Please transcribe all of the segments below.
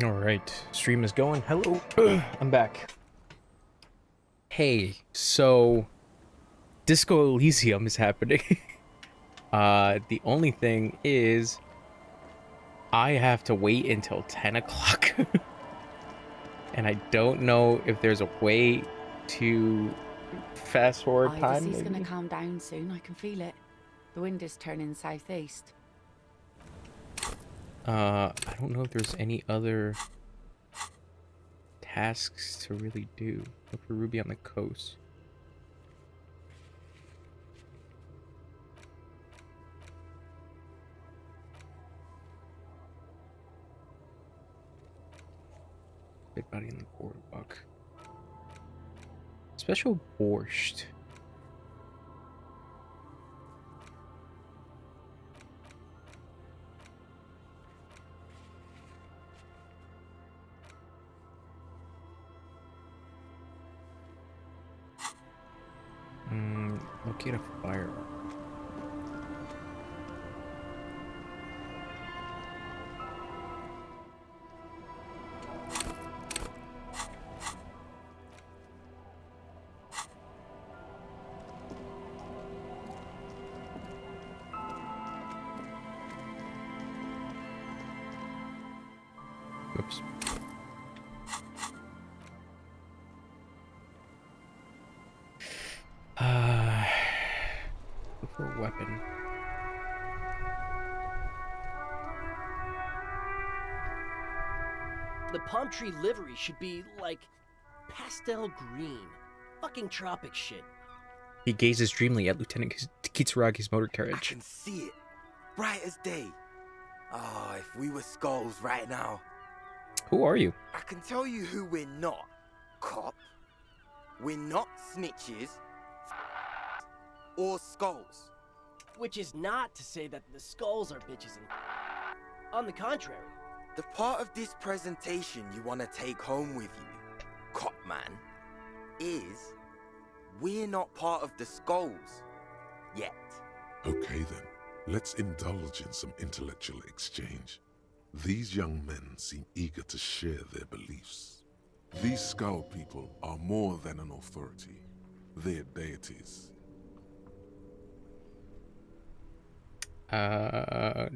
All right, stream is going. Hello, I'm back. Hey, so Disco Elysium is happening. The only thing is I have to wait until 10 o'clock. And I don't know if there's a way to fast forward time, Ivy's gonna maybe? calm down soon, I can feel it. The wind is turning southeast. I don't know if there's any other tasks to really do. Look for Ruby on the coast. Dead body in the boardwalk. Special borscht. Locate a fire. Oops. Look for a weapon. The palm tree livery should be, like, pastel green. Fucking tropic shit. He gazes dreamily at Lieutenant Kitsuragi's motor I carriage. can see it. Bright as day. Oh, if we were skulls right now. Who are you? I can tell you who we're not. Cop. We're not snitches. Or skulls. Which is not to say that the skulls are bitches and on the contrary. The part of this presentation you want to take home with you, Cop Man, is we're not part of the skulls. Yet. Okay then, let's indulge in some intellectual exchange. These young men seem eager to share their beliefs. These skull people are more than an authority. They're deities. Who are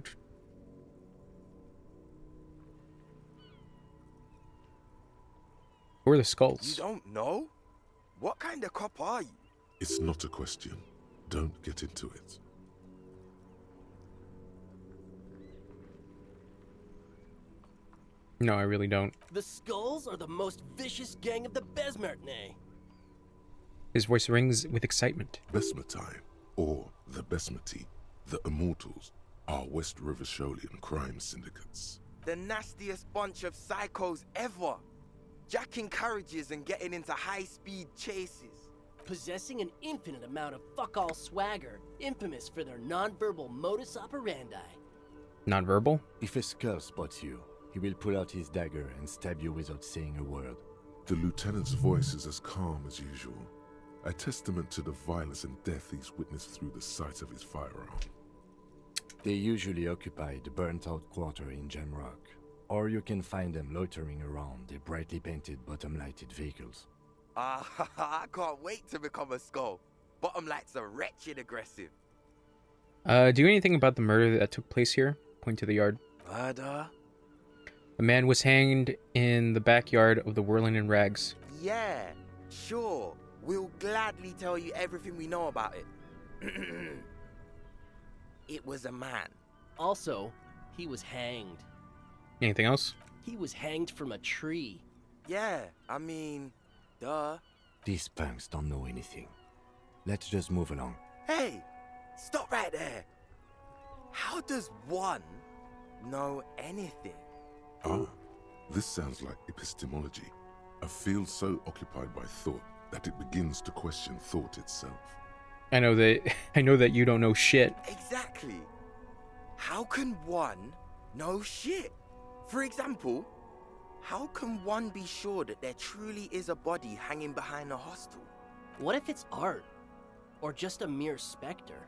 the You skulls? don't know? What kind of cop are you? It's not a question. Don't get into it. No, I really don't. The skulls are the most vicious gang of the Besmertne. His voice rings with excitement. Besmatine, or the Besmati, the Immortals, are West Rivisholian crime syndicates. The nastiest bunch of psychos ever. Jacking carriages and getting into high-speed chases. Possessing an infinite amount of fuck-all swagger, infamous for their non-verbal modus operandi. Nonverbal? If a skull spots you, he will pull out his dagger and stab you without saying a word. The lieutenant's voice is as calm as usual, a testament to the violence and death he's witnessed through the sight of his firearm. They usually occupy the burnt-out quarter in Jamrock, or you can find them loitering around their brightly painted bottom-lighted vehicles. I can't wait to become a skull. Bottom lights are wretched aggressive. Do you know anything about the murder that took place here? Point to the yard. Murder? A man was hanged in the backyard of the Whirling in Rags. Yeah, sure. We'll gladly tell you everything we know about it. It was a man. Also, he was hanged. Anything else? He was hanged from a tree. Yeah, I mean, duh. These punks don't know anything. Let's just move along. Hey, stop right there. How does one know anything? Ah, this sounds like epistemology, a field so occupied by thought that it begins to question thought itself. I know that you don't know shit. Exactly. How can one know shit? For example, how can one be sure that there truly is a body hanging behind a hostel? What if it's art? Or just a mere specter?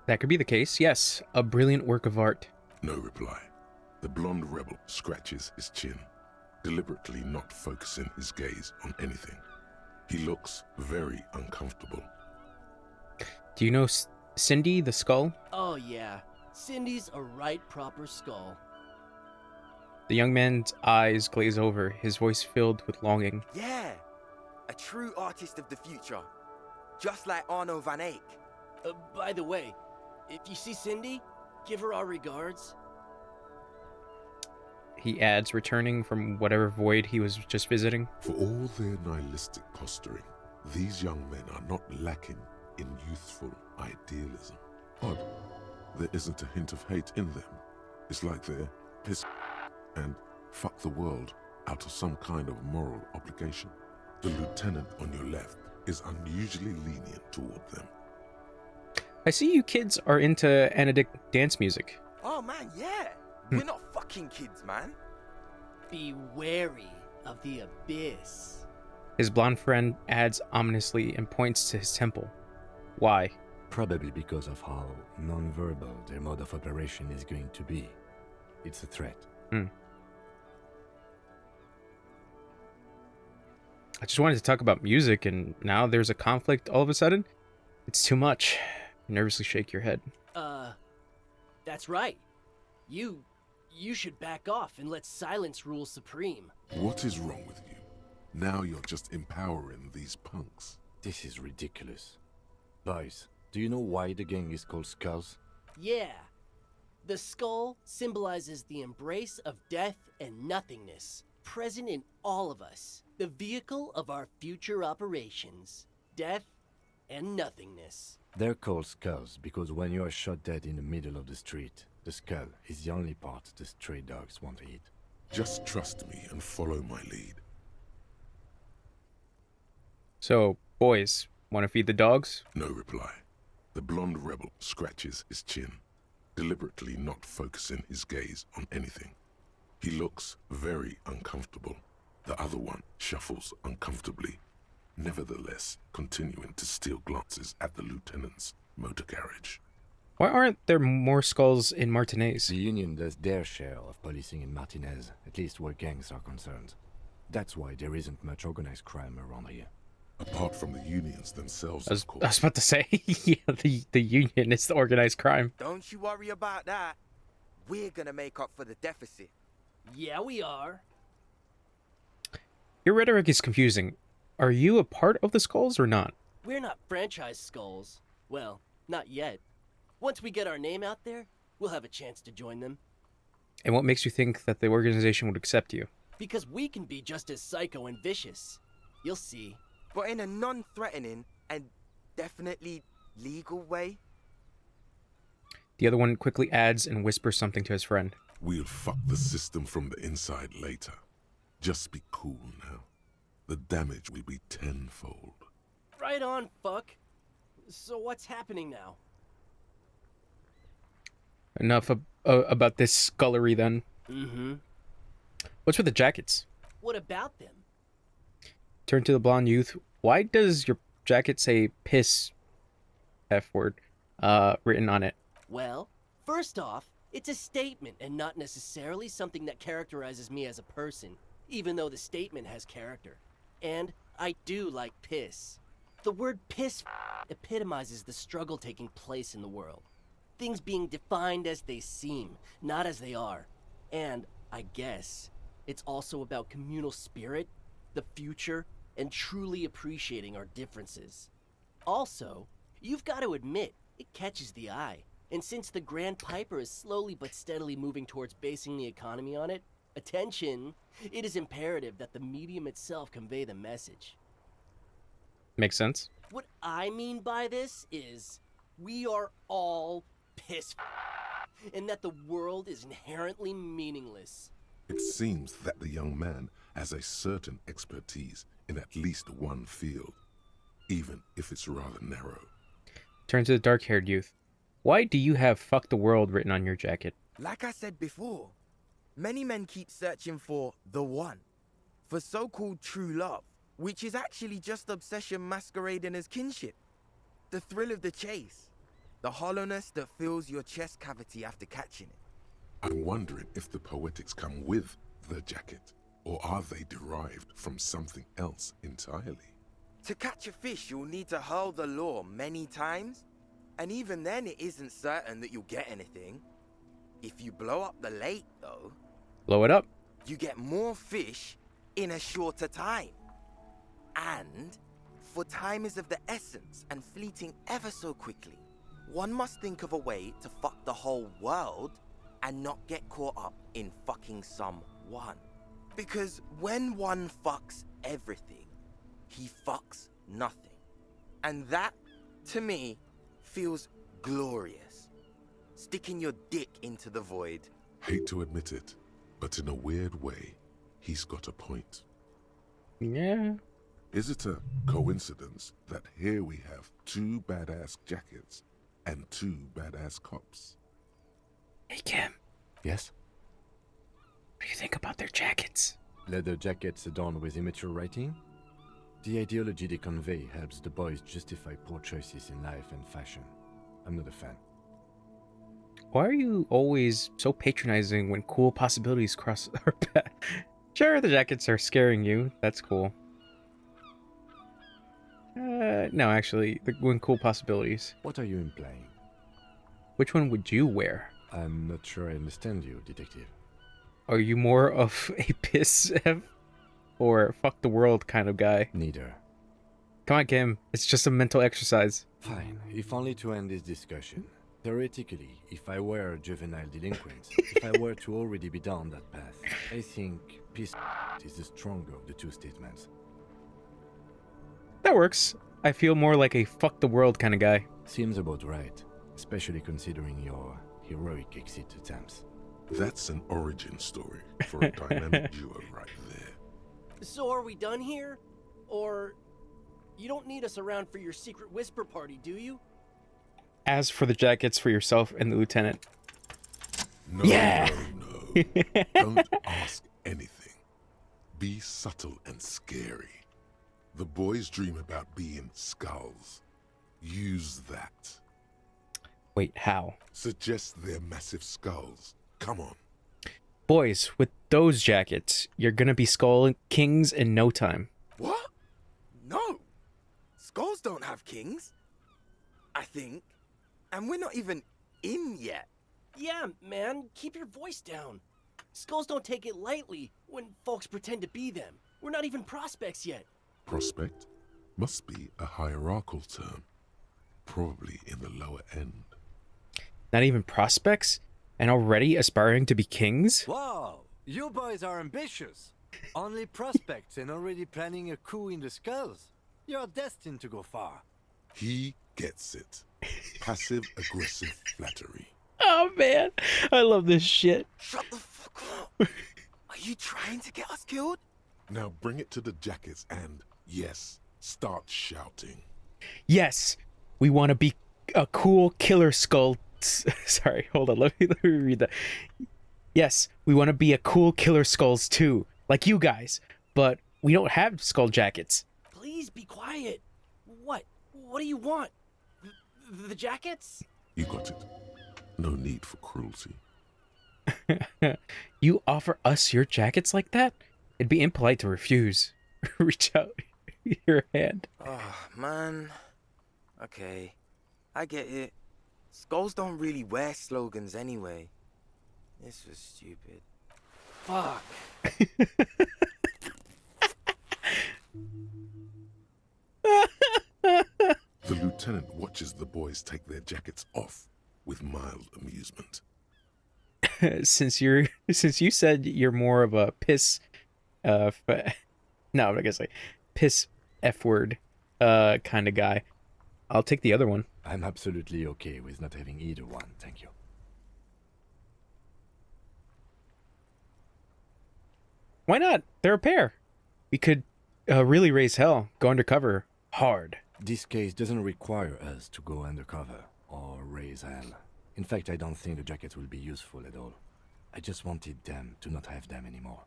That could be the case, yes. A brilliant work of art. No reply. The blonde rebel scratches his chin, deliberately not focusing his gaze on anything. He looks very uncomfortable. Do you know Cindy the Skull? Oh yeah, Cindy's a right proper skull. The young man's eyes glaze over, his voice filled with longing. Yeah, a true artist of the future. Just like Arno van Eyck. By the way, if you see Cindy, give her our regards. He adds, returning from whatever void he was just visiting. For all their nihilistic posturing, these young men are not lacking in youthful idealism. Odd, there isn't a hint of hate in them. It's like they're pissed and fuck the world out of some kind of moral obligation. The lieutenant on your left is unusually lenient toward them. I see you kids are into anodic dance music. Oh man, yeah. We're not fucking kids, man. Be wary of the abyss. His blonde friend adds ominously and points to his temple. Why? Probably because of how non-verbal their mode of operation is going to be. It's a threat. I just wanted to talk about music, and now there's a conflict all of a sudden? It's too much. You nervously shake your head. That's right. You should back off and let silence rule supreme. What is wrong with you? Now you're just empowering these punks. This is ridiculous. Boys, do you know why the gang is called Skulls? Yeah. The skull symbolizes the embrace of death and nothingness, present in all of us. The vehicle of our future operations. Death and nothingness. They're called Skulls because when you are shot dead in the middle of the street, the skull is the only part the stray dogs want to eat. Just trust me and follow my lead. So, boys, want to feed the dogs? No reply. The blonde rebel scratches his chin, deliberately not focusing his gaze on anything. He looks very uncomfortable. The other one shuffles uncomfortably, nevertheless continuing to steal glances at the lieutenant's motor carriage. Why aren't there more skulls in Martinez? The Union does their share of policing in Martinez, at least where gangs are concerned. That's why there isn't much organized crime around here. Apart from the unions themselves, I was of course. about to say, yeah, the Union is the organized crime. Don't you worry about that. We're gonna make up for the deficit. Yeah, we are. Your rhetoric is confusing. Are you a part of the skulls or not? We're not franchise skulls. Well, not yet. Once we get our name out there, we'll have a chance to join them. And what makes you think that the organization would accept you? Because we can be just as psycho and vicious. You'll see. But in a non-threatening and definitely legal way. The other one quickly adds and whispers something to his friend. We'll fuck the system from the inside later. Just be cool now. The damage will be tenfold. Right on, fuck. So what's happening now? Enough about this scullery then. Mm-hmm. What's with the jackets? What about them? Turn to the blonde youth. Why does your jacket say piss F word written on it? Well, first off, it's a statement and not necessarily something that characterizes me as a person, even though the statement has character. And I do like piss. The word piss epitomizes the struggle taking place in the world. Things being defined as they seem, not as they are. And, I guess, it's also about communal spirit, the future, and truly appreciating our differences. Also, you've got to admit, it catches the eye. And since the Grand Piper is slowly but steadily moving towards basing the economy on it, attention, it is imperative that the medium itself convey the message. Makes sense. What I mean by this is, we are all piss and that the world is inherently meaningless. It seems that the young man has a certain expertise in at least one field, even if it's rather narrow. Turn to the dark-haired youth. Why do you have fuck the world written on your jacket? Like I said before, many men keep searching for the one, for so-called true love, which is actually just obsession masquerading as kinship. The thrill of the chase, The hollowness that fills your chest cavity after catching it. I'm wondering if the poetics come with the jacket, or are they derived from something else entirely? To catch a fish, you'll need to hurl the lure many times, and even then it isn't certain that you'll get anything. If you blow up the lake, though, Blow it up. you get more fish in a shorter time. And, for time is of the essence and fleeting ever so quickly, one must think of a way to fuck the whole world and not get caught up in fucking someone. Because when one fucks everything, he fucks nothing. And that, to me, feels glorious. Sticking your dick into the void. Hate to admit it, but in a weird way, he's got a point. Yeah. Is it a coincidence that here we have 2 badass jackets and 2 badass cops? Hey, Kim. Yes? What do you think about their jackets? Leather jackets adorned with immature writing? The ideology they convey helps the boys justify poor choices in life and fashion. I'm not a fan. Why are you always so patronizing when cool possibilities cross our path? Sure, the jackets are scaring you. That's cool. No, actually, when cool possibilities. What are you implying? Which one would you wear? I'm not sure I understand you, detective. Are you more of a piss F or fuck the world kind of guy? Neither. Come on, Kim. It's just a mental exercise. Fine, if only to end this discussion. Theoretically, if I were a juvenile delinquent, if I were to already be down that path, I think peace is the stronger of the two statements. That works. I feel more like a fuck the world kind of guy. Seems about right, especially considering your heroic exit attempts. That's an origin story for a dynamic duo right there. So are we done here? Or you don't need us around for your secret whisper party, do you? As for the jackets for yourself and the lieutenant. No, Yeah. no, no. Don't ask anything. Be subtle and scary. The boys dream about being skulls. Use that. Wait, how? Suggest they're massive skulls. Come on. Boys, with those jackets, you're gonna be skull kings in no time. What? No. Skulls don't have kings. I think. And we're not even in yet. Yeah, man, keep your voice down. Skulls don't take it lightly when folks pretend to be them. We're not even prospects yet. Prospect must be a hierarchical term. Probably in the lower end. Not even prospects? And already aspiring to be kings? Wow, you boys are ambitious. Only prospects and already planning a coup in the skulls. You're destined to go far. He gets it. Passive-aggressive flattery. Oh man, I love this shit. Shut the fuck up. Are you trying to get us killed? Now bring it to the jackets and, yes, start shouting. Yes, we want to be a cool killer skull. Sorry, hold on, let me read that. Yes, we want to be a cool killer skulls too, like you guys, but we don't have skull jackets. Please be quiet. What? What do you want? The jackets? You got it. No need for cruelty. You offer us your jackets like that? It'd be impolite to refuse. Reach out your hand. Oh, man. Okay. I get it. Skulls don't really wear slogans anyway. This was stupid. Fuck. The lieutenant watches the boys take their jackets off with mild amusement. Since you said you're more of a piss no, I'm not gonna say piss F word kind of guy, I'll take the other one. I'm absolutely okay with not having either one, thank you. Why not? They're a pair. We could really raise hell, go undercover hard. This case doesn't require us to go undercover or raise hell. In fact, I don't think the jackets will be useful at all. I just wanted them to not have them anymore.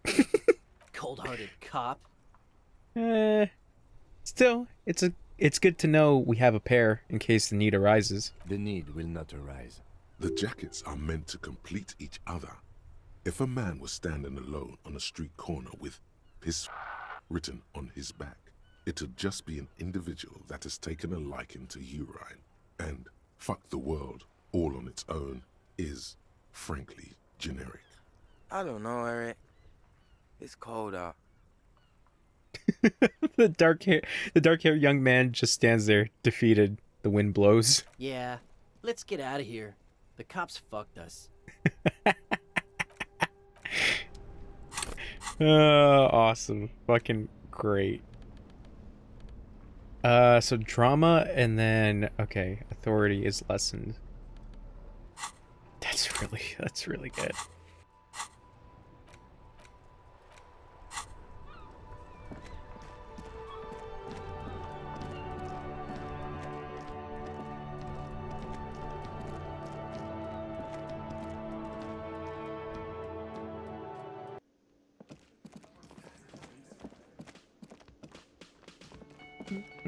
Cold-hearted cop. Still, it's it's good to know we have a pair in case the need arises. The need will not arise. The jackets are meant to complete each other. If a man was standing alone on a street corner with his written on his back, it'd just be an individual that has taken a liking to urine. And fuck the world all on its own is, frankly, generic. I don't know, Eric. It's cold out. The dark-haired young man just stands there, defeated. The wind blows. Yeah, let's get out of here. The cops fucked us. Awesome. Fucking great. So drama and then, okay, authority is lessened. That's really good.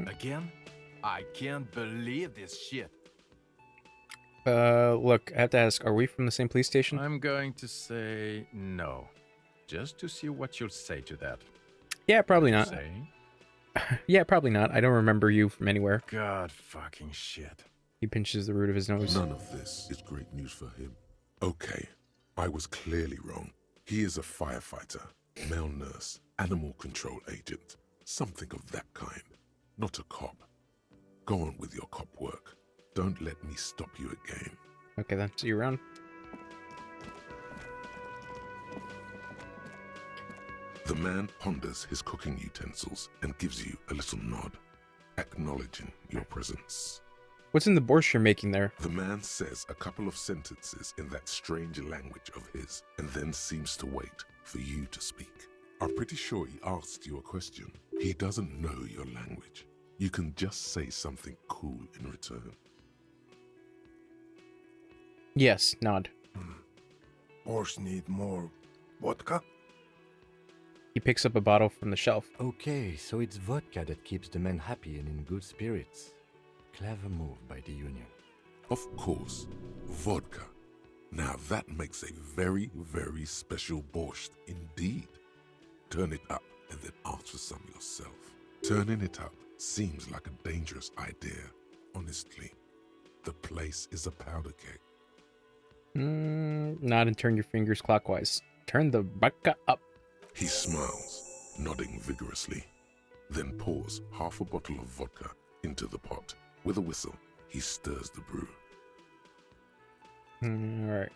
Again? I can't believe this shit. Look, I have to ask, are we from the same police station? I'm going to say no. Just to see what you'll say to that. Yeah, probably not. Say? Yeah, probably not. I don't remember you from anywhere. God fucking shit. He pinches the root of his nose. None of this is great news for him. Okay, I was clearly wrong. He is a firefighter, male nurse, animal control agent, something of that kind. Not a cop. Go on with your cop work. Don't let me stop you again. Okay then, see you around. The man ponders his cooking utensils and gives you a little nod, acknowledging your presence. What's in the borscht you're making there? The man says a couple of sentences in that strange language of his and then seems to wait for you to speak. I'm pretty sure he asked you a question. He doesn't know your language. You can just say something cool in return. Yes, nod. Borscht need more vodka? He picks up a bottle from the shelf. Okay, so it's vodka that keeps the men happy and in good spirits. Clever move by the Union. Of course, vodka. Now that makes a very, very special borscht indeed. Turn it up and then ask for some yourself. Turning it up seems like a dangerous idea, honestly. The place is a powder keg. Nod and turn your fingers clockwise. Turn the vodka up. He smiles, nodding vigorously, then pours half a bottle of vodka into the pot. With a whistle, he stirs the brew. Alright.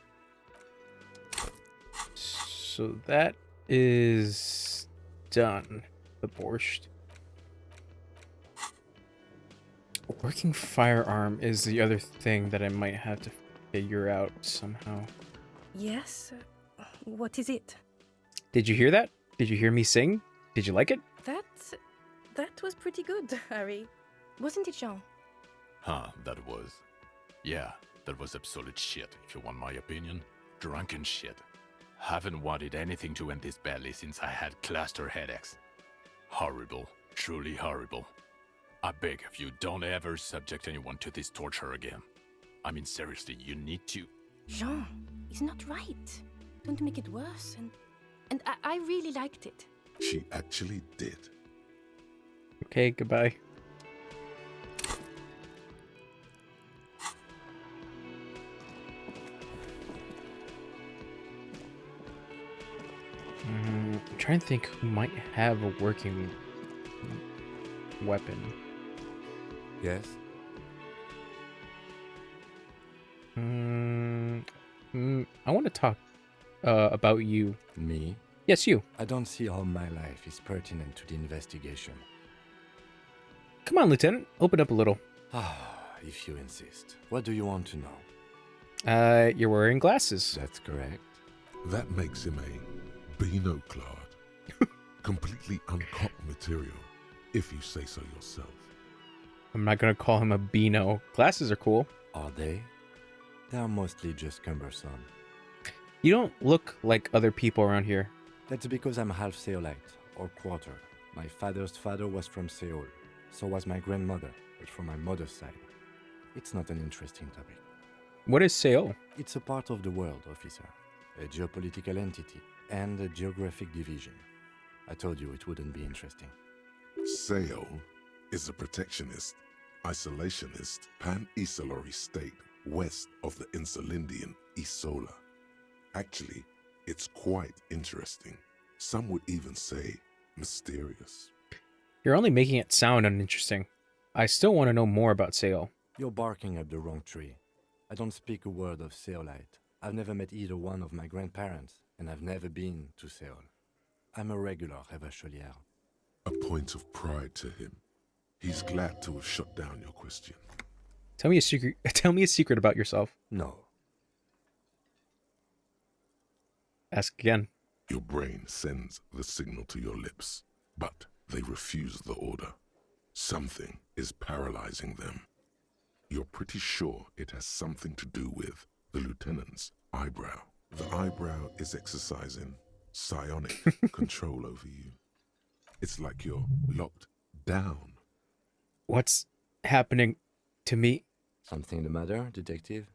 So that is done. The borscht. Working firearm is the other thing that I might have to figure out somehow. Yes? What is it? Did you hear that? Did you hear me sing? Did you like it? That was pretty good, Harry. Wasn't it, Jean? Huh, that was. Yeah, that was absolute shit, if you want my opinion. Drunken shit. Haven't wanted anything to end this badly since I had cluster headaches. Horrible. Truly horrible. I beg of you, don't ever subject anyone to this torture again. I mean, seriously, you need to... Jean, it's not right. Don't make it worse, and I really liked it. She actually did. Okay, goodbye. I'm trying to think who might have a working weapon. Yes? I want to talk about you. Me? Yes, you. I don't see how my life is pertinent to the investigation. Come on, Lieutenant. Open up a little. If you insist. What do you want to know? You're wearing glasses. That's correct. That makes him a Beano-clad, completely uncopped material, if you say so yourself. I'm not gonna call him a Beano. Glasses are cool. Are they? They are mostly just cumbersome. You don't look like other people around here. That's because I'm half Seolite, or quarter. My father's father was from Seoul. So was my grandmother, but from my mother's side. It's not an interesting topic. What is Seol? It's a part of the world, officer. A geopolitical entity and a geographic division. I told you it wouldn't be interesting. Seol is a protectionist, isolationist, pan-Isolari state west of the Insulindian Isola. Actually, it's quite interesting. Some would even say mysterious. You're only making it sound uninteresting. I still want to know more about Seol. You're barking up the wrong tree. I don't speak a word of Seolite. I've never met either one of my grandparents, and I've never been to Seol. I'm a regular Revacholière. A point of pride to him. He's glad to have shut down your question. Tell me a secret. Tell me a secret about yourself. No. Ask again. Your brain sends the signal to your lips, but they refuse the order. Something is paralyzing them. You're pretty sure it has something to do with the lieutenant's eyebrow. The eyebrow is exercising psionic control over you. It's like you're locked down. What's happening to me? Something the matter, detective?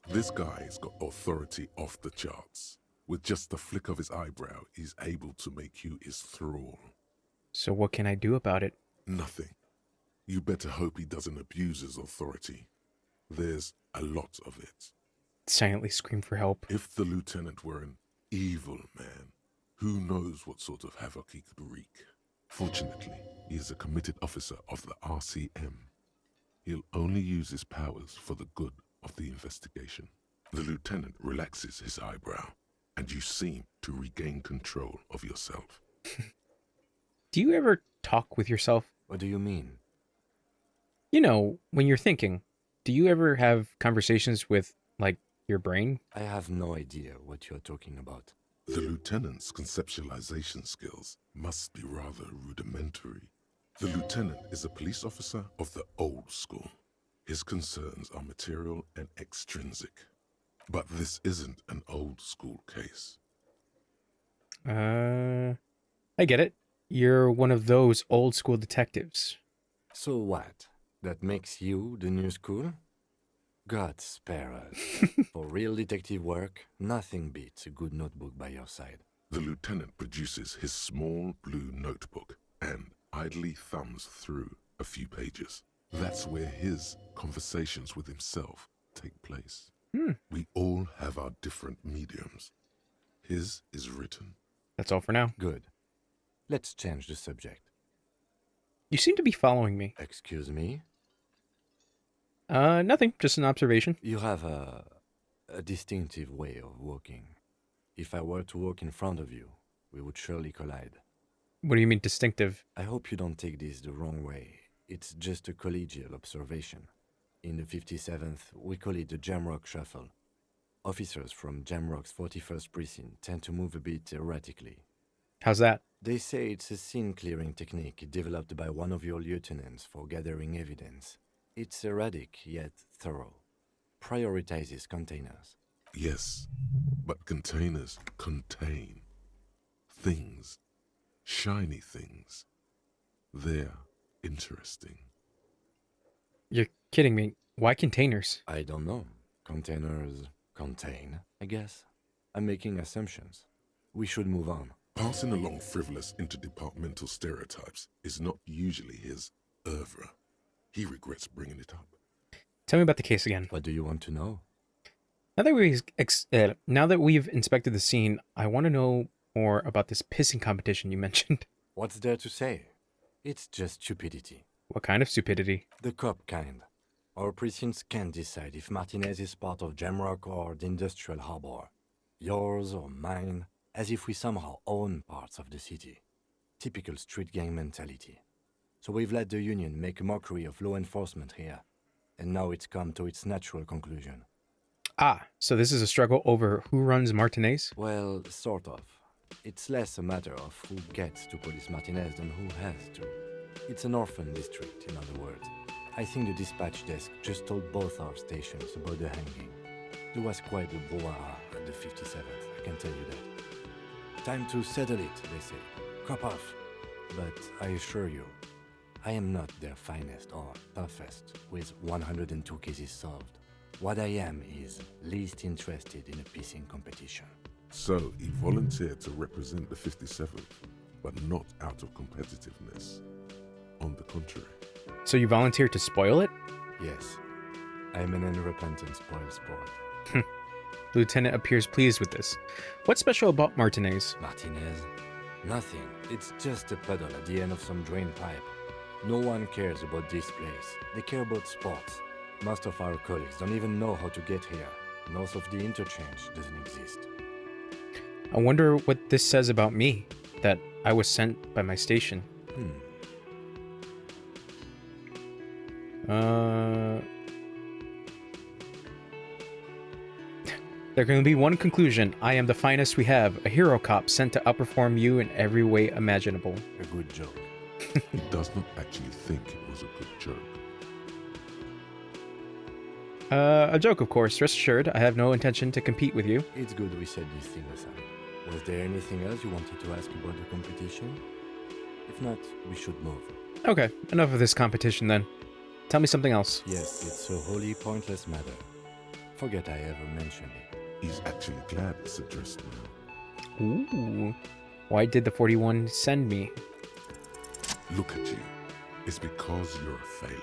This guy's got authority off the charts. With just the flick of his eyebrow, he's able to make you his thrall. So what can I do about it? Nothing. You better hope he doesn't abuse his authority. There's a lot of it. Silently scream for help. If the lieutenant were an evil man, who knows what sort of havoc he could wreak. Fortunately, he is a committed officer of the RCM. He'll only use his powers for the good of the investigation. The lieutenant relaxes his eyebrow, and you seem to regain control of yourself. Do you ever talk with yourself? What do you mean? You know, when you're thinking, do you ever have conversations with, like, your brain? I have no idea what you're talking about. The lieutenant's conceptualization skills must be rather rudimentary. The lieutenant is a police officer of the old school. His concerns are material and extrinsic. But this isn't an old school case. I get it. You're one of those old school detectives. So what? That makes you the new school? God spare us. For real detective work, nothing beats a good notebook by your side. The lieutenant produces his small blue notebook and idly thumbs through a few pages. That's where his conversations with himself take place. We all have our different mediums. His is written. That's all for now. Good. Let's change the subject. You seem to be following me. Excuse me? Nothing. Just an observation. You have a distinctive way of walking. If I were to walk in front of you, we would surely collide. What do you mean distinctive? I hope you don't take this the wrong way. It's just a collegial observation. In the 57th, we call it the Jamrock Shuffle. Officers from Jamrock's 41st Precinct tend to move a bit erratically. How's that? They say it's a scene-clearing technique developed by one of your lieutenants for gathering evidence. It's erratic, yet thorough. Prioritizes containers. Yes, but containers contain things, shiny things. They're interesting. You're kidding me. Why containers? I don't know. Containers contain, I guess. I'm making assumptions. We should move on. Passing along frivolous interdepartmental stereotypes is not usually his oeuvre. He regrets bringing it up. Tell me about the case again. What do you want to know? Now that we've inspected the scene, I want to know more about this pissing competition you mentioned. What's there to say? It's just stupidity. What kind of stupidity? The cop kind. Our precincts can't decide if Martinez is part of Jamrock or the Industrial Harbor. Yours or mine, as if we somehow own parts of the city. Typical street gang mentality. So we've let the Union make a mockery of law enforcement here. And now it's come to its natural conclusion. Ah, so this is a struggle over who runs Martinez? Well, sort of. It's less a matter of who gets to police Martinez than who has to. It's an orphan district, in other words. I think the dispatch desk just told both our stations about the hanging. There was quite a brouhaha at the 57th, I can tell you that. Time to settle it, they say. Cop off. But I assure you, I am not their finest or toughest, with 102 cases solved. What I am is least interested in a piecing competition. So, he volunteered to represent the 57th, but not out of competitiveness. On the contrary. So you volunteered to spoil it? Yes, I am an unrepentant spoil sport. Lieutenant appears pleased with this. What's special about Martinez? Martinez? Nothing. It's just a puddle at the end of some drain pipe. No one cares about this place. They care about sports. Most of our colleagues don't even know how to get here. North of the interchange doesn't exist. I wonder what this says about me, that I was sent by my station. There can be one conclusion. I am the finest we have, a hero cop sent to outperform you in every way imaginable. A good joke. He does not actually think it was a good joke. A joke, of course. Rest assured, I have no intention to compete with you. It's good we set this thing aside. Was there anything else you wanted to ask about the competition? If not, we should move. Okay, enough of this competition then. Tell me something else. Yes, it's a wholly pointless matter. Forget I ever mentioned it. He's actually glad it's addressed now. Ooh. Why did the 41 send me? Look at you. It's because you're a failure.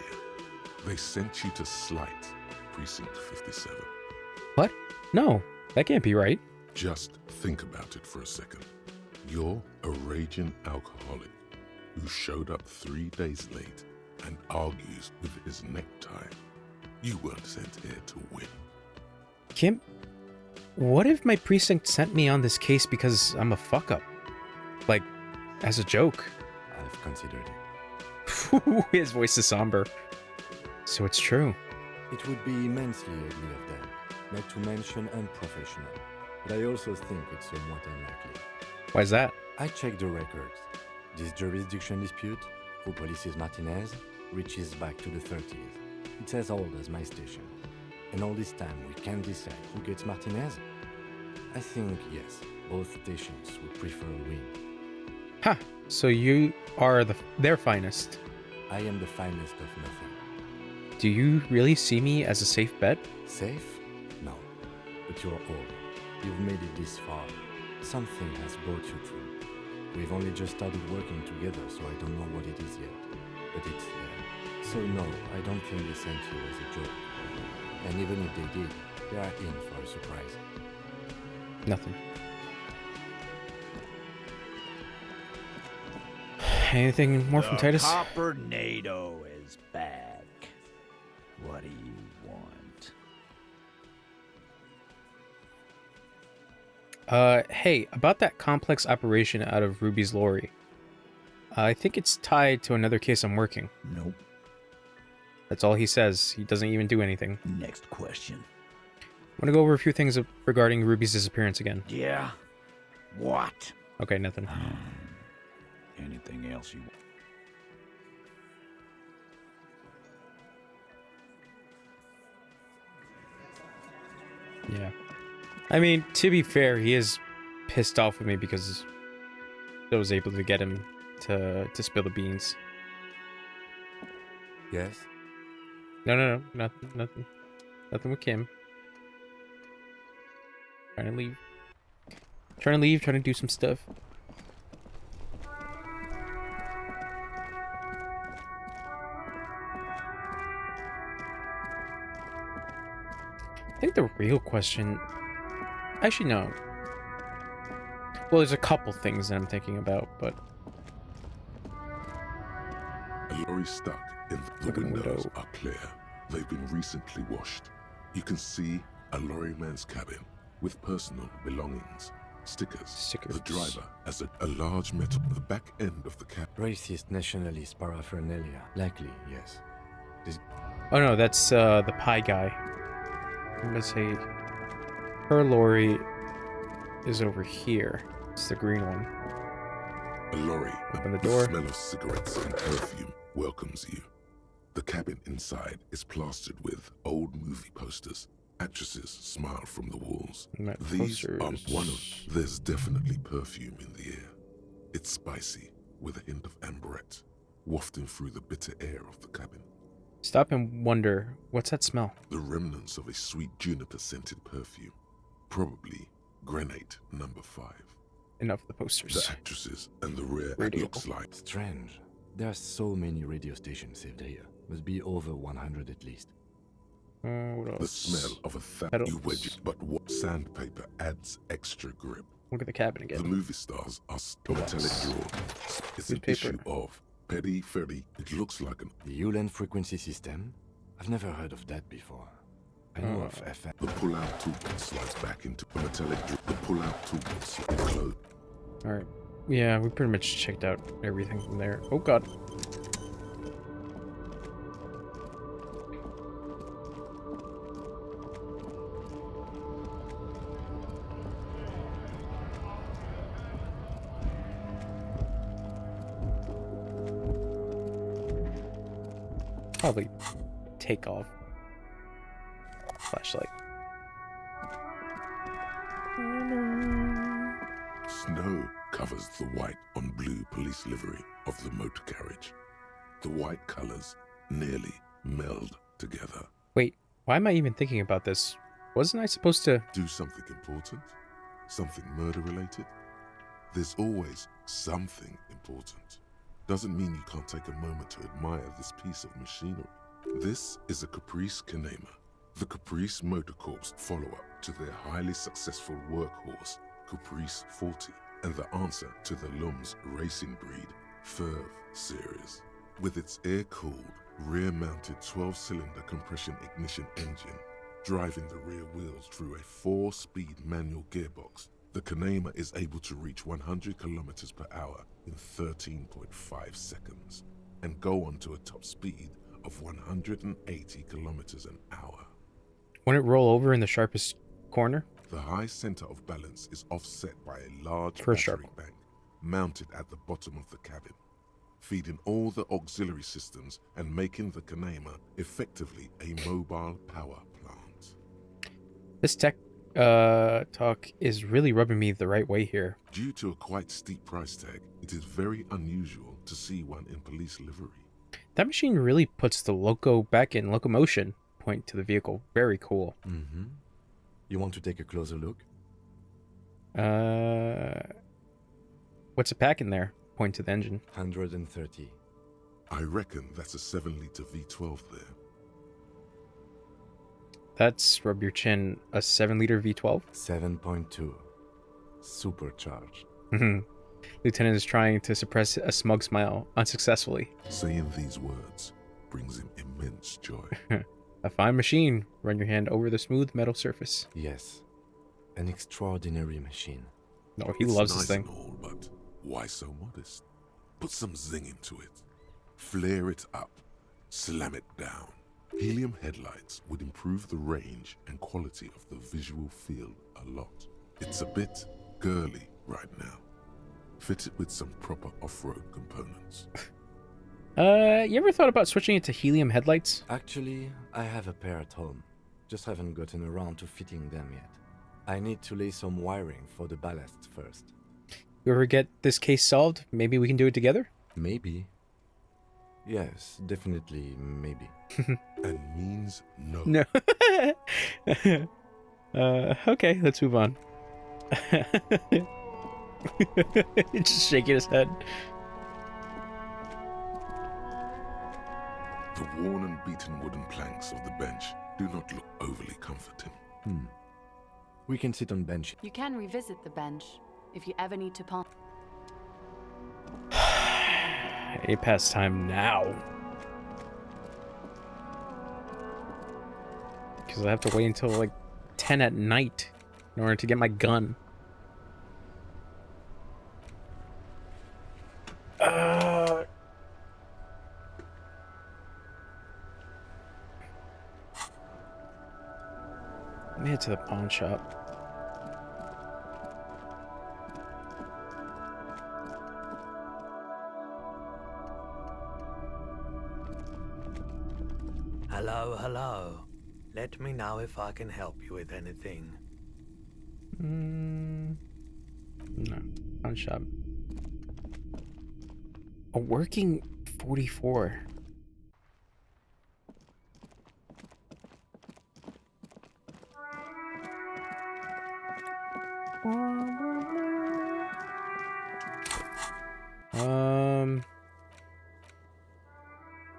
They sent you to slight Precinct 57. What? No, that can't be right. Just think about it for a second. You're a raging alcoholic who showed up 3 days late and argues with his necktie. You weren't sent here to win. Kim, what if my precinct sent me on this case because I'm a fuck-up? Like, as a joke? I've considered it. His voice is somber. So it's true. It would be immensely ugly of them, not to mention unprofessional. But I also think it's somewhat unlikely. Why's that? I checked the records. This jurisdiction dispute, who polices Martinez, reaches back to the 30s. It's as old as my station. And all this time we can't decide who gets Martinez? I think, yes, both stations would prefer a win. Ha! So you are their finest. I am the finest of nothing. Do you really see me as a safe bet? Safe? No. But you're old. You've made it this far. Something has brought you through. We've only just started working together, so I don't know what it is yet. But it's there. So no, I don't think they sent you as a joke. And even if they did, they are in for a surprise. Nothing. Anything more from Titus? Copper-nado is back. What do you want? Hey, about that complex operation out of Ruby's lorry. I think it's tied to another case I'm working. Nope. That's all he says. He doesn't even do anything. Next question. I'm gonna go over a few things regarding Ruby's disappearance again. Yeah? What? Okay, nothing. Anything else you want? Yeah. I mean, to be fair, he is pissed off with me because I was able to get him to spill the beans. Yes? No, nothing with Kim. Trying to leave, trying to do some stuff. I think the real question... Actually, no. Well, there's a couple things that I'm thinking about, but... A lorry stuck in the Open windows window. are clear. They've been recently washed. You can see a lorryman's cabin with personal belongings. Stickers. The driver has a large metal at the back end of the cab. Racist nationalist paraphernalia. Likely, yes. Oh no, that's the pie guy. I'm gonna say her lorry is over here. It's the green one. A lorry Open the with door. smell of cigarettes and perfume welcomes you. The cabin inside is plastered with old movie posters. Actresses smile from the walls. These are one of... There's definitely perfume in the air. It's spicy with a hint of amberette. wafting through the bitter air of the cabin. Stop and wonder, what's that smell? The remnants of a sweet juniper-scented perfume. Probably grenade number 5. Enough of the The posters. actresses and the rare Radio. looks like. Strange. There are so many radio stations saved here. Must be over 100 at least. What else? The smell of a thousand Petals. you wedge it, but what sandpaper adds extra grip. Look at the cabin The again. movie stars are metallic drawn. It's an Newspaper. issue of Petty Ferry. It looks like an The Ulan frequency system? I've never heard of that before. I know of FM. the pull-out toolbox slides back into the metallic the pull-out toolbox slides closed. Alright. Yeah, we pretty much checked out everything from there. Oh god. Probably take off. Flashlight. Snow covers the white on blue police livery of the motor carriage. The white colors nearly meld together. Wait, why am I even thinking about this? Wasn't I supposed to... Do something important? Something murder-related? There's always something important. Doesn't mean you can't take a moment to admire this piece of machinery. This is a Caprice Canema, the Caprice Motor Corps follow-up to their highly successful workhorse, Caprice 40, and the answer to the Lum's racing breed, Ferv series. With its air-cooled, rear-mounted 12-cylinder compression ignition engine, driving the rear wheels through a 4-speed manual gearbox, the Canema is able to reach 100 kilometers per hour in 13.5 seconds and go on to a top speed of 180 kilometers an hour. Won't it roll over in the sharpest corner? The high center of balance is offset by a large For sure. battery bank mounted at the bottom of the cabin, feeding all the auxiliary systems and making the Canema effectively a mobile power plant. This tech talk is really rubbing me the right way here. Due to a quite steep price tag, it is very unusual to see one in police livery. That machine really puts the loco back in locomotion. Point to the vehicle. Very cool. Mm-hmm. You want to take a closer look? What's a pack in there? Point to the engine. 130. I reckon that's a 7-liter V12 there. That's, rub your chin, a 7-liter V12? 7.2. Supercharged. Lieutenant is trying to suppress a smug smile, unsuccessfully. Saying these words brings him immense joy. A fine machine. Run your hand over the smooth metal surface. Yes. An extraordinary machine. No, he It's loves nice this thing. and all, but why so modest? Put some zing into it. Flare it up. Slam it down. Helium headlights would improve the range and quality of the visual field a lot. It's a bit girly right now. Fit it with some proper off-road components. You ever thought about switching it to helium headlights? Actually, I have a pair at home. Just haven't gotten around to fitting them yet. I need to lay some wiring for the ballast first. You ever get this case solved? Maybe we can do it together? Maybe. Yes, definitely maybe. And means no. No. Okay, let's move on. Just shaking his head. The worn and beaten wooden planks of the bench do not look overly comforting. We can sit on bench. You can revisit the bench if you ever need to pass. It past time now. Because I have to wait until like 10 at night in order to get my gun. Let me head to the pawn shop. Hello, hello. Let me know if I can help you with anything. No, pawn shop. A working 44.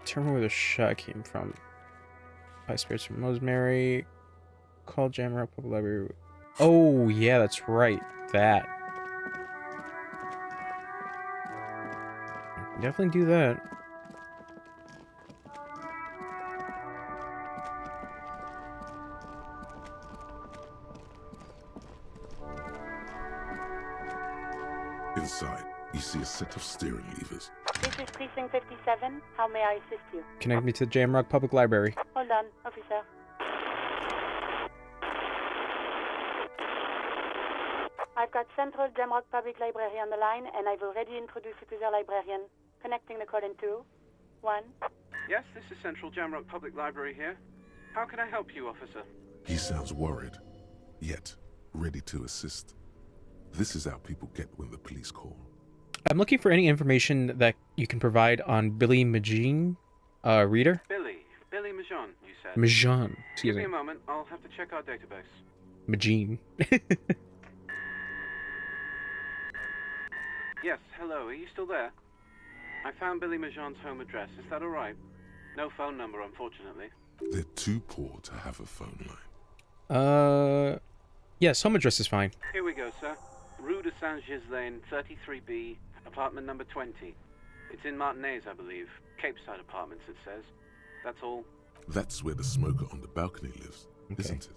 Determine where the shot came from. Buy spirits from Rosemary. Call Jamrock Public Library. Oh, yeah, that's right. That. Definitely do that. Inside, you see a set of steering levers. This is Precinct 57. How may I assist you? Connect me to the Jamrock Public Library. Hold on, officer. I've got Central Jamrock Public Library on the line, and I've already introduced you to their librarian. Connecting the call in 2, 1. Yes, this is Central Jamrock Public Library here. How can I help you, officer? He sounds worried, yet ready to assist. This is how people get when the police call. I'm looking for any information that you can provide on Billy Magine, reader? Billy Majon, you said? Majon, excuse Give me me. a moment, I'll have to check our database. Magine. Yes, hello, are you still there? I found Billy Majon's home address, is that alright? No phone number, unfortunately. They're too poor to have a phone line. Yes, home address is fine. Here we go, sir. Rue de Saint-Ghislain, 33B, apartment number 20. It's in Martinez, I believe. Cape Side Apartments, it says. That's all. That's where the smoker on the balcony lives, isn't it?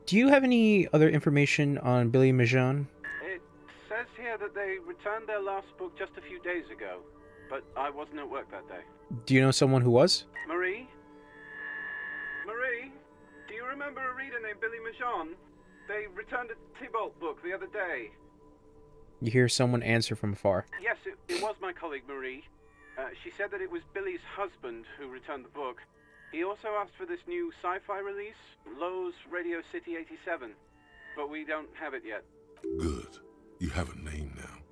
Do you have any other information on Billy Majon? It says here that they returned their last book just a few days ago, but I wasn't at work that day. Do you know someone who was? Marie? Marie? Do you remember a reader named Billy Majon? They returned a Tybalt book the other day. You hear someone answer from afar. Yes, it was my colleague Marie. She said that it was Billy's husband who returned the book. He also asked for this new sci-fi release, Lowe's Radio City 87, but we don't have it yet. Good. You have a name now.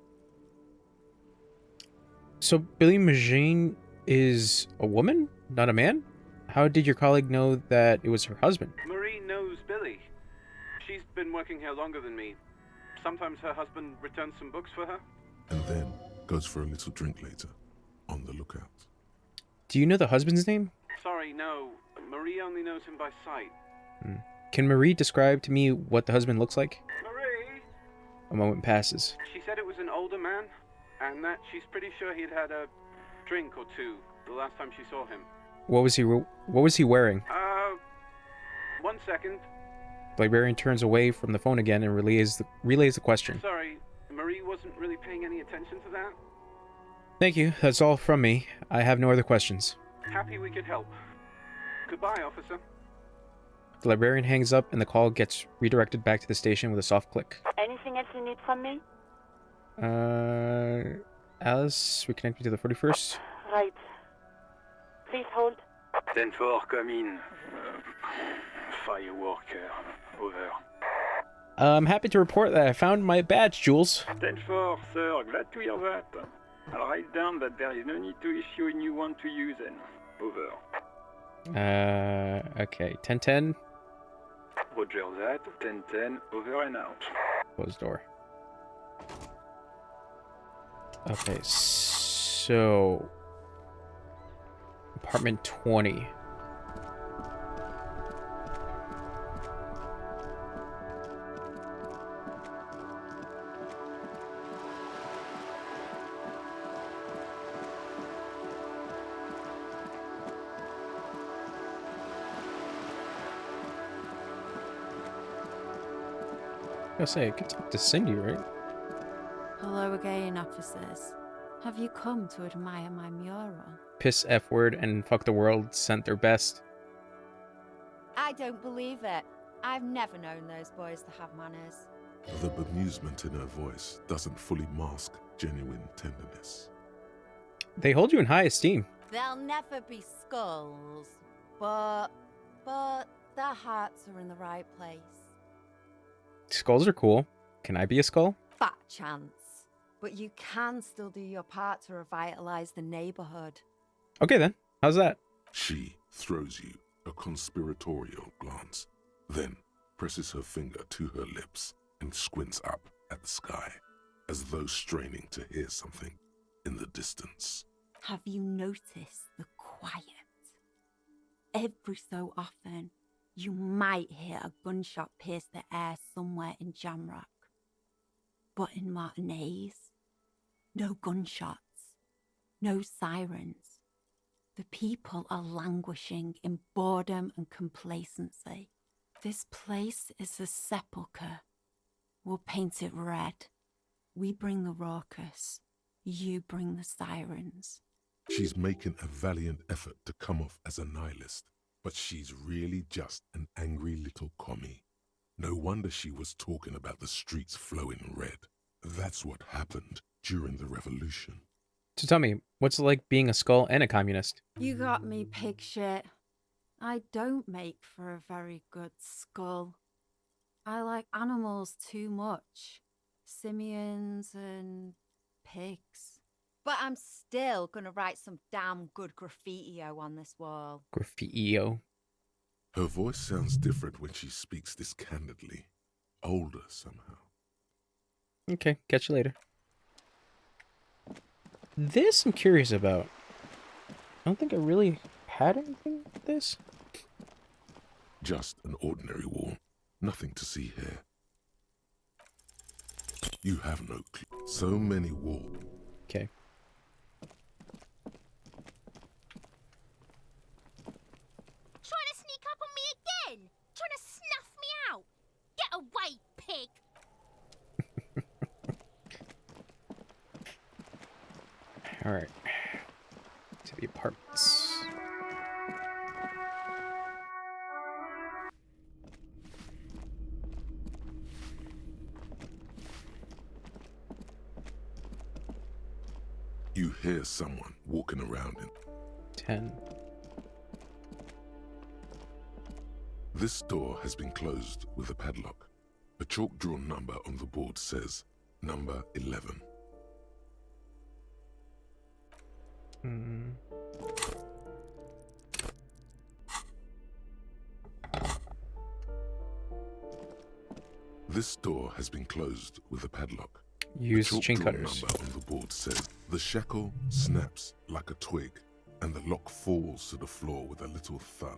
So Billy Magine is a woman, not a man? How did your colleague know that it was her husband? Marie knows Billy. She's been working here longer than me. Sometimes her husband returns some books for her. And then goes for a little drink later. On the lookout. Do you know the husband's name? Sorry, no. Marie only knows him by sight. Can Marie describe to me what the husband looks like? Marie? A moment passes. She said it was an older man, and that she's pretty sure he'd had a drink or two the last time she saw him. What was he wearing? 1 second. The librarian turns away from the phone again and relays the question. Sorry, Marie wasn't really paying any attention to that. Thank you. That's all from me. I have no other questions. Happy we could help. Goodbye, officer. The librarian hangs up and the call gets redirected back to the station with a soft click. Anything else you need from me? Alice, reconnect me to the 41st. Right. Please hold. 10-4, come in. Fireworker, over. I'm happy to report that I found my badge, Jules. 10-4, sir, glad to hear that. I'll write down that there is no need to issue a new one to you then. Over. Okay. 10-10. Roger that. 10-10, over and out. Close door. Okay, so... Apartment 20. I say, I could talk to Cindy, right? Hello again, officers. Have you come to admire my mural? Piss, F word, and fuck the world sent their best. I don't believe it. I've never known those boys to have manners. The bemusement in her voice doesn't fully mask genuine tenderness. They hold you in high esteem. They'll never be skulls, but their hearts are in the right place. Skulls are cool. Can I be a skull? Fat chance. but you can still do your part to revitalize the neighborhood. Okay then. How's that? She throws you a conspiratorial glance, then presses her finger to her lips and squints up at the sky, as though straining to hear something in the distance. Have you noticed the quiet? Every so often, you might hear a gunshot pierce the air somewhere in Jamrock. But in Martinez, no gunshots, no sirens. The people are languishing in boredom and complacency. This place is a sepulchre. We'll paint it red. We bring the raucous. You bring the sirens. She's making a valiant effort to come off as a nihilist, but she's really just an angry little commie. No wonder she was talking about the streets flowing red. That's what happened during the revolution. So tell me, what's it like being a skull and a communist? You got me, pig shit. I don't make for a very good skull. I like animals too much. Simians and pigs. But I'm still gonna write some damn good graffiti-o on this wall. Graffiti-o. Her voice sounds different when she speaks this candidly. Older somehow. Okay, catch you later. This I'm curious about. I don't think I really had anything like this. Just an ordinary wall. Nothing to see here. You have no clue. So many walls. Okay. Trying to sneak up on me again? Trying to snuff me out? Get away, pig! Alright. To the apartments. You hear someone walking around in 10. This door has been closed with a padlock. A chalk-drawn number on the board says number 11. This door has been closed with a padlock. Use the chain chalk-drawn cutters. number on the board says the shackle snaps like a twig and the lock falls to the floor with a little thud.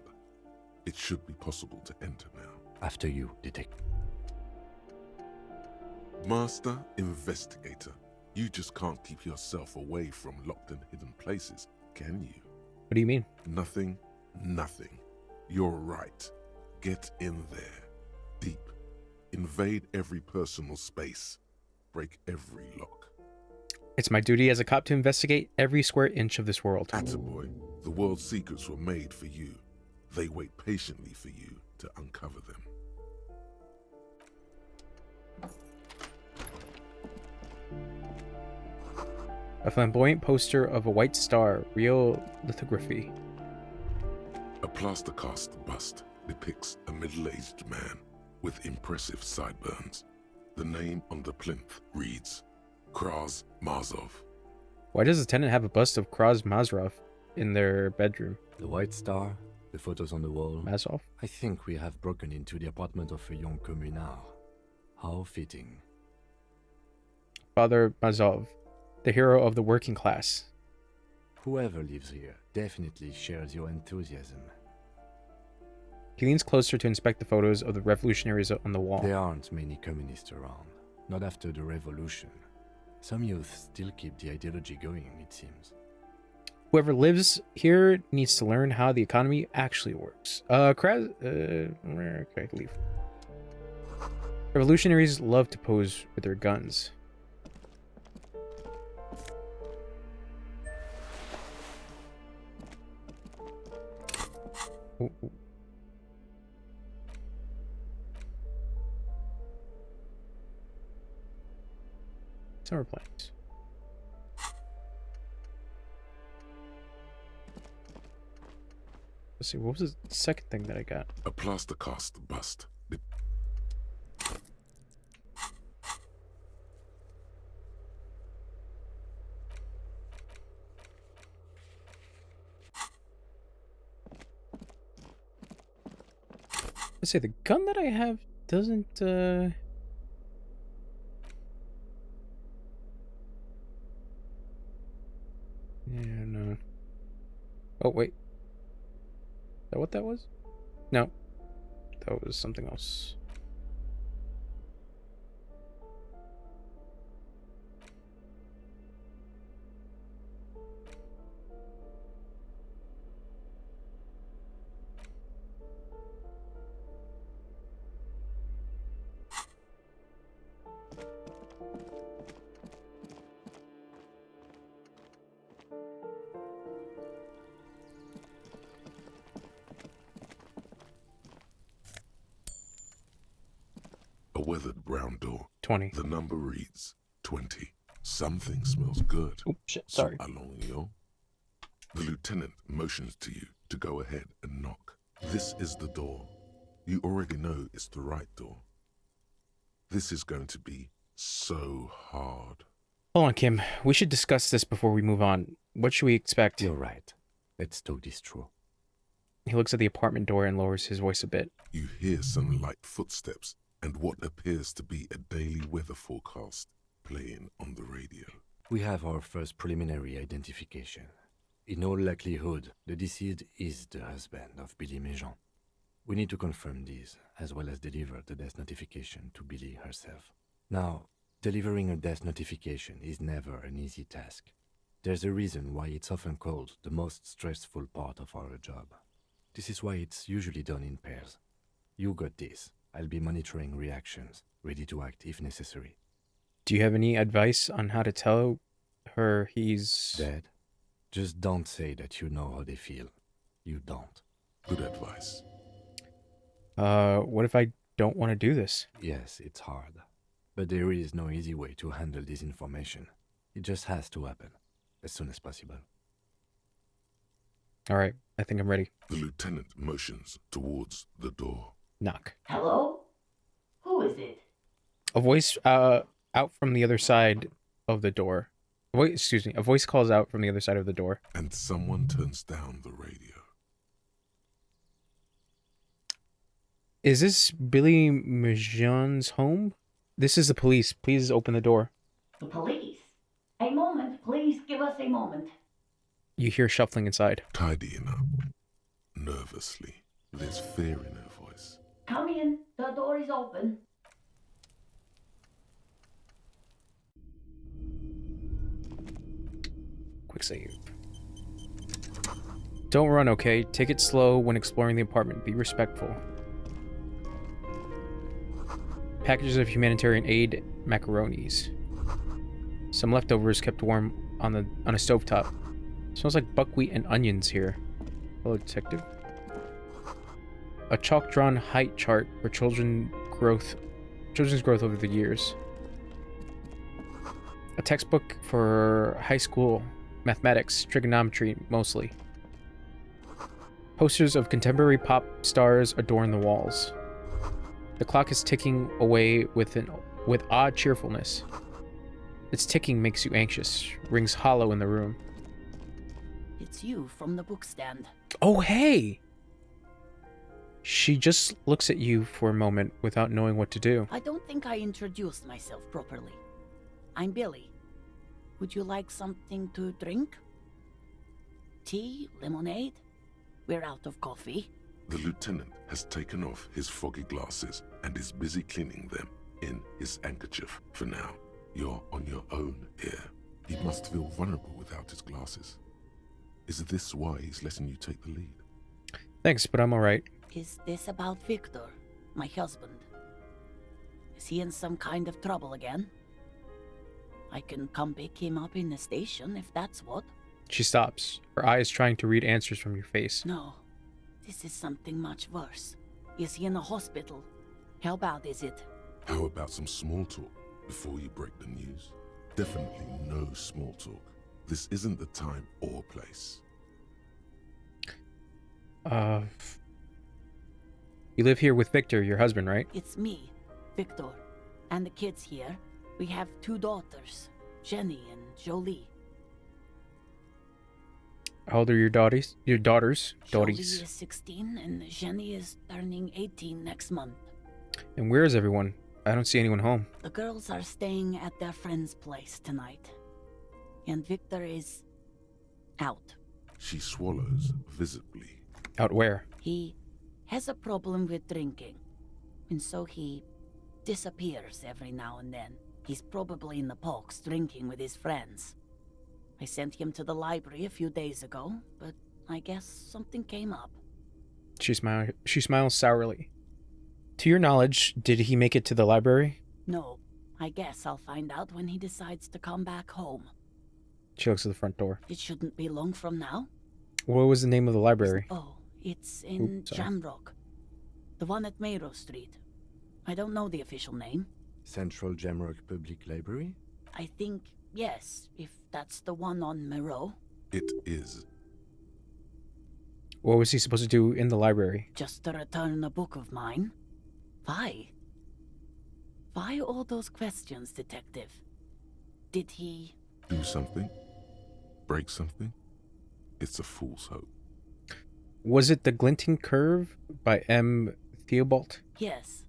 It should be possible to enter now. After you, detective. Master Investigator, you just can't keep yourself away from locked and hidden places, can you? What do you mean? Nothing, nothing. You're right. Get in there. Deep. Invade every personal space. Break every lock. It's my duty as a cop to investigate every square inch of this world. Attaboy, the world's secrets were made for you. They wait patiently for you to uncover them. A flamboyant poster of a white star, real lithography. A plaster cast bust depicts a middle-aged man with impressive sideburns. The name on the plinth reads Kraz Mazov. Why does the tenant have a bust of Kraz Mazrov in their bedroom? The white star, the photos on the wall. Mazov? I think we have broken into the apartment of a young communard. How fitting. Father Mazov, the hero of the working class. Whoever lives here definitely shares your enthusiasm. He leans closer to inspect the photos of the revolutionaries on the wall. There aren't many communists around. Not after the revolution. Some youth still keep the ideology going, it seems. Whoever lives here needs to learn how the economy actually works. Okay, leave. Revolutionaries love to pose with their guns. Ooh, ooh. Summer planes. Let's see, what was the second thing that I got? A plaster cast bust. Let's say the gun that I have doesn't, Yeah, no. Oh, wait. Is that what that was? No. That was something else. A weathered brown door. 20. The number reads 20. Something smells good. Oh, shit, sorry. So allons-y. The lieutenant motions to you to go ahead and knock. This is the door. You already know it's the right door. This is going to be so hard. Hold on, Kim. We should discuss this before we move on. What should we expect? You're right. Let's talk this through. He looks at the apartment door and lowers his voice a bit. You hear some light footsteps and what appears to be a daily weather forecast playing on the radio. We have our first preliminary identification. In all likelihood, the deceased is the husband of Billy Méjean. We need to confirm this, as well as deliver the death notification to Billy herself. Now, delivering a death notification is never an easy task. There's a reason why it's often called the most stressful part of our job. This is why it's usually done in pairs. You got this. I'll be monitoring reactions, ready to act if necessary. Do you have any advice on how to tell her he's... dead? Just don't say that you know how they feel. You don't. Good advice. What if I don't want to do this? Yes, it's hard. But there is no easy way to handle this information. It just has to happen, as soon as possible. Alright, I think I'm ready. The lieutenant motions towards the door. Knock. Hello? Who is it? A voice, out from the other side of the door. A voice calls out from the other side of the door. And someone turns down the radio. Is this Billy Méjean's home? This is the police. Please open the door. The police? A moment, please give us a moment. You hear shuffling inside. Tidying up. Nervously. There's fear in her voice. Come in, the door is open. Quick save. Don't run, okay? Take it slow when exploring the apartment. Be respectful. Packages of humanitarian aid, macaronis. Some leftovers kept warm on a stovetop. Smells like buckwheat and onions here. Hello, detective. A chalk-drawn height chart for children's growth over the years. A textbook for high school mathematics, trigonometry mostly. Posters of contemporary pop stars adorn the walls. The clock is ticking away with odd cheerfulness. Its ticking makes you anxious, rings hollow in the room. It's you from the bookstand. Oh, hey! She just looks at you for a moment without knowing what to do. I don't think I introduced myself properly. I'm Billy. Would you like something to drink? Tea? Lemonade? We're out of coffee. The lieutenant has taken off his foggy glasses and is busy cleaning them in his handkerchief. For now, you're on your own here. He must feel vulnerable without his glasses. Is this why he's letting you take the lead? Thanks, but I'm alright. Is this about Victor, my husband? Is he in some kind of trouble again? I can come pick him up in the station if that's what. She stops, her eyes trying to read answers from your face. No, this is something much worse. Is he in the hospital? How bad is it? How about some small talk before you break the news? Definitely no small talk. This isn't the time or place. You live here with Victor, your husband, right? It's me, Victor, and the kids here. We have 2 daughters, Jenny and Jolie. How old are your daughters? Your daughters? Jolie Daughters. is 16 and Jenny is turning 18 next month. And where is everyone? I don't see anyone home. The girls are staying at their friend's place tonight. And Victor is out. She swallows visibly. Out where? He has a problem with drinking. And so he disappears every now and then. He's probably in the parks drinking with his friends. I sent him to the library a few days ago, but I guess something came up. She smiles sourly. To your knowledge, did he make it to the library? No, I guess I'll find out when he decides to come back home. She looks at the front door. It shouldn't be long from now. What was the name of the library? Oh, it's in Jamrock. The one at Mayrow Street. I don't know the official name. Central Jamrock Public Library? I think, yes, if that's the one on Mayrow. It is. What was he supposed to do in the library? Just to return a book of mine. Why? Why all those questions, Detective? Did he... Do something? Break something? It's a fool's hope. Was it The Glinting Curve by M. Theobald? Yes.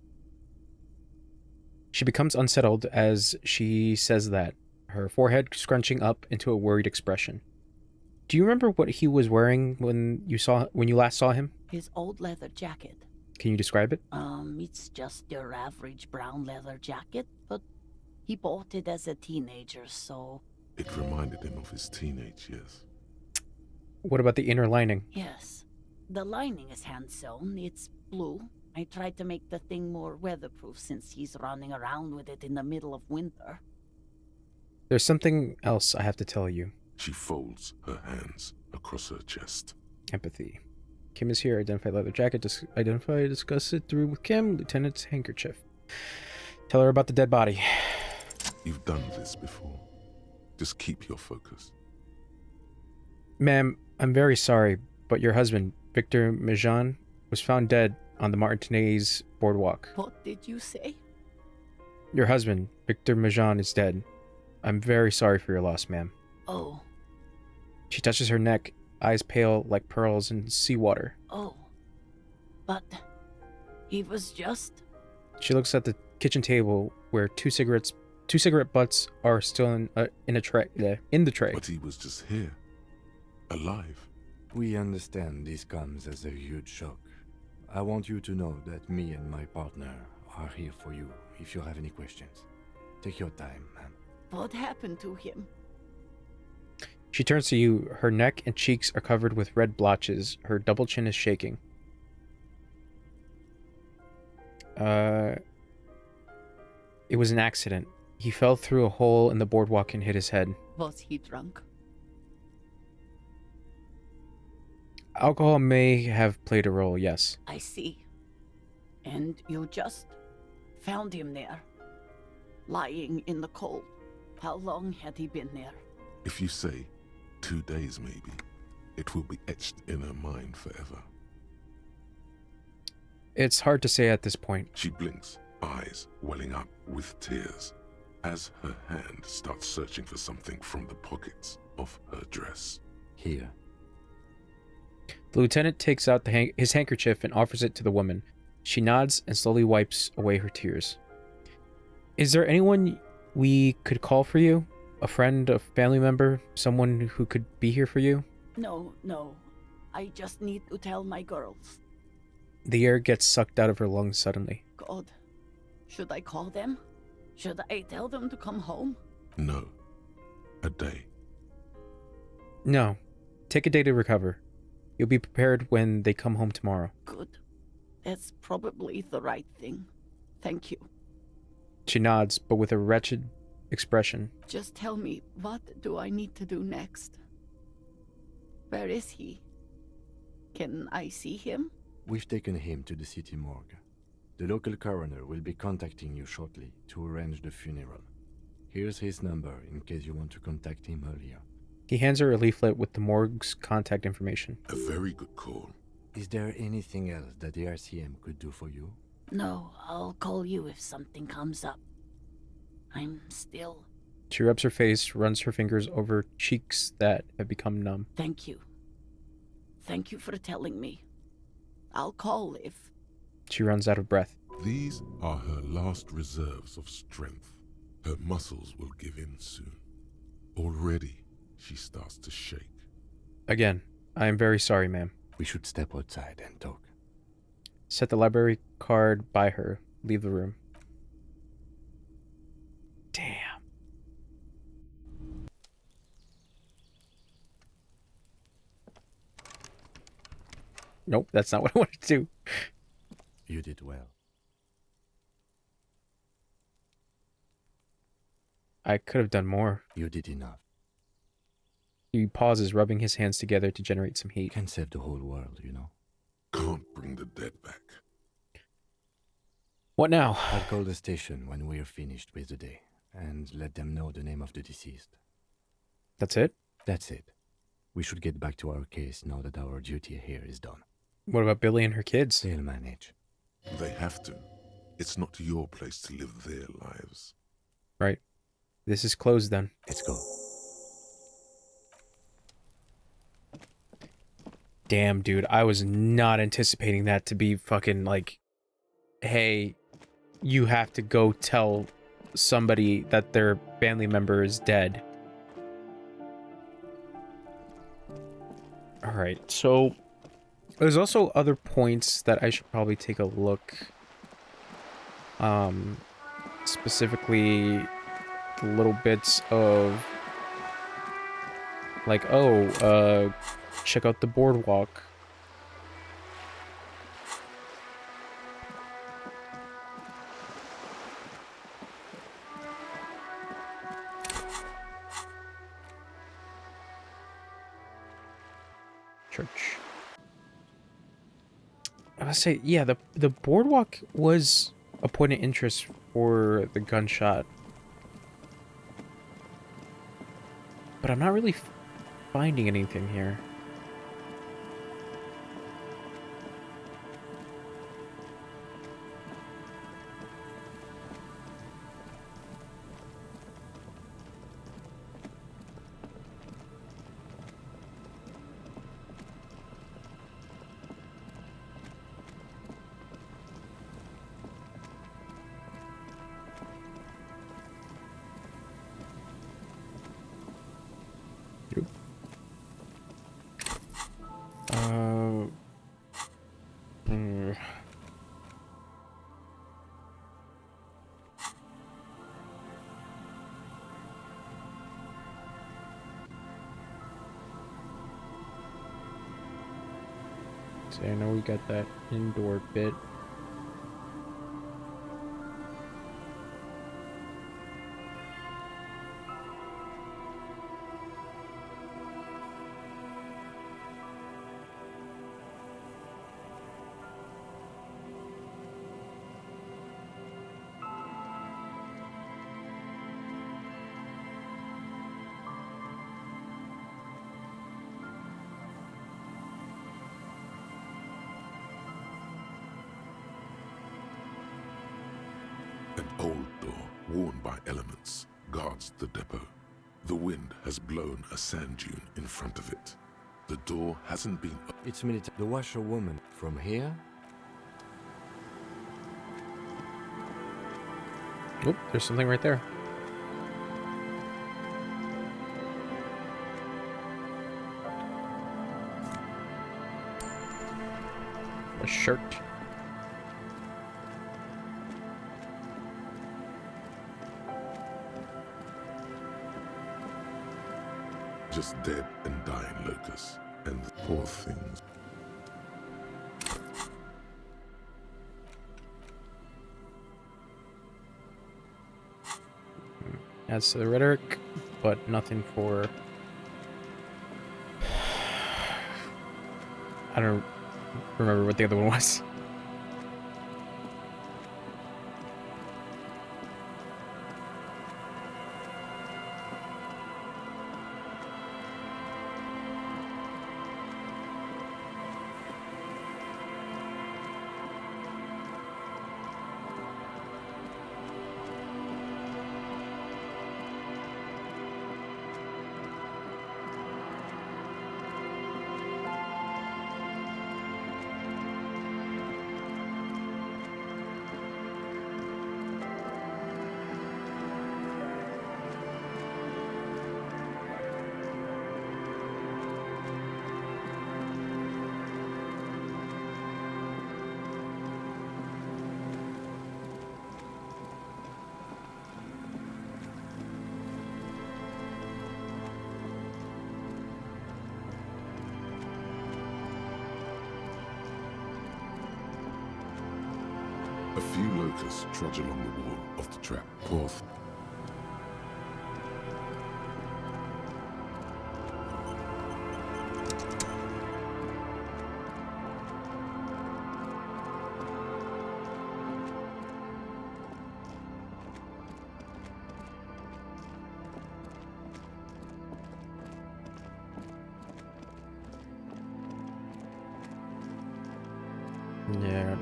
She becomes unsettled as she says that, her forehead scrunching up into a worried expression. Do you remember what he was wearing when you last saw him? His old leather jacket. Can you describe it? It's just your average brown leather jacket, but he bought it as a teenager, so... It reminded him of his teenage years. What about the inner lining? Yes. The lining is hand-sewn. It's blue. I tried to make the thing more weatherproof since he's running around with it in the middle of winter. There's something else I have to tell you. She folds her hands across her chest. Empathy. Kim is here. Identify leather jacket. Discuss it through with Kim. Lieutenant's handkerchief. Tell her about the dead body. You've done this before. Just keep your focus. Ma'am, I'm very sorry, but your husband, Victor Mejan, was found dead on the Martinez boardwalk. What did you say? Your husband, Victor Mejan, is dead. I'm very sorry for your loss, ma'am. Oh. She touches her neck, eyes pale like pearls in seawater. Oh. But he was just... She looks at the kitchen table where two cigarette butts are still in the tray. But he was just here, alive. We understand this comes as a huge shock. I want you to know that me and my partner are here for you if you have any questions. Take your time, ma'am. What happened to him? She turns to you. Her neck and cheeks are covered with red blotches. Her double chin is shaking. It was an accident. He fell through a hole in the boardwalk and hit his head. Was he drunk? Alcohol may have played a role, yes. I see. And you just found him there, lying in the cold. How long had he been there? If you say 2 days maybe, it will be etched in her mind forever. It's hard to say at this point. She blinks, eyes welling up with tears, as her hand starts searching for something from the pockets of her dress. Here. The lieutenant takes out his handkerchief and offers it to the woman. She nods and slowly wipes away her tears. Is there anyone we could call for you? A friend, a family member, someone who could be here for you? No. I just need to tell my girls. The air gets sucked out of her lungs suddenly. God. Should I call them? Should I tell them to come home? No. A day. No. Take a day to recover. You'll be prepared when they come home tomorrow. Good. That's probably the right thing. Thank you. She nods, but with a wretched expression. Just tell me, what do I need to do next? Where is he? Can I see him? We've taken him to the city morgue. The local coroner will be contacting you shortly to arrange the funeral. Here's his number in case you want to contact him earlier. He hands her a leaflet with the morgue's contact information. A very good call. Is there anything else that the RCM could do for you? No, I'll call you if something comes up. I'm still... She rubs her face, runs her fingers over cheeks that have become numb. Thank you. Thank you for telling me. I'll call if... She runs out of breath. These are her last reserves of strength. Her muscles will give in soon. Already, she starts to shake. Again, I am very sorry, ma'am. We should step outside and talk. Set the library card by her. Leave the room. Damn. Nope, that's not what I wanted to do. You did well. I could have done more. You did enough. He pauses, rubbing his hands together to generate some heat. Can save the whole world, you know. Can't bring the dead back. What now? I'll call the station when we're finished with the day, and let them know the name of the deceased. That's it? That's it. We should get back to our case now that our duty here is done. What about Billy and her kids? They'll manage. They have to. It's not your place to live their lives. Right. This is closed then. Let's go. Damn, dude. I was not anticipating that to be fucking like, hey, you have to go tell somebody that their family member is dead. Alright, so there's also other points that I should probably take a look. Specifically the little bits of like, oh, check out the boardwalk. Church. I must say, yeah, the boardwalk was a point of interest for the gunshot. But I'm not really finding anything here. So I know we got that indoor bit. An old door, worn by elements, guards the depot. The wind has blown a sand dune in front of it. The door hasn't been... It's military. The washerwoman from here? Oop, there's something right there. A shirt. Just dead and dying locusts, and the poor things. Adds to the rhetoric, but nothing for... I don't remember what the other one was. few locusts trudge along the wall of the trap. Poor Yeah,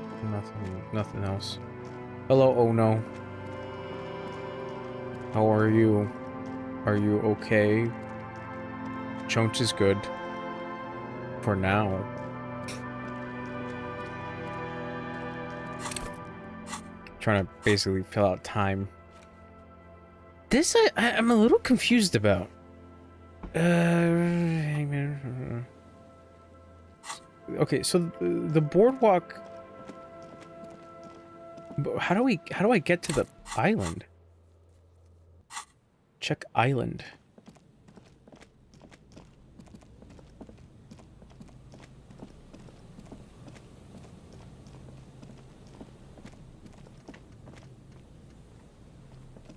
nothing else. Hello, oh no. How are you? Are you okay? Chunks is good. For now. Trying to basically fill out time. This I'm a little confused about. Okay, so the boardwalk. How do I get to the island? Check island.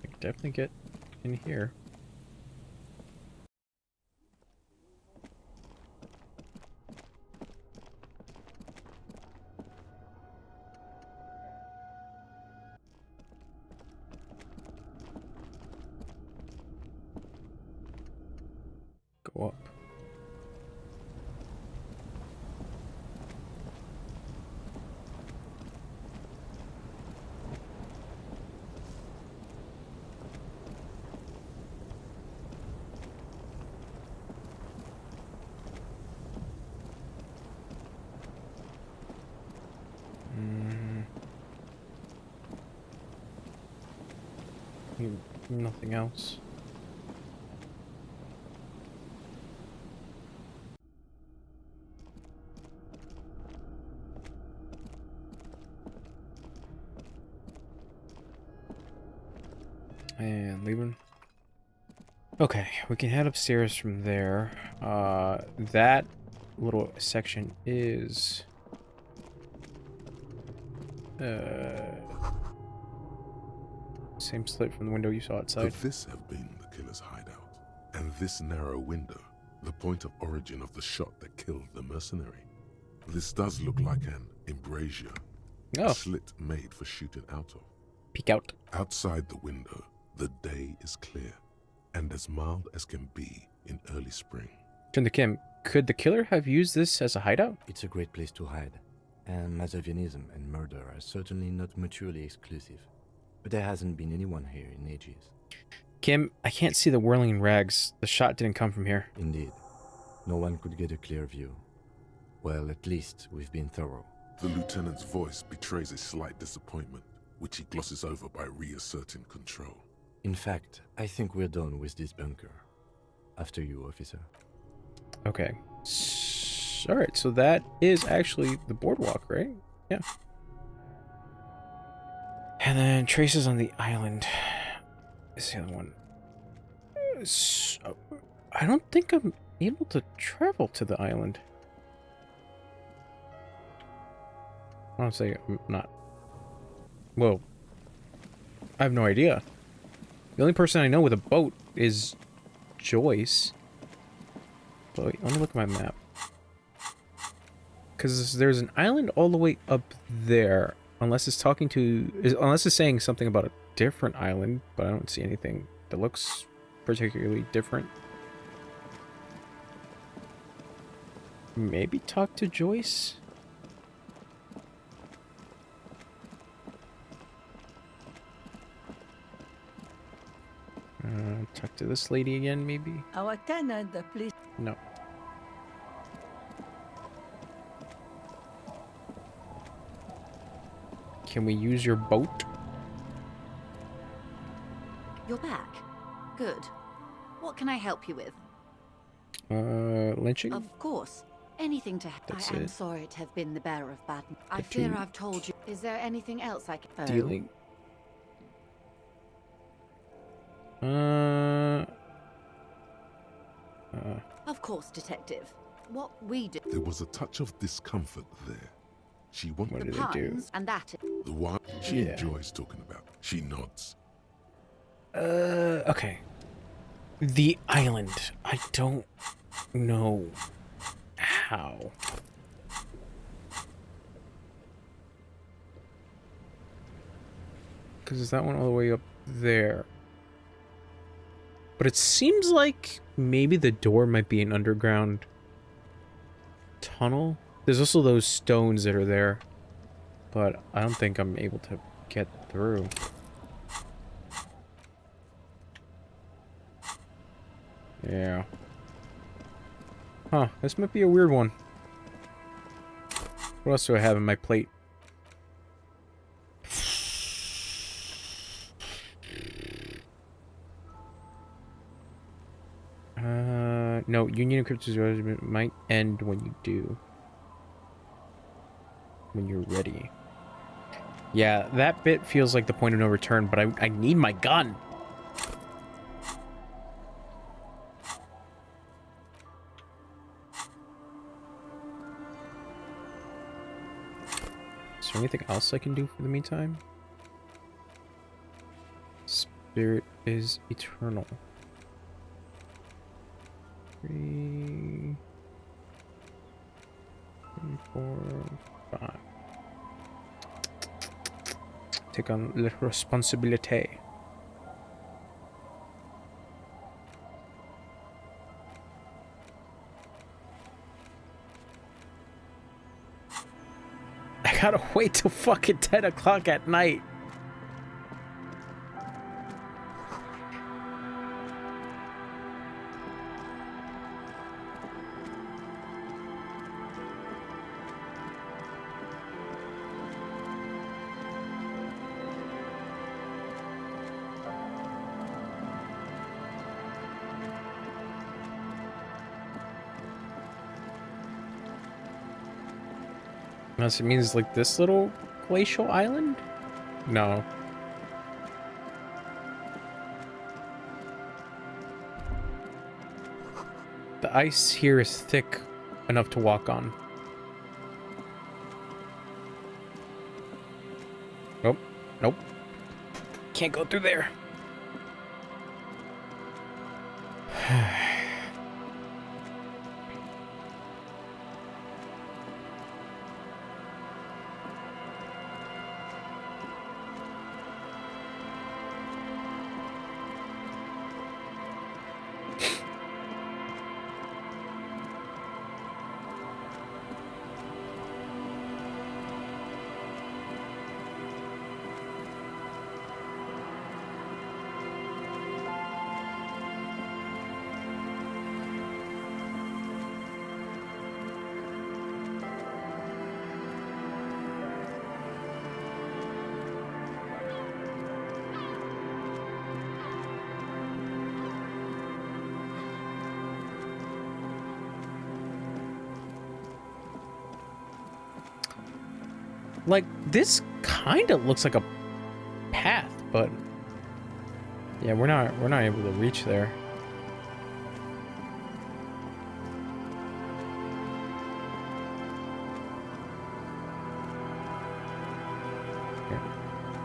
I can definitely get in here. Go up. Nothing else. And leaving. Okay, we can head upstairs from there. That little section is same slit from the window you saw outside. Could this have been the killer's hideout? And this narrow window, the point of origin of the shot that killed the mercenary? This does look like an embrasure. Oh. A slit made for shooting out of. Peek out. Outside the window, the day is clear, and as mild as can be in early spring. Turn to Kim. Could the killer have used this as a hideout? It's a great place to hide, and Machiavellianism and murder are certainly not mutually exclusive. But there hasn't been anyone here in ages. Kim, I can't see the whirling rags. The shot didn't come from here. Indeed. No one could get a clear view. Well, at least we've been thorough. The lieutenant's voice betrays a slight disappointment, which he glosses over by reasserting control. In fact, I think we're done with this bunker. After you, officer. Okay. Alright, so that is actually the boardwalk, right? Yeah. And then traces on the island. This is the other one. So, I don't think I'm able to travel to the island. Honestly, I'm not. Well, I have no idea. The only person I know with a boat is Joyce. But wait, let me look at my map. Because there's an island all the way up there. Unless it's talking to... Unless it's saying something about a different island. But I don't see anything that looks particularly different. Maybe talk to Joyce? Talk to this lady again, maybe? Our tenant, please. No. Can we use your boat? You're back. Good. What can I help you with? Lynching? Of course. Anything to help. That's I am it. sorry to have been the bearer of bad news. I But fear you- I've told you. Is there anything else I can... Dealing? Of course, detective. What we do... There was a touch of discomfort there. She wanted What The did they do? puns, and that... The one she enjoys talking about. She nods. Okay. The island. I don't know how. Because is that one all the way up there? But it seems like maybe the door might be an underground tunnel. There's also those stones that are there. But I don't think I'm able to get through. Yeah. Huh, this might be a weird one. What else do I have in my plate? No, Union Encrypted might end when you do. When you're ready. Yeah, that bit feels like the point of no return, but I need my gun. Is there anything else I can do for the meantime? Spirit is eternal. 3, 4, 5. Take on la responsabilité. I gotta wait till fucking 10 o'clock at night. Unless it means like this little glacial island? No. The ice here is thick enough to walk on. Nope. Nope. Can't go through there. Like, this kind of looks like a path, but yeah, we're not able to reach there.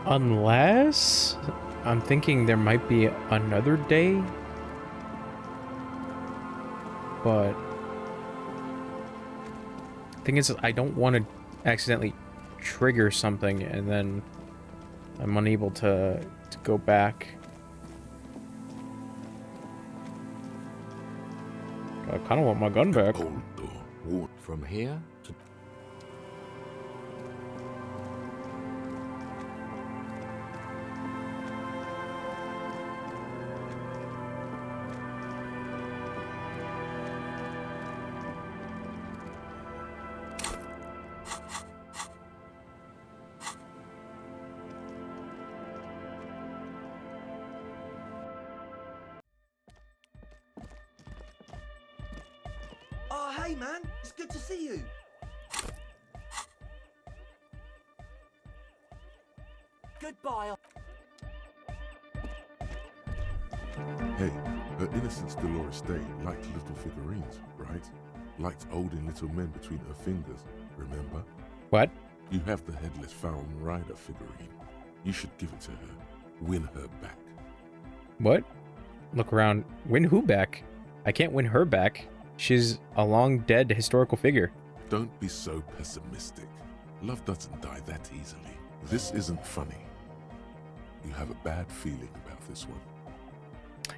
Unless I'm thinking there might be another day, but the thing is, I don't want to accidentally trigger something and then I'm unable to go back. I kind of want my gun back. From here to... Oh, hey man, it's good to see you. Goodbye. Hey, her innocence Dolores Day liked little figurines, right? Liked holding little men between her fingers, remember? What? You have the headless Pharaoh Rider figurine. You should give it to her. Win her back. What? Look around. Win who back? I can't win her back. She's a long dead historical figure. Don't be so pessimistic. Love doesn't die that easily. This isn't funny. You have a bad feeling about this one.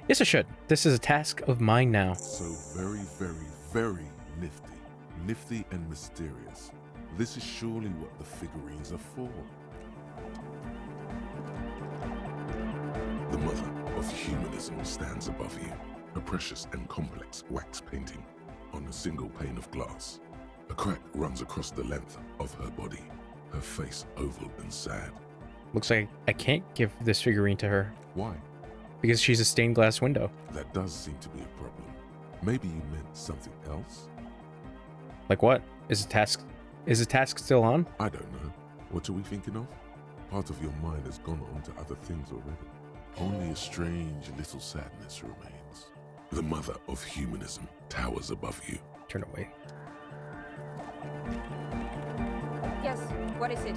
Yes, I should. This is a task of mine now. So very, very, very nifty. Nifty and mysterious. This is surely what the figurines are for. The mother of humanism stands above you. A precious and complex wax painting on a single pane of glass. A crack runs across the length of her body, her face oval and sad. Looks like I can't give this figurine to her. Why? Because she's a stained glass window. That does seem to be a problem. Maybe you meant something else? Like what? Is the task still on? I don't know. What are we thinking of? Part of your mind has gone on to other things already. Only a strange little sadness remains. The mother of humanism towers above you. Turn away. Yes, what is it?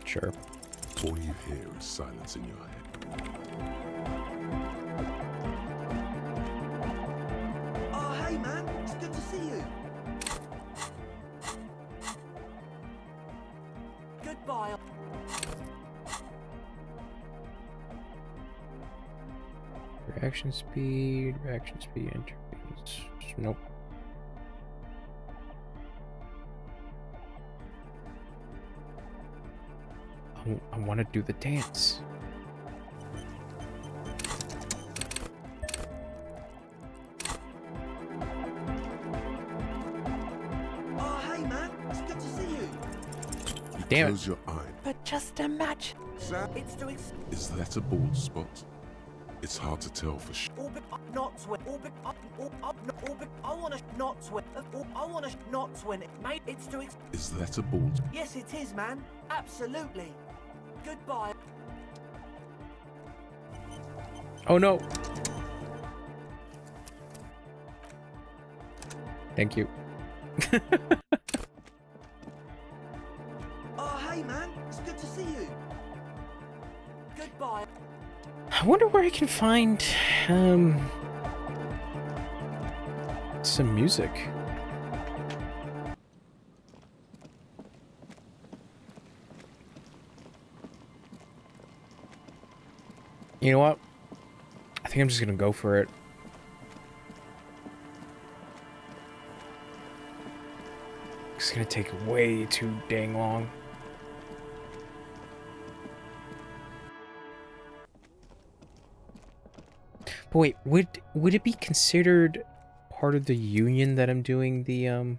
Sure. All you hear is silence in your head. Oh, hey man, it's good to see you. Goodbye. Reaction speed, interface. Nope. I want to do the dance. Oh, hey man, it's good to see you. Damn. Close your eye. But just imagine. It's to Is that a bald spot? It's hard to tell for sure. orbit up, not swim. Orbit up, orbit. I wanna not swim. I wanna not swim. Mate, it's to Is that a bald? Yes, it is, man. Absolutely. Goodbye. Oh no. Thank you. Oh, hey man, it's good to see you. Goodbye. I wonder where I can find some music. You know what? I think I'm just gonna go for it. It's gonna take way too dang long. But wait, would it be considered part of the union that I'm doing the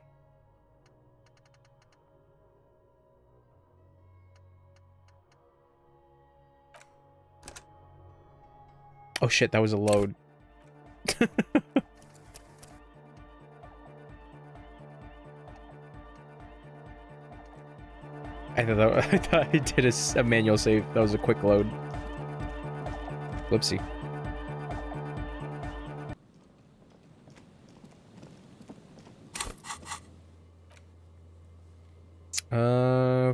Oh shit, that was a load. I thought I did a manual save. That was a quick load. Whoopsie.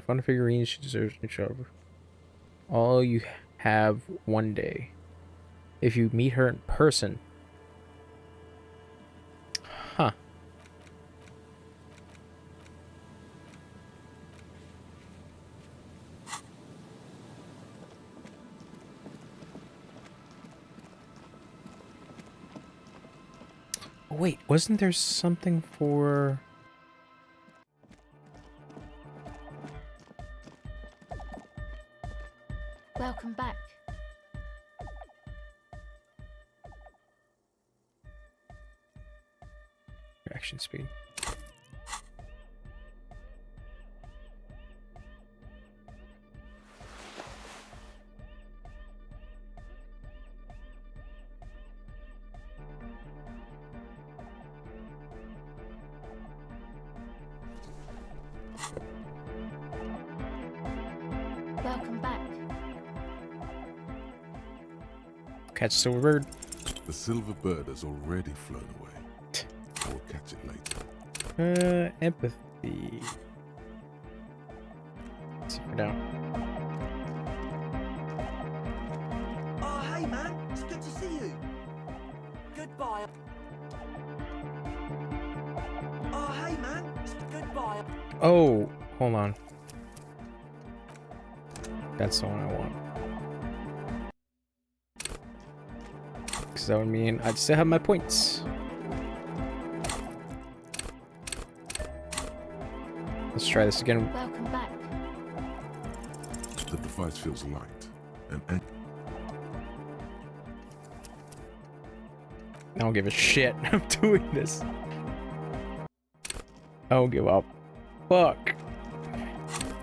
Fun figurines, she deserves each other. All you have one day. If you meet her in person. Huh. Oh, wait, wasn't there something for... Welcome back. Reaction speed. Welcome back. Catch silver bird. The silver bird has already flown away. catch it later. Empathy. Let's see for now. Oh, hey, man. It's good to see you. Goodbye. Oh, hey, man. It's goodbye. Oh, hold on. That's the one I want. Because that would mean I'd still have my points. Let's try this again. Welcome back. The device feels light and I don't give a shit. I'm doing this. I don't give up. Fuck.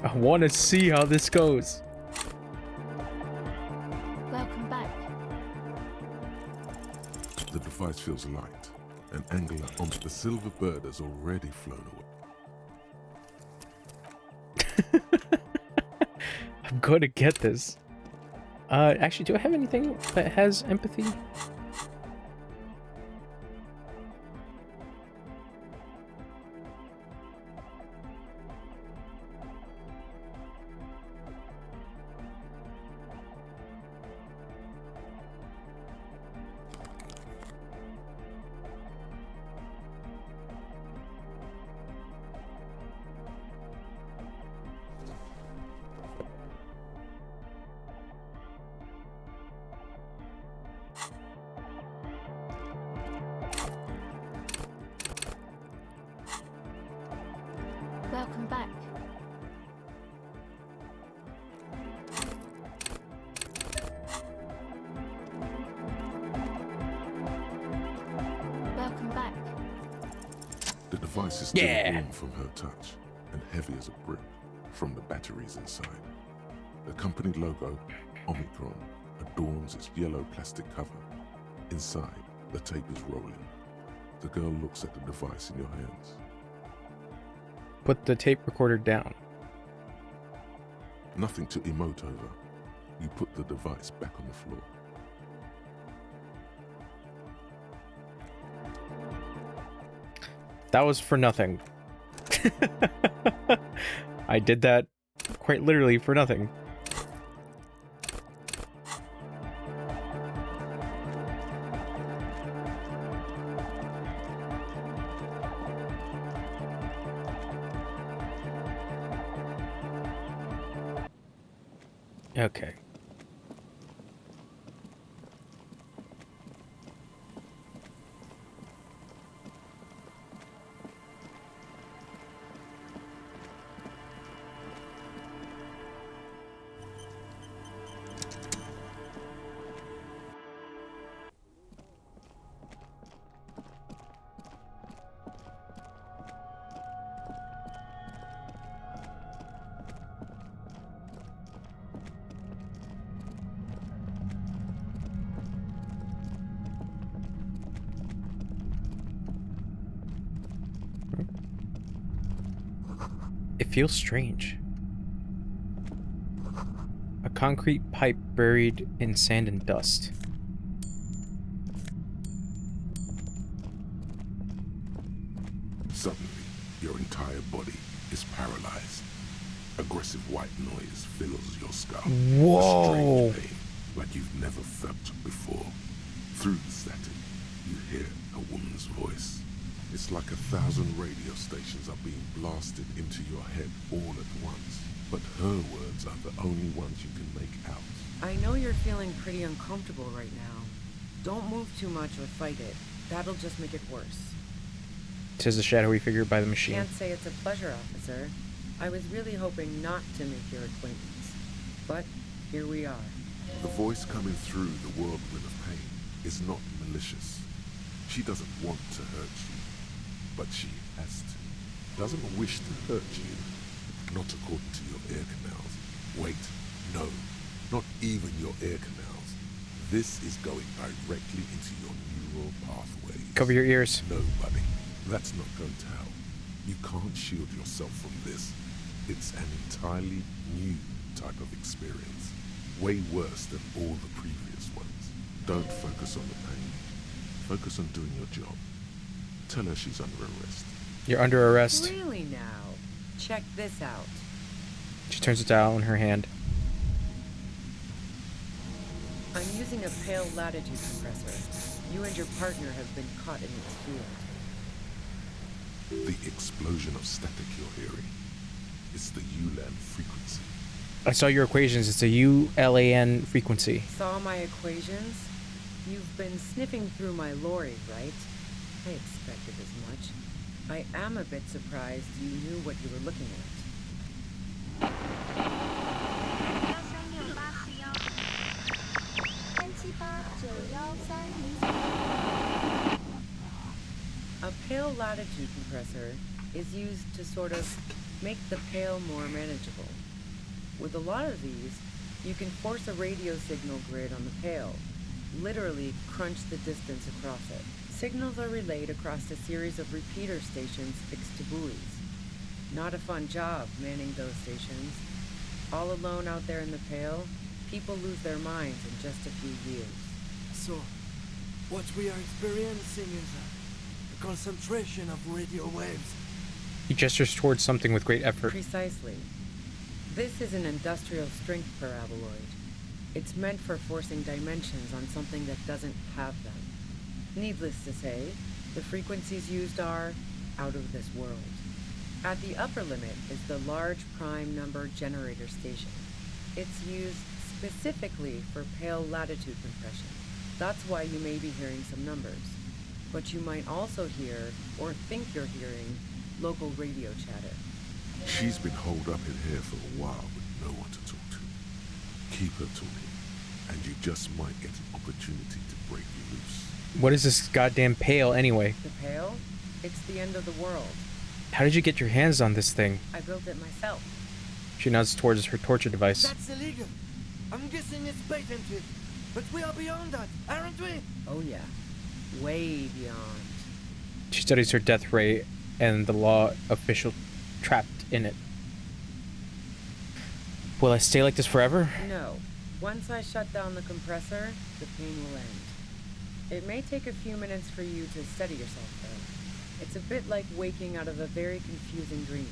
I want to see how this goes. Welcome back. the device feels light and angular on the silver bird has already flown away. I'm going to get this. Actually, do I have anything that has empathy? Welcome back. Welcome back. The device is still warm from her touch and heavy as a brick from the batteries inside. The company logo, Omicron, adorns its yellow plastic cover. Inside, the tape is rolling. The girl looks at the device in your hands. Put the tape recorder down. Nothing to emote over. You put the device back on the floor. That was for nothing. I did that quite literally for nothing. Okay. It feels strange. A concrete pipe buried in sand and dust. Suddenly, your entire body is paralyzed. Aggressive white noise fills your skull. Whoa! A strange pain like you've never felt before. Through the static, you hear a woman's voice. It's like 1,000 radio stations are being blasted into your head all at once. But her words are the only ones you can make out. I know you're feeling pretty uncomfortable right now. Don't move too much or fight it. That'll just make it worse. Says the shadowy figure by the machine. Can't say it's a pleasure, officer. I was really hoping not to make your acquaintance. But here we are. The voice coming through the whirlwind of pain is not malicious. She doesn't want to hurt you. But she has to. Doesn't wish to hurt you. Not according to your ear canals. Wait, no. Not even your ear canals. This is going directly into your neural pathways. Cover your ears. No, buddy. That's not going to help. You can't shield yourself from this. It's an entirely new type of experience. Way worse than all the previous ones. Don't focus on the pain. Focus on doing your job. Tell her she's under arrest. You're under arrest. Really now? Check this out. She turns it down in her hand. I'm using a pale latitude compressor. You and your partner have been caught in its field. The explosion of static you're hearing is the ULAN frequency. I saw your equations. It's a ULAN frequency. Saw my equations? You've been sniffing through my lorry, right? I expected as much. I am a bit surprised you knew what you were looking at. A pale latitude compressor is used to sort of make the pale more manageable. With a lot of these, you can force a radio signal grid on the pale, literally crunch the distance across it. Signals are relayed across a series of repeater stations fixed to buoys. Not a fun job manning those stations. All alone out there in the pale, people lose their minds in just a few years. So, what we are experiencing is a concentration of radio waves. He gestures towards something with great effort. Precisely. This is an industrial strength paraboloid. It's meant for forcing dimensions on something that doesn't have them. Needless to say, the frequencies used are out of this world. At the upper limit is the large prime number generator station. It's used specifically for pale latitude compression. That's why you may be hearing some numbers. But you might also hear, or think you're hearing, local radio chatter. She's been holed up in here for a while with no one to talk to. Keep her talking, and you just might get an opportunity to break you loose. What is this goddamn pail anyway? The pale? It's the end of the world. How did you get your hands on this thing? I built it myself. She nods towards her torture device. That's illegal. I'm guessing it's patented. But we are beyond that, aren't we? Oh yeah. Way beyond. She studies her death ray and the law official trapped in it. Will I stay like this forever? No. Once I shut down the compressor, the pain will end. It may take a few minutes for you to steady yourself, though. It's a bit like waking out of a very confusing dream.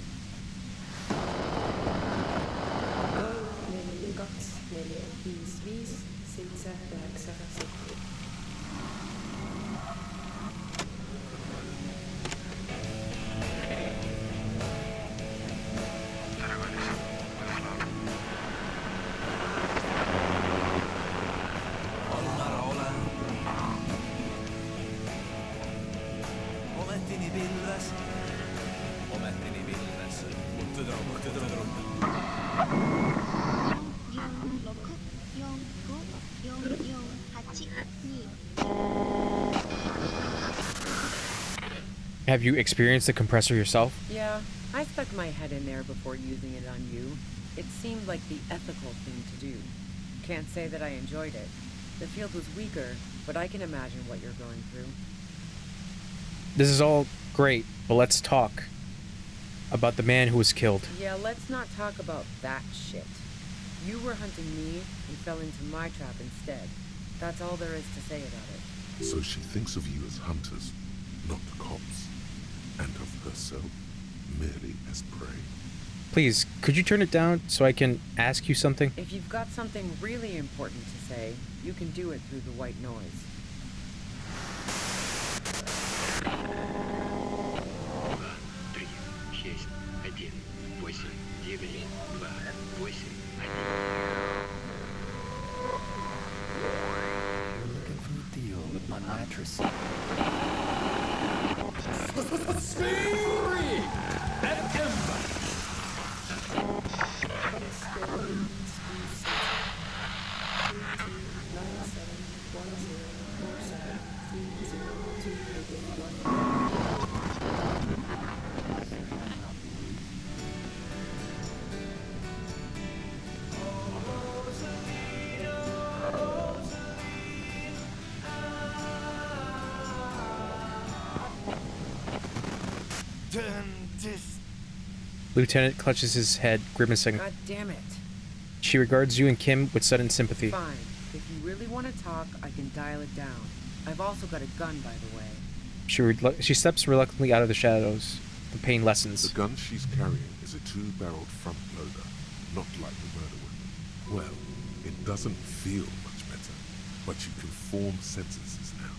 Have you experienced the compressor yourself? Yeah, I stuck my head in there before using it on you. It seemed like the ethical thing to do. Can't say that I enjoyed it. The field was weaker, but I can imagine what you're going through. This is all great, but let's talk about the man who was killed. Yeah, let's not talk about that shit. You were hunting me and fell into my trap instead. That's all there is to say about it. So she thinks of you as hunters, not cops, and of herself merely as prey. Please, could you turn it down so I can ask you something? If you've got something really important to say, you can do it through the white noise. You're looking for a deal on mattress. Lieutenant clutches his head, grimacing. God damn it. She regards you and Kim with sudden sympathy. Fine. If you really want to talk, I can dial it down. I've also got a gun, by the way. She steps reluctantly out of the shadows. The pain lessens. The gun she's carrying is a two-barreled front loader, not like the murder weapon. Well, it doesn't feel much better, but you can form sentences now.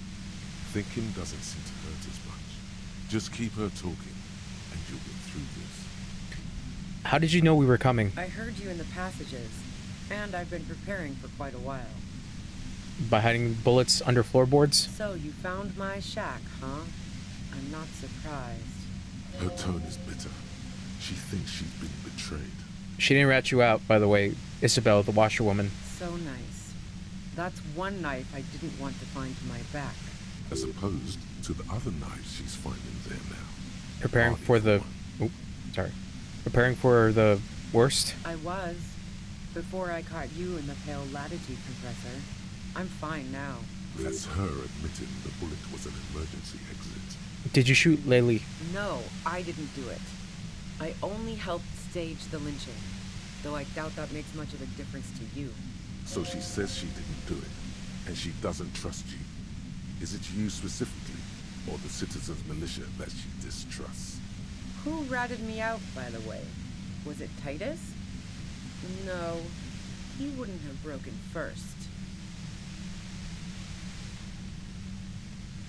Thinking doesn't seem to hurt as much. Just keep her talking, and you'll get through this. How did you know we were coming? I heard you in the passages, and I've been preparing for quite a while. By hiding bullets under floorboards? So you found my shack, huh? I'm not surprised. Her tone is bitter. She thinks she's been betrayed. She didn't rat you out, by the way. Isabel, the washerwoman. So nice. That's one knife I didn't want to find to my back. As opposed to the other knives she's finding there now. Preparing for the... Oh, sorry. Preparing for the worst? I was. Before I caught you in the pale latitude compressor. I'm fine now. That's her admitting the bullet was an emergency exit. Did you shoot Laylee? No, I didn't do it. I only helped stage the lynching, though I doubt that makes much of a difference to you. So she says she didn't do it, and she doesn't trust you. Is it you specifically, or the citizens' militia that she distrusts? Who ratted me out, by the way? Was it Titus? No, he wouldn't have broken first.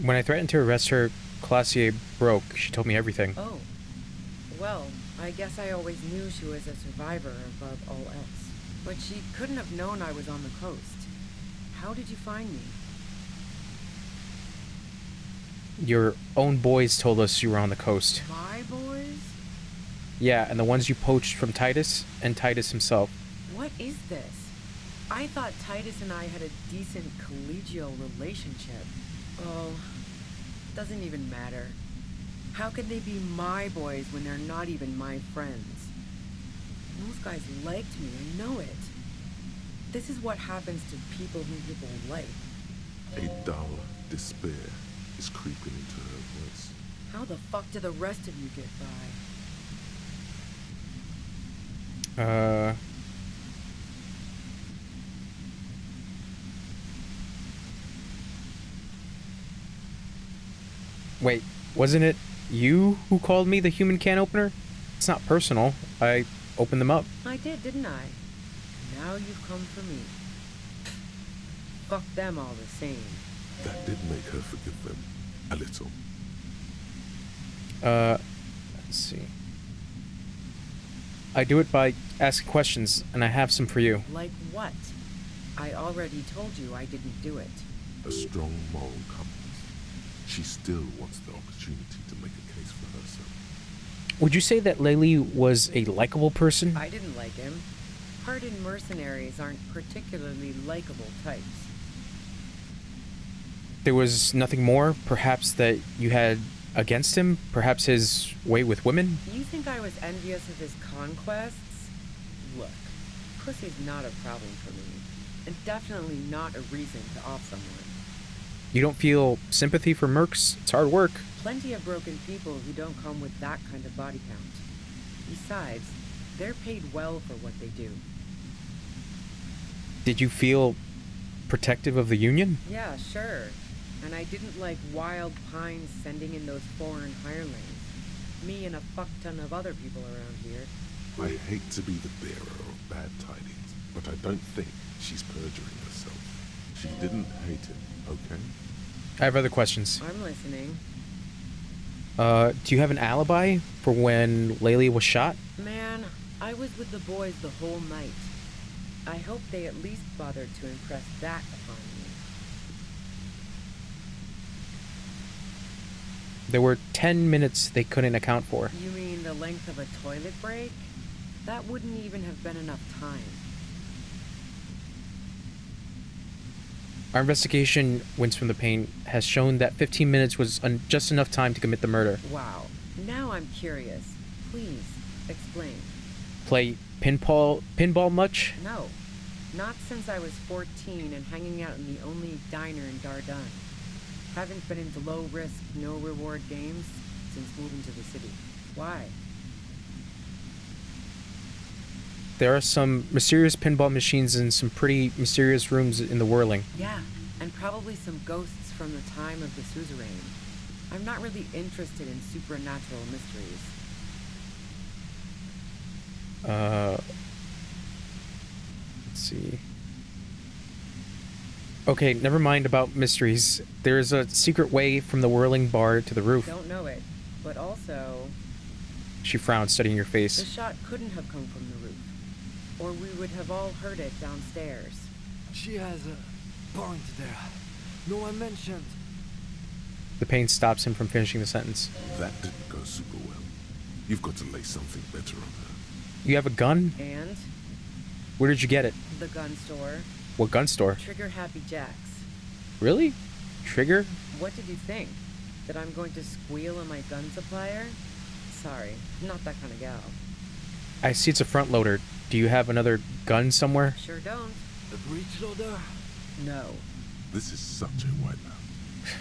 When I threatened to arrest her, Classier broke. She told me everything. Oh. Well, I guess I always knew she was a survivor above all else. But she couldn't have known I was on the coast. How did you find me? Your own boys told us you were on the coast. My boys? Yeah, and the ones you poached from Titus and Titus himself. What is this? I thought Titus and I had a decent collegial relationship. Oh, doesn't even matter. How could they be my boys when they're not even my friends? Those guys liked me, I know it. This is what happens to people who people like. A dull despair is creeping into her voice. How the fuck do the rest of you get by? Wait, wasn't it you who called me the human can opener? It's not personal. I opened them up. I did, didn't I? Now you've come for me. Fuck them all the same. That did make her forgive them. A little. Let's see. I do it by asking questions, and I have some for you. Like what? I already told you I didn't do it. A strong moral compass. She still wants the opportunity to make a case for herself. Would you say that Laylee was a likable person? I didn't like him. Hardened mercenaries aren't particularly likable types. There was nothing more, perhaps, that you had against him? Perhaps his way with women? You think I was envious of his conquests? Look, pussy's not a problem for me, and definitely not a reason to off someone. You don't feel sympathy for mercs? It's hard work. Plenty of broken people who don't come with that kind of body count. Besides, they're paid well for what they do. Did you feel protective of the Union? Yeah, sure. And I didn't like Wild Pines sending in those foreign hirelings. Me and a fuck ton of other people around here. I hate to be the bearer of bad tidings, but I don't think she's perjuring herself. She didn't hate him, okay? I have other questions. I'm listening. Do you have an alibi for when Laylee was shot? Man, I was with the boys the whole night. I hope they at least bothered to impress that upon me. There were 10 minutes they couldn't account for. You mean the length of a toilet break? That wouldn't even have been enough time. Our investigation, Wince from the Pain, has shown that 15 minutes was just enough time to commit the murder. Wow. Now I'm curious. Please, explain. Play pinball much? No. Not since I was 14 and hanging out in the only diner in Dardenne. Haven't been into low-risk, no-reward games since moving to the city. Why? There are some mysterious pinball machines in some pretty mysterious rooms in the Whirling. Yeah, and probably some ghosts from the time of the suzerain. I'm not really interested in supernatural mysteries. Let's see. Okay, never mind about mysteries. There's a secret way from the whirling bar to the roof. Don't know it, but also... She frowned, studying your The face. shot couldn't have come from the roof, or we would have all heard it downstairs. She has a point there. No one mentioned. The pain stops him from finishing the sentence. That didn't go super well. You've got to lay something better on her. You have a gun? And? Where did you get it? The gun store. What gun store? Trigger Happy Jacks. Really? Trigger? What did you think? That I'm going to squeal on my gun supplier? Sorry, not that kind of gal. I see it's a front loader. Do you have another gun somewhere? Sure don't. A breech loader? No. This is such a wipeout.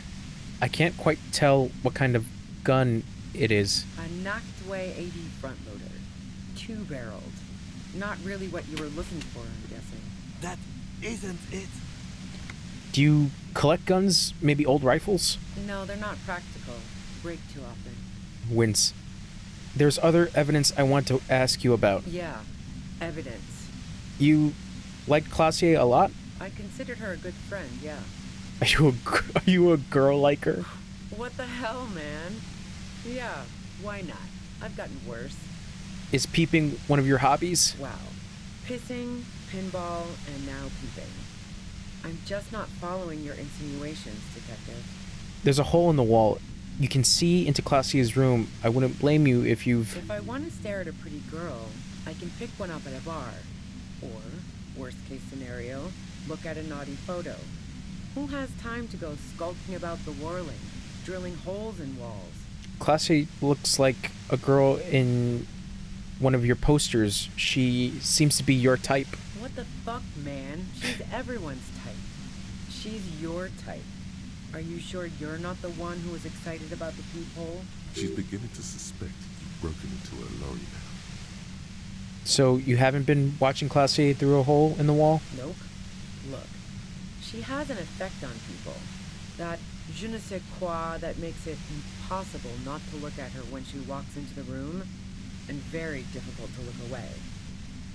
I can't quite tell what kind of gun it is. A Nachtway 80 front loader. 2-barreled. Not really what you were looking for, I'm guessing. That isn't it. Do you collect guns? Maybe old rifles? No, they're not practical. Break too often. Wince. There's other evidence I want to ask you about. Yeah, evidence. You liked Classier a lot? I considered her a good friend, yeah. Are you a girl like her? What the hell, man? Yeah, why not? I've gotten worse. Is peeping one of your hobbies? Wow. Pissing, pinball, and now peeping. I'm just not following your insinuations, detective. There's a hole in the wall. You can see into Classier's room. I wouldn't blame you if you've... If I want to stare at a pretty girl, I can pick one up at a bar. Or, worst case scenario, look at a naughty photo. Who has time to go skulking about the whirling, drilling holes in walls? Classier looks like a girl in one of your posters. She seems to be your type. What the fuck, man? She's everyone's type. She's your type. Are you sure you're not the one who was excited about the peephole? She's beginning to suspect you've broken into her lorry now. So you haven't been watching Classier through a hole in the wall? Nope. Look, she has an effect on people. That je ne sais quoi that makes it impossible not to look at her when she walks into the room, and very difficult to look away.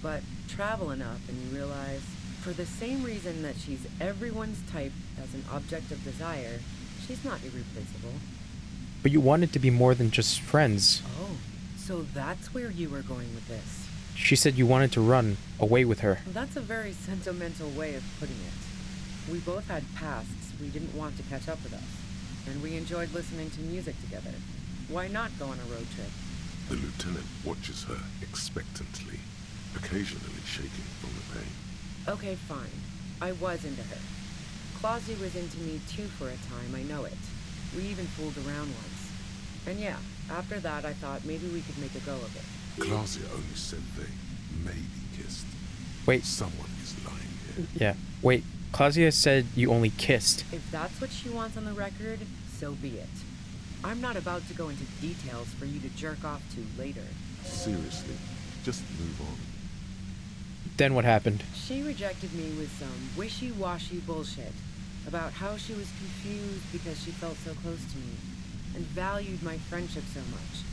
But travel enough and you realize, for the same reason that she's everyone's type as an object of desire, she's not irreplaceable. But you wanted to be more than just friends. Oh, so that's where you were going with this. She said you wanted to run away with her. That's a very sentimental way of putting it. We both had pasts we didn't want to catch up with us, and we enjoyed listening to music together. Why not go on a road trip? The lieutenant watches her expectantly, occasionally shaking from the pain. Okay, fine. I was into her. Clausy was into me too for a time, I know it. We even fooled around once. And yeah, after that I thought maybe we could make a go of it. Clausia only said they maybe kissed. Wait. Someone is lying here. Yeah. Wait. Clausia said you only kissed. If that's what she wants on the record, so be it. I'm not about to go into details for you to jerk off to later. Seriously, just move on. Then what happened? She rejected me with some wishy-washy bullshit about how she was confused because she felt so close to me and valued my friendship so much,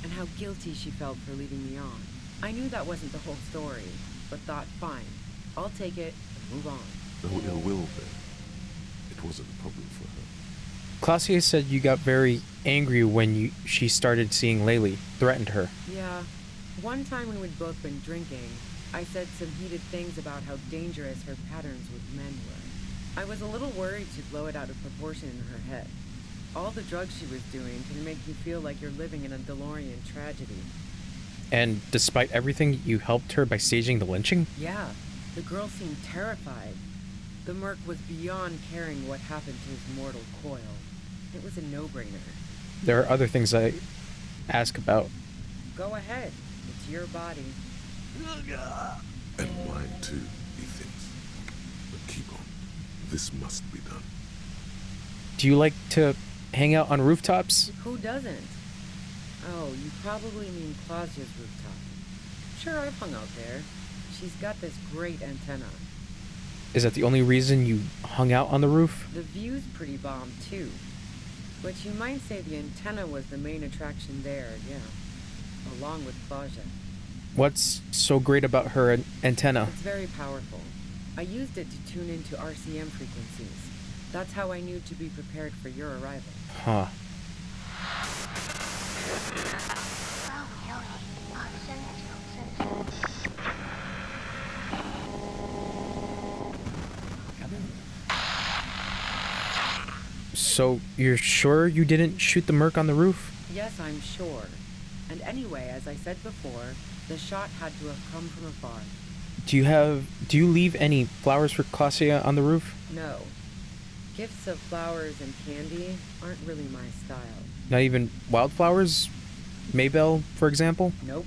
and how guilty she felt for leaving me on. I knew that wasn't the whole story, but thought, fine, I'll take it and move on. No ill will there. It wasn't a problem for her. Clausia said you got very angry when she started seeing Laylee, threatened her. Yeah. One time when we'd both been drinking, I said some heated things about how dangerous her patterns with men were. I was a little worried she'd blow it out of proportion in her head. All the drugs she was doing can make you feel like you're living in a DeLorean tragedy. And despite everything, you helped her by staging the lynching? Yeah. The girl seemed terrified. The merc was beyond caring what happened to his mortal coil. It was a no-brainer. There are other things I ask about. Go ahead. It's your body. And mine too, he thinks. But keep on. This must be done. Do you like to hang out on rooftops? Who doesn't? Oh, you probably mean Clausia's rooftop. Sure, I've hung out there. She's got this great antenna. Is that the only reason you hung out on the roof? The view's pretty bomb, too. But you might say the antenna was the main attraction there, yeah. Along with Claudia. What's so great about her antenna? It's very powerful. I used it to tune into RCM frequencies. That's how I knew to be prepared for your arrival. Huh. So, you're sure you didn't shoot the merc on the roof? Yes, I'm sure. And anyway, as I said before, the shot had to have come from afar. Do you leave any flowers for Claudia on the roof? No. Gifts of flowers and candy aren't really my style. Not even wildflowers? Maybell, for example? Nope.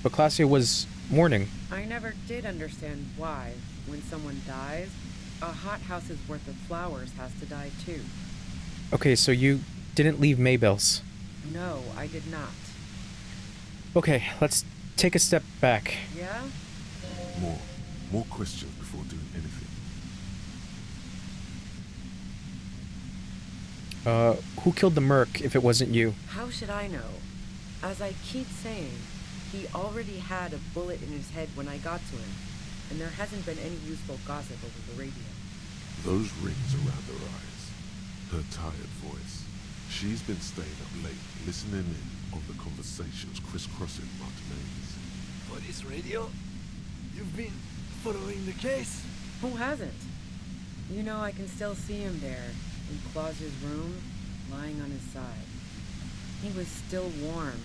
But Claudia was mourning. I never did understand why, when someone dies, a hothouse's worth of flowers has to die too. Okay, so you didn't leave Maybells. No, I did not. Okay, let's take a step back. Yeah? More questions before doing anything. Who killed the merc if it wasn't you? How should I know? As I keep saying, he already had a bullet in his head when I got to him, and there hasn't been any useful gossip over the radio. Those rings around her eyes, her tired voice. She's been staying up late, listening in on the conversations crisscrossing Martinez. For this radio? You've been following the case? Who hasn't? You know, I can still see him there, in Claus's room, lying on his side. He was still warm,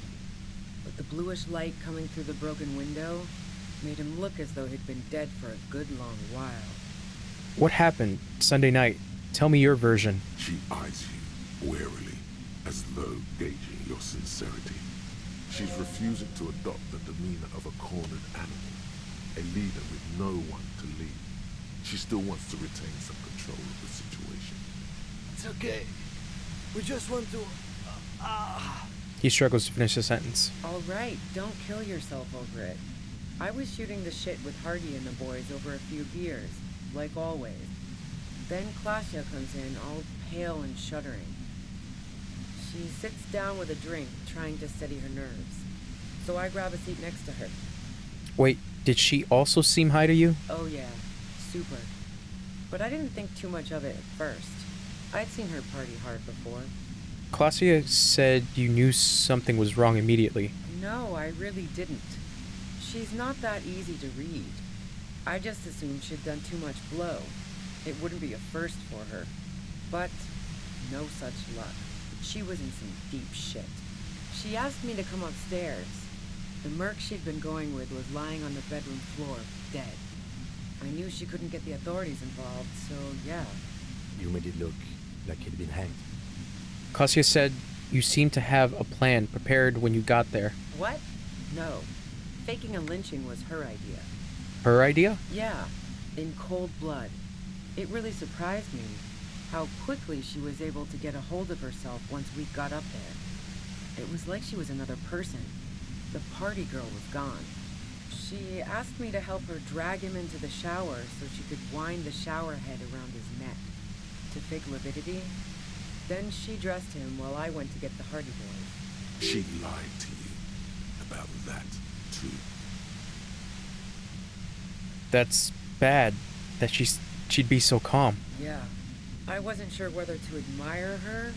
but the bluish light coming through the broken window made him look as though he'd been dead for a good long while. What happened Sunday night? Tell me your version. She eyes you warily, as though gauging your sincerity. She's refusing to adopt the demeanor of a cornered animal, a leader with no one to lead. She still wants to retain some control of the situation. It's okay. We just want to... He struggles to finish the sentence. All right, don't kill yourself over it. I was shooting the shit with Hardy and the boys over a few beers, like always. Then Claudia comes in, all pale and shuddering. She sits down with a drink, trying to steady her nerves. So I grab a seat next to her. Wait, did she also seem high to you? Oh yeah, super. But I didn't think too much of it at first. I'd seen her party hard before. Claudia said you knew something was wrong immediately. No, I really didn't. She's not that easy to read. I just assumed she'd done too much blow. It wouldn't be a first for her. But no such luck. She was in some deep shit. She asked me to come upstairs. The merc she'd been going with was lying on the bedroom floor, dead. I knew she couldn't get the authorities involved, so yeah. You made it look like he'd been hanged. Claudia said you seemed to have a plan prepared when you got there. What? No. Faking a lynching was her idea. Her idea? Yeah, in cold blood. It really surprised me how quickly she was able to get a hold of herself once we got up there. It was like she was another person. The party girl was gone. She asked me to help her drag him into the shower so she could wind the shower head around his neck to fake lividity. Then she dressed him while I went to get the Hardy Boys. She lied to you about that, too. That's bad that she'd be so calm. Yeah. I wasn't sure whether to admire her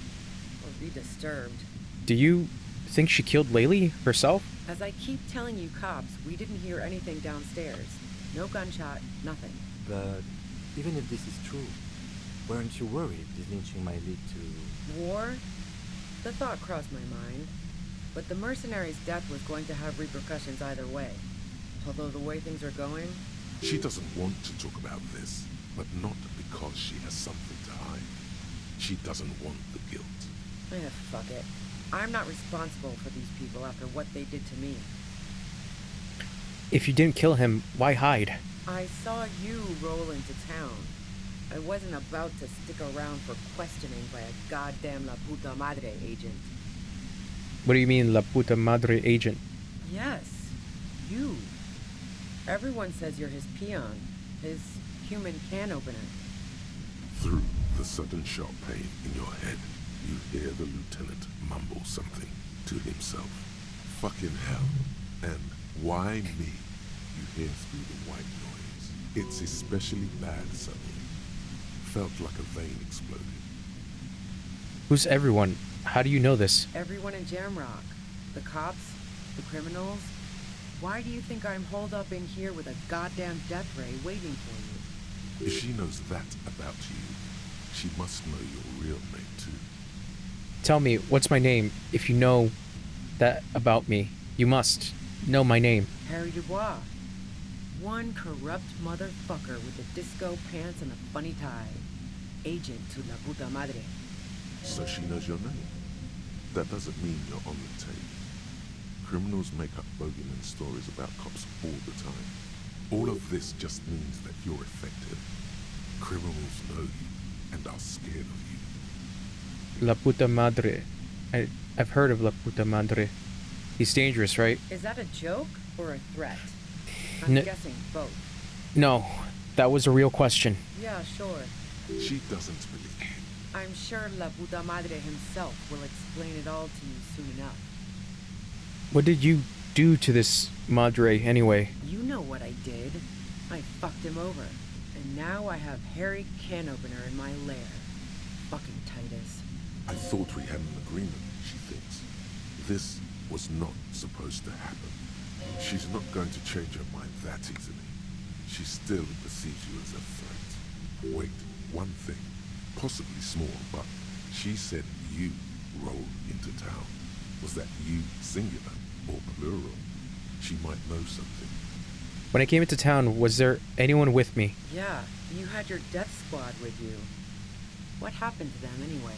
or be disturbed. Do you think she killed Laylee herself? As I keep telling you cops, we didn't hear anything downstairs. No gunshot, nothing. But even if this is true, weren't you worried this lynching might lead to... War? The thought crossed my mind. But the mercenary's death was going to have repercussions either way. Although the way things are going... She doesn't want to talk about this, but not because she has something to hide. She doesn't want the guilt. Fuck it. I'm not responsible for these people after what they did to me. If you didn't kill him, why hide? I saw you roll into town. I wasn't about to stick around for questioning by a goddamn La Puta Madre agent. What do you mean, La Puta Madre agent? Yes, you. Everyone says you're his peon, his human can opener. Through the sudden sharp pain in your head, You hear the lieutenant mumble something to himself. Fucking hell. And why me? You hear through the white noise. It's especially bad suddenly. Felt like a vein exploded. Who's everyone? How do you know this? Everyone in Jamrock. The cops, the criminals. Why do you think I'm holed up in here with a goddamn death ray waiting for you? If she knows that about you, she must know your real name too. Tell me, what's my name? If you know that about me, you must know my name. Harry Dubois. One corrupt motherfucker with the disco pants and a funny tie. Agent to la puta madre. So she knows your name. That doesn't mean you're on the tape. Criminals make up bogeyman stories about cops all the time. All of this just means that you're effective. Criminals know you and are scared of you. La puta madre. I've heard of La puta madre. He's dangerous, right? Is that a joke or a threat? I'm guessing both. No, that was a real question. Yeah, sure. She doesn't believe you. I'm sure La Puta Madre himself will explain it all to you soon enough. What did you do to this madre anyway? You know what I did. I fucked him over. And now I have Harry Can Opener in my lair. Fucking Titus. I thought we had an agreement, she thinks. This was not supposed to happen. She's not going to change her mind that easily. She still perceives you as a threat. Wait, one thing. Possibly small, but she said you rolled into town. Was that you singular or plural? She might know something. When I came into town, was there anyone with me? Yeah, you had your death squad with you. What happened to them anyway?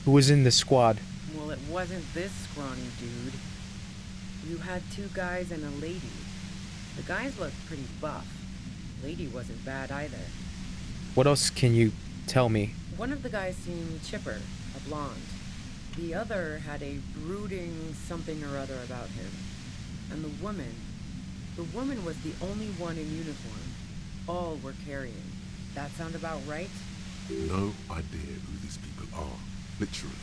Who was in the squad? Well, it wasn't this scrawny dude. You had two guys and a lady. The guys looked pretty buff. The lady wasn't bad either. What else can you tell me? One of the guys seemed chipper, a blonde. The other had a brooding something or other about him. And the woman was the only one in uniform. All were carrying. That sound about right? No idea who these people are, literally.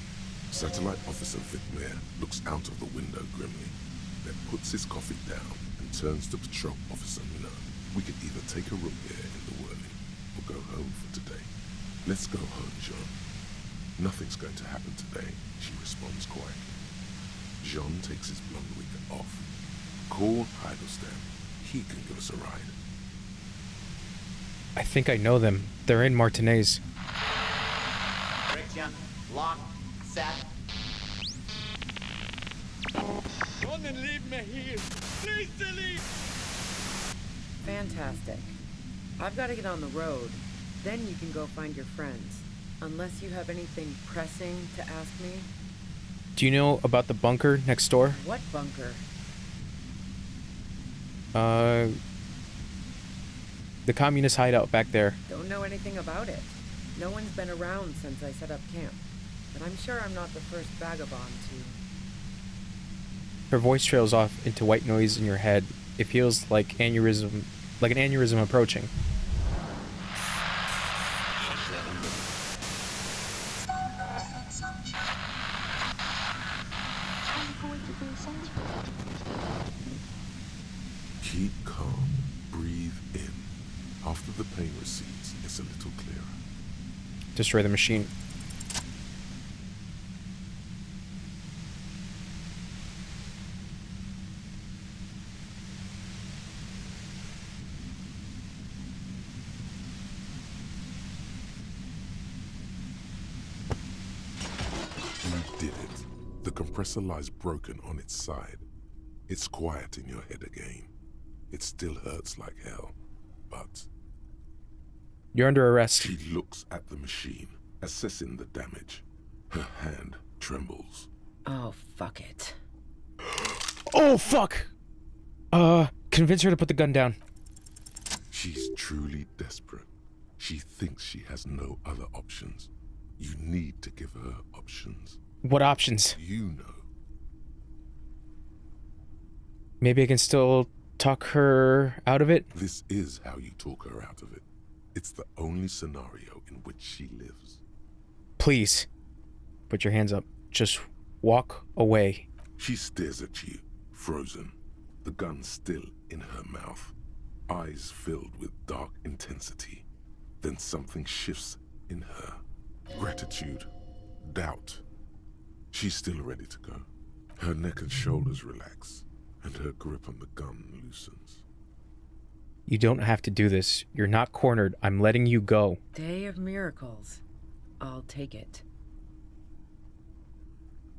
Satellite Officer Vicmere looks out of the window grimly, then puts his coffee down and turns to Patrol Officer Miller. We could either take a room here in the Whirling or go home for today. Let's go home, Jean. Nothing's going to happen today, she responds quietly. Jean takes his blonde wig off. Call Heidelstein. He can give us a ride. I think I know them. They're in Martinez. Friction, lock, set. Don't leave me here! Please leave! Fantastic. I've got to get on the road. Then you can go find your friends. Unless you have anything pressing to ask me. Do you know about the bunker next door? What bunker? The communist hideout back there. Don't know anything about it. No one's been around since I set up camp. But I'm sure I'm not the first vagabond to... Her voice trails off into white noise in your head. It feels like an aneurysm approaching. Keep calm. Breathe in. After the pain recedes, it's a little clearer. Destroy the machine. You did it. The compressor lies broken on its side. It's quiet in your head again. It still hurts like hell, but... You're under arrest. She looks at the machine, assessing the damage. Her hand trembles. Oh, fuck it. Oh, fuck! Convince her to put the gun down. She's truly desperate. She thinks she has no other options. You need to give her options. What options? You know. Maybe I can still talk her out of it? This is how you talk her out of it. It's the only scenario in which she lives. Please. Put your hands up. Just walk away. She stares at you, frozen, the gun still in her mouth, eyes filled with dark intensity. Then something shifts in her. Gratitude, doubt. She's still ready to go. Her neck and shoulders relax, and her grip on the gun loosens. You don't have to do this. You're not cornered. I'm letting you go. Day of miracles. I'll take it.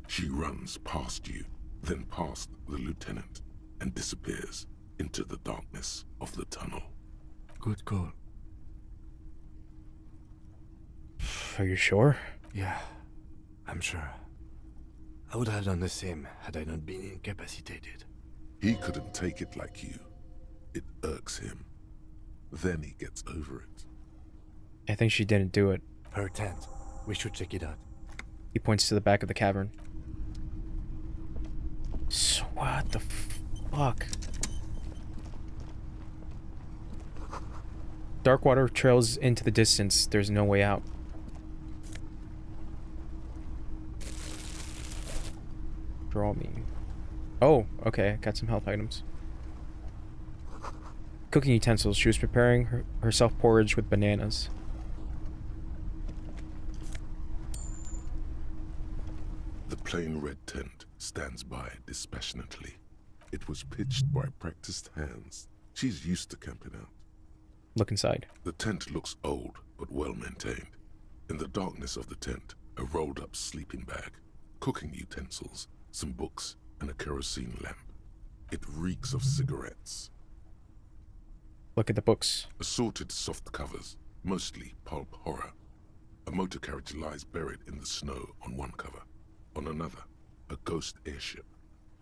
She runs past you, then past the lieutenant, and disappears into the darkness of the tunnel. Good call. Are you sure? Yeah, I'm sure. I would have done the same had I not been incapacitated. He couldn't take it like you. It irks him. Then he gets over it. I think she didn't do it. Her tent. We should check it out. He points to the back of the cavern. So what the fuck? Dark water trails into the distance. There's no way out. Draw me. Oh, okay. Got some health items. Cooking utensils. She was preparing herself porridge with bananas. The plain red tent stands by dispassionately. It was pitched by practiced hands. She's used to camping out. Look inside. The tent looks old, but well maintained. In the darkness of the tent, a rolled up sleeping bag, cooking utensils, some books, and a kerosene lamp. It reeks of cigarettes. Look at the books. Assorted soft covers, mostly pulp horror. A motor carriage lies buried in the snow on one cover. On another, a ghost airship.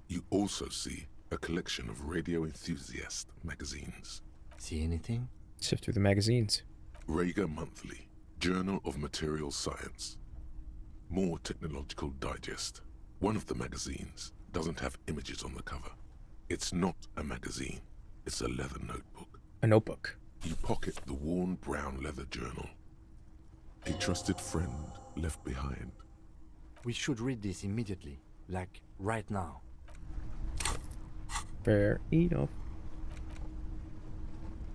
You also see a collection of radio enthusiast magazines. See anything? Sift through the magazines. Rager Monthly, Journal of Material Science. More Technological Digest. One of the magazines doesn't have images on the cover. It's not a magazine, it's a leather notebook. A notebook. You pocket the worn brown leather journal. A trusted friend left behind. We should read this immediately, like right now. Fair enough.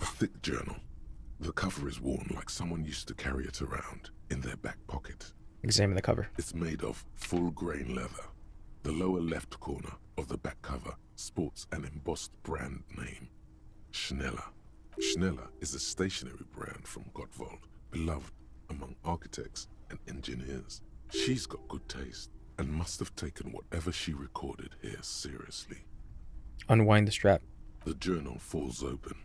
A thick journal. The cover is worn like someone used to carry it around in their back pocket. Examine the cover. It's made of full-grain leather. The lower left corner of the back cover sports an embossed brand name. Schneller. Schneller is a stationery brand from Gottwald, beloved among architects and engineers. She's got good taste and must have taken whatever she recorded here seriously. Unwind the strap. The journal falls open.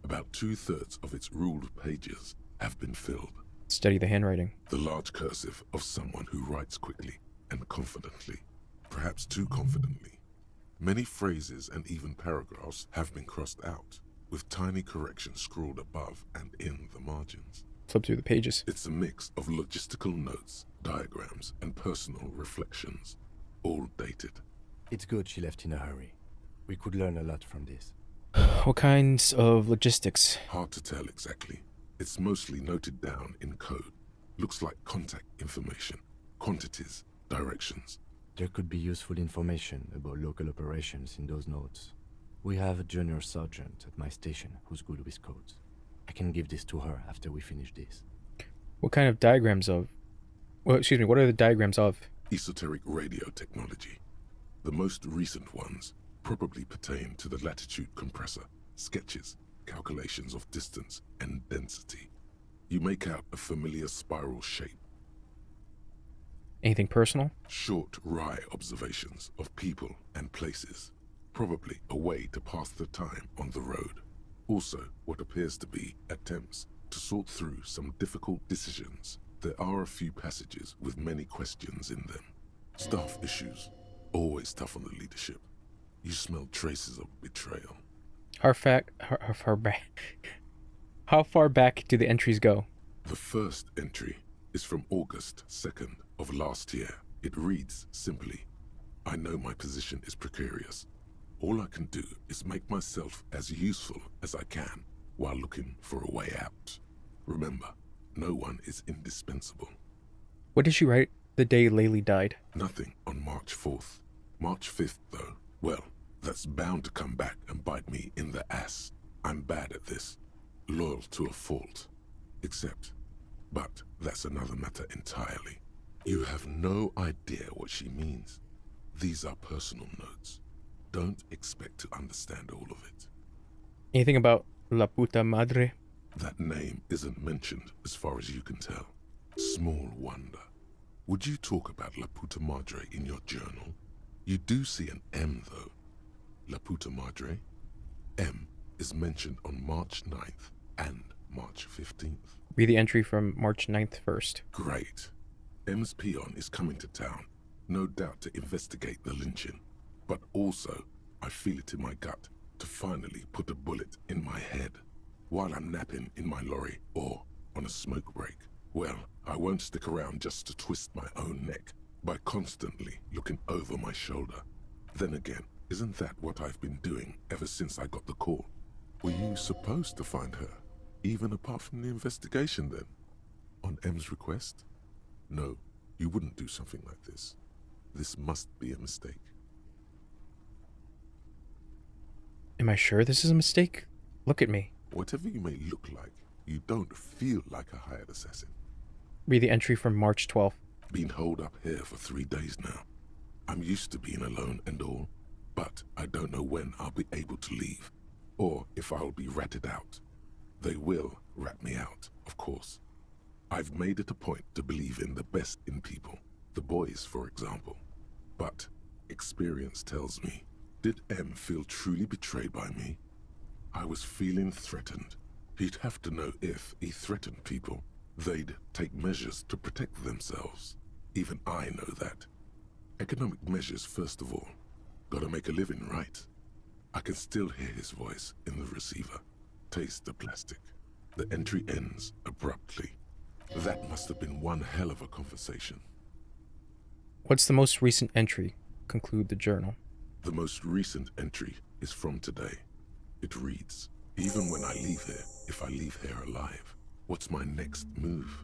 About 2/3 of its ruled pages have been filled. Study the handwriting. The large cursive of someone who writes quickly and confidently, perhaps too confidently. Many phrases and even paragraphs have been crossed out, with tiny corrections scrawled above and in the margins. Flip through the pages. It's a mix of logistical notes, diagrams, and personal reflections, all dated. It's good she left in a hurry. We could learn a lot from this. What kinds of logistics? Hard to tell exactly. It's mostly noted down in code. Looks like contact information, quantities, directions. There could be useful information about local operations in those notes. We have a junior sergeant at my station who's good with codes. I can give this to her after we finish this. What kind of diagrams of... Well, excuse me, what are the diagrams of? Esoteric radio technology. The most recent ones probably pertain to the latitude compressor, sketches, calculations of distance and density. You make out a familiar spiral shape. Anything personal? Short, wry observations of people and places. Probably a way to pass the time on the road. Also, what appears to be attempts to sort through some difficult decisions. There are a few passages with many questions in them. Staff issues. Always tough on the leadership. You smell traces of betrayal. How far back? How far back do the entries go? The first entry is from August 2nd of last year. It reads simply, I know my position is precarious. All I can do is make myself as useful as I can while looking for a way out. Remember, no one is indispensable. What did she write the day Laylee died? Nothing on March 4th. March 5th, though, well, that's bound to come back and bite me in the ass. I'm bad at this. Loyal to a fault. But that's another matter entirely. You have no idea what she means. These are personal notes. Don't expect to understand all of it. Anything about La Puta Madre? That name isn't mentioned as far as you can tell. Small wonder. Would you talk about La Puta Madre in your journal? You do see an M, though. La Puta Madre. M is mentioned on March 9th and March 15th. Read the entry from March 9th first. Great. M's peon is coming to town, no doubt to investigate the lynching. But also, I feel it in my gut to finally put a bullet in my head while I'm napping in my lorry or on a smoke break. Well, I won't stick around just to twist my own neck by constantly looking over my shoulder. Then again, isn't that what I've been doing ever since I got the call? Were you supposed to find her, even apart from the investigation then? On M's request? No, you wouldn't do something like this. This must be a mistake. Am I sure this is a mistake? Look at me. Whatever you may look like, you don't feel like a hired assassin. Read the entry from March 12th. Been holed up here for 3 days now. I'm used to being alone and all, but I don't know when I'll be able to leave, or if I'll be ratted out. They will rat me out, of course. I've made it a point to believe in the best in people, the boys, for example. But experience tells me, did M feel truly betrayed by me? I was feeling threatened. He'd have to know if he threatened people, they'd take measures to protect themselves. Even I know that. Economic measures first of all. Gotta make a living, right? I can still hear his voice in the receiver. Taste the plastic. The entry ends abruptly. That must have been one hell of a conversation. What's the most recent entry? Conclude the journal. The most recent entry is from today. It reads, even when I leave here, if I leave here alive, what's my next move?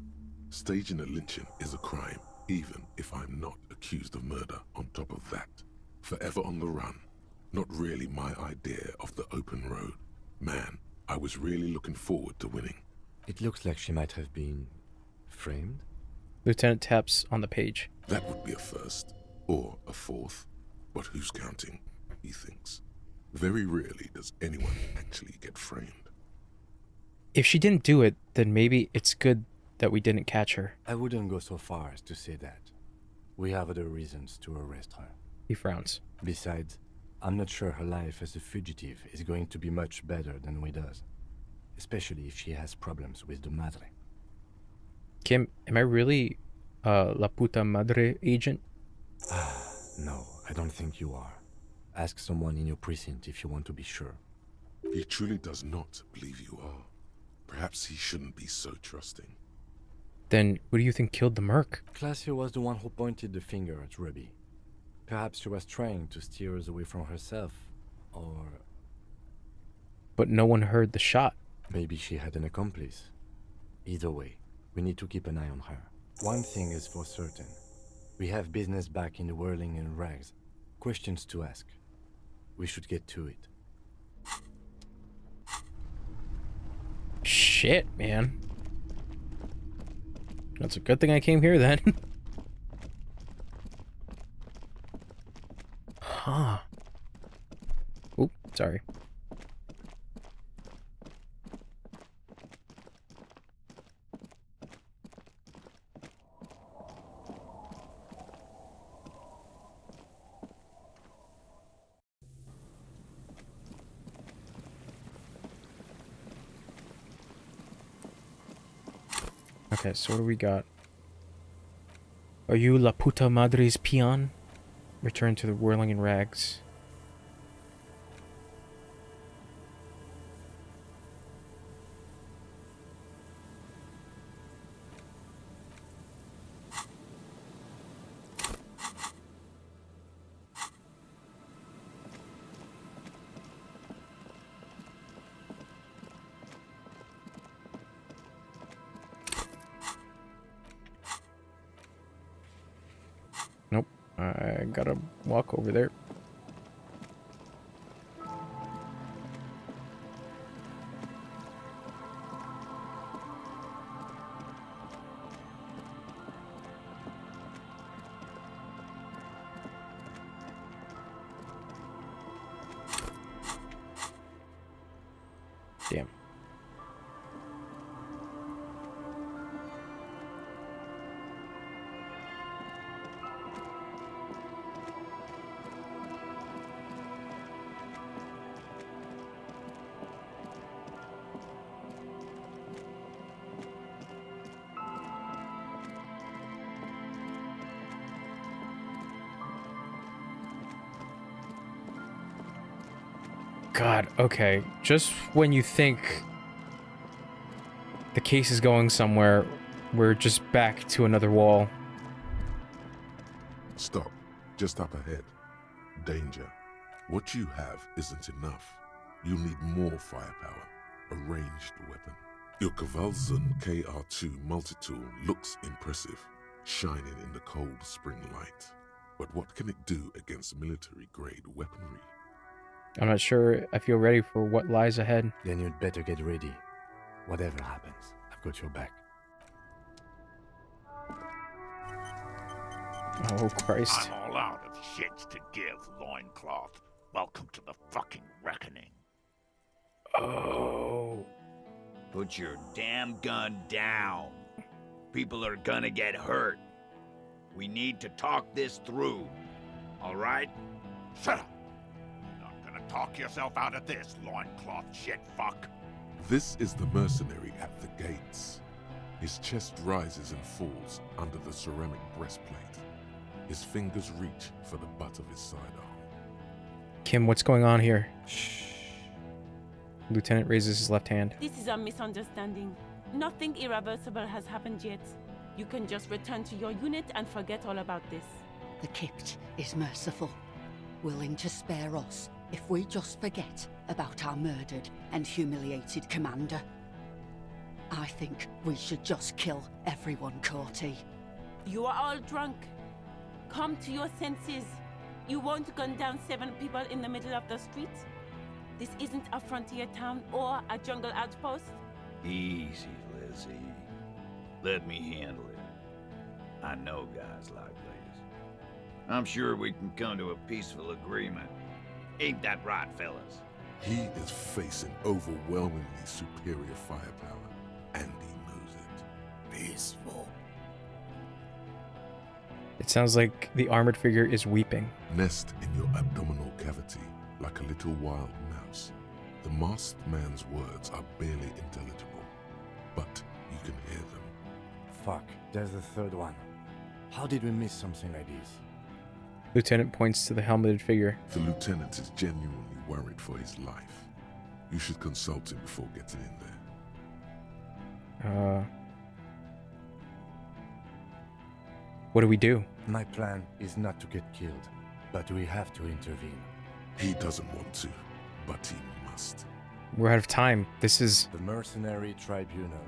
Staging a lynching is a crime, even if I'm not accused of murder on top of that. Forever on the run. Not really my idea of the open road. Man, I was really looking forward to winning. It looks like she might have been framed. Lieutenant taps on the page. That would be a first, or a fourth. But who's counting, he thinks. Very rarely does anyone actually get framed. If she didn't do it, then maybe it's good that we didn't catch her. I wouldn't go so far as to say that. We have other reasons to arrest her. He frowns. Besides, I'm not sure her life as a fugitive is going to be much better than we does. Especially if she has problems with the Madre. Kim, am I really La Puta Madre agent? No, I don't think you are. Ask someone in your precinct if you want to be sure. He truly does not believe you are. Perhaps he shouldn't be so trusting. Then what do you think killed the merc? Classio was the one who pointed the finger at Ruby. Perhaps she was trying to steer us away from herself, or... But no one heard the shot. Maybe she had an accomplice. Either way, we need to keep an eye on her. One thing is for certain. We have business back in the whirling in rags. Questions to ask. We should get to it. Shit, man. That's a good thing I came here then. Huh. Oop, sorry. Okay, so what do we got? Are you La Puta Madre's peon? Return to the whirling in rags. I gotta walk over there. Damn. God, okay. Just when you think the case is going somewhere, we're just back to another wall. Stop. Just up ahead. Danger. What you have isn't enough. You'll need more firepower. A ranged weapon. Your Kvalzun KR2 multi-tool looks impressive, shining in the cold spring light. But what can it do against military-grade weaponry? I'm not sure I feel ready for what lies ahead. Then you'd better get ready. Whatever happens, I've got your back. Oh, Christ. I'm all out of shits to give, loincloth. Welcome to the fucking reckoning. Oh. Put your damn gun down. People are gonna get hurt. We need to talk this through. All right? Shut up. You're not gonna talk yourself out of this, loincloth shit fuck. This is the mercenary at the gates. His chest rises and falls under the ceramic breastplate. His fingers reach for the butt of his sidearm. Kim, what's going on here? Shh. Lieutenant raises his left hand. This is a misunderstanding. Nothing irreversible has happened yet. You can just return to your unit and forget all about this. The Kipt is merciful, willing to spare us if we just forget about our murdered and humiliated commander. I think we should just kill everyone, Corty. You are all drunk. Come to your senses. You won't gun down 7 people in the middle of the street. This isn't a frontier town or a jungle outpost. Easy, Lizzie. Let me handle it. I know guys like this. I'm sure we can come to a peaceful agreement. Ain't that right, fellas? He is facing overwhelmingly superior firepower, and he knows it. Peaceful. It sounds like the armored figure is weeping. Nest in your abdominal cavity like a little wild mouse. The masked man's words are barely intelligible, but you can hear them. Fuck, there's the third one. How did we miss something like this? Lieutenant points to the helmeted figure. The lieutenant is genuinely worried for his life. You should consult him before getting in there. What do we do? My plan is not to get killed, but we have to intervene. He doesn't want to, but he must. We're out of time. This is... The Mercenary Tribunal.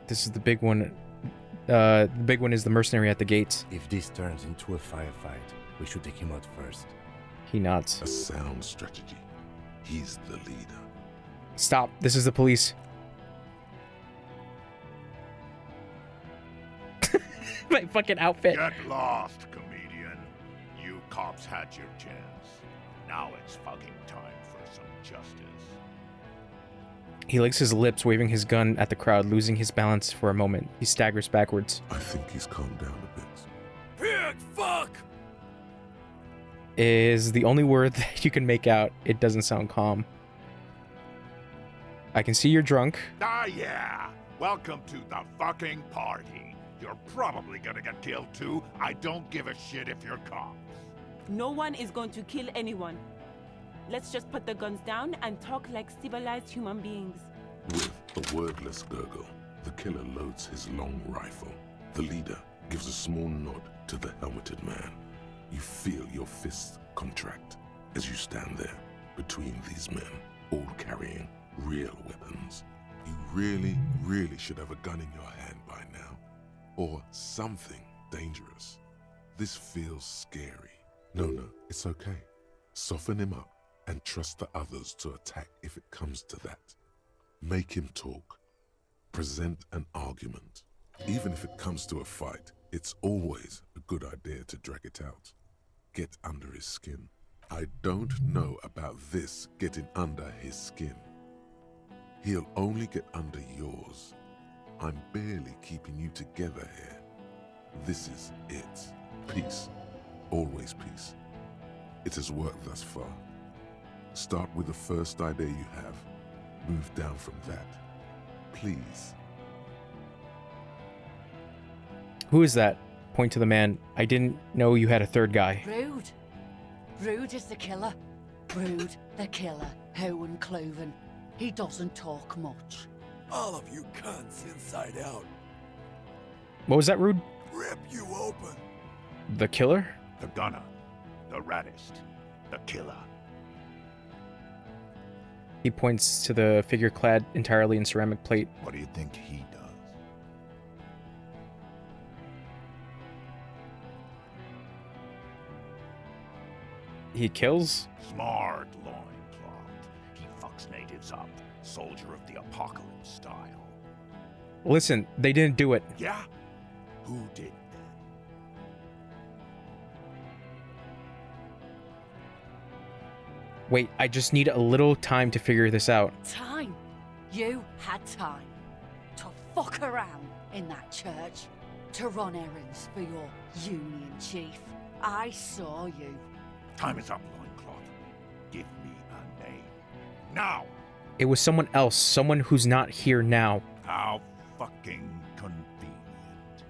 This is the big one. The big one is the mercenary at the gates. If this turns into a firefight, we should take him out first. He nods. A sound strategy. He's the leader. Stop. This is the police. My fucking outfit. Get lost, comedian. You cops had your chance. Now it's fucking time for some justice. He licks his lips, waving his gun at the crowd, losing his balance for a moment. He staggers backwards. I think he's calmed down a bit. Pig fuck! Is the only word that you can make out. It doesn't sound calm. I can see you're drunk. Ah, yeah. Welcome to the fucking party. You're probably gonna get killed too. I don't give a shit if you're cops. No one is going to kill anyone. Let's just put the guns down and talk like civilized human beings. With a wordless gurgle, the killer loads his long rifle. The leader gives a small nod to the helmeted man. You feel your fists contract as you stand there between these men, all carrying real weapons. You really, really should have a gun in your hand by now. Or something dangerous. This feels scary. No, it's okay. Soften him up and trust the others to attack if it comes to that. Make him talk. Present an argument. Even if it comes to a fight, it's always a good idea to drag it out. Get under his skin. I don't know about this getting under his skin. He'll only get under yours. I'm barely keeping you together here. This is it. Peace. Always peace. It has worked thus far. Start with the first idea you have. Move down from that. Please. Who is that? Point to the man. I didn't know you had a third guy. Rude. Rude is the killer. Rude, the killer. Owen Cloven. He doesn't talk much. All of you cunts inside out. What was that, Rude? Rip you open. The killer? The gunner. The raddest. The killer. He points to the figure clad entirely in ceramic plate. What do you think he does? He kills? Smart loincloth. He fucks natives up. Soldier of the apocalypse style. Listen, they didn't do it. Yeah? Who did? Wait, I just need a little time to figure this out. Time? You had time to fuck around in that church, to run errands for your union chief. I saw you. Time is up, loincloth. Give me a name. Now! It was someone else, someone who's not here now. How fucking convenient.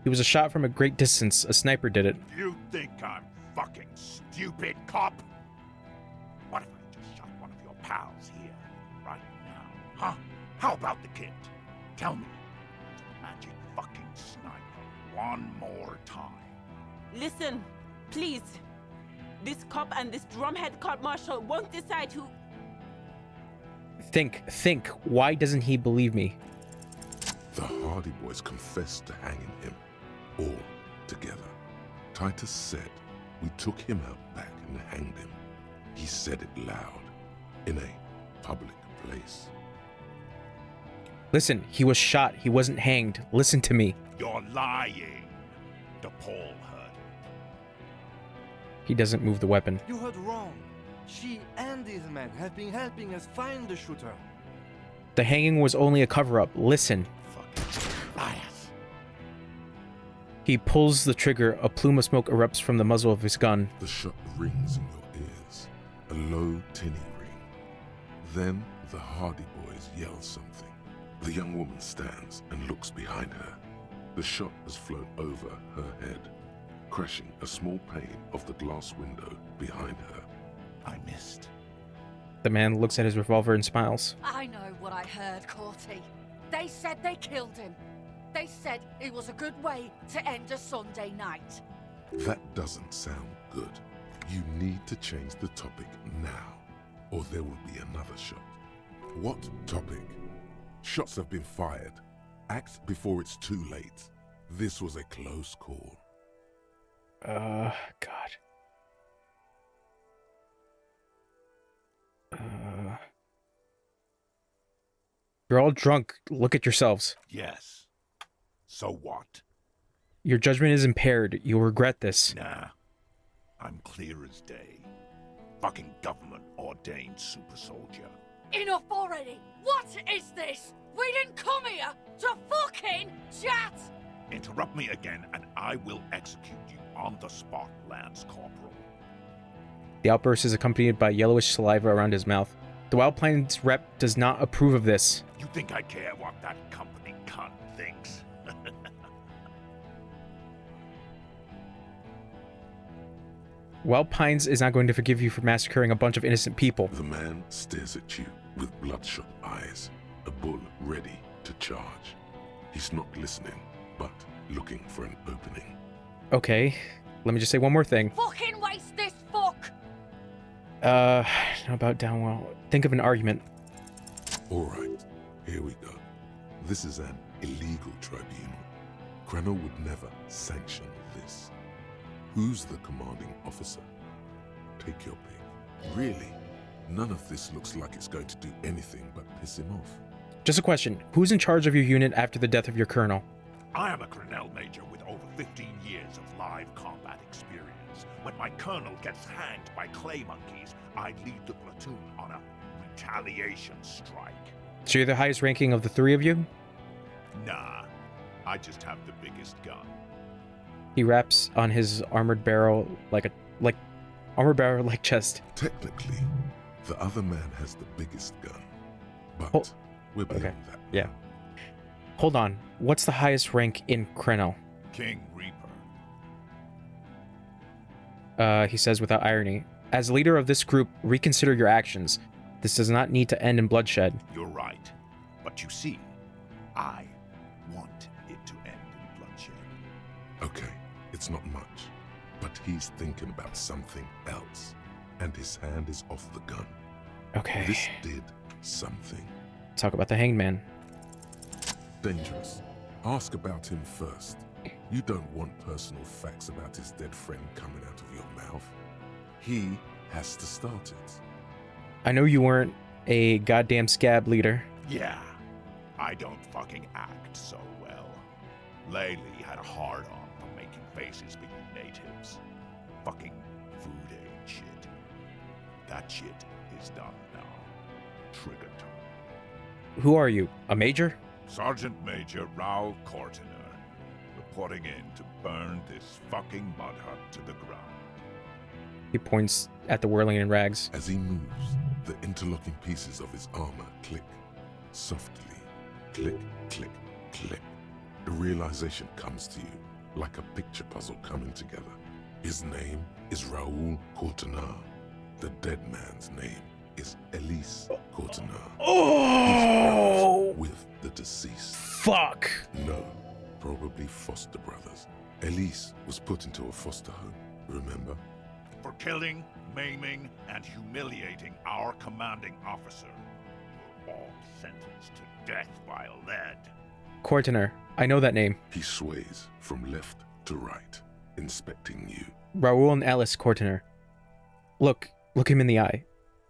He was a shot from a great distance. A sniper did it. You think I'm fucking stupid, cop? What if I just shot one of your pals here, right now? Huh? How about the kid? Tell me. Magic fucking sniper. One more time. Listen, please. This cop and this drumhead cop marshal won't decide who... Think. Why doesn't he believe me? The Hardy Boys confessed to hanging him. All together. Titus said we took him out back and hanged him. He said it loud. In a public place. Listen, he was shot. He wasn't hanged. Listen to me. You're lying. DePaul heard. He doesn't move the weapon. You heard wrong. She and these men have been helping us find the shooter. The hanging was only a cover-up. Listen. Liars. He pulls the trigger. A plume of smoke erupts from the muzzle of his gun. The shot rings in your ears. A low, tinny ring. Then the Hardy Boys yell something. The young woman stands and looks behind her. The shot has flown over her head, crashing a small pane of the glass window behind her. I missed. The man looks at his revolver and smiles. I know what I heard, Corty. They said they killed him. They said it was a good way to end a Sunday night. That doesn't sound good. You need to change the topic now, or there will be another shot. What topic? Shots have been fired. Act before it's too late. This was a close call. God. You're all drunk. Look at yourselves. Yes. So what? Your judgment is impaired. You'll regret this. Nah. I'm clear as day. Fucking government-ordained super soldier. Enough already! What is this? We didn't come here to fucking chat! Interrupt me again and I will execute you on the spot, Lance Corporal. The outburst is accompanied by yellowish saliva around his mouth. The Wild Pines rep does not approve of this. You think I care what that company cunt thinks? Wild Pines is not going to forgive you for massacring a bunch of innocent people. The man stares at you with bloodshot eyes, a bull ready to charge. He's not listening, but looking for an opening. Okay, let me just say one more thing. Fucking waste this fuck! How about Downwell? Think of an argument. Alright, here we go. This is an illegal tribunal. Krenner would never sanction this. Who's the commanding officer? Take your pick. Really? None of this looks like it's going to do anything but piss him off. Just a question. Who's in charge of your unit after the death of your colonel? I am a Grinnell Major with over 15 years of live combat experience. When my colonel gets hanged by clay monkeys, I lead the platoon on a retaliation strike. So you're the highest ranking of the three of you? Nah, I just have the biggest gun. He raps on his armored barrel like chest. Technically, the other man has the biggest gun, but we're beyond that. Yeah. Hold on. What's the highest rank in Krenel? King Reaper. He says without irony. As leader of this group, reconsider your actions. This does not need to end in bloodshed. You're right. But you see, I want it to end in bloodshed. Okay, it's not much, but he's thinking about something else, and his hand is off the gun. Okay. This did something. Talk about the hanged man. Dangerous. Ask about him first. You don't want personal facts about his dead friend coming out of your mouth. He has to start it. I know you weren't a goddamn scab leader. Yeah, I don't fucking act so well. Laylee had a hard-on for making faces with you natives. Fucking food aid shit. That shit is done now. Trigger time. Who are you? A major? Sergeant Major Raoul Cortiner, reporting in to burn this fucking mud hut to the ground. He points at the whirling in rags. As he moves, the interlocking pieces of his armor click. Softly. Click, click, click. The realization comes to you, like a picture puzzle coming together. His name is Raoul Cortiner. The dead man's name is Elise Cortiner. Oh! With the deceased. Fuck! No, probably foster brothers. Elise was put into a foster home, remember? For killing, maiming, and humiliating our commanding officer. We're all sentenced to death by lead. Cortiner. I know that name. He sways from left to right, inspecting you. Raoul and Alice Cortiner. Look him in the eye.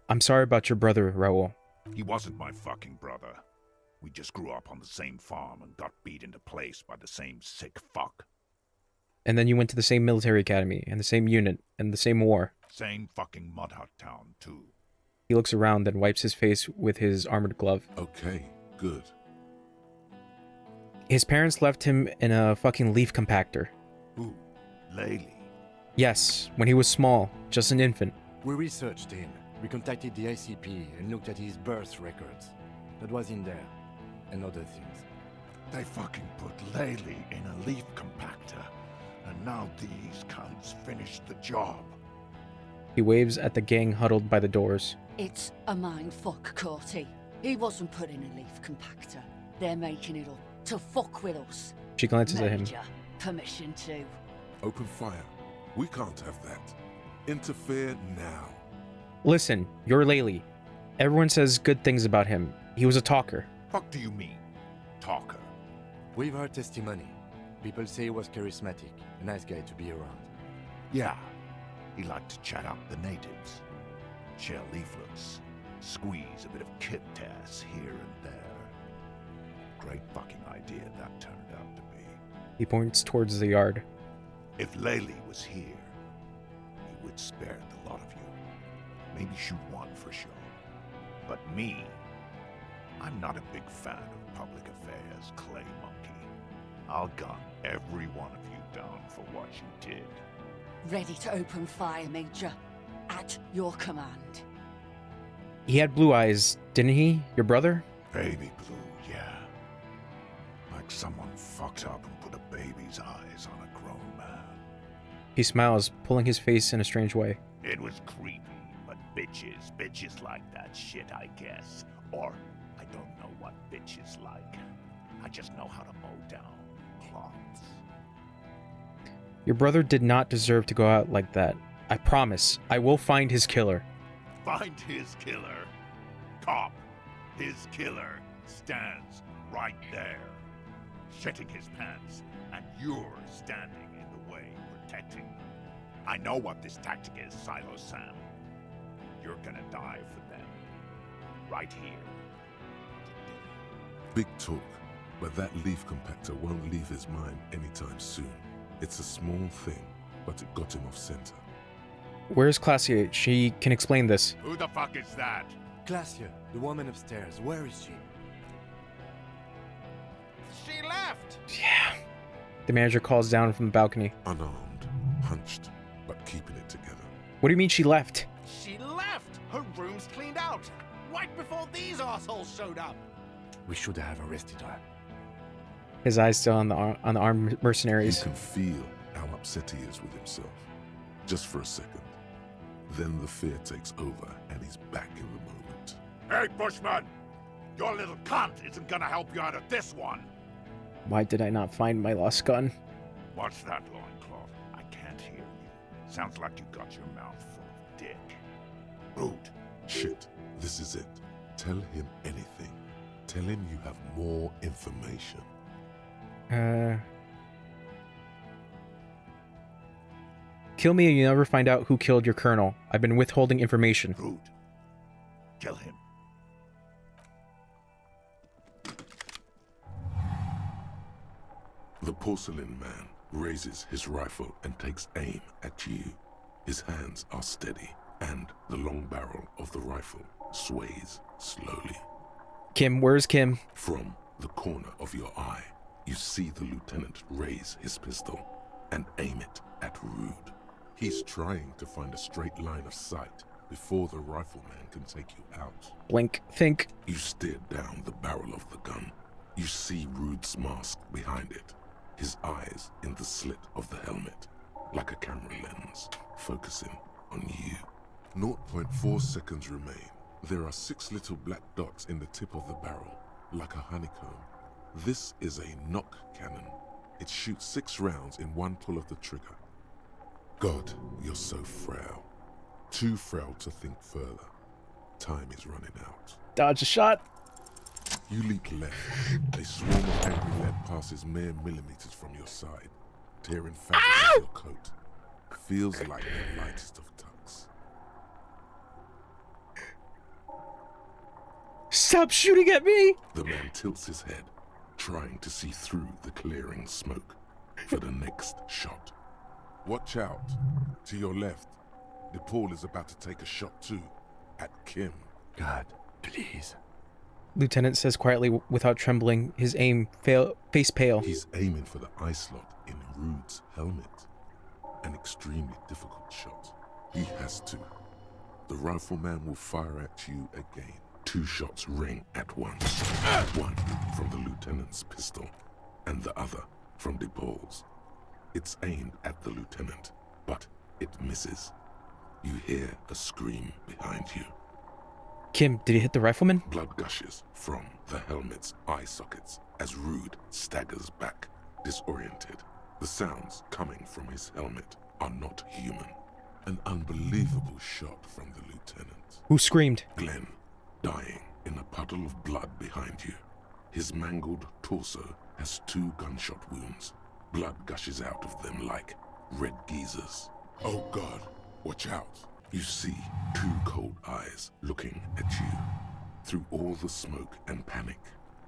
I'm sorry about your brother, Raoul. He wasn't my fucking brother. We just grew up on the same farm and got beat into place by the same sick fuck. And then you went to the same military academy, and the same unit, and the same war. Same fucking mud hut town, too. He looks around, then wipes his face with his armored glove. Okay, good. His parents left him in a fucking leaf compactor. Who? Laylee? Yes, when he was small, just an infant. We researched him. We contacted the ICP and looked at his birth records. That was in there. And other things. They fucking put Laylee in a leaf compactor. And now these cunts finished the job. He waves at the gang huddled by the doors. It's a mind fuck, Corty. He wasn't put in a leaf compactor. They're making it up to fuck with us. She glances at him. Major, permission to. Open fire. We can't have that. Interfere now. Listen, you're Laylee. Everyone says good things about him. He was a talker. Fuck do you mean, talker? We've heard testimony. People say he was charismatic, a nice guy to be around. Yeah, he liked to chat up the natives. Share leaflets, squeeze a bit of kit tass here and there. Great fucking idea that turned out to be. He points towards the yard. If Laylee was here, he would spare the lot of you. Maybe shoot one for sure. But me, I'm not a big fan of public affairs, Clay Monkey. I'll gun every one of you down for what you did. Ready to open fire, Major. At your command. He had blue eyes, didn't he? Your brother? Baby blue, yeah. Like someone fucked up and put a baby's eyes on a grown man. He smiles, pulling his face in a strange way. It was creepy, but bitches like that shit, I guess. Or, I don't know what bitches like. I just know how to mow down cloths. Your brother did not deserve to go out like that. I promise. I will find his killer. Find his killer. Cop, his killer stands right there, shitting his pants, and you're standing in the way, protecting them. I know what this tactic is, Silo Sam. You're gonna die for them. Right here. Big talk, but that leaf compactor won't leave his mind anytime soon. It's a small thing, but it got him off center. Where's Claudia? She can explain this. Who the fuck is that? Claudia, the woman upstairs, where is she? She left! Yeah. The manager calls down from the balcony. Unarmed, hunched, but keeping it together. What do you mean she left? She left! Her room's cleaned out! Right before these assholes showed up! We should have arrested her. His eyes still on the armed mercenaries. You can feel how upset he is with himself. Just for a second. Then the fear takes over and he's back in the moment. Hey, Bushman! Your little cunt isn't gonna help you out of this one! Why did I not find my lost gun? What's that, loincloth? I can't hear you. Sounds like you got your mouth full of dick. Rude. Shit, this is it. Tell him anything. Tell him you have more information. Kill me and you never find out who killed your colonel. I've been withholding information. Rude. Kill him. The porcelain man raises his rifle and takes aim at you. His hands are steady, and the long barrel of the rifle sways slowly. Kim, where's Kim? From the corner of your eye, you see the lieutenant raise his pistol and aim it at Rude. He's trying to find a straight line of sight before the rifleman can take you out. Blink, think. You stare down the barrel of the gun. You see Rude's mask behind it, his eyes in the slit of the helmet, like a camera lens, focusing on you. 0.4 seconds remain. There are 6 little black dots in the tip of the barrel, like a honeycomb. This is a knock cannon. It shoots 6 rounds in one pull of the trigger. God, you're so frail. Too frail to think further. Time is running out. Dodge a shot. You leap left. A swarm of angry lead passes mere millimeters from your side, tearing fabric of your coat. Feels like the lightest of tucks. Stop shooting at me! The man tilts his head, trying to see through the clearing smoke for the next shot. Watch out. To your left, DePaul is about to take a shot too, at Kim. God, please. Lieutenant says quietly without trembling, his aim face pale. He's aiming for the eye slot in Rude's helmet. An extremely difficult shot. He has to. The rifleman will fire at you again. 2 shots ring at once. One from the lieutenant's pistol, and the other from DePaul's. It's aimed at the lieutenant, but it misses. You hear a scream behind you. Kim, did he hit the rifleman? Blood gushes from the helmet's eye sockets as Rude staggers back, disoriented. The sounds coming from his helmet are not human. An unbelievable shot from the lieutenant. Who screamed? Glenn, dying in a puddle of blood behind you. His mangled torso has 2 gunshot wounds. Blood gushes out of them like red geysers. Oh God, watch out. You see 2 cold eyes looking at you through all the smoke and panic,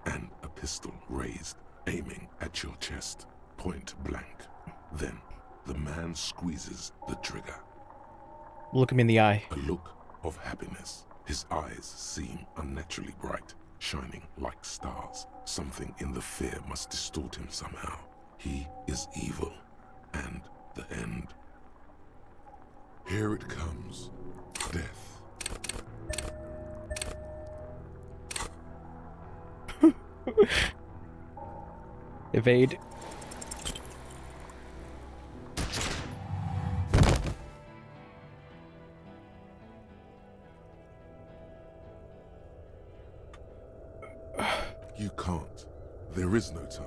and a pistol raised, aiming at your chest, point blank. Then the man squeezes the trigger. Look him in the eye. A look of happiness. His eyes seem unnaturally bright, shining like stars. Something in the fear must distort him somehow. He is evil, and the end. Here it comes. Death. Evade. You can't. There is no time.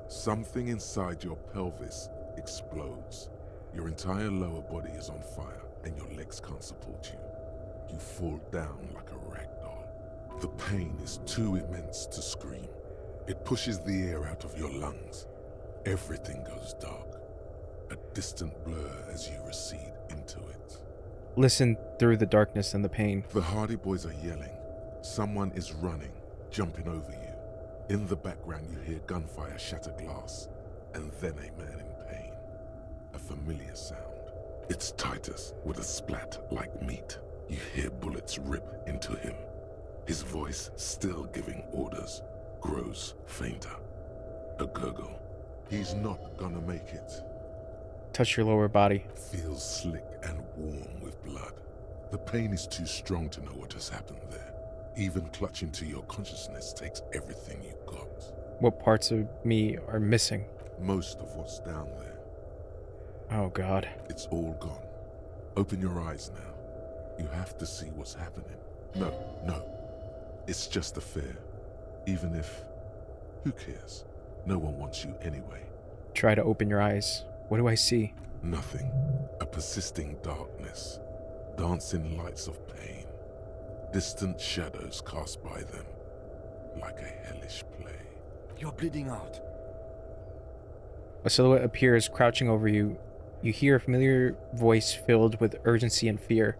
Something inside your pelvis explodes. Your entire lower body is on fire and your legs can't support you. You fall down like a rag doll. The pain is too immense to scream. It pushes the air out of your lungs. Everything goes dark. A distant blur as you recede into it. Listen through the darkness and the pain. The Hardy Boys are yelling. Someone is running, jumping over you. In the background you hear gunfire shatter glass, and then a man in pain. A familiar sound. It's Titus with a splat like meat. You hear bullets rip into him. His voice, still giving orders, grows fainter. A gurgle. He's not gonna make it. Touch your lower body. Feels slick and warm with blood. The pain is too strong to know what has happened there. Even clutching to your consciousness takes everything you got. What parts of me are missing? Most of what's down there. Oh God. It's all gone. Open your eyes now. You have to see what's happening. No. It's just a fear. Even if... Who cares? No one wants you anyway. Try to open your eyes. What do I see? Nothing. A persisting darkness. Dancing lights of pain. Distant shadows cast by them. Like a hellish play. You're bleeding out. A silhouette appears crouching over you. You hear a familiar voice filled with urgency and fear.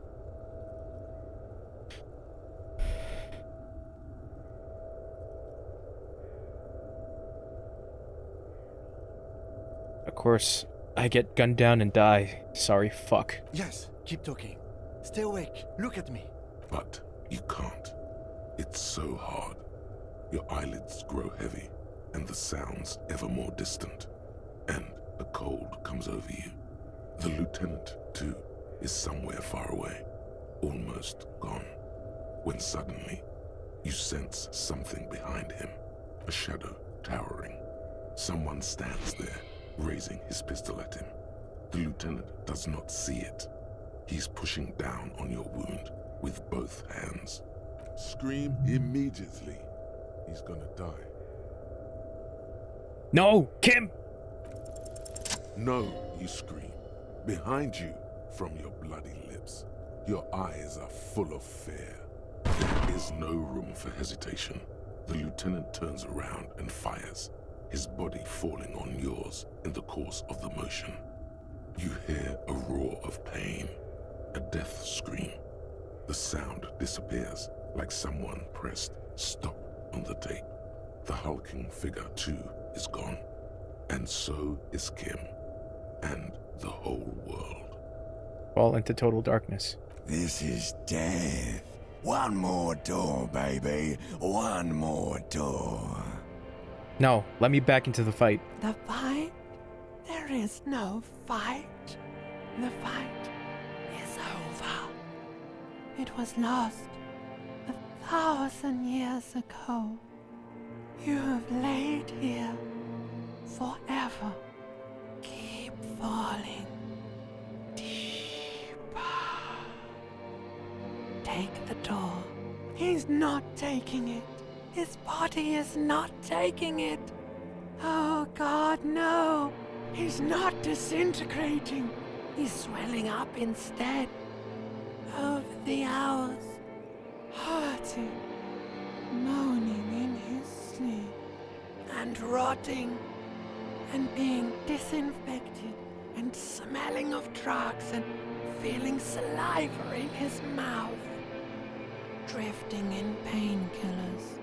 Of course, I get gunned down and die. Sorry, fuck. Yes, keep talking. Stay awake. Look at me. But you can't. It's so hard. Your eyelids grow heavy, and the sounds ever more distant. And the cold comes over you. The lieutenant, too, is somewhere far away, almost gone. When suddenly, you sense something behind him. A shadow towering. Someone stands there, raising his pistol at him. The lieutenant does not see it. He's pushing down on your wound with both hands. Scream immediately. He's gonna die. No, Kim! No, you scream. Behind you, from your bloody lips. Your eyes are full of fear. There is no room for hesitation. The lieutenant turns around and fires, his body falling on yours in the course of the motion. You hear a roar of pain, a death scream. The sound disappears like someone pressed stop on the tape. The hulking figure, too, is gone. And so is Kim. And the whole world. Fall into total darkness. This is death. One more door, baby. One more door. No, let me back into the fight. The fight? There is no fight. The fight is over. It was lost 1,000 years ago. You have laid here forever. Keep falling deeper. Take the door. He's not taking it. His body is not taking it. Oh God, no. He's not disintegrating. He's swelling up instead. Over the hours, hurting, moaning in his sleep, and rotting, and being disinfected, and smelling of drugs, and feeling saliva in his mouth, drifting in painkillers,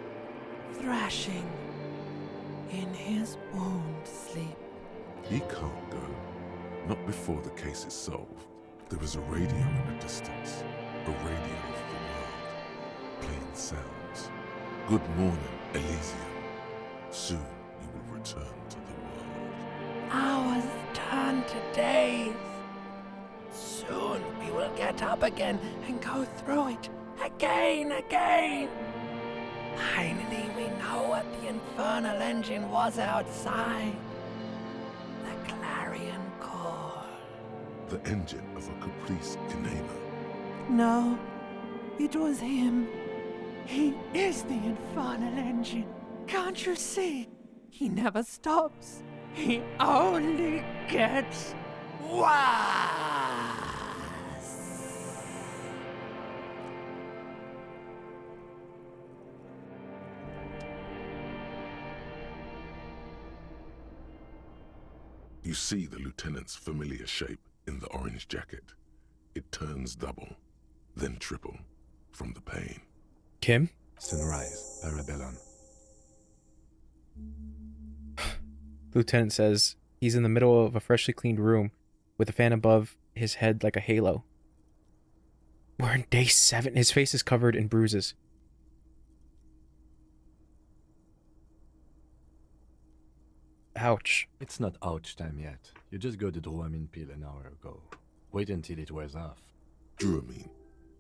thrashing in his wound sleep. He can't go. Not before the case is solved. There is a radio in the distance. A radio of the world. Playing sounds. Good morning, Elysium. Soon you will return to the world. Hours turn to days. Soon we will get up again and go through it again. Finally we know what the infernal engine was outside. The clarion call. The engine of a Caprice Kinema. No, it was him. He is the infernal engine. Can't you see? He never stops. He only gets worse. You see the lieutenant's familiar shape in the orange jacket. It turns double, then triple, from the pain. Kim? Sunrise, Parabellum. Lieutenant says he's in the middle of a freshly cleaned room with a fan above his head like a halo. We're in day 7. His face is covered in bruises. Ouch. It's not ouch time yet. You just got the Dramamine pill an hour ago. Wait until it wears off. Dramamine?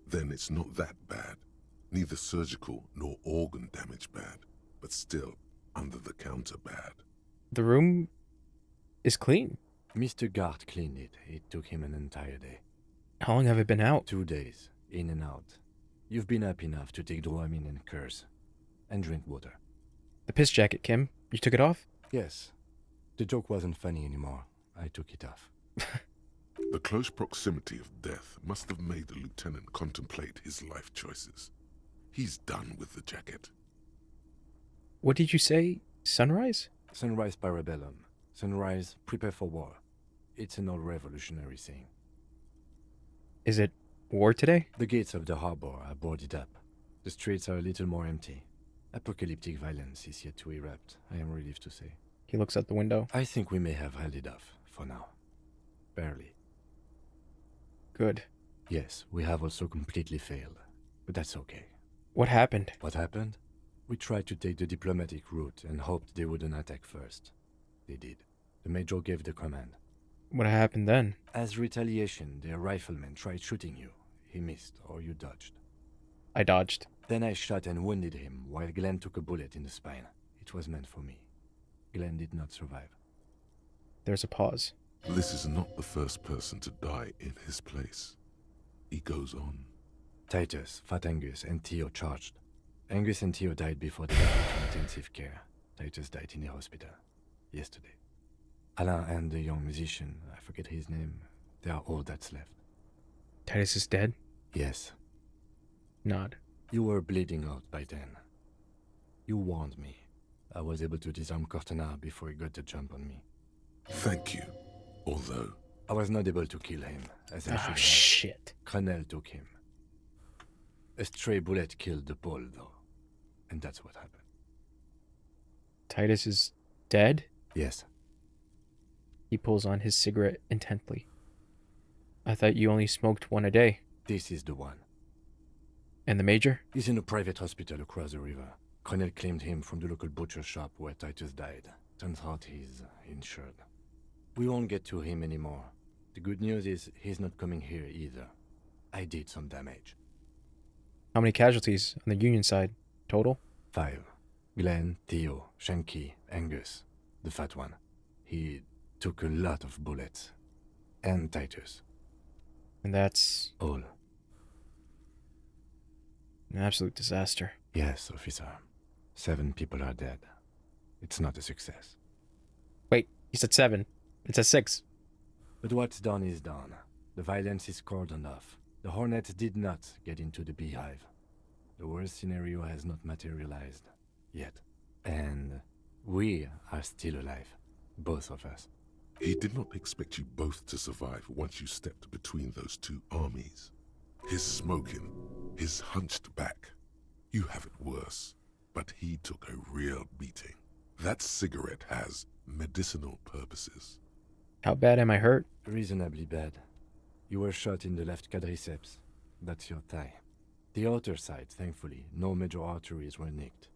Then it's not that bad. Neither surgical nor organ damage bad, but still under the counter bad. The room is clean. Mr. Gart cleaned it. It took him an entire day. How long have I been out? 2 days, in and out. You've been up enough to take Dramamine and curse. And drink water. The piss jacket, Kim. You took it off? Yes. The joke wasn't funny anymore. I took it off. The close proximity of death must have made the lieutenant contemplate his life choices. He's done with the jacket. What did you say? Sunrise? Sunrise Parabellum. Sunrise, prepare for war. It's an old revolutionary saying. Is it war today? The gates of the harbor are boarded up. The streets are a little more empty. Apocalyptic violence is yet to erupt, I am relieved to say. He looks out the window. I think we may have held it off, for now. Barely. Good. Yes, we have also completely failed. But that's okay. What happened? What happened? We tried to take the diplomatic route and hoped they wouldn't attack first. They did. The Major gave the command. What happened then? As retaliation, their rifleman tried shooting you. He missed, or you dodged. I dodged. Then I shot and wounded him, while Glenn took a bullet in the spine. It was meant for me. Glenn did not survive. There's a pause. This is not the first person to die in his place. He goes on. Titus, Fat Angus, and Theo charged. Angus and Theo died before they got into intensive care. Titus died in the hospital. Yesterday. Alain and the young musician, I forget his name, they are all that's left. Titus is dead? Yes. Nod. You were bleeding out by then. You warned me. I was able to disarm Cortana before he got the jump on me. Thank you. Although... I was not able to kill him, as I should have. Shit. Cronel took him. A stray bullet killed the Pole, though. And that's what happened. Titus is dead? Yes. He pulls on his cigarette intently. I thought you only smoked one a day. This is the one. And the Major? He's in a private hospital across the river. Cronel claimed him from the local butcher shop where Titus died. Turns out he's insured. We won't get to him anymore. The good news is he's not coming here either. I did some damage. How many casualties on the Union side? Total? 5. Glenn, Theo, Shanky, Angus. The fat one. He took a lot of bullets. And Titus. And that's... all. An absolute disaster. Yes, officer. 7 people are dead. It's not a success. Wait, you said 7. It says 6. But what's done is done. The violence is cordoned off. The Hornets did not get into the beehive. The worst scenario has not materialized. Yet. And we are still alive. Both of us. He did not expect you both to survive once you stepped between those two armies. His smoking, his hunched back. You have it worse, but he took a real beating. That cigarette has medicinal purposes. How bad am I hurt? Reasonably bad. You were shot in the left quadriceps. That's your thigh. The outer side, thankfully, no major arteries were nicked.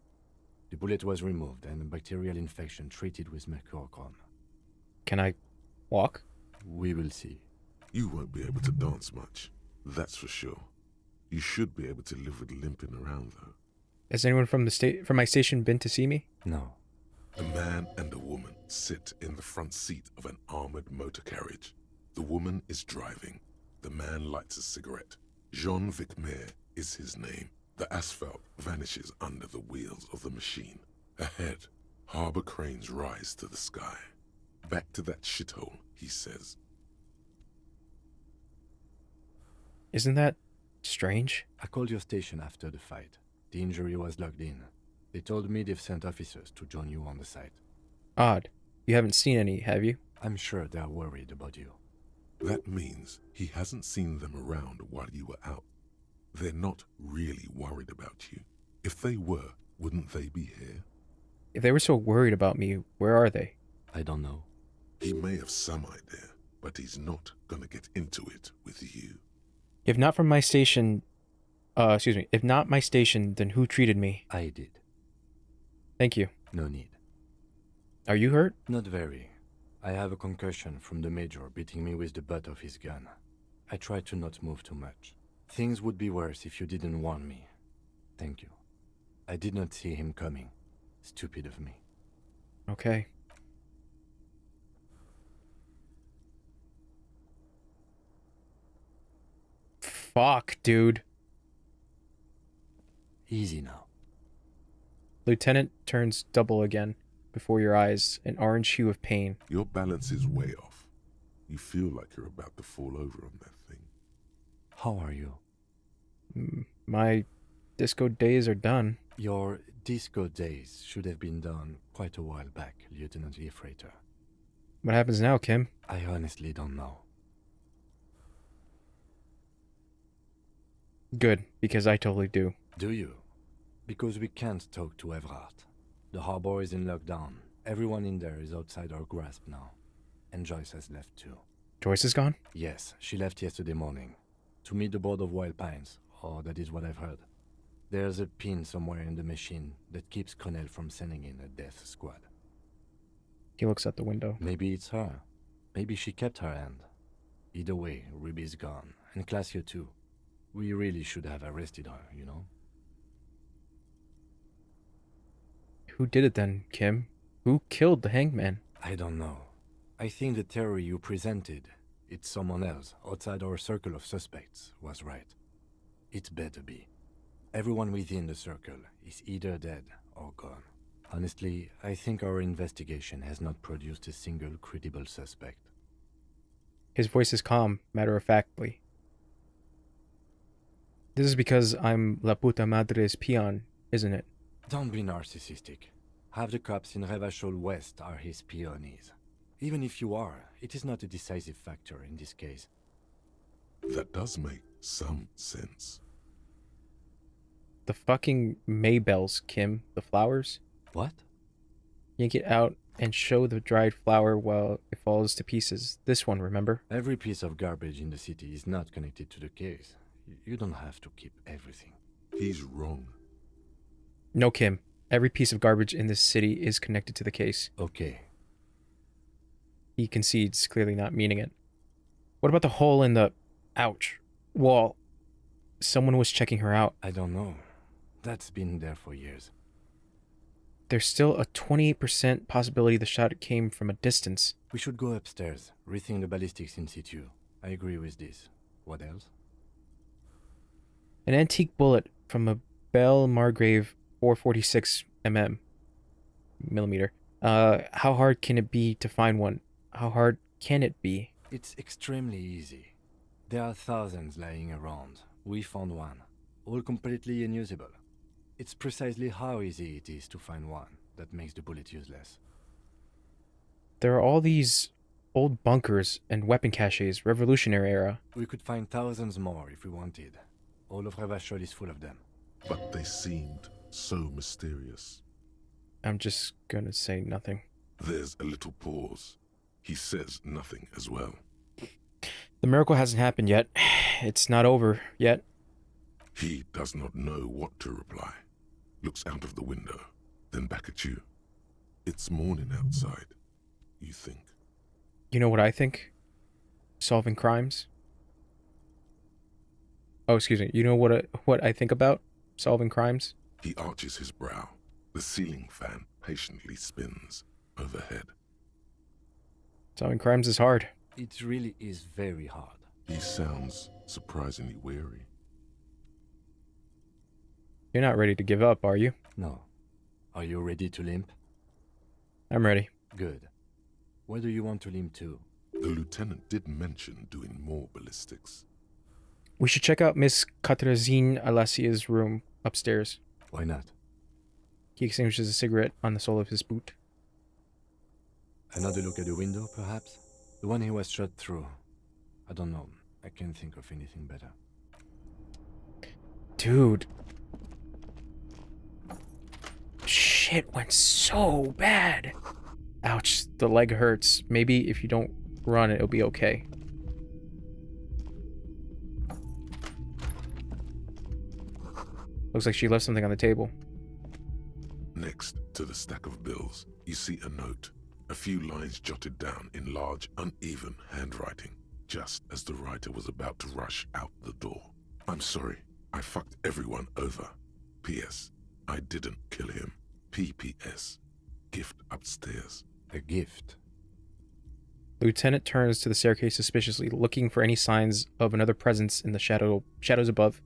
The bullet was removed and a bacterial infection treated with mercurochrome. Can I walk? We will see. You won't be able to dance much, that's for sure. You should be able to live with limping around, though. Has anyone from my station been to see me? No. A man and a woman sit in the front seat of an armored motor carriage. The woman is driving. The man lights a cigarette. Jean Vicmer is his name. The asphalt vanishes under the wheels of the machine. Ahead, harbor cranes rise to the sky. Back to that shithole, he says. Isn't that strange? I called your station after the fight. The injury was logged in. They told me they've sent officers to join you on the site. Odd. You haven't seen any, have you? I'm sure they're worried about you. That means he hasn't seen them around while you were out. They're not really worried about you. If they were, wouldn't they be here? If they were so worried about me, where are they? I don't know. He may have some idea, but he's not gonna get into it with you. If not from my station... if not my station, then who treated me? I did. Thank you. No need. Are you hurt? Not very. I have a concussion from the Major beating me with the butt of his gun. I tried to not move too much. Things would be worse if you didn't warn me. Thank you. I did not see him coming. Stupid of me. Okay. Fuck, dude. Easy now. Lieutenant turns double again before your eyes, an orange hue of pain. Your balance is way off. You feel like you're about to fall over on that thing. How are you? My disco days are done. Your disco days should have been done quite a while back, Lieutenant Freighter. What happens now, Kim? I honestly don't know. Good, because I totally do. Do you? Because we can't talk to Everard. The harbor is in lockdown. Everyone in there is outside our grasp now. And Joyce has left too. Joyce is gone? Yes, she left yesterday morning. To meet the board of Wild Pines, or that is what I've heard. There's a pin somewhere in the machine that keeps Connell from sending in a death squad. He looks out the window. Maybe it's her. Maybe she kept her hand. Either way, Ruby's gone. And Claudia too. We really should have arrested her, you know? Who did it then, Kim? Who killed the hangman? I don't know. I think the theory you presented, it's someone else outside our circle of suspects, was right. It better be. Everyone within the circle is either dead or gone. Honestly, I think our investigation has not produced a single credible suspect. His voice is calm, matter-of-factly. This is because I'm La Puta Madre's peon, isn't it? Don't be narcissistic. Half the cops in Revachol West are his peonies. Even if you are, it is not a decisive factor in this case. That does make some sense. The fucking Maybells, Kim. The flowers? What? Yank it out and show the dried flower while it falls to pieces. This one, remember? Every piece of garbage in the city is not connected to the case. You don't have to keep everything. He's wrong. No, Kim. Every piece of garbage in this city is connected to the case. Okay. He concedes, clearly not meaning it. What about the hole in the... ouch. wall? Someone was checking her out. I don't know. That's been there for years. There's still a 28% possibility the shot came from a distance. We should go upstairs, rethink the ballistics in situ. I agree with this. What else? An antique bullet from a Belle Margrave 446 millimeter. How hard can it be to find one? How hard can it be? It's extremely easy. There are thousands lying around. We found one, all completely unusable. It's precisely how easy it is to find one that makes the bullet useless. There are all these old bunkers and weapon caches, Revolutionary era. We could find thousands more if we wanted. All of Revachol is full of them. But they seemed so mysterious. I'm just gonna say nothing. There's a little pause. He says nothing as well. The miracle hasn't happened yet. It's not over yet. He does not know what to reply. Looks out of the window, then back at you. It's morning outside, you think. You know what I think? Solving crimes? Oh, excuse me. You know what I think about solving crimes? He arches his brow. The ceiling fan patiently spins overhead. Solving crimes is hard. It really is very hard. He sounds surprisingly weary. You're not ready to give up, are you? No. Are you ready to limp? I'm ready. Good. Where do you want to limp to? The lieutenant did mention doing more ballistics. We should check out Miss Katrazine Alessia's room upstairs. Why not? He extinguishes a cigarette on the sole of his boot. Another look at the window, perhaps? The one he was shot through. I don't know. I can't think of anything better. Dude. Shit went so bad. Ouch, the leg hurts. Maybe if you don't run, it'll be okay. Looks like she left something on the table. Next to the stack of bills, you see a note. A few lines jotted down in large, uneven handwriting, just as the writer was about to rush out the door. I'm sorry, I fucked everyone over. P.S. I didn't kill him. P.P.S. Gift upstairs. A gift? Lieutenant turns to the staircase suspiciously, looking for any signs of another presence in the shadows above.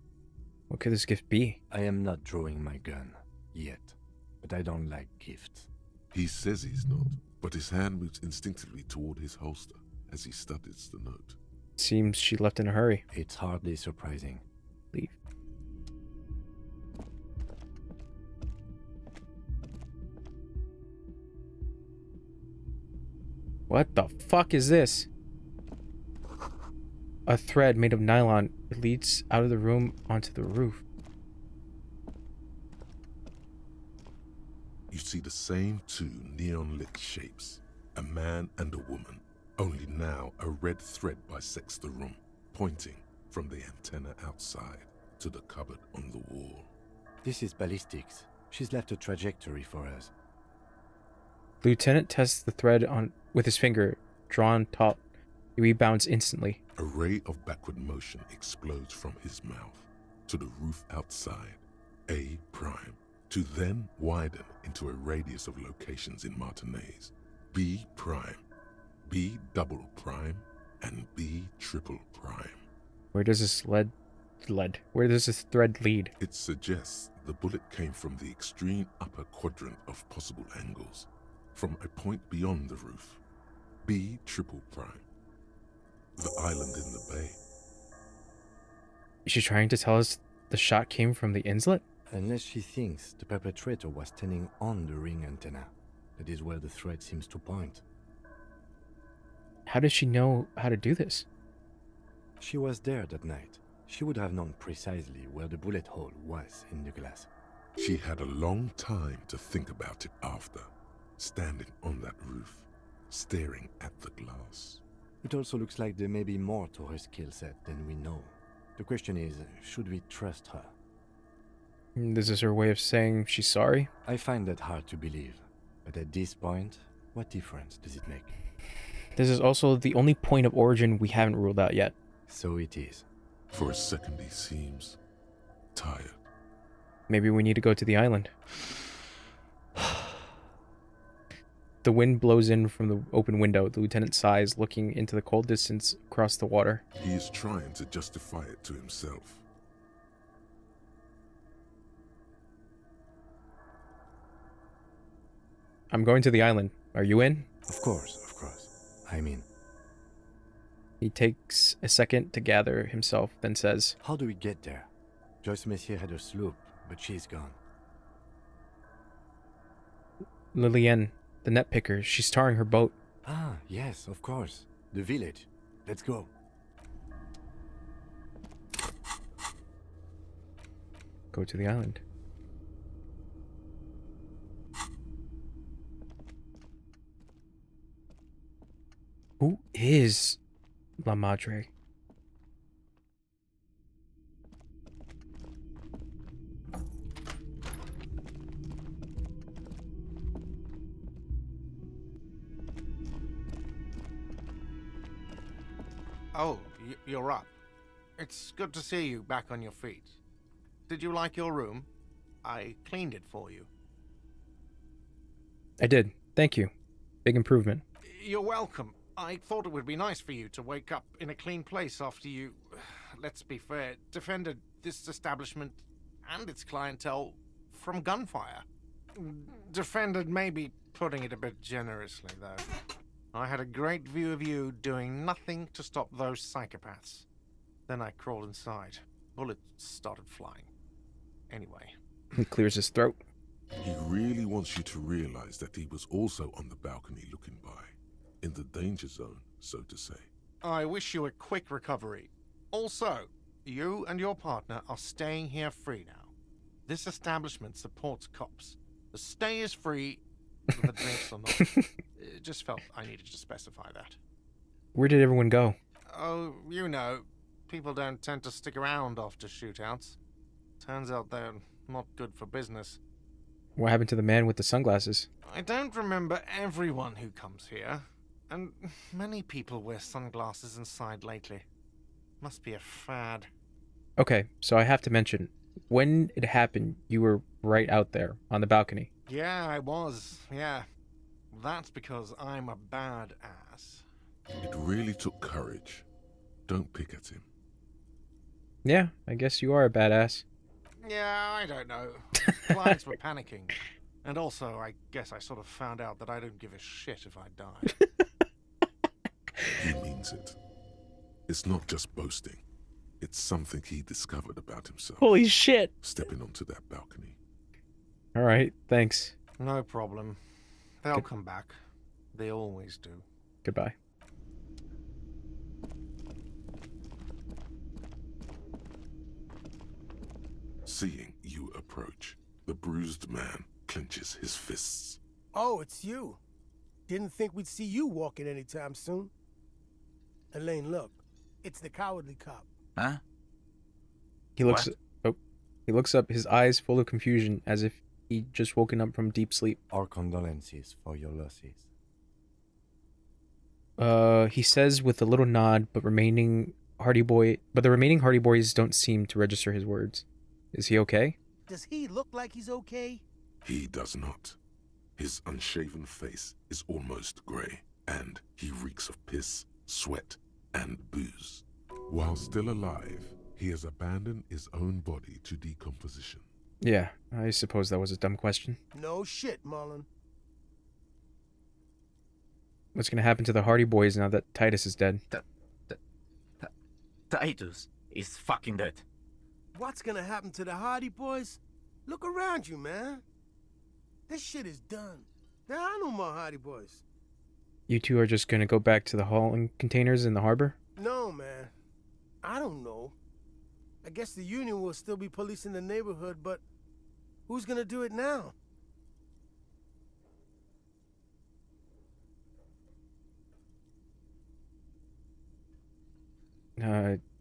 What could this gift be? I am not drawing my gun. Yet. But I don't like gifts. He says he's not, but his hand moves instinctively toward his holster as he studies the note. Seems she left in a hurry. It's hardly surprising. Leave. What the fuck is this? A thread made of nylon. It leads out of the room onto the roof. You see the same two neon-lit shapes, a man and a woman, only now a red thread bisects the room, pointing from the antenna outside to the cupboard on the wall. This is ballistics. She's left a trajectory for us. Lieutenant tests the thread on with his finger, drawn taut. He rebounds instantly. A ray of backward motion explodes from his mouth to the roof outside, A prime, to then widen into a radius of locations in Martinez, B prime, B double prime, and B triple prime. Where does this Where does this thread lead? It suggests the bullet came from the extreme upper quadrant of possible angles, from a point beyond the roof, B triple prime, the island in the bay. Is she trying to tell us the shot came from the inlet? Unless she thinks the perpetrator was standing on the ring antenna. That is where the thread seems to point. How does she know how to do this? She was there that night. She would have known precisely where the bullet hole was in the glass. She had a long time to think about it after, standing on that roof, staring at the glass. It also looks like there may be more to her skill set than we know. The question is, should we trust her? This is her way of saying she's sorry? I find that hard to believe. But at this point, what difference does it make? This is also the only point of origin we haven't ruled out yet. So it is. For a second he seems tired. Maybe we need to go to the island. The wind blows in from the open window. The lieutenant sighs, looking into the cold distance across the water. He is trying to justify it to himself. I'm going to the island. Are you in? Of course. I'm in. He takes a second to gather himself, then says, How do we get there? Joyce Messier had a sloop, but she's gone. Lillian, the net picker, she's tarring her boat. Ah, yes, of course. The village. Let's go. Go to the island. Who is La Madre? Oh, you're up. It's good to see you back on your feet. Did you like your room? I cleaned it for you. I did. Thank you. Big improvement. You're welcome. I thought it would be nice for you to wake up in a clean place after you, let's be fair, defended this establishment and its clientele from gunfire. Defended may be putting it a bit generously, though. I had a great view of you doing nothing to stop those psychopaths. Then I crawled inside. Bullets started flying. Anyway. He clears his throat. He really wants you to realize that he was also on the balcony looking by, in the danger zone, so to say. I wish you a quick recovery. Also, you and your partner are staying here free now. This establishment supports cops. The stay is free, the drinks are not. It just felt I needed to specify that. Where did everyone go? Oh, you know, people don't tend to stick around after shootouts. Turns out they're not good for business. What happened to the man with the sunglasses? I don't remember everyone who comes here, and many people wear sunglasses inside lately. Must be a fad. Okay, so I have to mention, when it happened, you were right out there on the balcony. Yeah, I was, yeah. That's because I'm a bad ass. It really took courage. Don't pick at him. Yeah, I guess you are a badass. Yeah, I don't know. Clients were panicking. And also, I guess I sort of found out that I don't give a shit if I die. He means it. It's not just boasting. It's something he discovered about himself. Holy shit! Stepping onto that balcony. Alright, thanks. No problem. They'll come back. They always do. Goodbye. Seeing you approach, the bruised man clenches his fists. Oh, it's you. Didn't think we'd see you walking anytime soon. Elaine, look. It's the cowardly cop. Huh? He looks he looks up, his eyes full of confusion, as if he'd just woken up from deep sleep. Our condolences for your losses. He says with a little nod, but the remaining Hardy Boys don't seem to register his words. Is he okay? Does he look like he's okay? He does not. His unshaven face is almost grey, and he reeks of piss, sweat, and booze. While still alive, he has abandoned his own body to decomposition. Yeah, I suppose that was a dumb question. No shit, Mullen. What's gonna happen to the Hardy Boys now that Titus is dead? Titus is fucking dead. What's gonna happen to the Hardy Boys? Look around you, man. This shit is done. There are no more Hardy Boys. You two are just gonna go back to the hauling containers in the harbor? No, man. I don't know. I guess the Union will still be policing the neighborhood, but who's gonna do it now?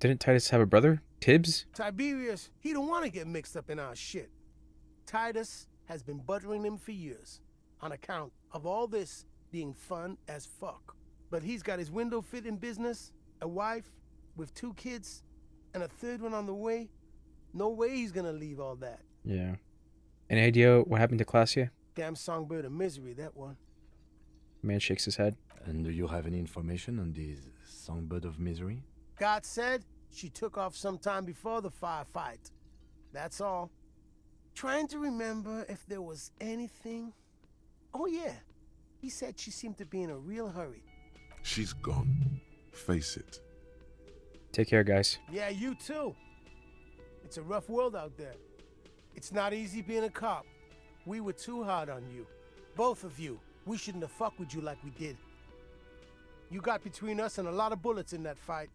Didn't Titus have a brother? Tibbs? Tiberius, he don't want to get mixed up in our shit. Titus has been buttering him for years, on account of all this being fun as fuck. But he's got his window fitting business, a wife with 2 kids, and a 3rd one on the way. No way he's gonna leave all that. Yeah. Any idea what happened to Classia? Damn songbird of misery, that one. Man shakes his head. And do you have any information on this songbird of misery? God said she took off sometime before the firefight. That's all. Trying to remember if there was anything. Oh yeah, he said she seemed to be in a real hurry. She's gone. Face it. Take care, guys. Yeah, you too. It's a rough world out there. It's not easy being a cop. We were too hard on you. Both of you. We shouldn't have fucked with you like we did. You got between us and a lot of bullets in that fight.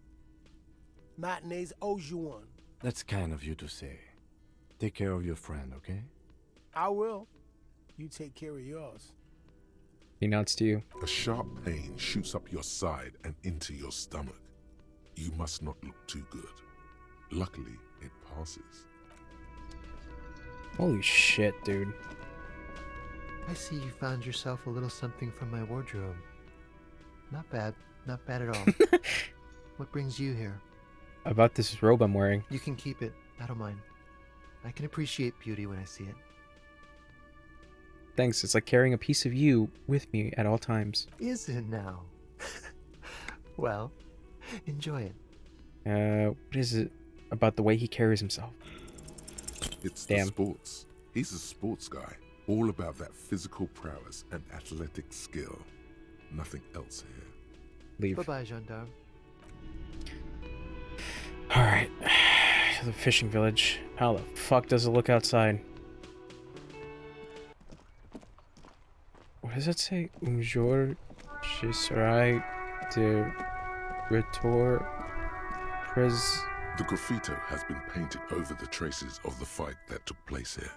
Matinees owes you one. That's kind of you to say. Take care of your friend, okay? I will. You take care of yours. He nods to you. A sharp pain shoots up your side and into your stomach. You must not look too good. Luckily, it passes. Holy shit, dude. I see you found yourself a little something from my wardrobe. Not bad. Not bad at all. What brings you here? About this robe I'm wearing. You can keep it. I don't mind. I can appreciate beauty when I see it. Thanks, it's like carrying a piece of you with me at all times. Is it now? Well, enjoy it. What is it about the way he carries himself? It's the sports. He's a sports guy. All about that physical prowess and athletic skill. Nothing else here. Leave. Bye-bye, gendarme. Alright. To the fishing village. How the fuck does it look outside? What does it say? Un jour, je serai de retour pres... The graffito has been painted over the traces of the fight that took place here.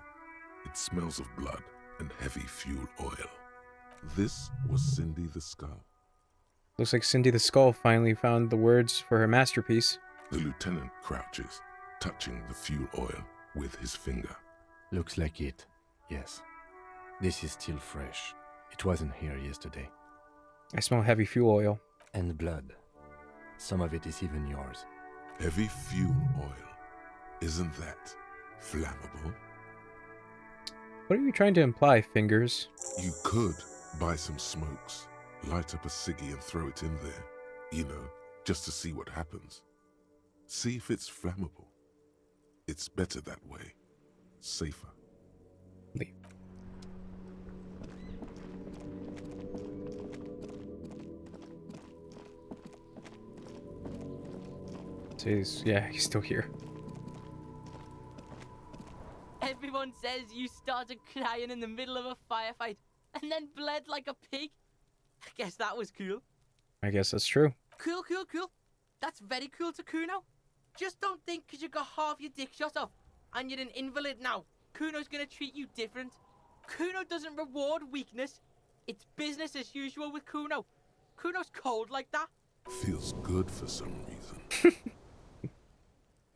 It smells of blood and heavy fuel oil. This was Cindy the Skull. Looks like Cindy the Skull finally found the words for her masterpiece. The lieutenant crouches, touching the fuel oil with his finger. Looks like it, yes. This is still fresh. It wasn't here yesterday. I smell heavy fuel oil. And blood. Some of it is even yours. Heavy fuel oil. Isn't that flammable? What are you trying to imply, Fingers? You could buy some smokes, light up a ciggy and throw it in there. You know, just to see what happens. See if it's flammable. It's better that way. Safer. Leave. Yeah, he's still here. Everyone says you started crying in the middle of a firefight and then bled like a pig. I guess that was cool. I guess that's true. Cool. That's very cool to Kuno. Just don't think because you got half your dick shot off and you're an invalid now, Kuno's gonna treat you different. Kuno doesn't reward weakness. It's business as usual with Kuno. Kuno's cold like that. Feels good for some reason.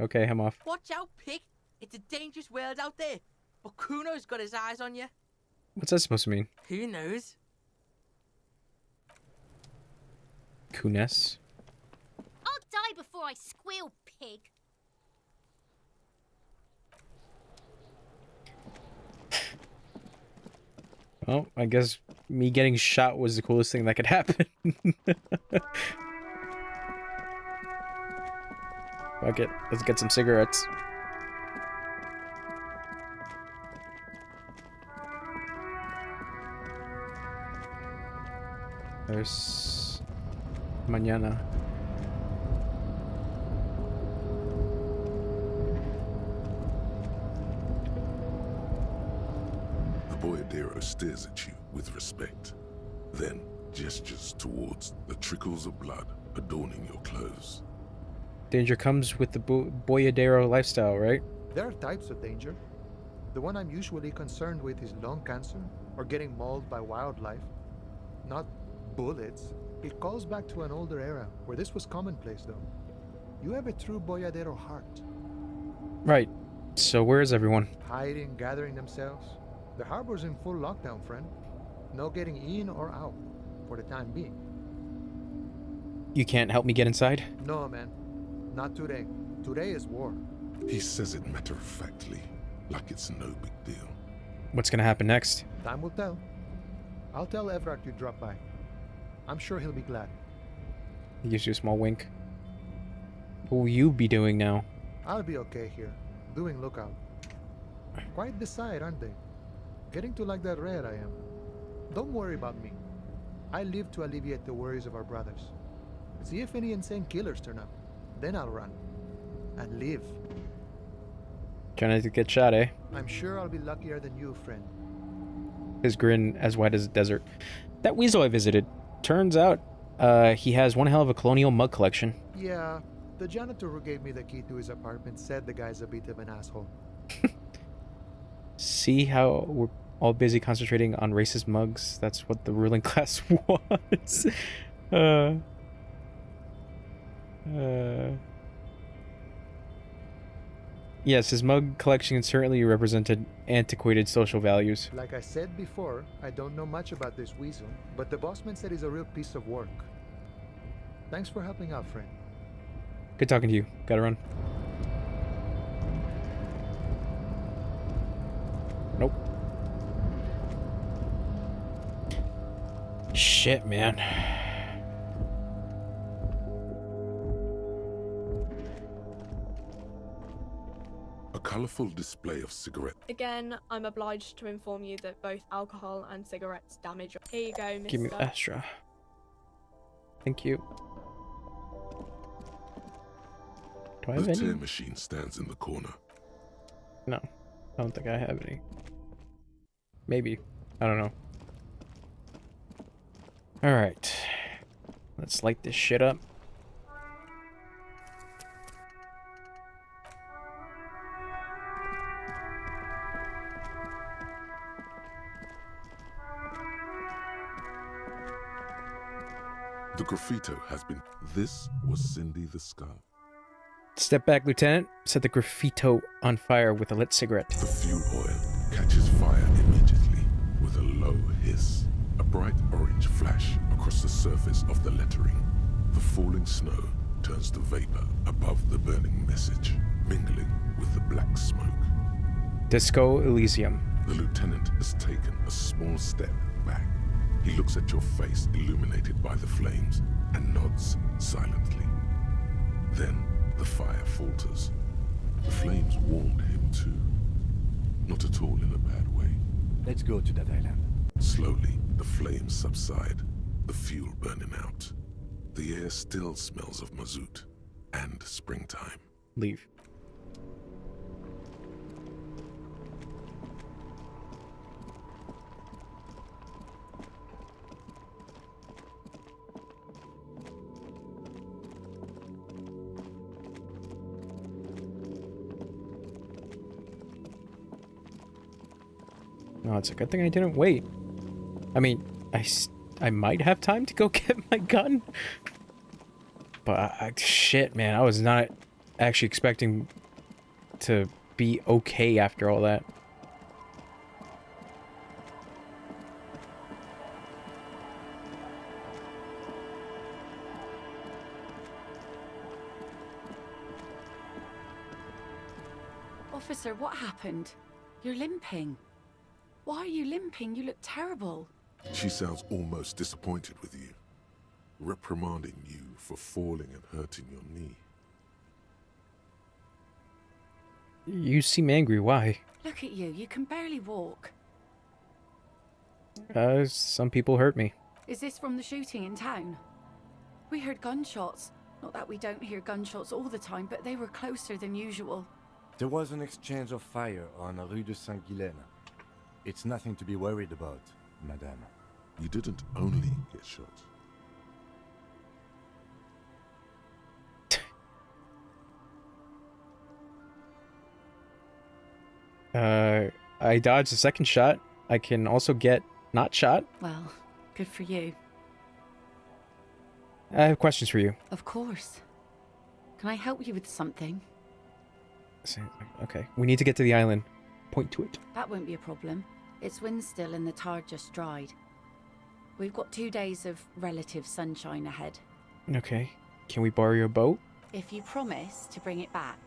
Okay, I'm off. Watch out, pig. It's a dangerous world out there. But Kuno's got his eyes on you. What's that supposed to mean? Who knows? Kunes? I'll die before I squeal, pig. Well, I guess me getting shot was the coolest thing that could happen. Fuck it. Let's get some cigarettes. There's... Mañana. The boyadero stares at you with respect, then gestures towards the trickles of blood adorning your clothes. Danger comes with the boyadero lifestyle, right? There are types of danger. The one I'm usually concerned with is lung cancer or getting mauled by wildlife. Not bullets. It calls back to an older era where this was commonplace, though. You have a true boyadero heart. Right. So where is everyone? Hiding, gathering themselves. The harbor's in full lockdown, friend. No getting in or out, for the time being. You can't help me get inside? No, man. Not today. Today is war. He says it matter-of-factly, like it's no big deal. What's gonna happen next? Time will tell. I'll tell Everard you drop by. I'm sure he'll be glad. He gives you a small wink. What will you be doing now? I'll be okay here, doing lookout. Quite the sight, aren't they? Getting to like that red I am. Don't worry about me. I live to alleviate the worries of our brothers. See if any insane killers turn up. Then I'll run. And live. Trying to get shot, eh? I'm sure I'll be luckier than you, friend. His grin as wide as the desert. That weasel I visited. Turns out, he has one hell of a colonial mug collection. Yeah, the janitor who gave me the key to his apartment said the guy's a bit of an asshole. See how we're all busy concentrating on racist mugs? That's what the ruling class wants. Yes, his mug collection certainly represented antiquated social values. Like I said before, I don't know much about this weasel, but the bossman said he's a real piece of work. Thanks for helping out, friend. Good talking to you. Gotta run. Nope. Shit, man. A colorful display of cigarettes. Again, I'm obliged to inform you that both alcohol and cigarettes damage. Here you go, mister. Give me extra. Thank you. Do I have The any? tear machine stands in the corner. No, I don't think I have any. Maybe. I don't know. Alright. Let's light this shit up. The graffito has been... This was Cindy the Skull. Step back, Lieutenant. Set the graffito on fire with a lit cigarette. The fuel oil catches fire immediately with a low hiss. A bright orange flash across the surface of the lettering. The falling snow turns to vapor above the burning message, mingling with the black smoke. Disco Elysium. The lieutenant has taken a small step back. He looks at your face illuminated by the flames and nods silently. Then the fire falters. The flames warmed him too. Not at all in a bad way. Let's go to that island. Slowly, the flames subside, the fuel burning out. The air still smells of mazout and springtime. Leave. No, it's a good thing I didn't wait. I mean, I might have time to go get my gun. But shit, man, I was not actually expecting to be okay after all that. Officer, what happened? You're limping. Why are you limping? You look terrible. She sounds almost disappointed with you, reprimanding you for falling and hurting your knee. You seem angry. Why? Look at you. You can barely walk. Some people hurt me. Is this from the shooting in town? We heard gunshots. Not that we don't hear gunshots all the time, but they were closer than usual. There was an exchange of fire on Rue de Saint-Guylaine. It's nothing to be worried about, madame. You didn't only get shot. I dodged the second shot. I can also get not shot. Well, good for you. I have questions for you. Of course. Can I help you with something? Okay, we need to get to the island. Point to it. That won't be a problem. It's wind still and the tar just dried. We've got 2 days of relative sunshine ahead. Okay. Can we borrow your boat? If you promise to bring it back.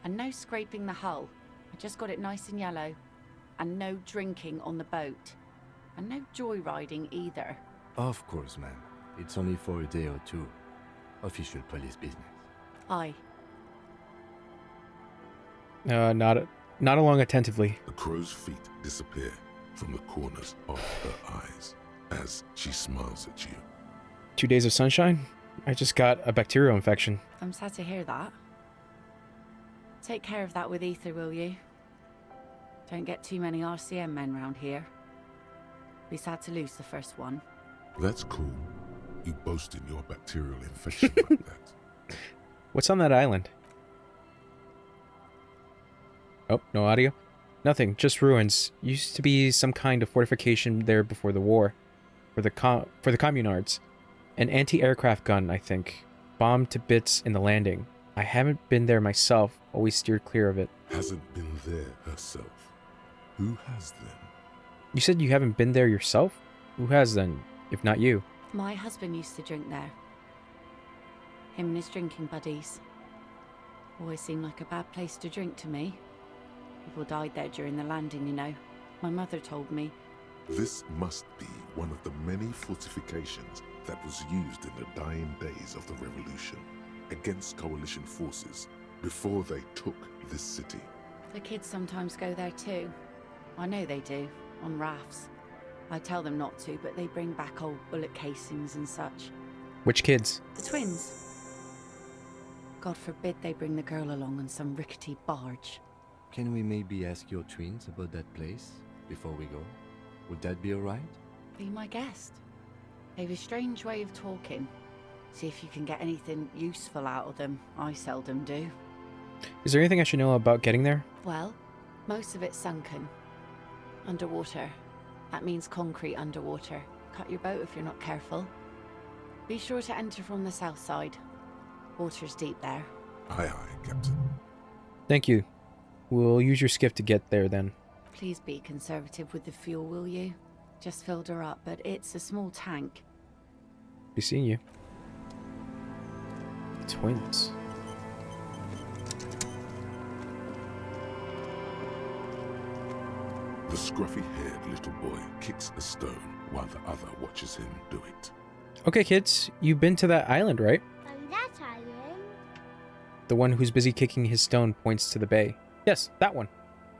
And no scraping the hull. I just got it nice and yellow. And no drinking on the boat. And no joyriding either. Of course, ma'am. It's only for a day or two. Official police business. Aye. Not along attentively. The crow's feet disappear from the corners of her eyes as she smiles at you. 2 days of sunshine? I just got a bacterial infection. I'm sad to hear that. Take care of that with ether, will you? Don't get too many RCM men round here. Be sad to lose the first one. That's cool. You boasting your bacterial infection like that. What's on that island? Oh, no audio? Nothing, just ruins. Used to be some kind of fortification there before the war. For the communards. An anti-aircraft gun, I think. Bombed to bits in the landing. I haven't been there myself, always steered clear of it. Hasn't been there herself. Who has then? You said you haven't been there yourself? Who has then, if not you? My husband used to drink there. Him and his drinking buddies. Always seemed like a bad place to drink to me. People died there during the landing, you know. My mother told me. This must be one of the many fortifications that was used in the dying days of the revolution against coalition forces before they took this city. The kids sometimes go there too. I know they do, on rafts. I tell them not to, but they bring back old bullet casings and such. Which kids? The twins. God forbid they bring the girl along on some rickety barge. Can we maybe ask your twins about that place before we go? Would that be alright? Be my guest. They've a strange way of talking. See if you can get anything useful out of them. I seldom do. Is there anything I should know about getting there? Well, most of it's sunken. Underwater. That means concrete underwater. Cut your boat if you're not careful. Be sure to enter from the south side. Water's deep there. Aye, aye, Captain. Thank you. We'll use your skiff to get there then. Please be conservative with the fuel, will you? Just filled her up, but it's a small tank. Be seeing you. Twins. The scruffy-haired little boy kicks a stone while the other watches him do it. Okay, kids, you've been to that island, right? That island? The one who's busy kicking his stone points to the bay. Yes, that one.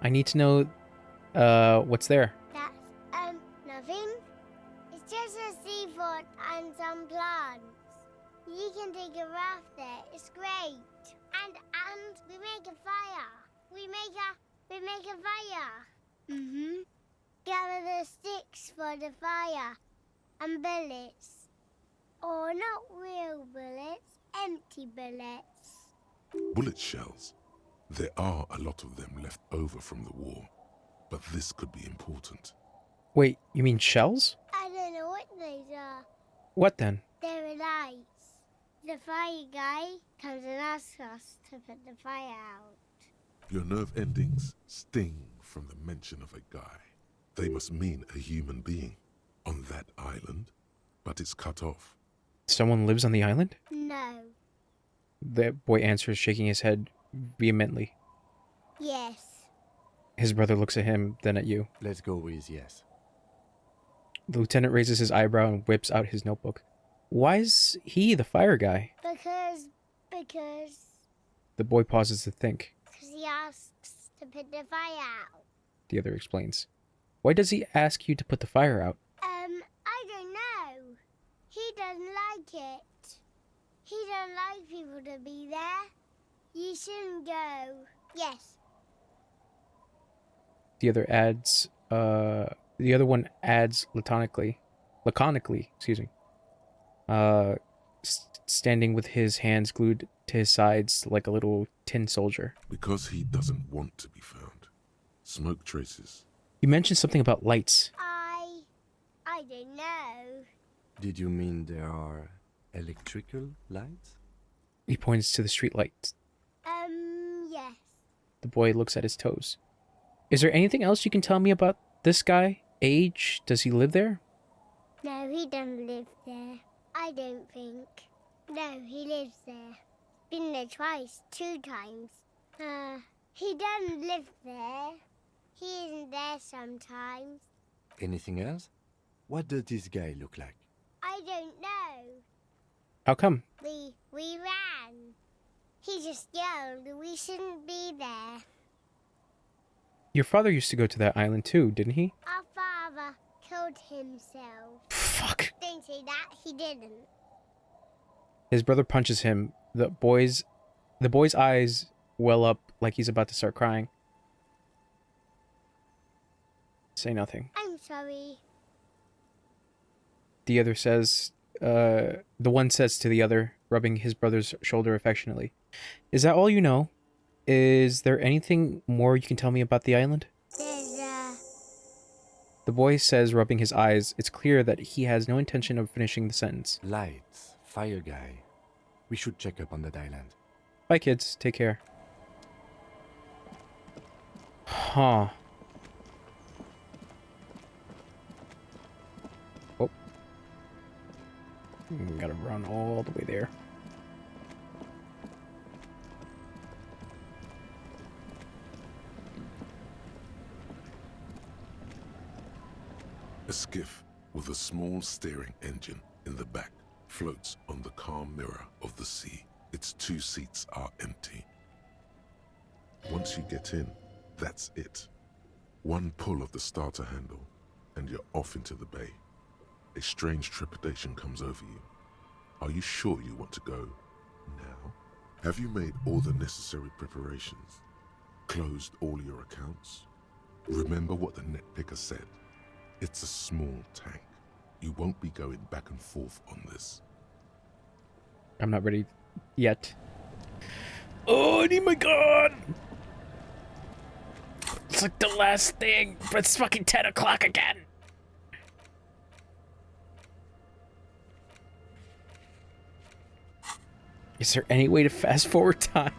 I need to know, what's there. That's, nothing. It's just a seafort and some plants. You can take a raft there. It's great. And we make a fire. We make a fire. Mm-hmm. Gather the sticks for the fire. And bullets. Or not real bullets, empty bullets. Bullet shells. There are a lot of them left over from the war, but this could be important. Wait, you mean shells? I don't know what these are. What then? They're lights. The fire guy comes and asks us to put the fire out. Your nerve endings sting from the mention of a guy. They must mean a human being on that island, but it's cut off. Someone lives on the island? No. The boy answers, shaking his head vehemently. Yes. His brother looks at him, then at you. Let's go with yes. The lieutenant raises his eyebrow and whips out his notebook. Why is he the fire guy? Because The boy pauses to think. he asks to put the fire out. The other explains. Why does he ask you to put the fire out? I don't know. He doesn't like it. He doesn't like people to be there. You shouldn't go. Yes. The other one adds laconically, excuse me. Standing with his hands glued to his sides like a little tin soldier. Because he doesn't want to be found. Smoke traces. You mentioned something about lights. I don't know. Did you mean there are electrical lights? He points to the street lights. Yes. The boy looks at his toes. Is there anything else you can tell me about this guy? Age? Does he live there? No, he doesn't live there. I don't think. No, he lives there. Been there twice, 2 times. He doesn't live there. He isn't there sometimes. Anything else? What does this guy look like? I don't know. How come? We ran. He just yelled we shouldn't be there. Your father used to go to that island too, didn't he? Our father killed himself. Fuck. Don't say that, he didn't. His brother punches him. The boy's eyes well up like he's about to start crying. Say nothing. I'm sorry. The other says, the one says to the other, rubbing his brother's shoulder affectionately, "Is that all you know? Is there anything more you can tell me about the island?" The boy says, rubbing his eyes. It's clear that he has no intention of finishing the sentence. Lights, fire guy. We should check up on that island. Bye, kids. Take care. Huh. Oh. Gotta run all the way there. A skiff with a small steering engine in the back floats on the calm mirror of the sea. Its 2 seats are empty. Once you get in, that's it. One pull of the starter handle, and you're off into the bay. A strange trepidation comes over you. Are you sure you want to go now? Have you made all the necessary preparations? Closed all your accounts? Remember what the net picker said. It's a small tank. You won't be going back and forth on this. I'm not ready yet. Oh, I need my gun! It's like the last thing, but it's fucking 10 o'clock again. Is there any way to fast forward time?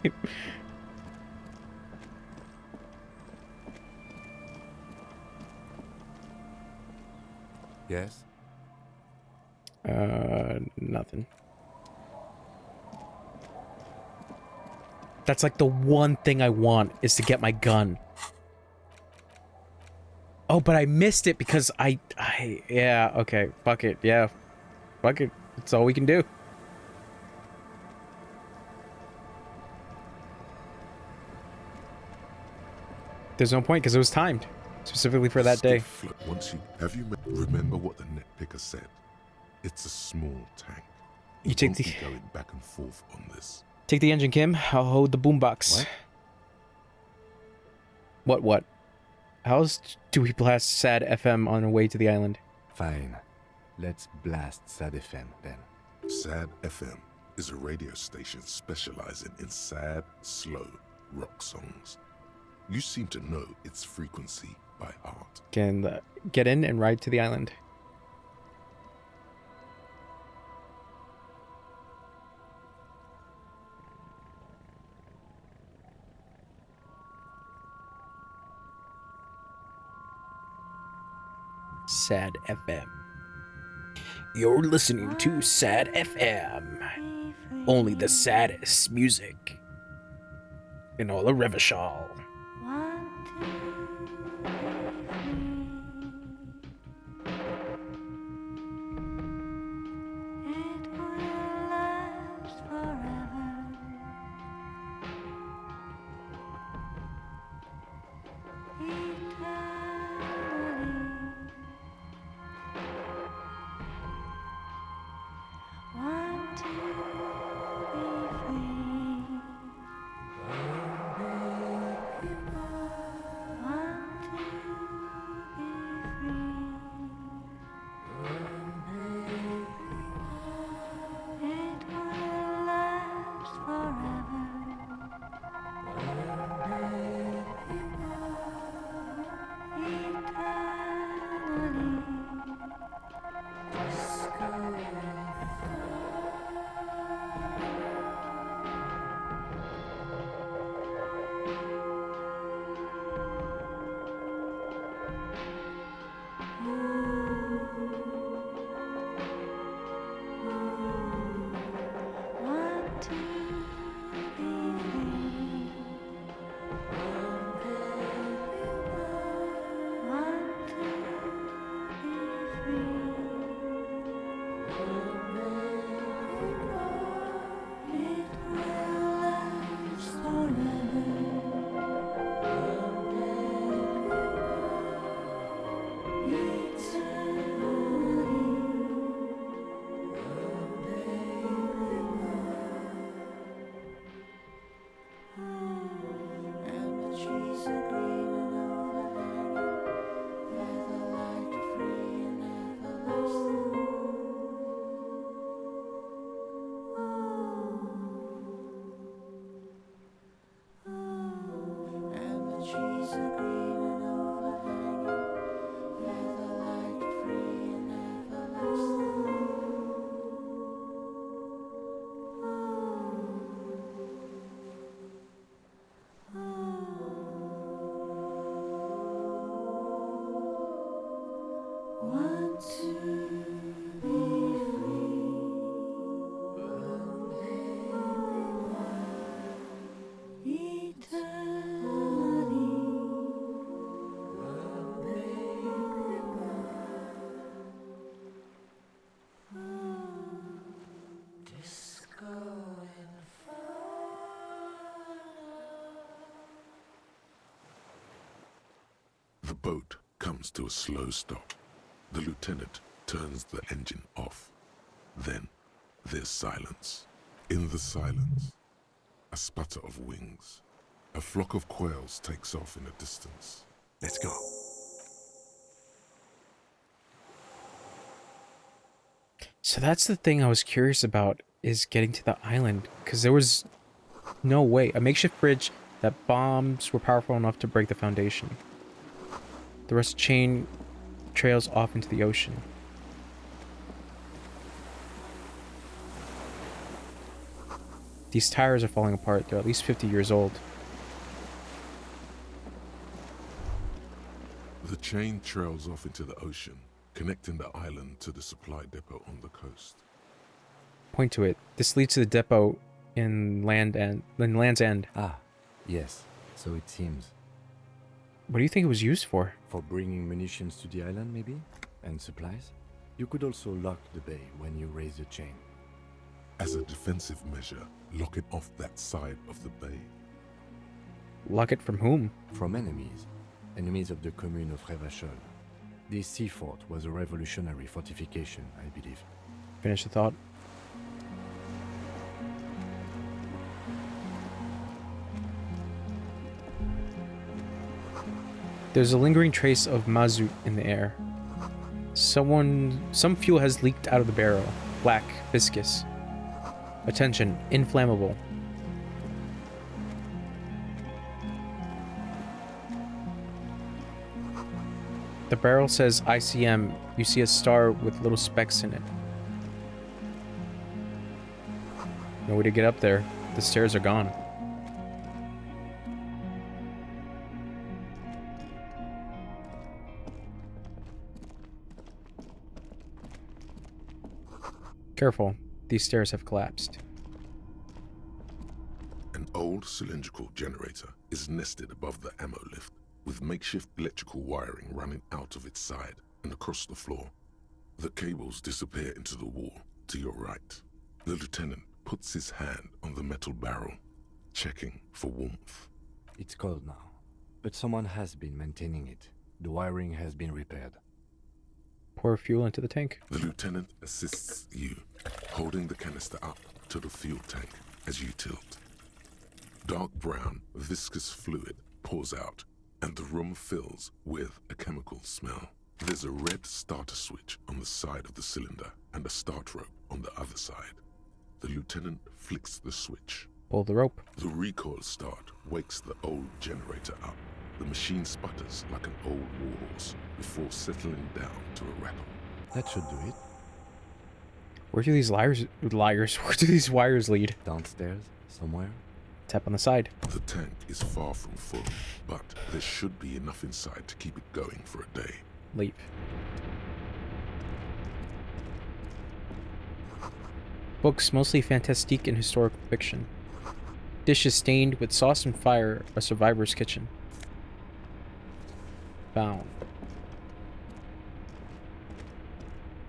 Yes? Nothing. That's like the one thing I want is to get my gun. Oh, but I missed it because yeah, okay, fuck it, yeah. Fuck it, that's all we can do. There's no point because it was timed specifically for that day. Once you remember what the net picker said. It's a small tank. You take won't the be going back and forth on this. Take the engine, Kim. I'll hold the boombox. What? How else do we blast Sad FM on our way to the island? Fine. Let's blast Sad FM then. Sad FM is a radio station specializing in sad, slow rock songs. You seem to know its frequency by heart. Can get in and ride to the island. Sad FM. You're listening to Sad FM. Only the saddest music in all of Revachol. The boat comes to a slow stop. The lieutenant turns the engine off. Then, there's silence. In the silence, a sputter of wings. A flock of quails takes off in the distance. Let's go. So that's the thing I was curious about, is getting to the island, because there was no way. A makeshift bridge that bombs were powerful enough to break the foundation. The rest chain trails off into the ocean. These tires are falling apart. They're at least 50 years old. The chain trails off into the ocean, connecting the island to the supply depot on the coast. Point to it. This leads to the depot in Land's End. Ah, yes. So it seems. What do you think it was used for? For bringing munitions to the island, maybe? And supplies? You could also lock the bay when you raise the chain. As a defensive measure, lock it off that side of the bay. Lock it from whom? From enemies. Enemies of the commune of Revachol. This sea fort was a revolutionary fortification, I believe. Finish the thought. There's a lingering trace of mazout in the air. Some fuel has leaked out of the barrel. Black, viscous. Attention, inflammable. The barrel says ICM. You see a star with little specks in it. No way to get up there. The stairs are gone. Careful, these stairs have collapsed. An old cylindrical generator is nested above the ammo lift, with makeshift electrical wiring running out of its side and across the floor. The cables disappear into the wall to your right. The lieutenant puts his hand on the metal barrel, checking for warmth. It's cold now, but someone has been maintaining it. The wiring has been repaired. Pour fuel into the tank. The lieutenant assists you, holding the canister up to the fuel tank as you tilt. Dark brown, viscous fluid pours out, and the room fills with a chemical smell. There's a red starter switch on the side of the cylinder and a start rope on the other side. The lieutenant flicks the switch. Pull the rope. The recoil start wakes the old generator up. The machine sputters like an old warhorse before settling down to a rattle. That should do it. Where do these where do these wires lead? Downstairs, somewhere. Tap on the side. The tank is far from full, but there should be enough inside to keep it going for a day. Leap. Books, mostly fantastique and historical fiction. Dishes stained with sauce and fire, a survivor's kitchen. Found.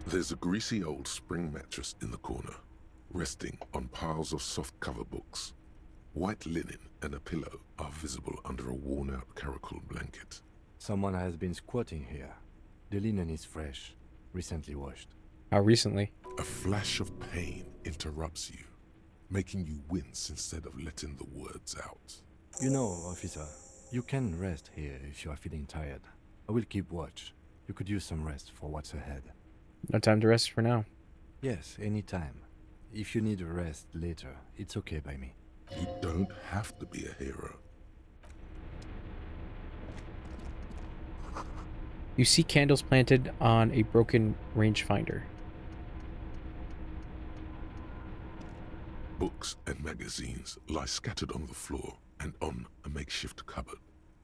There's a greasy old spring mattress in the corner, resting on piles of soft-cover books. White linen and a pillow are visible under a worn-out caracal blanket. Someone has been squatting here. The linen is fresh, recently washed. How recently? A flash of pain interrupts you, making you wince instead of letting the words out. You know, officer, you can rest here if you are feeling tired. I will keep watch. You could use some rest for what's ahead. No time to rest for now. Yes, anytime. If you need a rest later, it's okay by me. You don't have to be a hero. You see candles planted on a broken rangefinder. Books and magazines lie scattered on the floor and on a makeshift cupboard.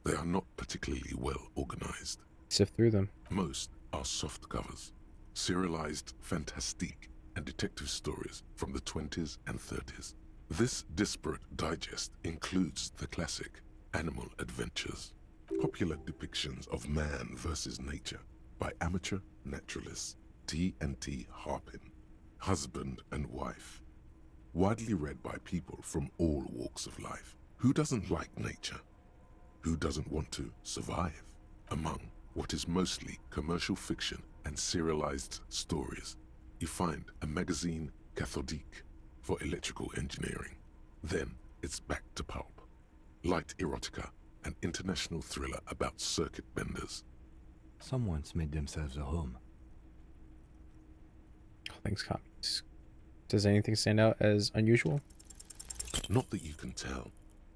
They are not particularly well organized. Sift through them. Most are soft covers, serialized fantastique and detective stories from the 20s and 30s. This disparate digest includes the classic Animal Adventures, popular depictions of man versus nature by amateur naturalists T&T Harpin, husband and wife, widely read by people from all walks of life. Who doesn't like nature? Who doesn't want to survive? Among what is mostly commercial fiction and serialized stories, you find a magazine cathodique for electrical engineering. Then it's back to pulp. Light erotica, an international thriller about circuit benders. Someone's made themselves a home. Thanks, copies. Does anything stand out as unusual? Not that you can tell.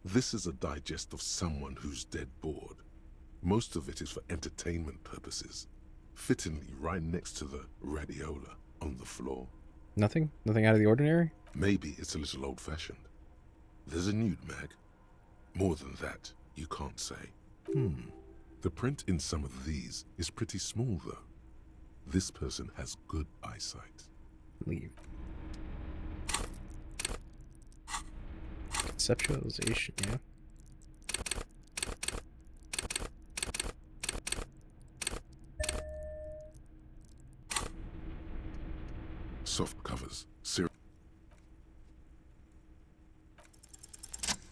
This is a digest of someone who's dead bored. Most of it is for entertainment purposes. Fittingly right next to the radiola on the floor. Nothing? Nothing out of the ordinary? Maybe it's a little old-fashioned. There's a nude mag. More than that, you can't say. The print in some of these is pretty small, though. This person has good eyesight. Leave. Conceptualization, yeah. Soft covers.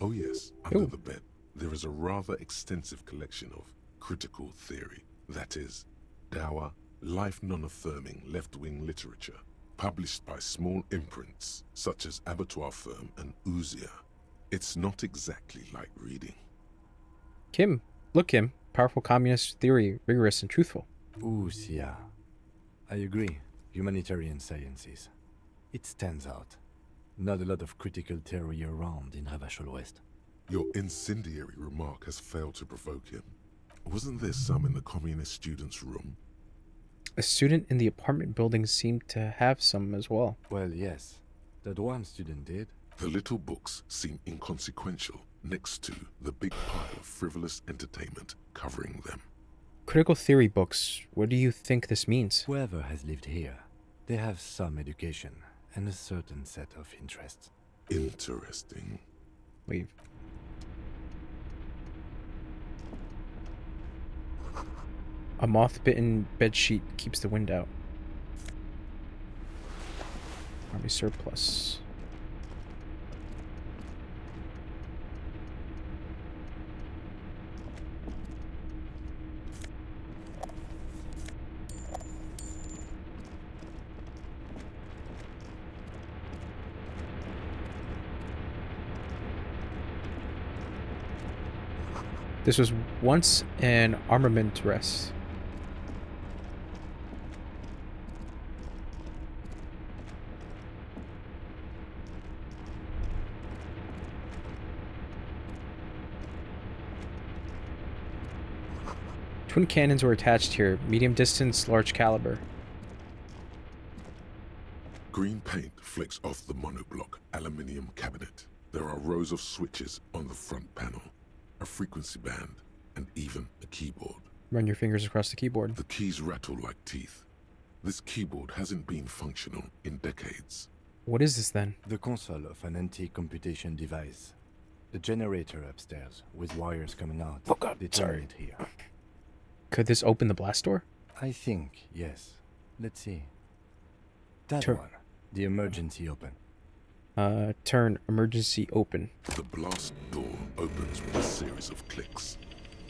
Oh yes, under the bed, there is a rather extensive collection of critical theory. That is, dour, life non-affirming left-wing literature, published by small imprints such as Abattoir Firm and Ouzia. It's not exactly like reading. Kim. Look, Kim. Powerful communist theory, rigorous and truthful. Ouzia. I agree. Humanitarian sciences. It stands out. Not a lot of critical theory around in Ravachol West. Your incendiary remark has failed to provoke him. Wasn't there some in the communist student's room? A student in the apartment building seemed to have some as well. Well, yes. That one student did. The little books seem inconsequential next to the big pile of frivolous entertainment covering them. Critical theory books. What do you think this means? Whoever has lived here, they have some education and a certain set of interests. Interesting. Leave. A moth-bitten bedsheet keeps the wind out. Army surplus. This was once an armament rest. Twin cannons were attached here, medium distance, large caliber. Green paint flicks off the monoblock aluminium cabinet. There are rows of switches on the front panel, a frequency band, and even a keyboard. Run your fingers across the keyboard. The keys rattle like teeth. This keyboard hasn't been functional in decades. What is this then? The console of an anti-computation device. The generator upstairs, with wires coming out. Oh god, they sorry. turn it here. Could this open the blast door? I think, yes. Let's see. That Turn. one. The emergency open. Turn emergency open. The blast door opens with a series of clicks.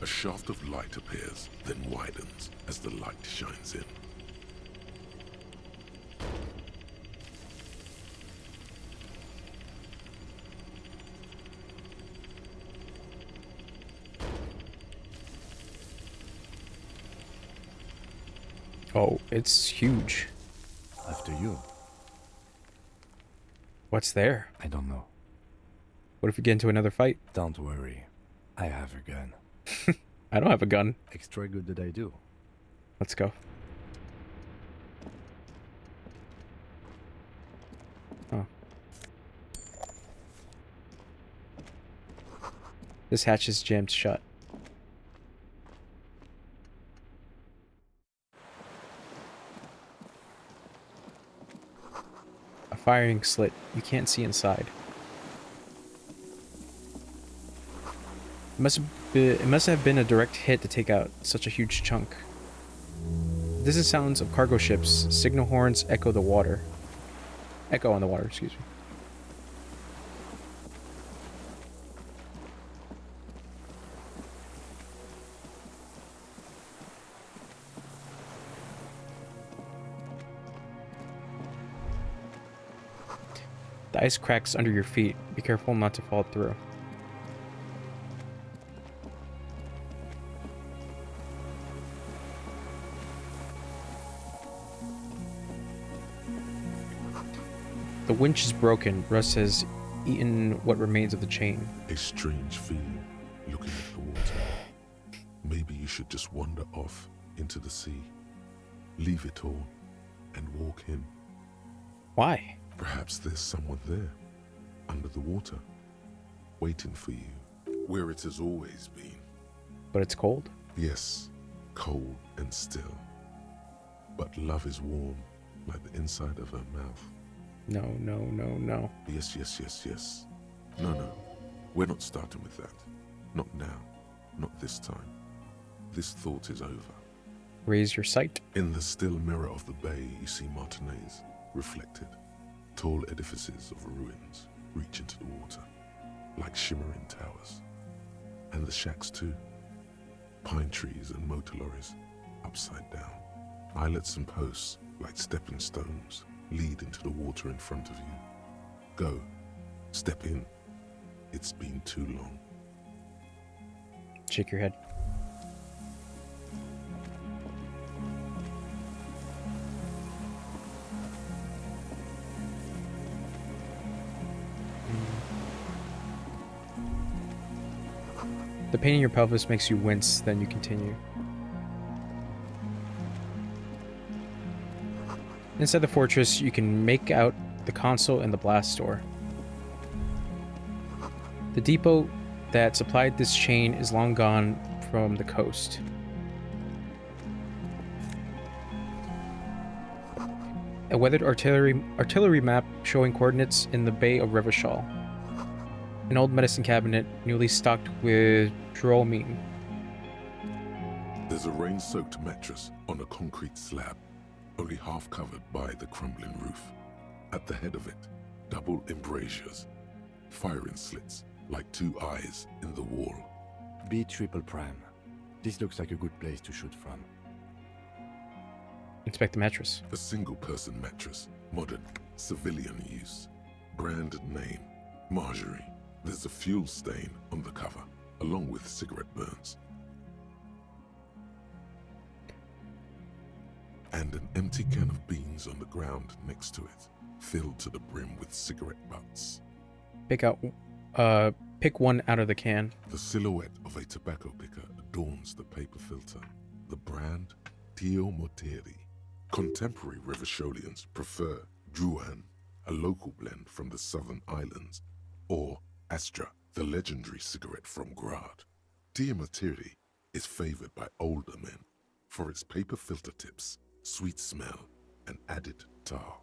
A shaft of light appears, then widens as the light shines in. Oh, it's huge. After you. What's there? I don't know. What if we get into another fight? Don't worry. I have a gun. I don't have a gun. Extra good that I do. Let's go. Oh. This hatch is jammed shut. A firing slit. You can't see inside. It must have been a direct hit to take out such a huge chunk. This is sounds of cargo ships. Signal horns echo the water. Echo on the water, excuse me. The ice cracks under your feet. Be careful not to fall through. The winch is broken. Russ has eaten what remains of the chain. A strange feeling looking at the water. Maybe you should just wander off into the sea. Leave it all and walk in. Why? Perhaps there's someone there, under the water, waiting for you, where it has always been. But it's cold? Yes, cold and still. But love is warm, like the inside of her mouth. No, no, no, no. Yes, yes, yes, yes. No, no. We're not starting with that. Not now. Not this time. This thought is over. Raise your sight. In the still mirror of the bay, you see Martinez, reflected. Tall edifices of ruins reach into the water, like shimmering towers. And the shacks too. Pine trees and motor lorries, upside down. Islets and posts, like stepping stones, lead into the water in front of you. Go. Step in. It's been too long. Shake your head. The pain in your pelvis makes you wince, then you continue. Inside the fortress, you can make out the console and the blast door. The depot that supplied this chain is long gone from the coast. A weathered artillery map showing coordinates in the Bay of Revachol. An old medicine cabinet newly stocked with dramamine. There's a rain-soaked mattress on a concrete slab, only half covered by the crumbling roof. At the head of it, double embrasures, firing slits like two eyes in the wall. B triple prime. This looks like a good place to shoot from. Inspect the mattress. A single-person mattress, modern, civilian use. Brand name, Marjorie. There's a fuel stain on the cover, along with cigarette burns. And an empty can of beans on the ground next to it, filled to the brim with cigarette butts. Pick one out of the can. The silhouette of a tobacco picker adorns the paper filter. The brand, Dio Mortieri. Contemporary Revacholians prefer Druan, a local blend from the southern islands, or Astra, the legendary cigarette from Grad. Dio Mortieri is favored by older men for its paper filter tips, sweet smell, and added tar.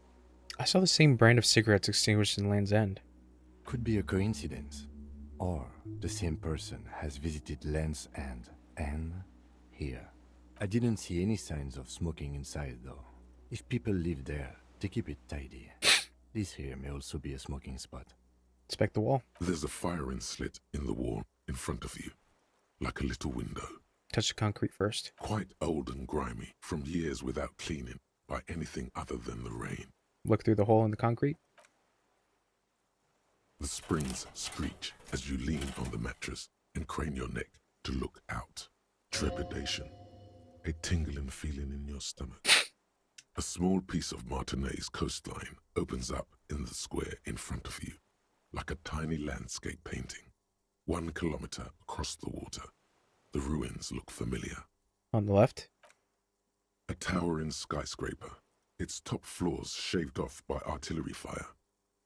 I saw the same brand of cigarettes extinguished in Land's End. Could be a coincidence. Or the same person has visited Land's End and here. I didn't see any signs of smoking inside though. If people live there, they keep it tidy. This here may also be a smoking spot. Inspect the wall. There's a firing slit in the wall in front of you, like a little window. Touch the concrete first. Quite old and grimy, from years without cleaning by anything other than the rain. Look through the hole in the concrete. The springs screech as you lean on the mattress and crane your neck to look out. Trepidation. A tingling feeling in your stomach. A small piece of Martinez coastline opens up in the square in front of you, like a tiny landscape painting. 1 kilometer across the water. The ruins look familiar. On the left? A towering skyscraper, its top floors shaved off by artillery fire.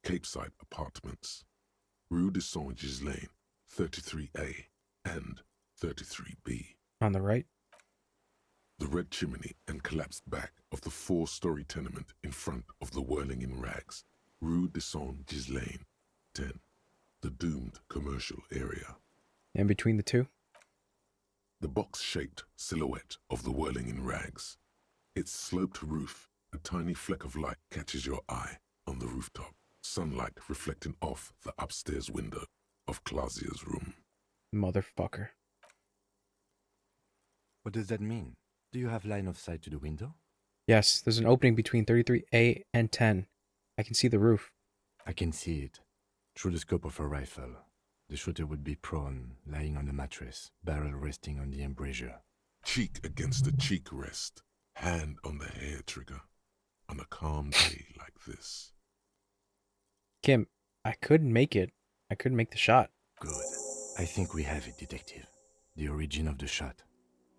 Capeside apartments. Rue de Saint-Ghislain, 33A and 33B. On the right? The red chimney and collapsed back of the 4-story tenement in front of the Whirling in Rags. Rue de Saint-Ghislain, 10. The doomed commercial area. And between the two? The box-shaped silhouette of the Whirling in Rags. Its sloped roof, a tiny fleck of light catches your eye on the rooftop. Sunlight reflecting off the upstairs window of Clausia's room. Motherfucker. What does that mean? Do you have line of sight to the window? Yes, there's an opening between 33A and 10. I can see the roof. I can see it. Through the scope of a rifle. The shooter would be prone, lying on a mattress, barrel resting on the embrasure. Cheek against the cheek rest, hand on the hair trigger, on a calm day like this. Kim, I couldn't make it. I couldn't make the shot. Good. I think we have it, Detective. The origin of the shot.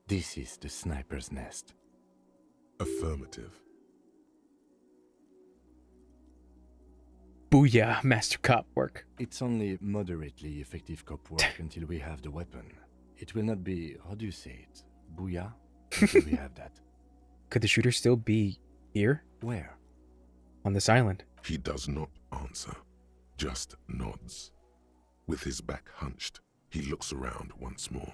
This is the sniper's nest. Affirmative. Booyah, Master Cop work. It's only moderately effective cop work until we have the weapon. It will not be, how do you say it, booyah, until we have that. Could the shooter still be here? Where? On this island. He does not answer, just nods. With his back hunched, he looks around once more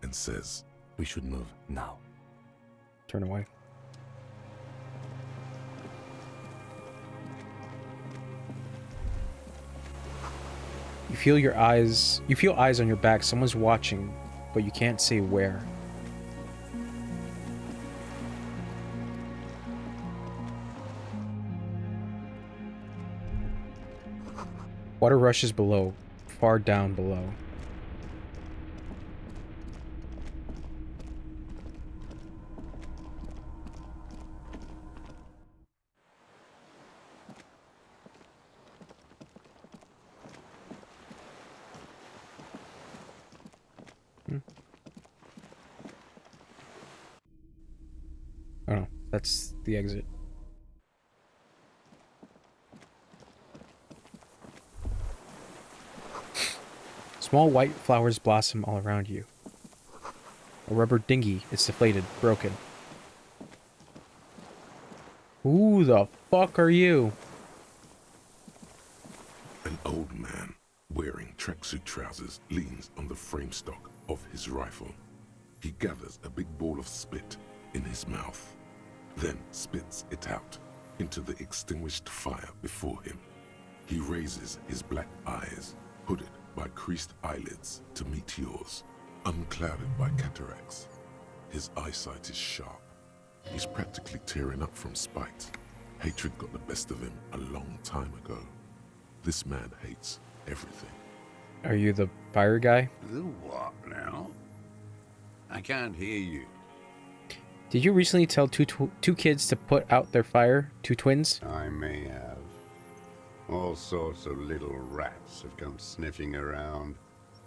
and says, "We should move now." Turn away. You feel eyes on your back. Someone's watching, but you can't say where. Water rushes below, far down below. Oh no, that's the exit. Small white flowers blossom all around you. A rubber dinghy is deflated, broken. Who the fuck are you? An old man, wearing tracksuit trousers, leans on the frame stock of his rifle. He gathers a big ball of spit in his mouth, then spits it out into the extinguished fire before him. He raises his black eyes, hooded by creased eyelids, to meet yours, unclouded by cataracts. His eyesight is sharp. He's practically tearing up from spite. Hatred got the best of him a long time ago. This man hates everything. Are you the fire guy? The what now? I can't hear you. Did you recently tell two kids to put out their fire? Two twins? I may have. All sorts of little rats have come sniffing around,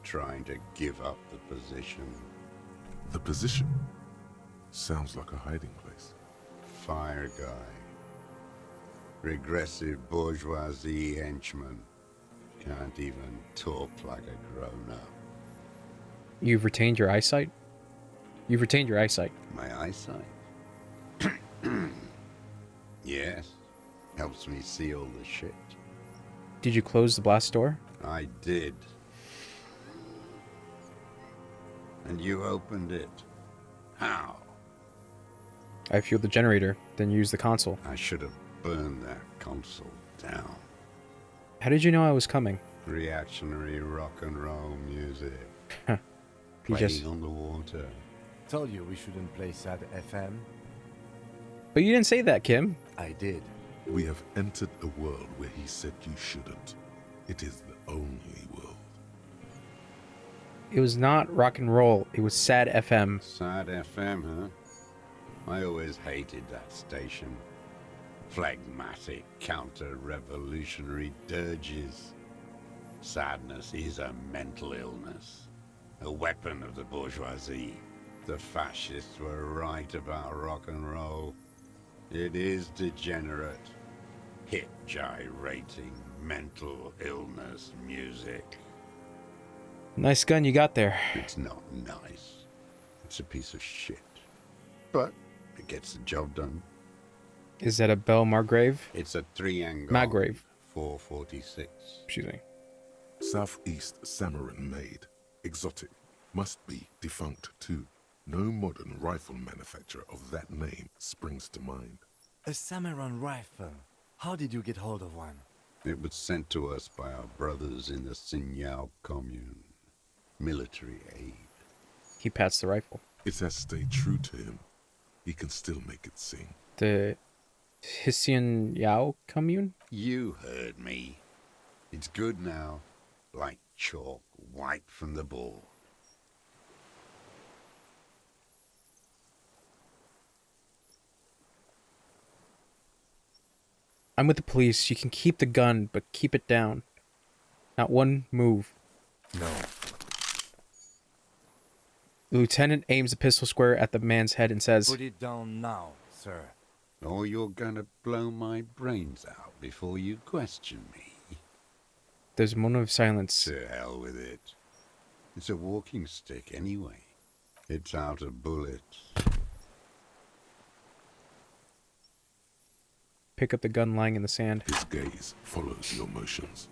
trying to give up the position. The position? Sounds like a hiding place. Fire guy. Regressive bourgeoisie henchman. Can't even talk like a grown-up. You've retained your eyesight? You've retained your eyesight. My eyesight? Yes. Helps me see all the shit. Did you close the blast door? I did. And you opened it. How? I fueled the generator, then used the console. I should have burned that console down. How did you know I was coming? Reactionary rock and roll music. He Playing just... on the water. Told you we shouldn't play sad FM. But you didn't say that, Kim. I did. We have entered a world where he said you shouldn't. It is the only world. It was not rock and roll. It was sad FM. Sad FM, huh? I always hated that station. Phlegmatic, counter-revolutionary dirges. Sadness is a mental illness. A weapon of the bourgeoisie. The fascists were right about rock and roll. It is degenerate. Hip gyrating, mental illness music. Nice gun you got there. It's not nice. It's a piece of shit. But it gets the job done. Is that a Bell Margrave? It's a 3-angle. Margrave. 446. Excuse me. Southeast Samaran made. Exotic. Must be defunct too. No modern rifle manufacturer of that name springs to mind. A Samaran rifle. How did you get hold of one? It was sent to us by our brothers in the Sinyao commune. Military aid. He pats the rifle. It has stayed true to him. He can still make it sing. The Hisian Yao commune? You heard me. It's good now, like chalk wiped from the board. I'm with the police. You can keep the gun, but keep it down. Not one move. No. The lieutenant aims the pistol square at the man's head and says, Put it down now, sir. Or you're gonna blow my brains out before you question me. There's a moment of silence. To hell with it. It's a walking stick anyway. It's out of bullets. Pick up the gun lying in the sand. His gaze follows your motions.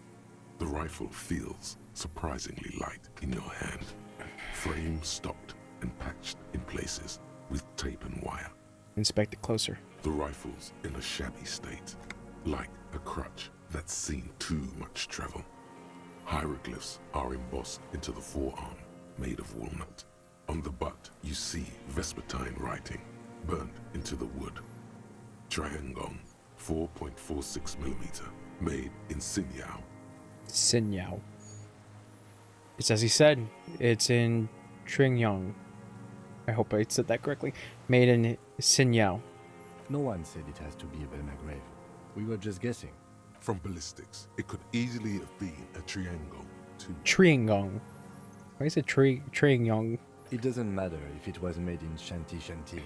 The rifle feels surprisingly light in your hand. Frame stocked and patched in places with tape and wire. Inspect it closer. The rifle's in a shabby state, like a crutch that's seen too much travel. Hieroglyphs are embossed into the forearm, made of walnut. On the butt, you see Vespertine writing, burned into the wood. Triangon, 4.46mm, made in Sinyao. Sinyao. It's as he said. It's in Tringyong. I hope I said that correctly. Made in Sinyao. No one said it has to be a Belma grave. We were just guessing. From ballistics, it could easily have been a triangle, too. Triangong. Why is it Triangong? It doesn't matter if it was made in Shanti Shanti.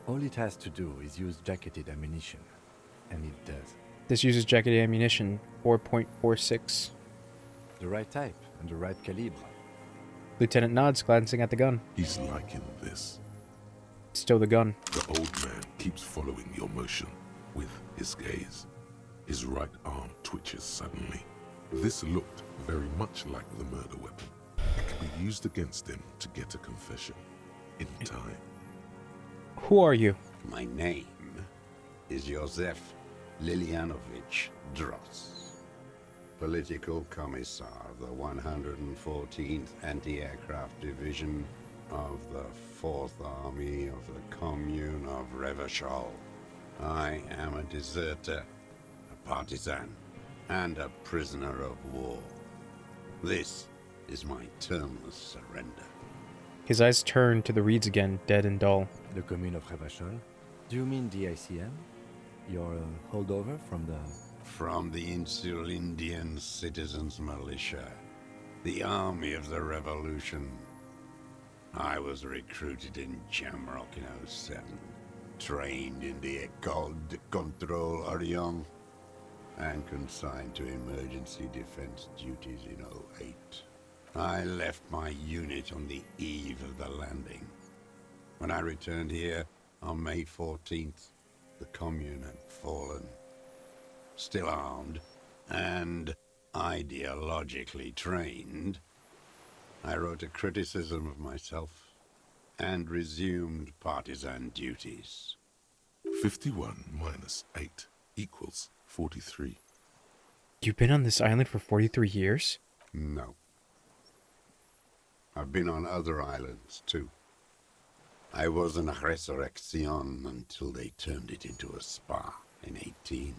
All it has to do is use jacketed ammunition. And it does. This uses jacketed ammunition, 4.46. The right type and the right calibre. Lieutenant nods, glancing at the gun. He's liking this. Still the gun. The old man keeps following your motion with his gaze. His right arm twitches suddenly. This looked very much like the murder weapon. It could be used against him to get a confession in time. Who are you? My name is Josef Lilianovich Dross, Political Commissar of the 114th Anti-Aircraft Division of the 4th Army of the Commune of Revachol. I am a deserter, a partisan, and a prisoner of war. This is my termless surrender. His eyes turn to the reeds again, dead and dull. The Commune of Revachol? Do you mean the ICM? Your holdover from the... From the Insulindian Citizens Militia, the Army of the Revolution. I was recruited in Jamrock in 07, trained in the École de Contrôle Orient, and consigned to emergency defense duties in 08. I left my unit on the eve of the landing. When I returned here on May 14th, the Commune had fallen. Still armed and ideologically trained, I wrote a criticism of myself and resumed partisan duties. 51 minus 8 equals 43. You've been on this island for 43 years? No. I've been on other islands, too. I was in Resurrection until they turned it into a spa in 18.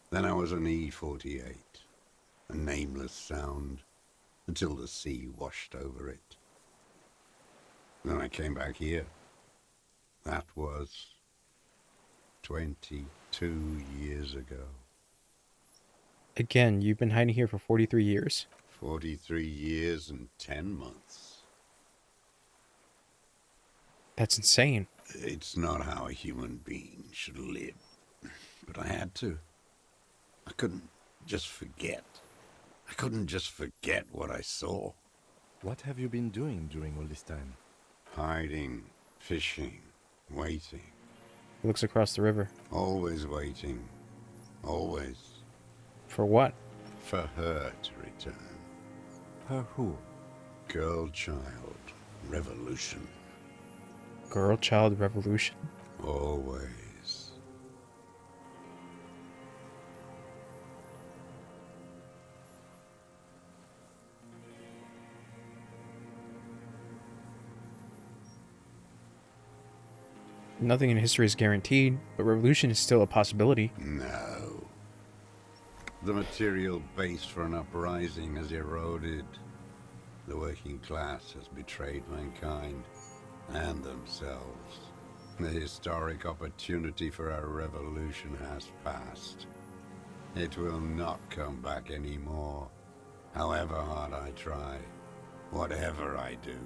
Then I was on E48, a nameless sound, until the sea washed over it. Then I came back here. That was 22 years ago. Again, you've been hiding here for 43 years? 43 years and 10 months. That's insane. It's not how a human being should live. But I had to. I couldn't just forget. I couldn't just forget what I saw. What have you been doing during all this time? Hiding, fishing, waiting. He looks across the river. Always waiting. Always. For what? For her to return. Her who? Girl, child, revolution. Girl, child, revolution? Always. Nothing in history is guaranteed, but revolution is still a possibility. No. The material base for an uprising has eroded. The working class has betrayed mankind and themselves. The historic opportunity for our revolution has passed. It will not come back anymore, however hard I try, whatever I do.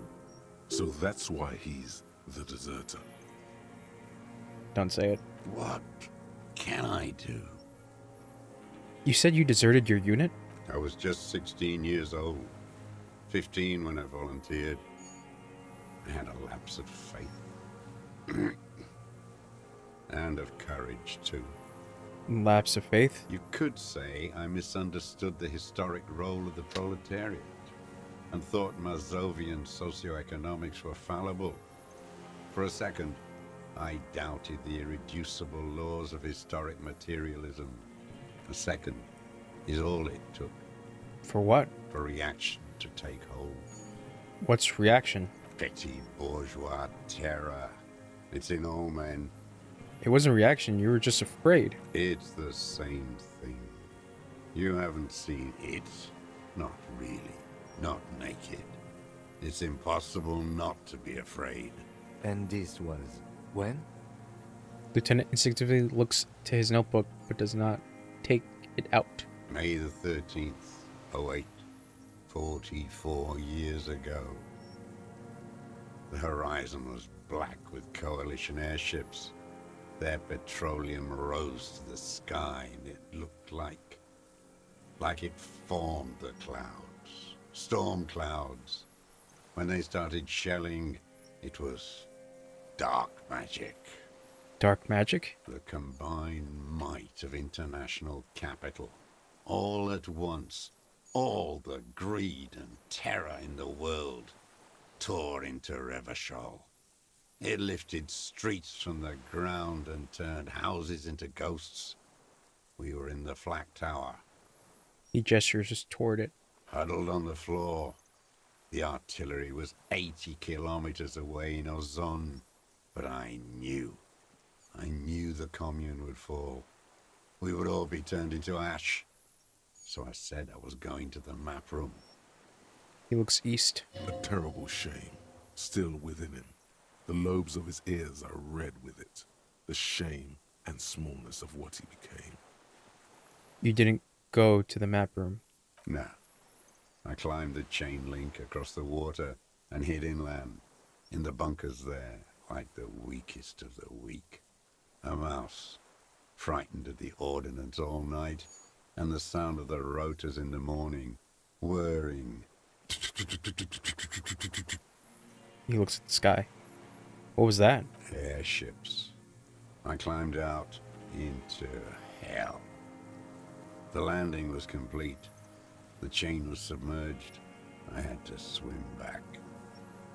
So that's why he's the deserter. Don't say it. What can I do? You said you deserted your unit? I was just 16 years old. 15 when I volunteered. I had a lapse of faith. And of courage, too. Lapse of faith? You could say I misunderstood the historic role of the proletariat and thought Mazovian socioeconomics were fallible. For a second, I doubted the irreducible laws of historic materialism. A second is all it took. For what? For reaction to take hold. What's reaction? Petty bourgeois terror. It's in all men. It wasn't reaction, you were just afraid. It's the same thing. You haven't seen it. Not really. Not naked. It's impossible not to be afraid. And this was when? Lieutenant instinctively looks to his notebook, but does not take it out. May the 13th, 08, 44 years ago. The horizon was black with coalition airships. Their petroleum rose to the sky, and it looked like it formed the clouds. Storm clouds. When they started shelling, it was dark magic. Dark magic? The combined might of international capital. All at once, all the greed and terror in the world tore into Revachol. It lifted streets from the ground and turned houses into ghosts. We were in the flak tower. He gestures toward it. Huddled on the floor. The artillery was 80 kilometers away in Ozon. But I knew the commune would fall. We would all be turned into ash. So I said I was going to the map room. He looks east. A terrible shame still within him. The lobes of his ears are red with it. The shame and smallness of what he became. You didn't go to the map room? No. I climbed the chain link across the water and hid inland, in the bunkers there, like the weakest of the weak. A mouse, frightened at the ordnance all night, and the sound of the rotors in the morning, whirring. He looks at the sky. What was that? Airships. I climbed out into hell. The landing was complete. The chain was submerged. I had to swim back.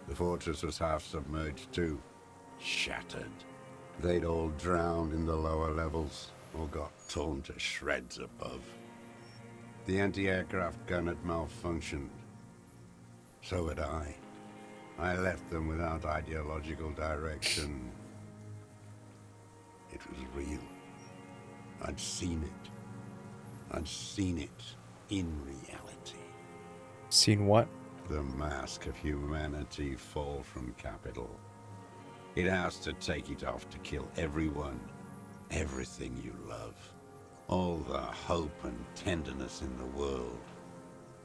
The fortress was half submerged too. Shattered. They'd all drowned in the lower levels, or got torn to shreds above. The anti-aircraft gun had malfunctioned. So had I. I left them without ideological direction. It was real. I'd seen it. I'd seen it in reality. Seen what? The mask of humanity fall from capital. It has to take it off to kill everyone, everything you love. All the hope and tenderness in the world.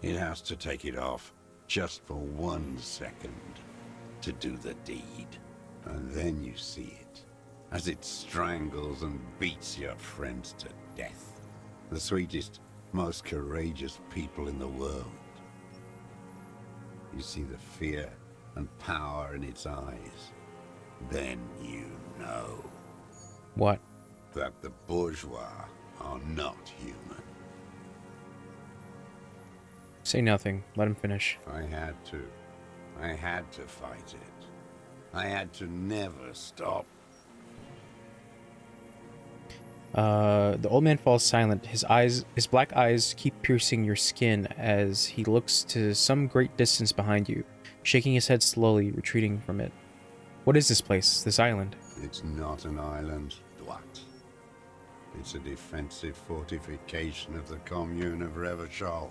It has to take it off just for 1 second to do the deed. And then you see it, as it strangles and beats your friends to death. The sweetest, most courageous people in the world. You see the fear and power in its eyes. Then you know. What? That the bourgeois are not human. Say nothing. Let him finish. I had to. I had to fight it. I had to never stop. The old man falls silent. His black eyes keep piercing your skin as he looks to some great distance behind you, shaking his head slowly, retreating from it. What is this place, this island? It's not an island, Dwat. It's a defensive fortification of the commune of Revachol.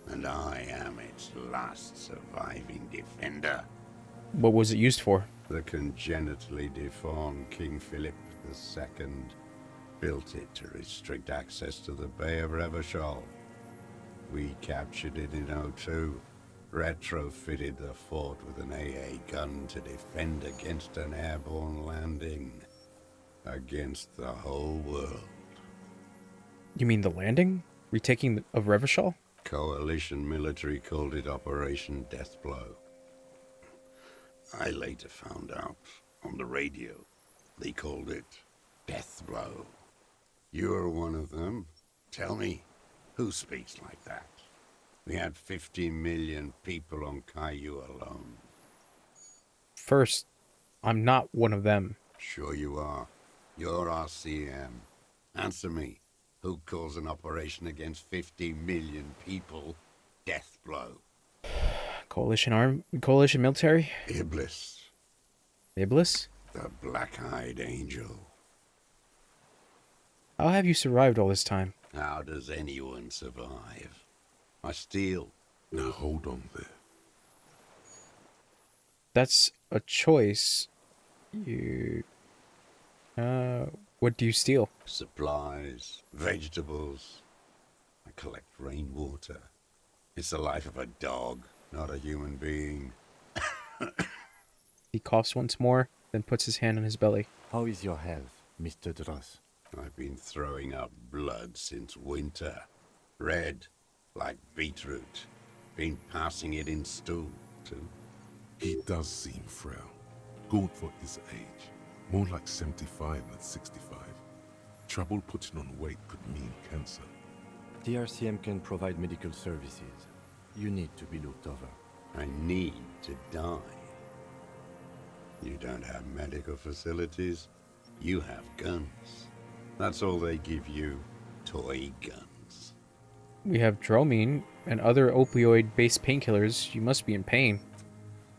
And I am its last surviving defender. What was it used for? The congenitally deformed King Philip II built it to restrict access to the Bay of Revachol. We captured it in '02, retrofitted the fort with an AA gun to defend against an airborne landing. Against the whole world. You mean the landing? Retaking of Revachol? Coalition military called it Operation Deathblow. I later found out on the radio they called it Deathblow. You're one of them. Tell me, who speaks like that? We had 50 million people on Caillou alone. First, I'm not one of them. Sure you are. You're RCM. Answer me. Who calls an operation against 50 million people Deathblow? Coalition military? Iblis. Iblis? The black-eyed angel. How have you survived all this time? How does anyone survive? I steal. Now hold on there. That's a choice. What do you steal? Supplies, vegetables. I collect rainwater. It's the life of a dog, not a human being. He coughs once more, then puts his hand on his belly. How is your health, Mr. Dross? I've been throwing up blood since winter. Red, like beetroot. Been passing it in stool, too. He does seem frail. Good for his age. More like 75 than 65. Trouble putting on weight could mean cancer. The RCM can provide medical services. You need to be looked over. I need to die. You don't have medical facilities. You have guns. That's all they give you. Toy guns. We have Dromine and other opioid-based painkillers. You must be in pain.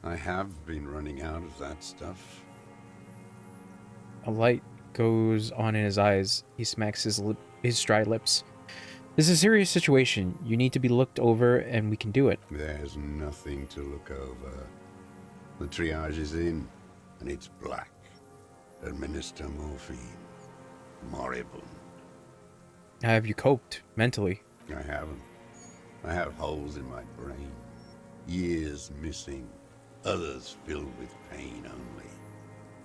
I have been running out of that stuff. A light goes on in his eyes. He smacks his dry lips. This is a serious situation. You need to be looked over, and we can do it. There's nothing to look over. The triage is in, and it's black. Administer morphine. Moribund. How have you coped mentally? I haven't. I have holes in my brain. Years missing. Others filled with pain only.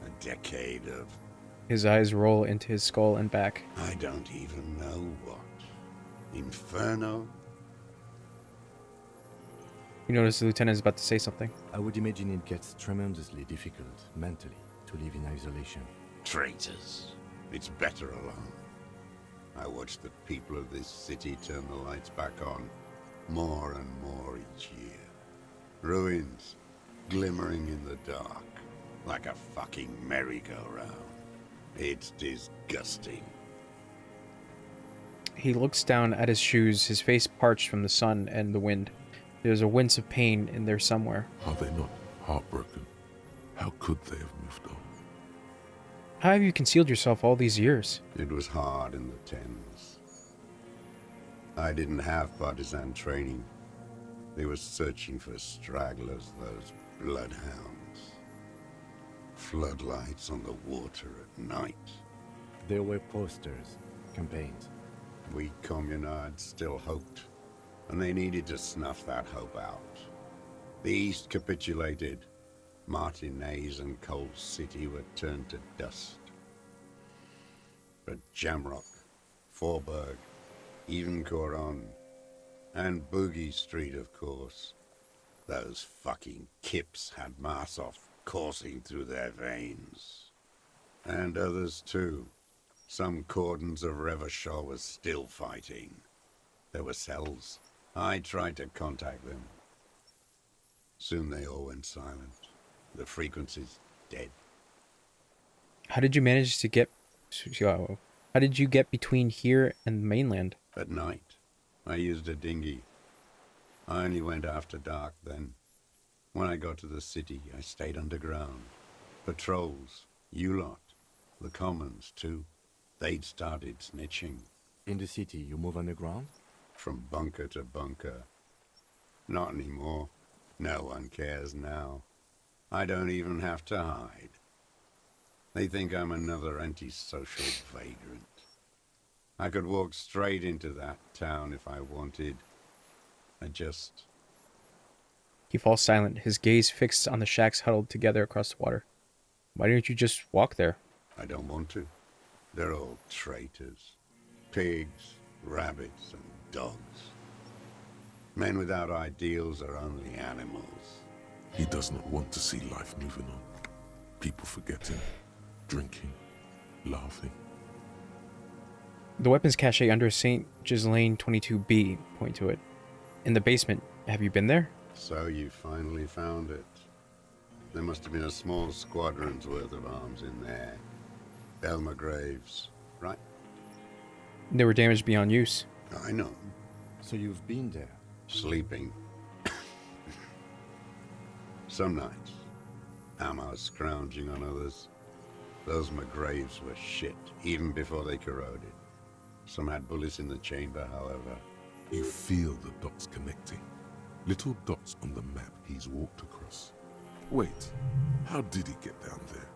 A decade of... His eyes roll into his skull and back. I don't even know what. Inferno? You notice the lieutenant is about to say something. I would imagine it gets tremendously difficult, mentally, to live in isolation. Traitors. It's better alone. I watch the people of this city turn the lights back on, more and more each year. Ruins, glimmering in the dark, like a fucking merry-go-round. It's disgusting. He looks down at his shoes, his face parched from the sun and the wind. There's a wince of pain in there somewhere. Are they not heartbroken? How could they have moved on? How have you concealed yourself all these years? It was hard in the Thames. I didn't have partisan training. They were searching for stragglers, those bloodhounds. Floodlights on the water at night. There were posters, campaigns. We communards still hoped, and they needed to snuff that hope out. The East capitulated. Martinez and Coal City were turned to dust. But Jamrock, Forburg, even Coron, and Boogie Street, of course. Those fucking kips had Marsov coursing through their veins. And others too. Some cordons of Revachol was still fighting. There were cells. I tried to contact them. Soon they all went silent. The frequency's dead. How did you manage to get... How did you get between here and the mainland? At night, I used a dinghy. I only went after dark then. When I got to the city, I stayed underground. Patrols, you lot, the commons too. they'd started snitching. In the city, you move underground? From bunker to bunker. Not anymore. No one cares now. I don't even have to hide. They think I'm another antisocial vagrant. I could walk straight into that town if I wanted. I just... He falls silent, his gaze fixed on the shacks huddled together across the water. Why didn't you just walk there? I don't want to. They're all traitors. Pigs, rabbits, and dogs. Men without ideals are only animals. He does not want to see life moving on. People forgetting, drinking, laughing. The weapons cache under St. Ghislaine 22B, point to it. In the basement, have you been there? So you finally found it. There must have been a small squadron's worth of arms in there. Elmer Graves, right? They were damaged beyond use. I know. So you've been there? Sleeping. Some nights. Ammo scrounging on others. Those McGraves were shit, even before they corroded. Some had bullets in the chamber, however. You feel the dots connecting. Little dots on the map he's walked across. Wait, how did he get down there?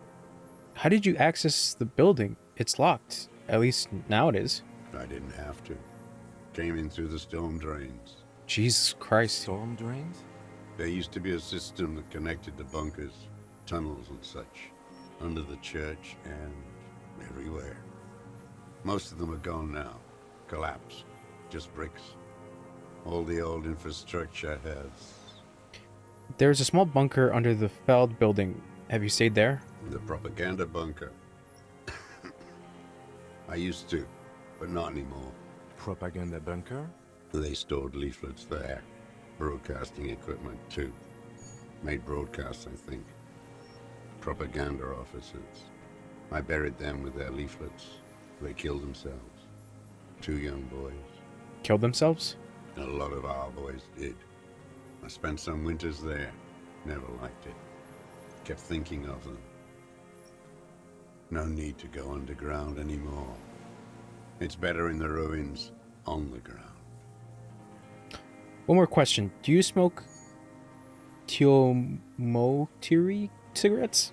How did you access the building? It's locked. At least now it is. I didn't have to. Came in through the storm drains. Jesus Christ. Storm drains? There used to be a system that connected the bunkers, tunnels and such, under the church and everywhere. Most of them are gone now. Collapsed. Just bricks. All the old infrastructure has... There's a small bunker under the Feld building. Have you stayed there? The propaganda bunker. I used to, but not anymore. Propaganda bunker? They stored leaflets there. Broadcasting equipment, too. Made broadcasts, I think. Propaganda officers. I buried them with their leaflets. They killed themselves. 2 young boys. Killed themselves? A lot of our boys did. I spent some winters there. Never liked it. Kept thinking of them. No need to go underground anymore. It's better in the ruins, on the ground. One more question. Do you smoke Teomotiri cigarettes?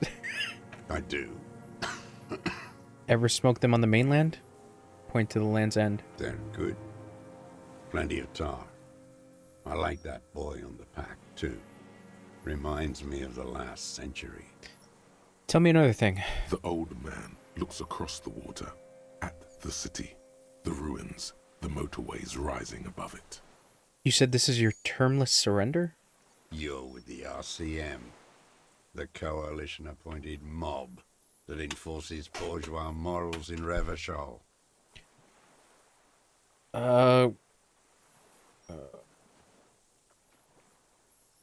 I do. Ever smoke them on the mainland? Point to the Land's End. They're good. Plenty of tar. I like that boy on the pack, too. Reminds me of the last century. Tell me another thing. The old man looks across the water, at the city, the ruins, the motorways rising above it. You said this is your termless surrender? You're with the RCM, the coalition-appointed mob that enforces bourgeois morals in Revachol.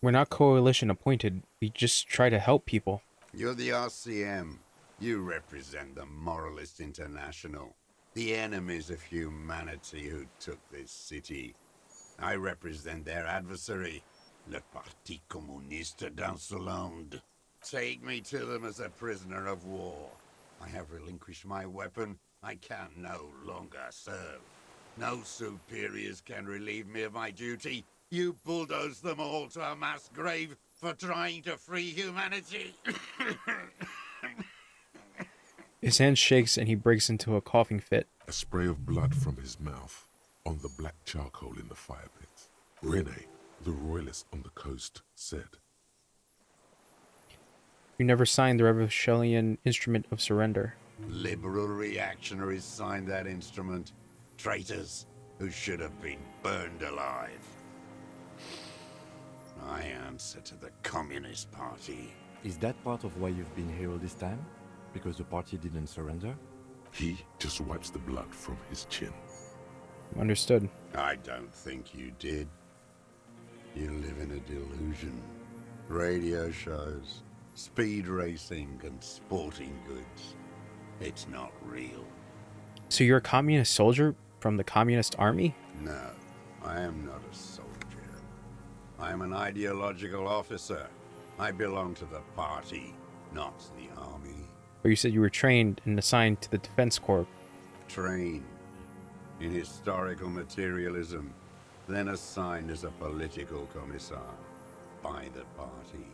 We're not coalition appointed. We just try to help people. You're the RCM. You represent the Moralist International, the enemies of humanity who took this city. I represent their adversary, le Parti Communiste d'Insolande. Take me to them as a prisoner of war. I have relinquished my weapon. I can no longer serve. No superiors can relieve me of my duty. You bulldoze them all to a mass grave for trying to free humanity. His hand shakes and he breaks into a coughing fit. A spray of blood from his mouth on the black charcoal in the fire pit. Rene, the royalist on the coast, said, You never signed the Revolutionary Instrument of Surrender. Liberal reactionaries signed that instrument. Traitors who should have been burned alive. I answer to the Communist Party. Is that part of why you've been here all this time? Because the party didn't surrender? He just wipes the blood from his chin. Understood. I don't think you did. You live in a delusion. Radio shows, speed racing, and sporting goods. It's not real. So you're a communist soldier from the communist army? No, I am not a soldier. I am an ideological officer. I belong to the party, not the army. But you said you were trained and assigned to the Defense Corps. trained in historical materialism, then assigned as a political commissar by the party.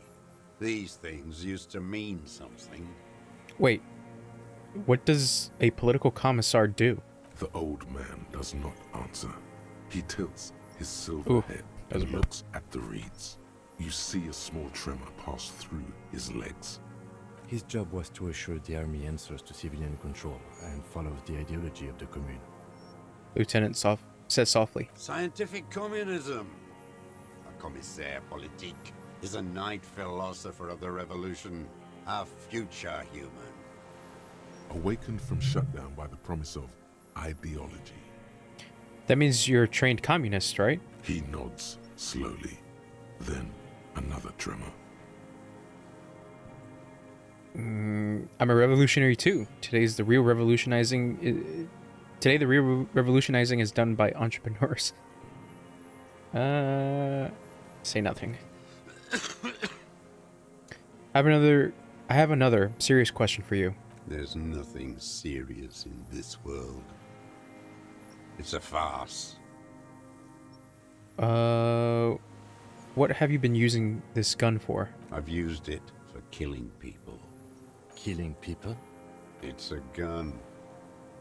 These things used to mean something. Wait, what does a political commissar do? The old man does not answer. He tilts his silver head and looks at the reeds. You see a small tremor pass through his legs. His job was to assure the army answers to civilian control and follows the ideology of the Commune. Lieutenant says softly. Scientific communism. A commissaire politique is a night philosopher of the revolution, a future human. Awakened from shutdown by the promise of ideology. That means you're a trained communist, right? He nods slowly. Then another tremor. I'm a revolutionary too. Today the real revolutionizing is done by entrepreneurs. Say nothing. I have another serious question for you. There's nothing serious in this world. It's a farce. What have you been using this gun for? I've used it for killing people. Killing people? It's a gun.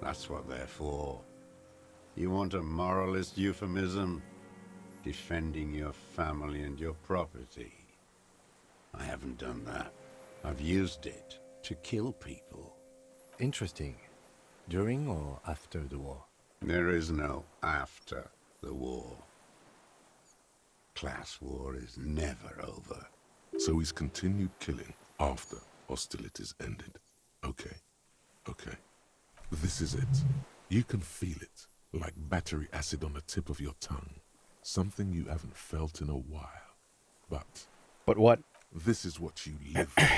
That's what they're for. You want a moralist euphemism? Defending your family and your property. I haven't done that. I've used it to kill people. Interesting. During or after the war? There is no after the war. Class war is never over. So he's continued killing after hostilities ended. Okay. This is it. You can feel it, like battery acid on the tip of your tongue. Something you haven't felt in a while. But what? This is what you live for.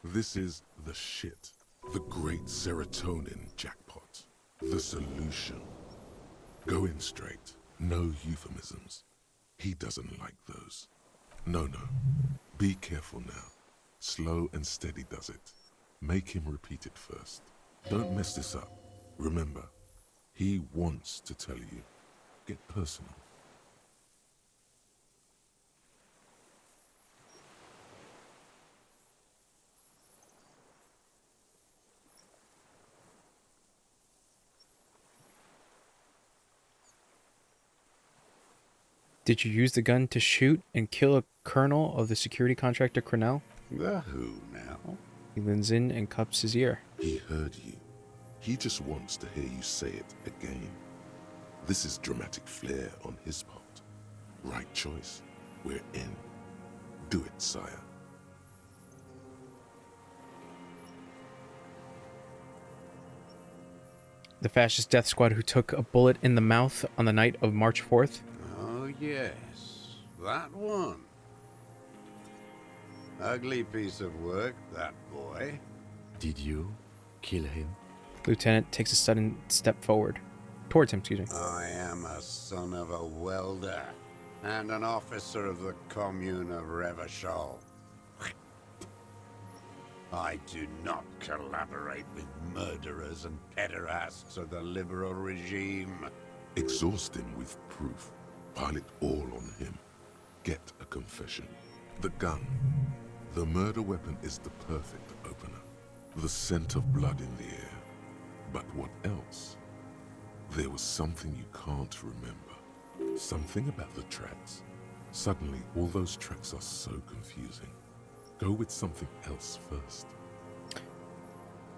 This is the shit. The great serotonin jackpot. The solution. Go in straight. No euphemisms. He doesn't like those. No. Be careful now. Slow and steady does it. Make him repeat it first. Don't mess this up. Remember, he wants to tell you. Get personal. Did you use the gun to shoot and kill a colonel of the security contractor Cornell? The who now? He leans in and cups his ear. He heard you. He just wants to hear you say it again. This is dramatic flair on his part. Right choice. We're in. Do it, sire. The fascist death squad who took a bullet in the mouth on the night of March 4th? Oh yes, that one. Ugly piece of work, that boy. Did you kill him? Lieutenant takes a sudden step forward. Towards him, excuse me. I am a son of a welder and an officer of the Commune of Revachol. I do not collaborate with murderers and pederasts of the liberal regime. Exhaust him with proof. Pile it all on him. Get a confession. The gun. The murder weapon is the perfect opener. The scent of blood in the air. But what else? There was something you can't remember. Something about the tracks. Suddenly, all those tracks are so confusing. Go with something else first.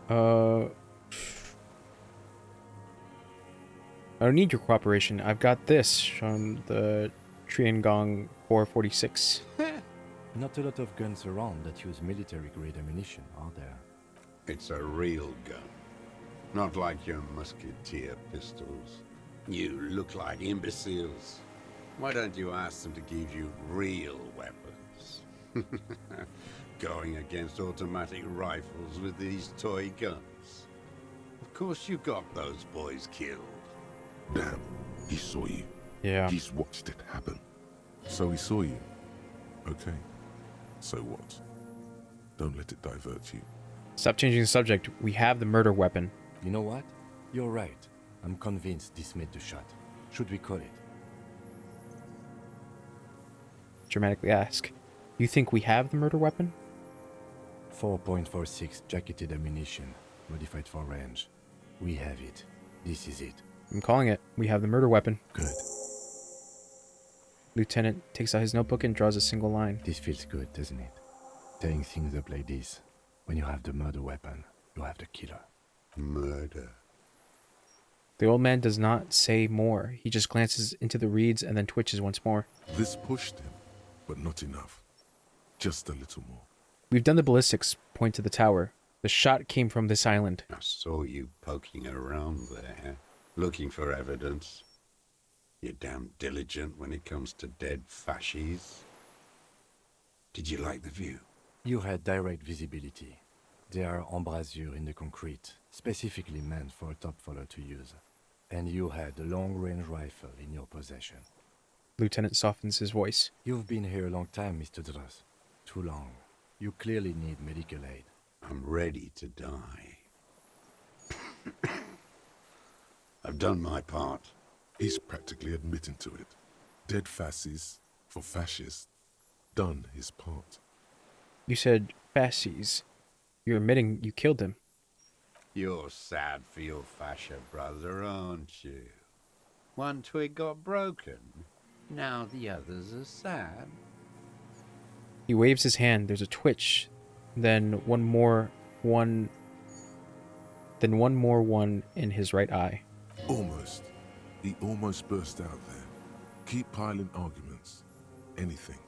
I don't need your cooperation. I've got this from the Triangong 446. Not a lot of guns around that use military-grade ammunition, are there? It's a real gun. Not like your musketeer pistols. You look like imbeciles. Why don't you ask them to give you real weapons? Going against automatic rifles with these toy guns. Of course you got those boys killed. Damn, he saw you. Yeah. He's watched it happen. So he saw you. Okay. So what? Don't let it divert you. Stop changing the subject. We have the murder weapon. You know what? You're right. I'm convinced this made the shot. Should we call it? Dramatically ask. You think we have the murder weapon? 4.46 jacketed ammunition, modified for range. We have it. This is it. I'm calling it. We have the murder weapon. Good. Lieutenant takes out his notebook and draws a single line. This feels good, doesn't it? Tearing things up like this. When you have the murder weapon, you have the killer. Murder. The old man does not say more. He just glances into the reeds and then twitches once more. This pushed him, but not enough. Just a little more. We've done the ballistics. Point to the tower. The shot came from this island. I saw you poking around there, looking for evidence. You're damn diligent when it comes to dead fascies. Did you like the view? You had direct visibility. There are embrasures in the concrete, specifically meant for a top follower to use. And you had a long-range rifle in your possession. Lieutenant softens his voice. You've been here a long time, Mr. Druss. Too long. You clearly need medical aid. I'm ready to die. I've done my part. He's practically admitting to it. Dead fascists for fascists. Done his part. You said fascies. You're admitting you killed him. You're sad for your fascia brother, aren't you? One twig got broken. Now the others are sad. He waves his hand. There's a twitch. Then one more one in his right eye. Almost. He almost burst out there. Keep piling arguments. Anything.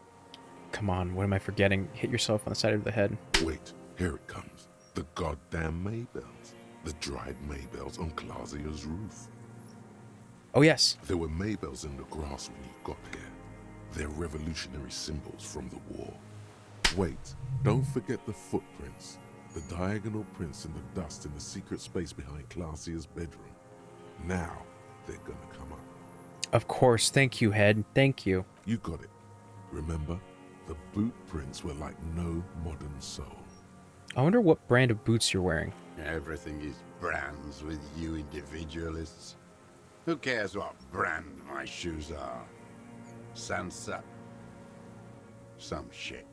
Come on, what am I forgetting? Hit yourself on the side of the head. Wait, here it comes. The goddamn Maybells. The dried Maybells on Clausia's roof. Oh yes. There were Maybells in the grass when you got here. They're revolutionary symbols from the war. Wait, don't forget the footprints. The diagonal prints in the dust in the secret space behind Clausia's bedroom. Now, they're gonna come up. Of course, thank you, Head. Thank you. You got it. Remember, the boot prints were like no modern soul. I wonder what brand of boots you're wearing. Everything is brands with you individualists. Who cares what brand my shoes are? Sansa. Some shit.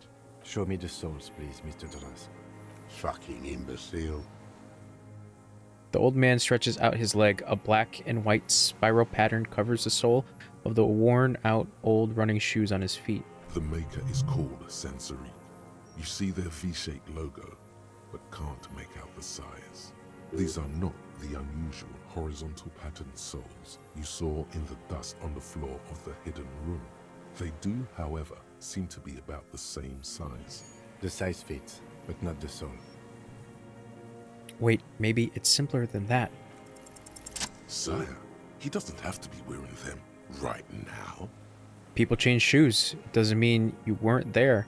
Show me the soles, please, Mr. Druss. Fucking imbecile. The old man stretches out his leg. A black and white spiral pattern covers the sole of the worn-out old running shoes on his feet. The maker is called Sensory. You see their V-shaped logo, but can't make out the size. These are not the unusual horizontal patterned soles you saw in the dust on the floor of the hidden room. They do, however, seem to be about the same size. The size fits, but not the sole. Wait, maybe it's simpler than that. Sire, he doesn't have to be wearing them right now. People change shoes. It doesn't mean you weren't there,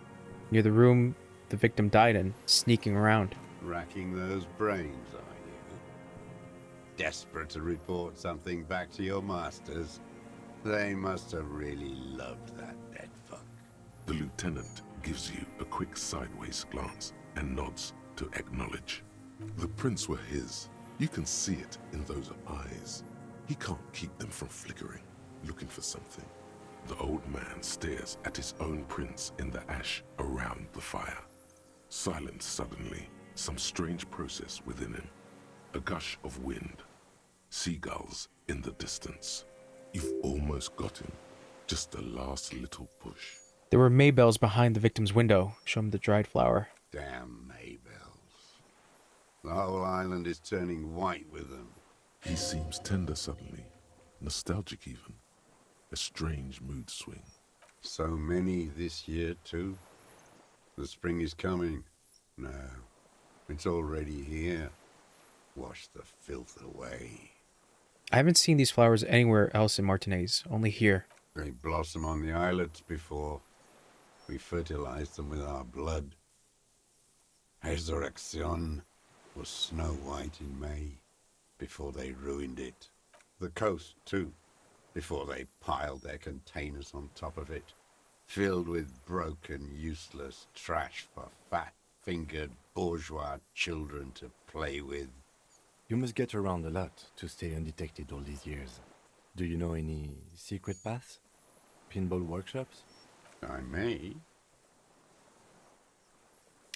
near the room the victim died in, sneaking around. Racking those brains, are you? Desperate to report something back to your masters? They must have really loved that dead fuck. The lieutenant gives you a quick sideways glance and nods to acknowledge. The prints were his. You can see it in those eyes. He can't keep them from flickering, looking for something. The old man stares at his own prints in the ash around the fire. Silent suddenly, some strange process within him. A gush of wind. Seagulls in the distance. You've almost got him. Just a last little push. There were Maybells behind the victim's window. Show him the dried flower. Damn Maybells. The whole island is turning white with them. He seems tender suddenly. Nostalgic even. A strange mood swing. So many this year, too. The spring is coming. No, it's already here. Wash the filth away. I haven't seen these flowers anywhere else in Martinaise, only here. They blossom on the islets before we fertilize them with our blood. Resurrection was snow white in May, before they ruined it. The coast, too, before they piled their containers on top of it, filled with broken, useless trash for fat-fingered bourgeois children to play with. You must get around a lot to stay undetected all these years. Do you know any secret paths? Pinball workshops? I may.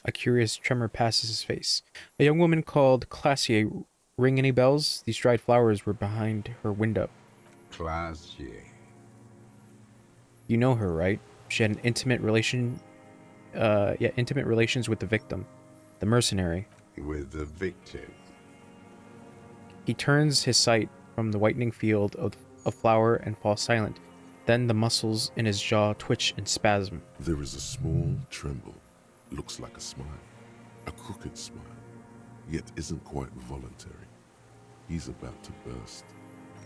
A curious tremor passes his face. A young woman called Classier. Ring any bells? These dried flowers were behind her window. Classier. You know her, right? She had an intimate relations with the victim, the mercenary. With the victim. He turns his sight from the whitening field of flower and falls silent. Then the muscles in his jaw twitch and spasm. There is a small tremble. Looks like a smile. A crooked smile. Yet isn't quite voluntary. He's about to burst.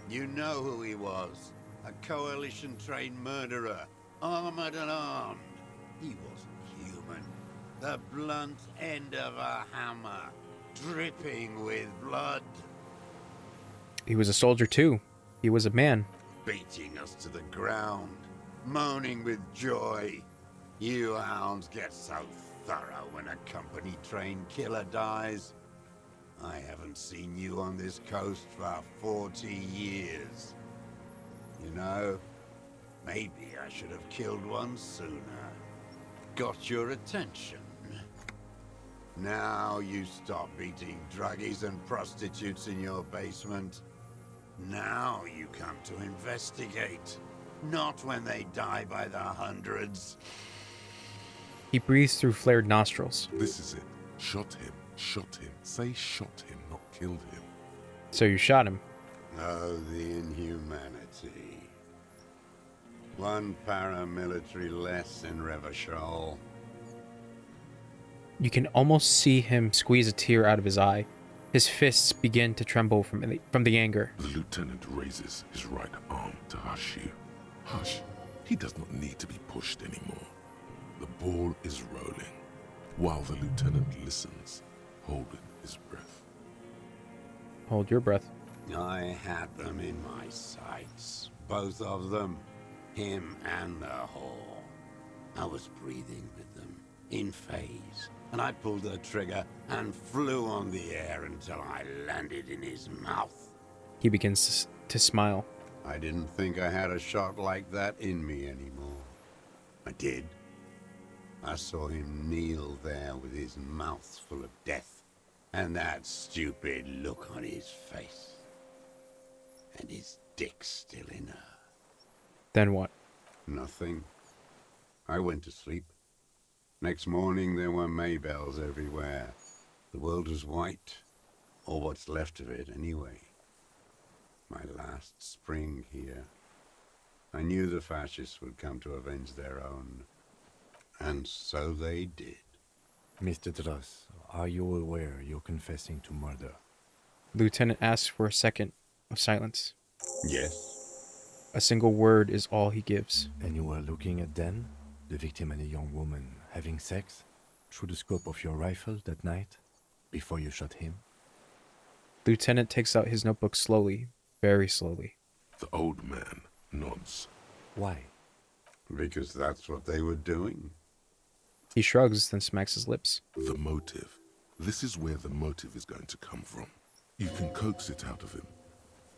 You know who he was. A coalition-trained murderer. Armored and armed. He wasn't human. The blunt end of a hammer. Dripping with blood. He was a soldier too. He was a man. Beating us to the ground. Moaning with joy. You hounds get so thorough when a company-trained killer dies. I haven't seen you on this coast for 40 years. You know, maybe I should have killed one sooner. Got your attention. Now you stop beating druggies and prostitutes in your basement. Now you come to investigate. Not when they die by the hundreds. He breathes through flared nostrils. This is it. Shot him. Shot him. Say shot him, not killed him. So you shot him. Oh, the inhumanity. One paramilitary less in Revachol. You can almost see him squeeze a tear out of his eye. His fists begin to tremble from the anger. The lieutenant raises his right arm to hush you. Hush. He does not need to be pushed anymore. The ball is rolling, while the lieutenant listens, holding his breath. Hold your breath. I had them in my sights. Both of them. Him and the whore. I was breathing with them, in phase. And I pulled the trigger and flew on the air until I landed in his mouth. He begins to smile. I didn't think I had a shot like that in me anymore. I did. I saw him kneel there with his mouth full of death, and that stupid look on his face. And his dick still in her. Then what? Nothing. I went to sleep. Next morning there were Maybells everywhere. The world was white, or what's left of it anyway. My last spring here. I knew the fascists would come to avenge their own. And so they did. Mr. Dross, are you aware you're confessing to murder? Lieutenant asks for a second of silence. Yes. A single word is all he gives. And you were looking at Dan, the victim and a young woman, having sex, through the scope of your rifle that night, before you shot him? Lieutenant takes out his notebook slowly, very slowly. The old man nods. Why? Because that's what they were doing. He shrugs, then smacks his lips. The motive. This is where the motive is going to come from. You can coax it out of him.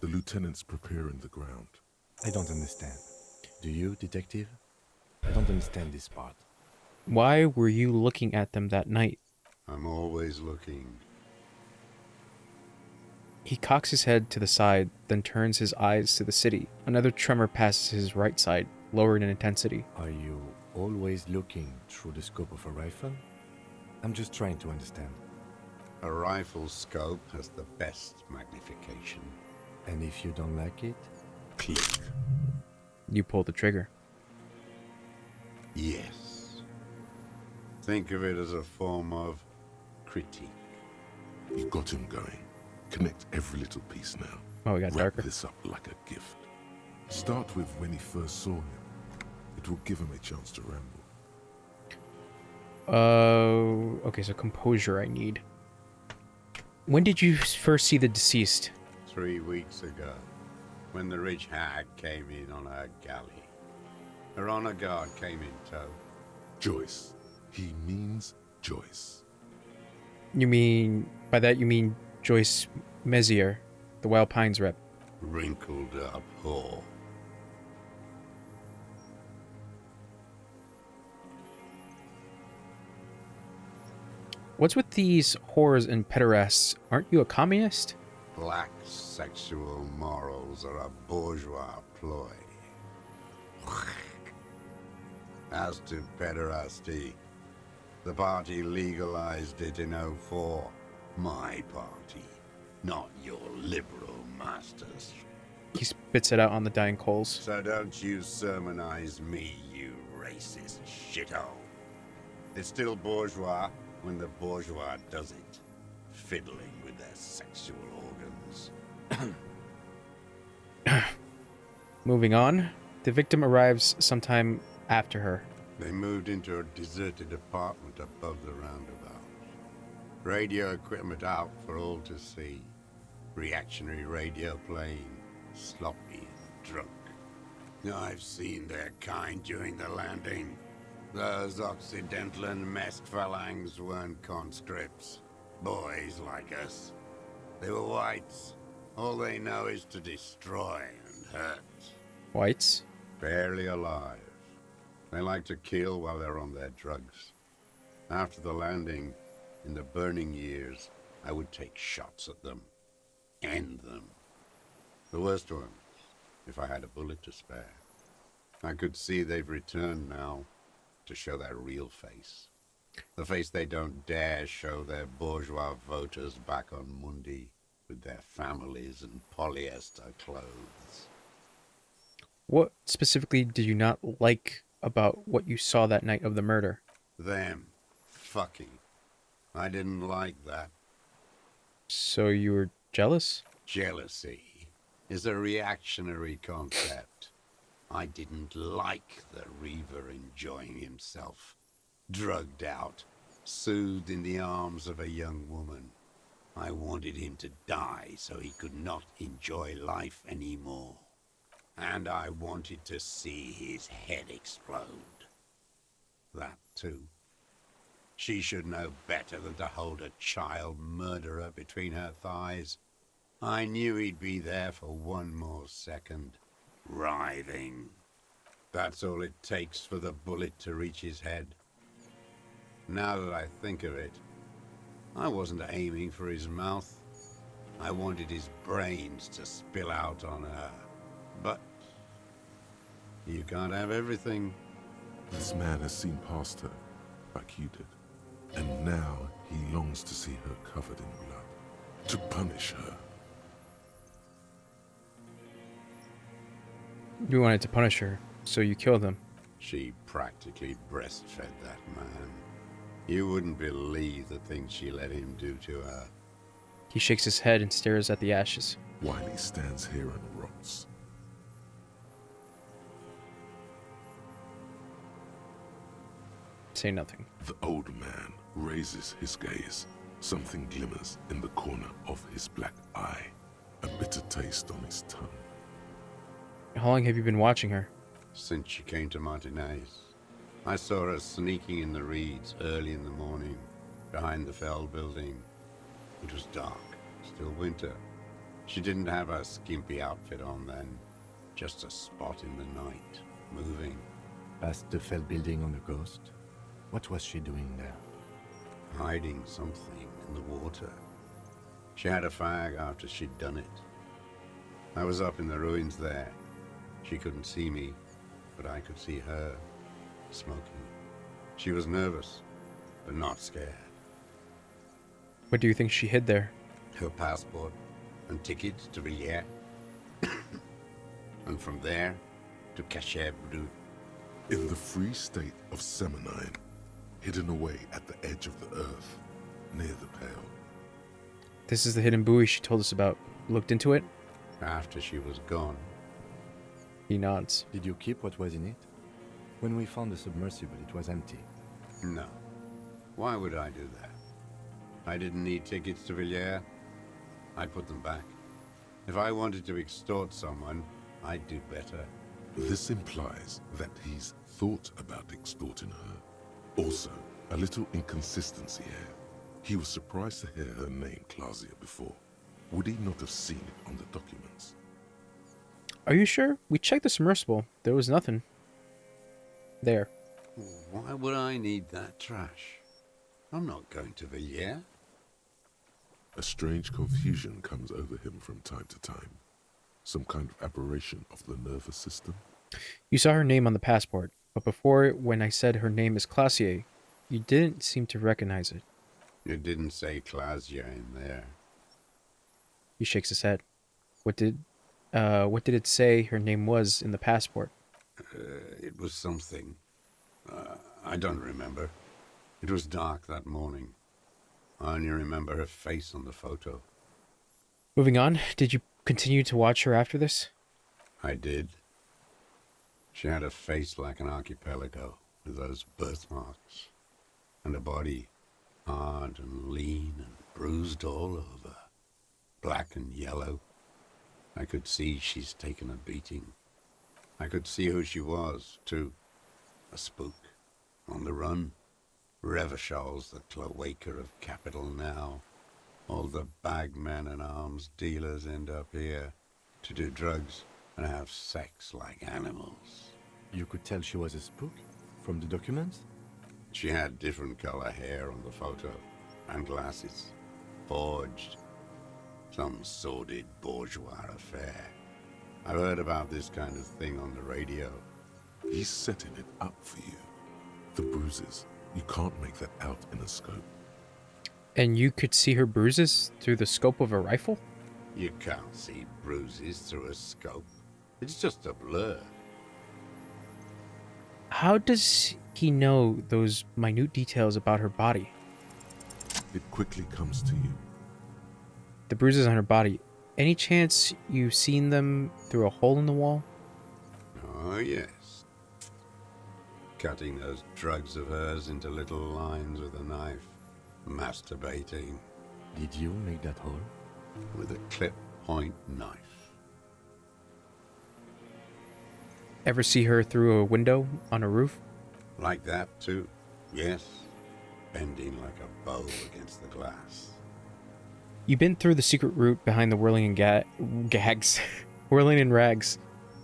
The lieutenant's preparing the ground. I don't understand. Do you, detective? I don't understand this part. Why were you looking at them that night? I'm always looking. He cocks his head to the side, then turns his eyes to the city. Another tremor passes his right side, lowered in intensity. Are you always looking through the scope of a rifle? I'm just trying to understand. A rifle scope has the best magnification. And if you don't like it? Click. You pull the trigger. Yes. Think of it as a form of critique. You got him going. Connect every little piece now. Oh, we got Wrap darker. this up like a gift. Start with when he first saw him. It will give him a chance to ramble. Okay, so composure I need. When did you first see the deceased? 3 weeks ago, when the rich hag came in on her galley. Her honor guard came in tow. Joyce. He means Joyce. You mean, by that you mean Joyce Mezier, the Wild Pines rep. Wrinkled up whore. What's with these whores and pederasts? Aren't you a communist? Black sexual morals are a bourgeois ploy. As to pederasty, the party legalized it in '04. My party, not your liberal masters. He spits it out on the dying coals. So don't you sermonize me, you racist shithole. It's still bourgeois when the bourgeois does it, fiddling with their sexual organs. Moving on, the victim arrives sometime after her. They moved into a deserted apartment above the roundabout. Radio equipment out for all to see. Reactionary radio playing, sloppy and drunk. I've seen their kind during the landing. Those Occidental and messed phalangs weren't conscripts. Boys like us. They were whites. All they know is to destroy and hurt. Whites? Barely alive. They like to kill while they're on their drugs. After the landing, in the burning years, I would take shots at them. End them. The worst ones, if I had a bullet to spare. I could see they've returned now to show their real face. The face they don't dare show their bourgeois voters back on Monday with their families and polyester clothes. What specifically did you not like about what you saw that night of the murder? Them. Fucking. I didn't like that. So you were jealous? Jealousy is a reactionary concept. I didn't like the Reaver enjoying himself. Drugged out, soothed in the arms of a young woman. I wanted him to die so he could not enjoy life anymore. And I wanted to see his head explode. That too. She should know better than to hold a child murderer between her thighs. I knew he'd be there for one more second. Writhing. That's all it takes for the bullet to reach his head. Now that I think of it, I wasn't aiming for his mouth. I wanted his brains to spill out on her. But you can't have everything. This man has seen past her, like you did. And now he longs to see her covered in blood. To punish her. You wanted to punish her, so you killed him. She practically breastfed that man. You wouldn't believe the things she let him do to her. He shakes his head and stares at the ashes. Wiley stands here and rots. Say nothing. The old man raises his gaze. Something glimmers in the corner of his black eye. A bitter taste on his tongue. How long have you been watching her? Since she came to Martinez. I saw her sneaking in the reeds early in the morning, behind the Fell building. It was dark, still winter. She didn't have her skimpy outfit on then, just a spot in the night, moving. Past the Fell building on the coast? What was she doing there? Hiding something in the water. She had a fag after she'd done it. I was up in the ruins there. She couldn't see me, but I could see her, smoking. She was nervous, but not scared. What do you think she hid there? Her passport and tickets to Villiers. And from there to Cachet Brut. In the free state of Semonine, hidden away at the edge of the earth, near the Pale. This is the hidden buoy she told us about. Looked into it? After she was gone. He nods. Did you keep what was in it? When we found the submersible, it was empty. No. Why would I do that? I didn't need tickets to Villiers. I put them back. If I wanted to extort someone, I'd do better. This implies that he's thought about extorting her. Also, a little inconsistency here. He was surprised to hear her name Clausia before. Would he not have seen it on the documents? Are you sure? We checked the submersible. There was nothing there. Why would I need that trash? I'm not going to the yeah. A strange confusion comes over him from time to time. Some kind of aberration of the nervous system. You saw her name on the passport, but before, when I said her name is Classier, you didn't seem to recognize it. You didn't say Clausia in there. He shakes his head. What did it say her name was in the passport? It was something. I don't remember. It was dark that morning. I only remember her face on the photo. Moving on, did you continue to watch her after this? I did. She had a face like an archipelago, with those birthmarks, and a body hard and lean and bruised all over, black and yellow. I could see she's taken a beating. I could see who she was, too. A spook, on the run. Revachol's the cloaca of capital now. All the bagmen and arms dealers end up here to do drugs and have sex like animals. You could tell she was a spook from the documents? She had different color hair on the photo, and glasses. Forged. Some sordid bourgeois affair. I've heard about this kind of thing on the radio. He's setting it up for you. The bruises. You can't make that out in a scope. And you could see her bruises through the scope of a rifle? You can't see bruises through a scope. It's just a blur. How does he know those minute details about her body? It quickly comes to you. The bruises on her body. Any chance you've seen them through a hole in the wall? Oh, yes. Cutting those drugs of hers into little lines with a knife. Masturbating. Did you make that hole? With a clip point knife. Ever see her through a window on a roof? Like that, too. Yes. Bending like a bow against the glass. You've been through the secret route behind the whirling and gags. Whirling and rags.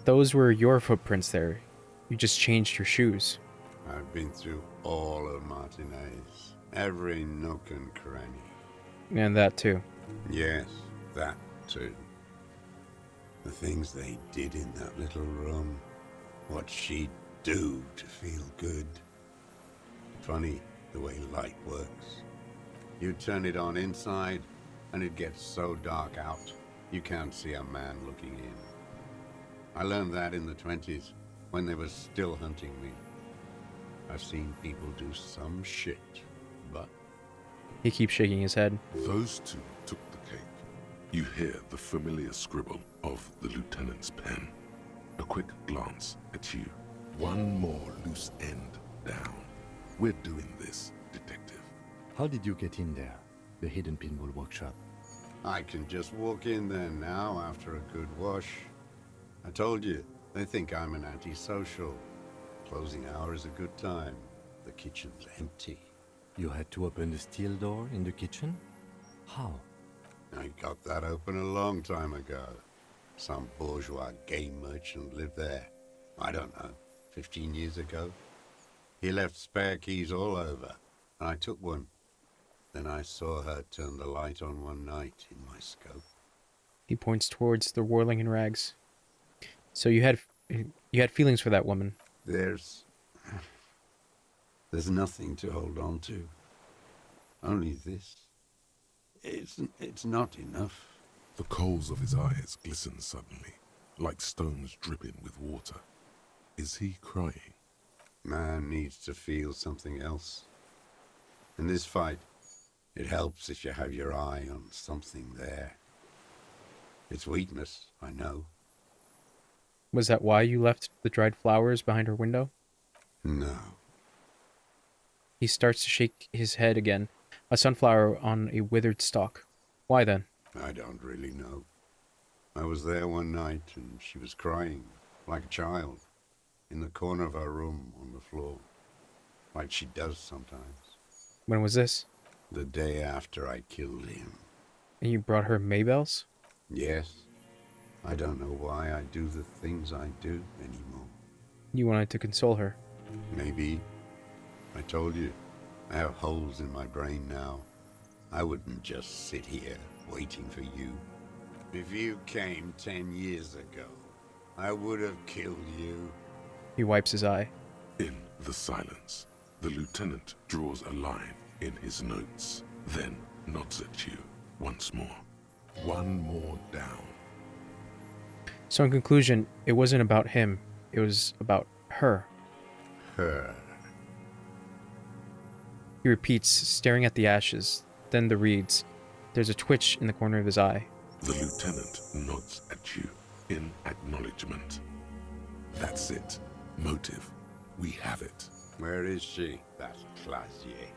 Those were your footprints there. You just changed your shoes. I've been through all of Martinez. Every nook and cranny. And that too. Yes, that too. The things they did in that little room. What she'd do to feel good. Funny the way light works. You turn it on inside, and it gets so dark out, you can't see a man looking in. I learned that in the 20s, when they were still hunting me. I've seen people do some shit, but... He keeps shaking his head. Those two took the cake. You hear the familiar scribble of the lieutenant's pen. A quick glance at you. One more loose end down. We're doing this, detective. How did you get in there? The hidden pinball workshop. I can just walk in there now after a good wash. I told you, they think I'm an antisocial. Closing hour is a good time. The kitchen's empty. You had to open the steel door in the kitchen? How? I got that open a long time ago. Some bourgeois game merchant lived there. I don't know, 15 years ago. He left spare keys all over, and I took one. Then I saw her turn the light on one night in my scope. He points towards the whirling in rags. So you had feelings for that woman. There's nothing to hold on to. Only this. It's not enough. The coals of his eyes glisten suddenly, like stones dripping with water. Is he crying? Man needs to feel something else. In this fight, it helps if you have your eye on something there. It's weakness, I know. Was that why you left the dried flowers behind her window? No. He starts to shake his head again. A sunflower on a withered stalk. Why then? I don't really know. I was there one night and she was crying, like a child, in the corner of her room on the floor, like she does sometimes. When was this? The day after I killed him. And you brought her Maybells? Yes. I don't know why I do the things I do anymore. You wanted to console her. Maybe. I told you, I have holes in my brain now. I wouldn't just sit here waiting for you. If you came 10 years ago, I would have killed you. He wipes his eye. In the silence, the lieutenant draws a line in his notes, then nods at you once more. One more down. So in conclusion, it wasn't about him. It was about her. Her. He repeats, staring at the ashes, then the reeds. There's a twitch in the corner of his eye. The lieutenant nods at you in acknowledgement. That's it. Motive. We have it. Where is she, that Clasier?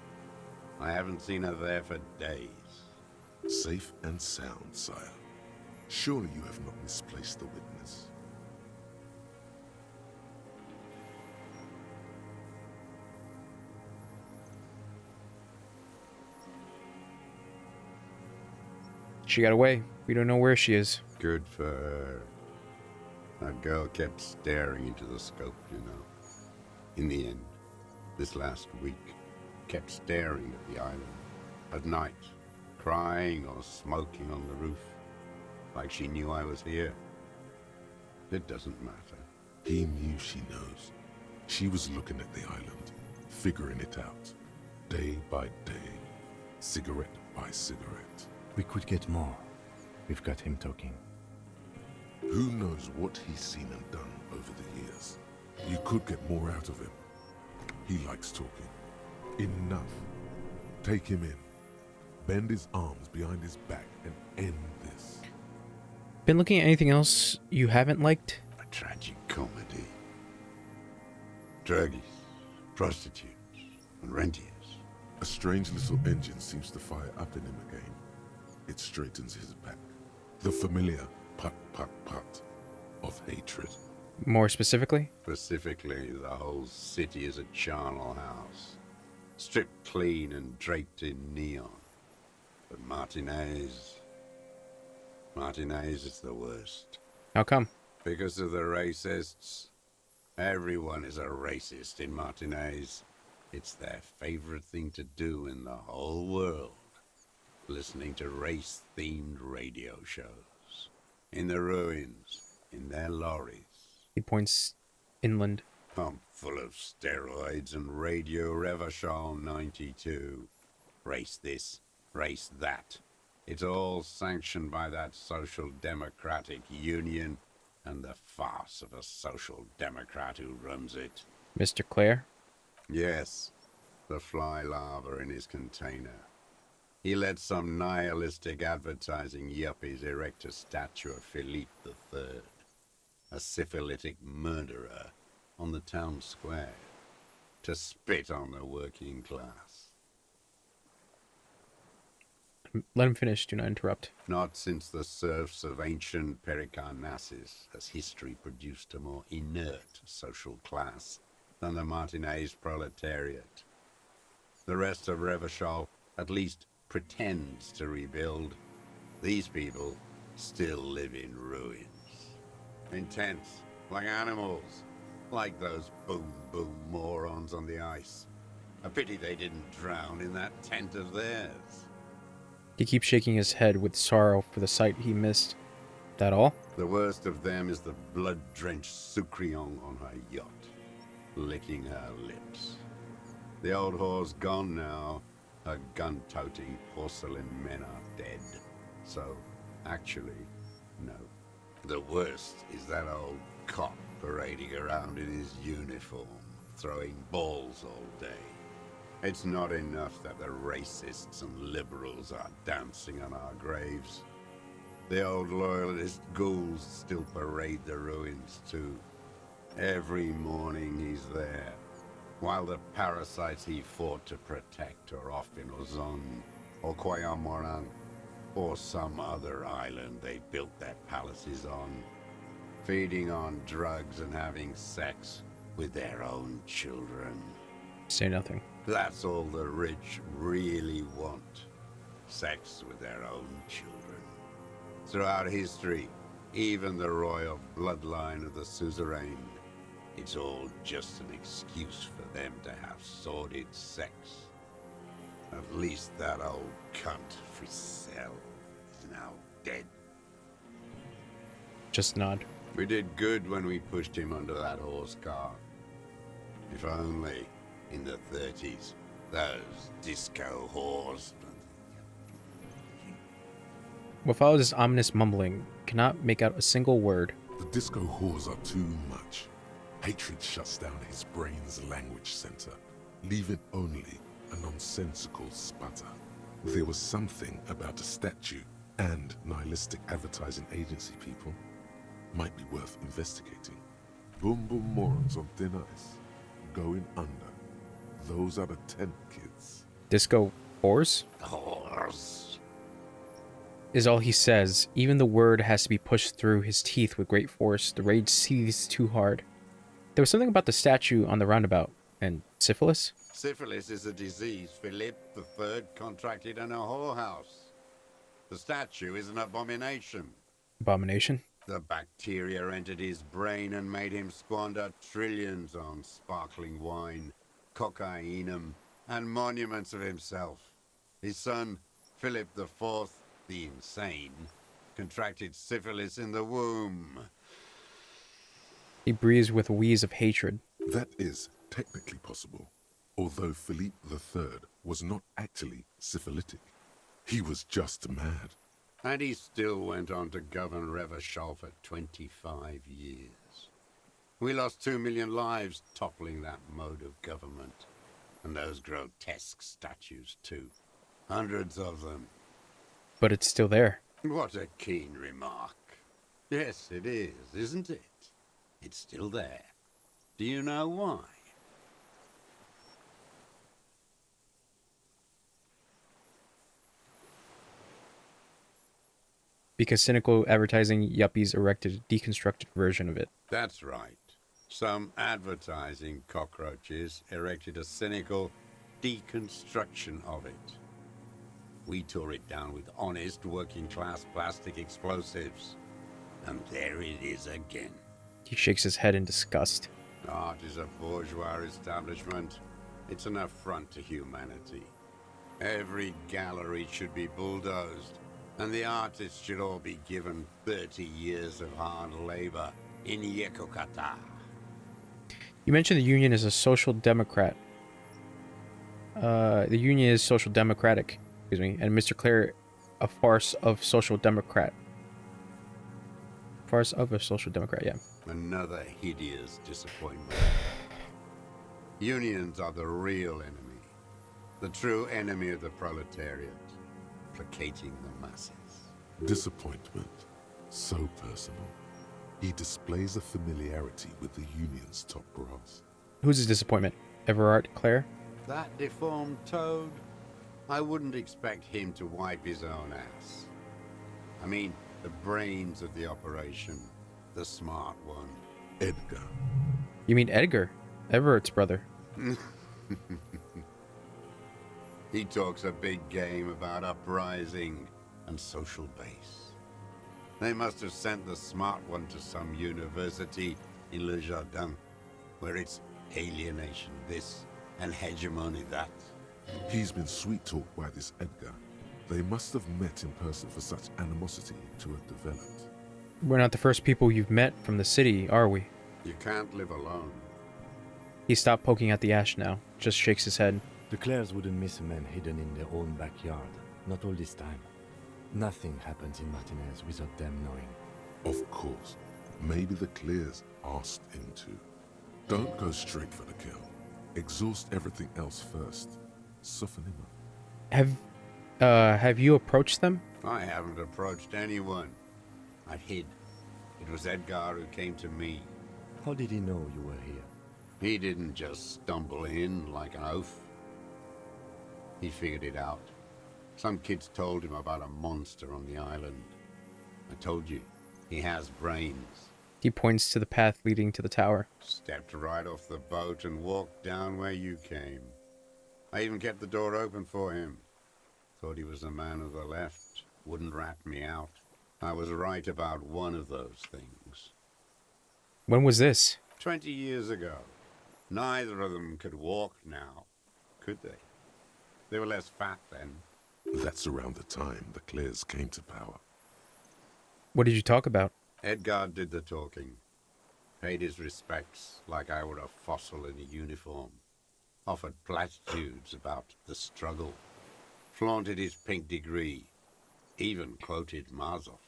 I haven't seen her there for days. Safe and sound, sire. Surely you have not misplaced the witness. She got away. We don't know where she is. Good for her. That girl kept staring into the scope, you know. In the end, this last week, kept staring at the island. At night, crying or smoking on the roof. Like she knew I was here. It doesn't matter. He knew she knows. She was looking at the island, figuring it out. Day by day, cigarette by cigarette. We could get more. We've got him talking. Who knows what he's seen and done over the years? You could get more out of him. He likes talking. Enough. Take him in. Bend his arms behind his back and end this. Been looking at anything else you haven't liked? A tragic comedy. Druggies, prostitutes, and rentiers. A strange little engine seems to fire up in him again. It straightens his back. The familiar put, put, put of hatred. More specifically? Specifically, the whole city is a charnel house. Stripped clean and draped in neon. But Martinez is the worst. How come? Because of the racists. Everyone is a racist in Martinez. It's their favorite thing to do in the whole world. Listening to race-themed radio shows. In the ruins, in their lorries. He points inland. Pumped full of steroids and Radio Revachol 92. Race this, race that. It's all sanctioned by that Social Democratic Union and the farce of a Social Democrat who runs it. Mr. Clare? Yes, the fly larva in his container. He let some nihilistic advertising yuppies erect a statue of Philippe III, a syphilitic murderer, on the town square, to spit on the working class. Let him finish, do not interrupt. Not since the serfs of ancient Pericarnassus has history produced a more inert social class than the Martinez proletariat. The rest of Revachol at least pretends to rebuild. These people still live in ruins. In tents, like animals, like those boom-boom morons on the ice. A pity they didn't drown in that tent of theirs. He keeps shaking his head with sorrow for the sight he missed. That all? The worst of them is the blood-drenched Sucrion on her yacht, licking her lips. The old whore's gone now. Her gun-toting porcelain men are dead. So, actually, no. The worst is that old cop parading around in his uniform, throwing balls all day. It's not enough that the racists and liberals are dancing on our graves. The old loyalist ghouls still parade the ruins too. Every morning he's there, while the parasites he fought to protect are off in Ozon, or Quayamoran, or some other island they built their palaces on, feeding on drugs and having sex with their own children. Say nothing. That's all the rich really want. sex with their own children. Throughout history, even the royal bloodline of the suzerain, it's all just an excuse for them to have sordid sex. At least that old cunt, Frisell, is now dead. Just nod. We did good when we pushed him under that horse car. If only, in the 30s, those disco whores. What follows this ominous mumbling cannot make out a single word. The disco whores are too much. Hatred shuts down his brain's language center, leaving only a nonsensical sputter. There was something about the statue and nihilistic advertising agency people might be worth investigating. Boom boom morons on thin ice, going under. Those are the tent kids. Disco whores? Whores. Is all he says. Even the word has to be pushed through his teeth with great force. The rage seethes too hard. There was something about the statue on the roundabout. And syphilis? Syphilis is a disease Philip III contracted in a whorehouse. The statue is an abomination. Abomination? The bacteria entered his brain and made him squander trillions on sparkling wine, cocainum, and monuments of himself. His son, Philip IV, the insane, contracted syphilis in the womb. He breathes with a wheeze of hatred. That is technically possible, although Philippe III was not actually syphilitic. He was just mad. And he still went on to govern Revachol for 25 years. We lost 2 million lives toppling that mode of government. And those grotesque statues too. Hundreds of them. But it's still there. What a keen remark. Yes, it is, isn't it? It's still there. Do you know why? Because cynical advertising yuppies erected a deconstructed version of it. That's right. Some advertising cockroaches erected a cynical deconstruction of it. We tore it down with honest working-class plastic explosives. And there it is again. He shakes his head in disgust. Art is a bourgeois establishment. It's an affront to humanity. Every gallery should be bulldozed, and the artists should all be given 30 years of hard labor in Yekokata. You mentioned the Union is a social democrat. The Union is social democratic, excuse me, and Mr. Clare, a farce of social democrat. Farce of a social democrat, yeah. Another hideous disappointment. Unions are the real enemy. The true enemy of the proletariat. Placating the masses. Disappointment. So personal. He displays a familiarity with the Union's top brass. Who's his disappointment? Everard Clare? That deformed toad? I wouldn't expect him to wipe his own ass. I mean, the brains of the operation. The smart one. Edgar. You mean Edgar? Everett's brother. He talks a big game about uprising and social base. They must have sent the smart one to some university in Le Jardin, where it's alienation this and hegemony that. He's been sweet-talked by this Edgar. They must have met in person for such animosity to have developed. We're not the first people you've met from the city, are we? You can't live alone. He stopped poking at the ash now, just shakes his head. The Clares wouldn't miss a man hidden in their own backyard. Not all this time. Nothing happens in Martinez without them knowing. Of course. Maybe the Clears asked him to. Don't go straight for the kill. Exhaust everything else first. Soften him up. Have you approached them? I haven't approached anyone. I hid. It was Edgar who came to me. How did he know you were here? He didn't just stumble in like an oaf. He figured it out. Some kids told him about a monster on the island. I told you, he has brains. He points to the path leading to the tower. Stepped right off the boat and walked down where you came. I even kept the door open for him. thought he was a man of the left. Wouldn't rat me out. I was right about one of those things. When was this? 20 years ago. Neither of them could walk now, could they? They were less fat then. That's around the time the Clares came to power. What did you talk about? Edgar did the talking. Paid his respects like I were a fossil in a uniform. Offered platitudes about the struggle. Flaunted his pink degree. Even quoted Marzov.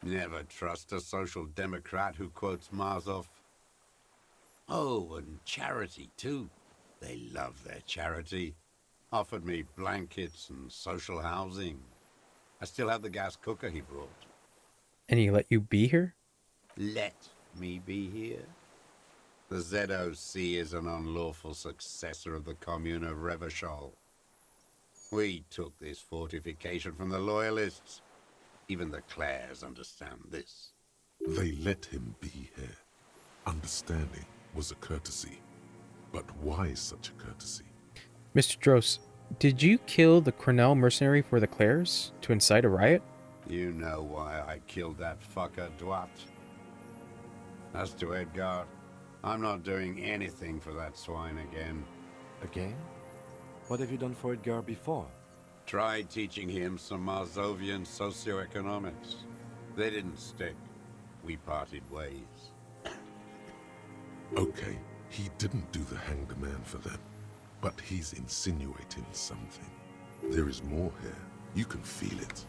Never trust a social democrat who quotes Marzov. Oh, and charity too. They love their charity. Offered me blankets and social housing. I still have the gas cooker he brought. And he let you be here? Let me be here? The ZOC is an unlawful successor of the Commune of Revachol. We took this fortification from the Loyalists. Even the Clares understand this. They let him be here. Understanding was a courtesy. But why such a courtesy? Mr. Dross, did you kill the Cornell mercenary for the Clares to incite a riot? You know why I killed that fucker, Dwat. As to Edgar, I'm not doing anything for that swine again. Again? What have you done for Edgar before? Tried teaching him some Marzovian socioeconomics. They didn't stick. We parted ways. Okay, he didn't do the hanged man for them. But he's insinuating something. There is more here. You can feel it.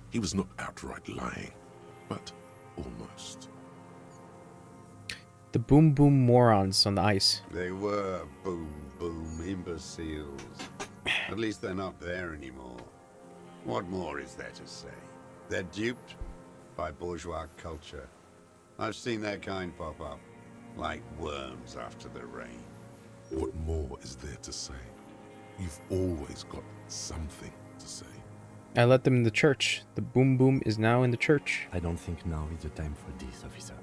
He was not outright lying, but almost. The boom boom morons on the ice. They were boom boom imbeciles. At least they're not there anymore. What more is there to say? They're duped by bourgeois culture. I've seen their kind pop up, like worms after the rain. What more is there to say? You've always got something to say. I let them in the church. The boom boom is now in the church. I don't think now is the time for this, officer.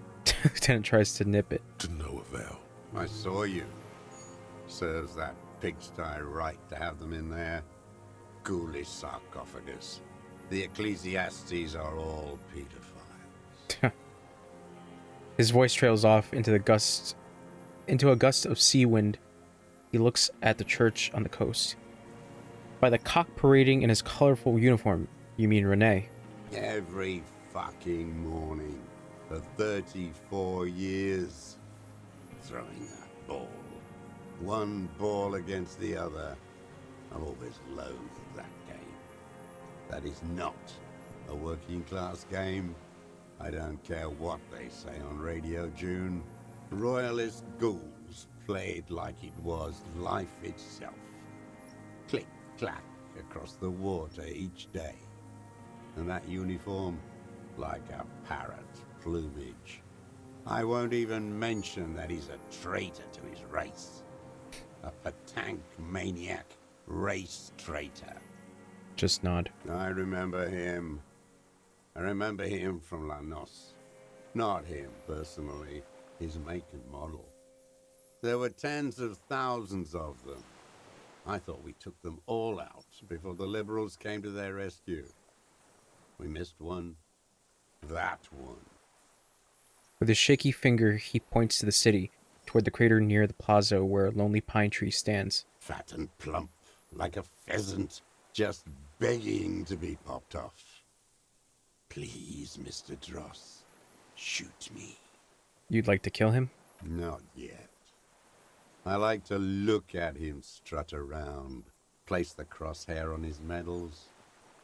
Lieutenant tries to nip it. To no avail. I saw you. Serves that pigsty right to have them in there. Ghoulish sarcophagus. The Ecclesiastes are all pedophiles. His voice trails off into a gust of sea wind. He looks at the church on the coast. By the cock parading in his colorful uniform, you mean Renee? Every fucking morning for 34 years. Throwing that ball. One ball against the other. I've always loathed that game. That is not a working class game. I don't care what they say on Radio June. Royalist ghouls played like it was life itself. Click, clack across the water each day. And that uniform, like a parrot's plumage. I won't even mention that he's a traitor to his race. A Patank maniac race traitor. Just nod. I remember him. I remember him from La Noce. Not him, personally. His make and model. There were tens of thousands of them. I thought we took them all out before the liberals came to their rescue. We missed one. That one. With his shaky finger, he points to the city, toward the crater near the plaza where a lonely pine tree stands. Fat and plump, like a pheasant, just begging to be popped off. Please, Mr. Dross, shoot me. You'd like to kill him? Not yet. I like to look at him strut around, place the crosshair on his medals,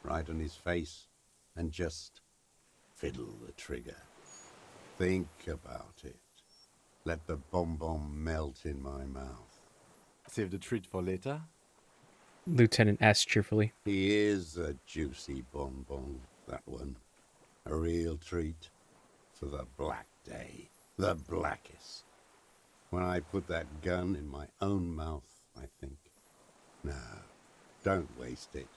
right on his face, and just fiddle the trigger. Think about it. Let the bomb melt in my mouth. Save the treat for later? Lieutenant asks cheerfully. He is a juicy bonbon, that one. A real treat for the black day. The blackest. When I put that gun in my own mouth, I think, no, don't waste it.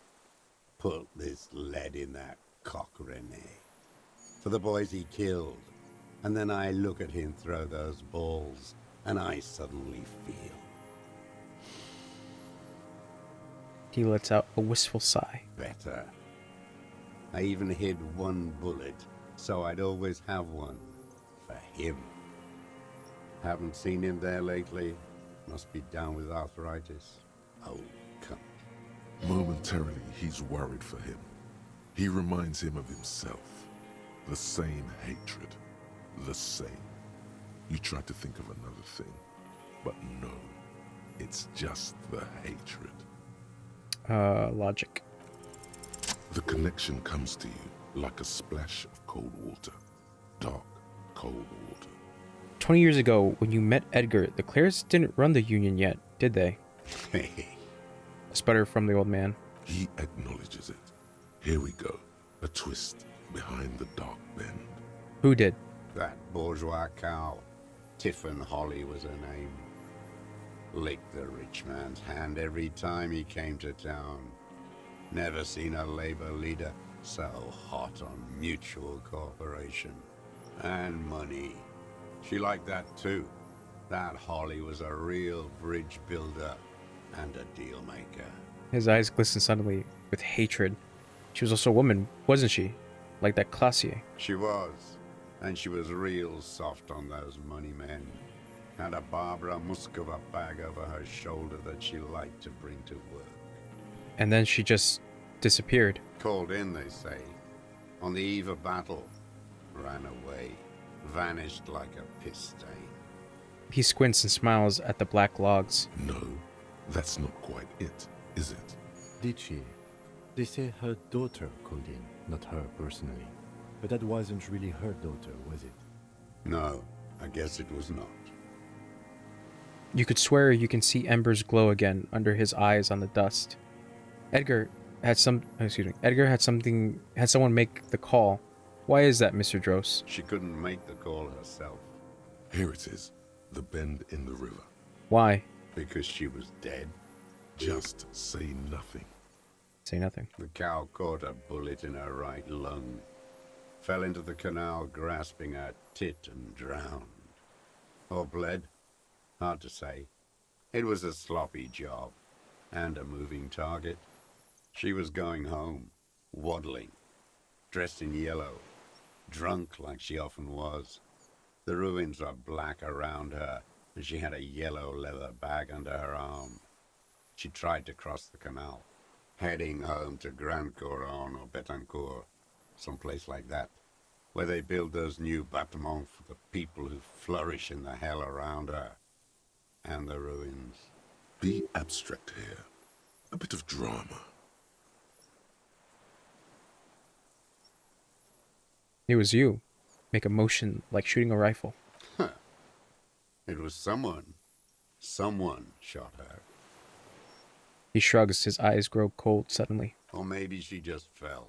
Put this lead in that cock, Rene. For the boys he killed. And then I look at him throw those balls, and I suddenly feel. He lets out a wistful sigh. Better. better. I even hid one bullet, so I'd always have one. For him. Haven't seen him there lately. Must be down with arthritis. Oh, come. Momentarily, he's worried for him. He reminds him of himself. The same hatred. The same. You try to think of another thing, but no. It's just the hatred. Logic. The connection comes to you like a splash of cold water. Dark, cold water. 20 years ago, when you met Edgar, the Clares didn't run the Union yet, did they? A sputter from the old man. He acknowledges it. Here we go. A twist behind the dark bend. Who did? That bourgeois cow. Tiffin Holly was her name. Licked the rich man's hand every time he came to town. Never seen a labor leader so hot on mutual cooperation. And money. She liked that too. That Holly was a real bridge builder and a deal maker. His eyes glistened suddenly with hatred. She was also a woman, wasn't she? Like that Classier. She was. And she was real soft on those money men. Had a Barbara Muscova bag over her shoulder that she liked to bring to work. And then she just disappeared. Called in, they say. On the eve of battle. Ran away. Vanished like a piss stain. He squints and smiles at the black logs. No, that's not quite it, is it? Did she? They say her daughter called in, not her personally. But that wasn't really her daughter, was it? No, I guess it was not. You could swear you can see embers glow again under his eyes on the dust. Edgar had someone make the call. Why is that, Mr. Dross? She couldn't make the call herself. Here it is. The bend in the river. Why? Because she was dead. Just say nothing. Say nothing. The cow caught a bullet in her right lung. Fell into the canal grasping her tit and drowned. Or bled? Hard to say. It was a sloppy job. And a moving target. She was going home. Waddling. Dressed in yellow. Drunk like she often was. The ruins were black around her, and she had a yellow leather bag under her arm. She tried to cross the canal, heading home to Grand Couronne or Betancourt, someplace like that, where they build those new bâtiments for the people who flourish in the hell around her, and the ruins. Be abstract here. A bit of drama. It was you. Make a motion like shooting a rifle. Huh. It was someone. Someone shot her. He shrugs, his eyes grow cold suddenly. Or maybe she just fell.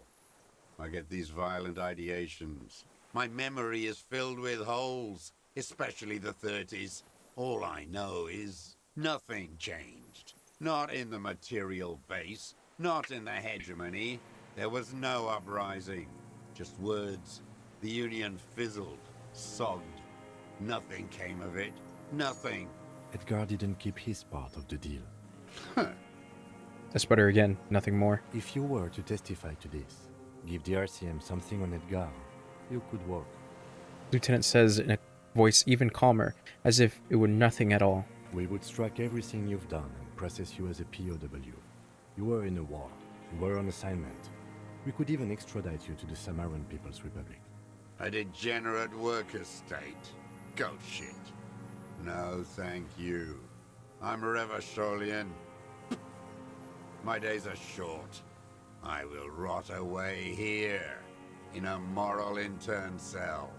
I get these violent ideations. My memory is filled with holes, especially the 30s. All I know is nothing changed. Not in the material base, not in the hegemony. There was no uprising. Just words. The Union fizzled, sogged. Nothing came of it. Nothing. Edgar didn't keep his part of the deal. A sputter again, nothing more. If you were to testify to this, give the RCM something on Edgar, you could work. Lieutenant says in a voice even calmer, as if it were nothing at all. We would strike everything you've done and process you as a POW. You were in a war. You were on assignment. We could even extradite you to the Samaran People's Republic. A degenerate worker state. Go shit. No, thank you. I'm Revacholian. My days are short. I will rot away here, in a moral intern cell.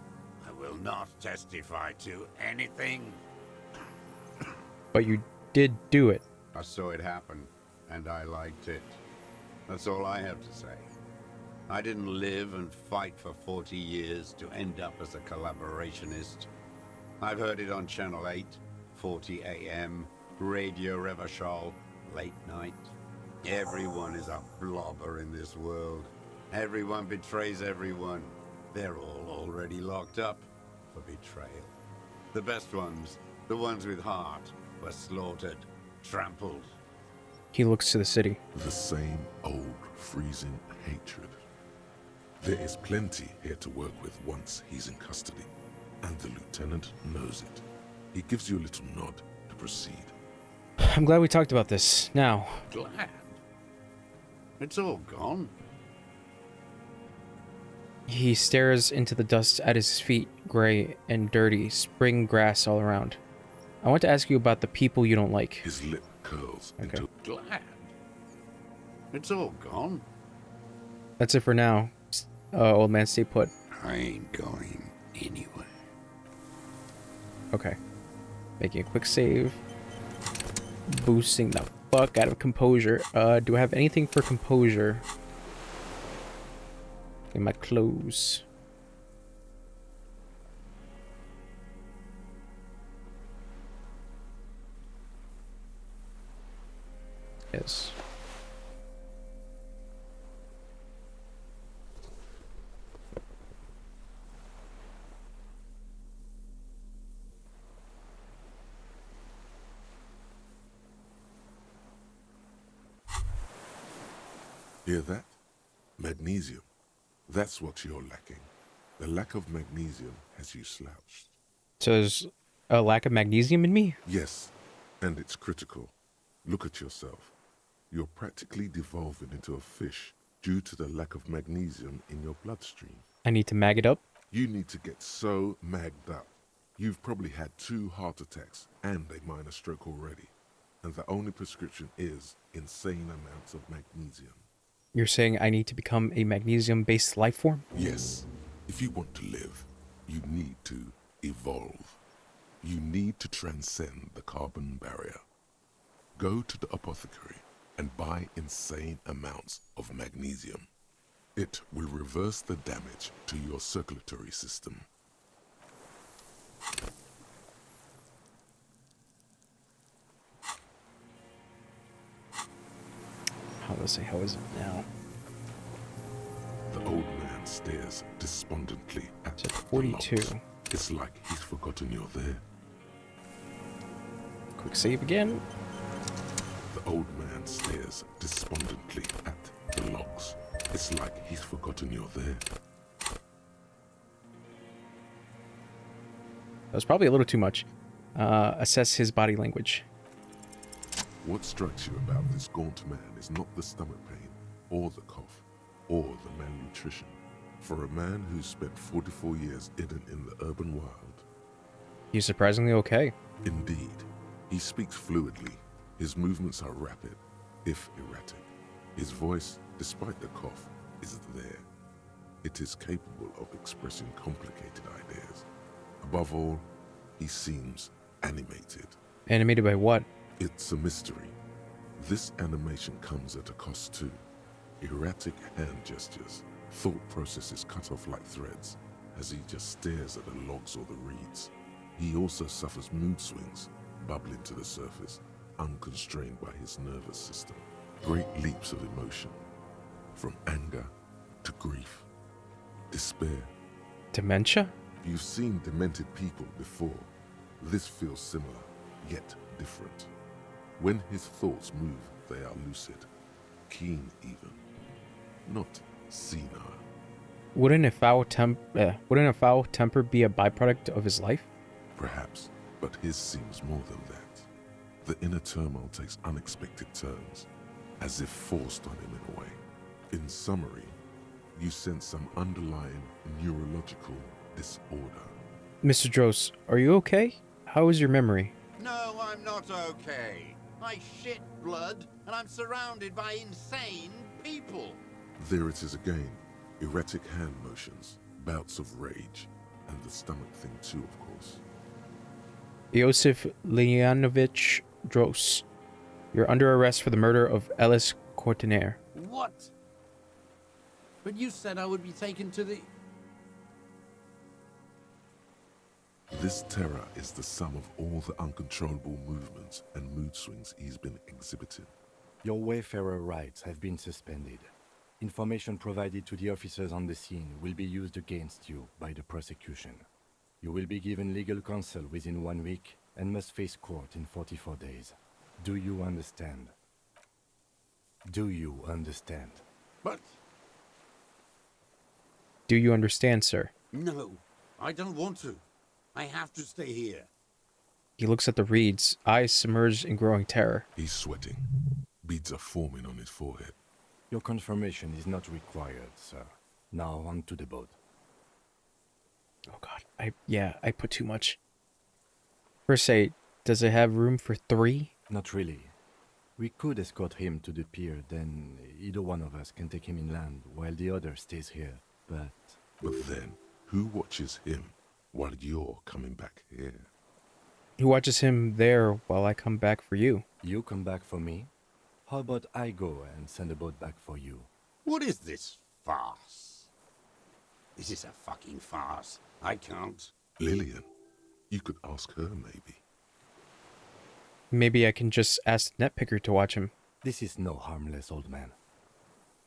I will not testify to anything. But you did do it. I saw it happen, and I liked it. That's all I have to say. I didn't live and fight for 40 years to end up as a collaborationist. I've heard it on Channel 8, 40 AM, Radio Revachol, late night. Everyone is a blobber in this world. Everyone betrays everyone. They're all already locked up for betrayal. The best ones, the ones with heart, were slaughtered, trampled. He looks to the city. The same old freezing hatred. There is plenty here to work with once he's in custody, and the lieutenant knows it. He gives you a little nod to proceed. I'm glad we talked about this. Now. Glad? It's all gone. He stares into the dust at his feet, gray and dirty, spring grass all around. I want to ask you about the people you don't like. His lip curls into... Glad? It's all gone. That's it for now. Old man, stay put. I ain't going anywhere. Okay. Making a quick save. Boosting the fuck out of composure. Do I have anything for composure? In my clothes. Yes. Hear that? Magnesium. That's what you're lacking. The lack of magnesium has you slouched. So there's a lack of magnesium in me? Yes, and it's critical. Look at yourself. You're practically devolving into a fish due to the lack of magnesium in your bloodstream. I need to mag it up? You need to get so magged up. You've probably had 2 heart attacks and a minor stroke already. And the only prescription is insane amounts of magnesium. You're saying I need to become a magnesium-based life form? Yes. If you want to live, you need to evolve. You need to transcend the carbon barrier. Go to the apothecary and buy insane amounts of magnesium. It will reverse the damage to your circulatory system. How is it now? The old man stares despondently at It's at 42. the logs. It's like he's forgotten you're there. Quick save again. The old man stares despondently at the logs. It's like he's forgotten you're there. That was probably a little too much. Assess his body language. What strikes you about this gaunt man is not the stomach pain, or the cough, or the malnutrition. For a man who's spent 44 years in the urban wild. He's surprisingly okay. Indeed. He speaks fluidly. His movements are rapid, if erratic. His voice, despite the cough, is there. It is capable of expressing complicated ideas. Above all, he seems animated. Animated by what? It's a mystery. This animation comes at a cost too. Erratic hand gestures, thought processes cut off like threads, as he just stares at the logs or the reeds. He also suffers mood swings, bubbling to the surface, unconstrained by his nervous system. Great leaps of emotion, from anger to grief, despair. Dementia? You've seen demented people before. This feels similar, yet different. When his thoughts move, they are lucid, keen even, not senile. Wouldn't a foul temper be a byproduct of his life? Perhaps, but his seems more than that. The inner turmoil takes unexpected turns, as if forced on him in a way. In summary, you sense some underlying neurological disorder. Mr. Dross, are you okay? How is your memory? No, I'm not okay. I shit blood, and I'm surrounded by insane people. There it is again. Erratic hand motions, bouts of rage, and the stomach thing too, of course. Iosif Leonovich Dross, you're under arrest for the murder of Ellis Courtenaire. What? But you said I would be taken to the... This terror is the sum of all the uncontrollable movements and mood swings he's been exhibiting. Your Wayfarer rights have been suspended. Information provided to the officers on the scene will be used against you by the prosecution. You will be given legal counsel within 1 week and must face court in 44 days. Do you understand? Do you understand? But Do you understand, sir? no, I don't want to. I have to stay here. He looks at the reeds, eyes submerged in growing terror. He's sweating. Beads are forming on his forehead. Your confirmation is not required, sir. Now on to the boat. Oh god, I put too much. First say, does it have room for 3? Not really. We could escort him to the pier, then either one of us can take him inland while the other stays here. But then, who watches him while you're coming back here? Who watches him there while I come back for you? You come back for me? How about I go and send a boat back for you? What is this farce? This is a fucking farce. I can't. Lillian, you could ask her maybe. Maybe I can just ask the netpicker to watch him. This is no harmless old man.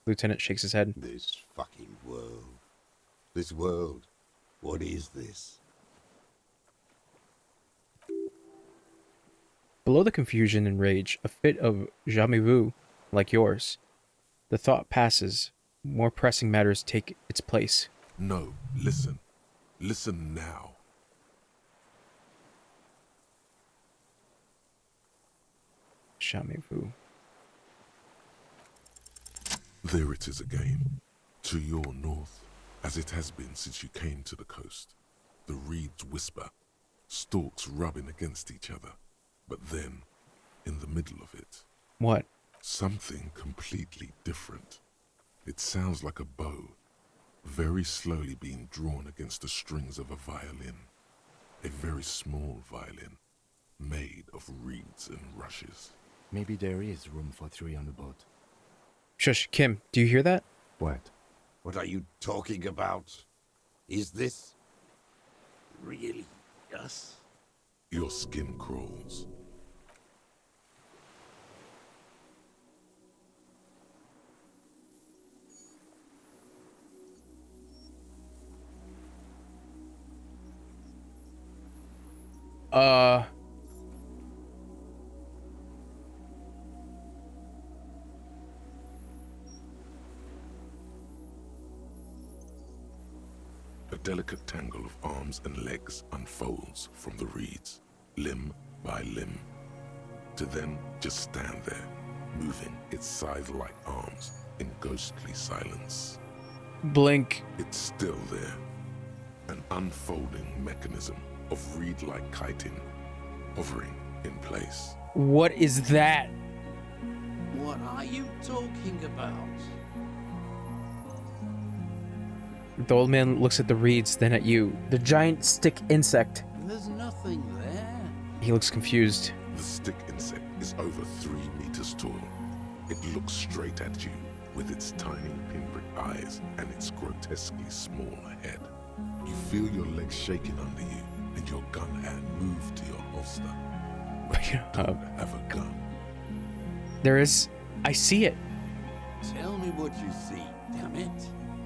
Lieutenant shakes his head. This fucking world. This world. What is this? Below the confusion and rage, a fit of jamais vu, like yours. The thought passes. More pressing matters take its place. No, listen. Listen now. Jamais vu. There it is again. To your north, as it has been since you came to the coast. The reeds whisper, stalks rubbing against each other. But then, in the middle of it... What? Something completely different. It sounds like a bow, very slowly being drawn against the strings of a violin. A very small violin, made of reeds and rushes. Maybe there is room for 3 on the boat. Shush, Kim, do you hear that? What? What are you talking about? Is this really us? Your skin crawls. A delicate tangle of arms and legs unfolds from the reeds, limb by limb, to then just stand there, moving its scythe-like arms in ghostly silence. Blink. It's still there, an unfolding mechanism of reed-like chitin, hovering in place. What is that? What are you talking about? The old man looks at the reeds, then at you. The giant stick insect. There's nothing there. He looks confused. The stick insect is over 3 meters tall. It looks straight at you with its tiny pinprick eyes and its grotesquely small head. You feel your legs shaking under you and your gun hand move to your holster. But you don't have a gun. There is... I see it. Tell me what you see, damn it.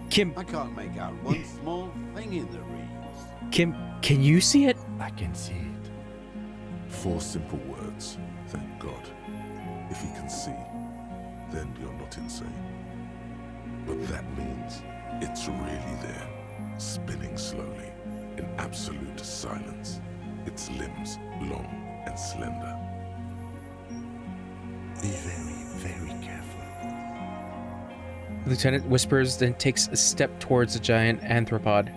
Kim. I can't make out one small thing in the reeds. Kim, can you see it? I can see it. 4 simple words, thank God. If he can see, then you're not insane. But that means it's really there, spinning slowly, in absolute silence, its limbs long and slender. Be very, very careful. The lieutenant whispers, then takes a step towards the giant anthropod.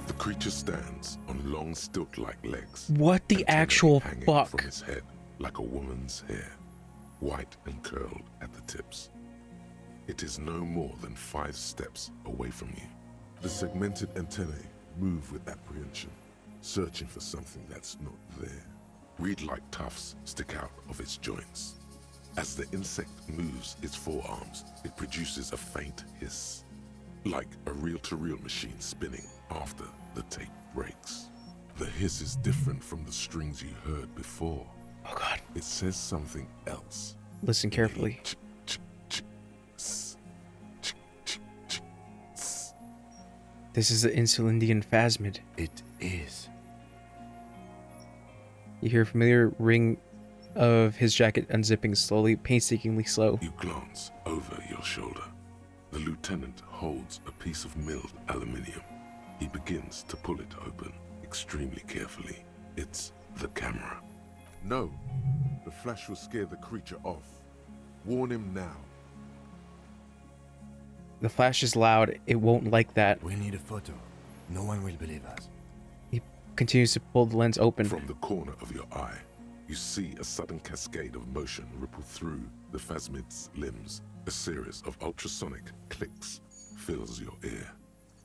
The creature stands on long stilt-like legs. What the actual hanging fuck? from its head like a woman's hair, white and curled at the tips. It is no more than 5 steps away from you. The segmented antennae move with apprehension, searching for something that's not there. Reed-like tufts stick out of its joints. As the insect moves its forearms, it produces a faint hiss, like a reel-to-reel machine spinning after the tape breaks. The hiss is different from the strings you heard before. Oh God. It says something else. Listen carefully. This is the Insulindian phasmid. It is. You hear a familiar ring of his jacket unzipping slowly, painstakingly slow. You glance over your shoulder. The lieutenant holds a piece of milled aluminium. He begins to pull it open, extremely carefully. It's the camera. No, the flash will scare the creature off. Warn him now. The flash is loud. It won't like that. We need a photo. No one will believe us. He continues to pull the lens open. From the corner of your eye, you see a sudden cascade of motion ripple through the phasmid's limbs. A series of ultrasonic clicks fills your ear.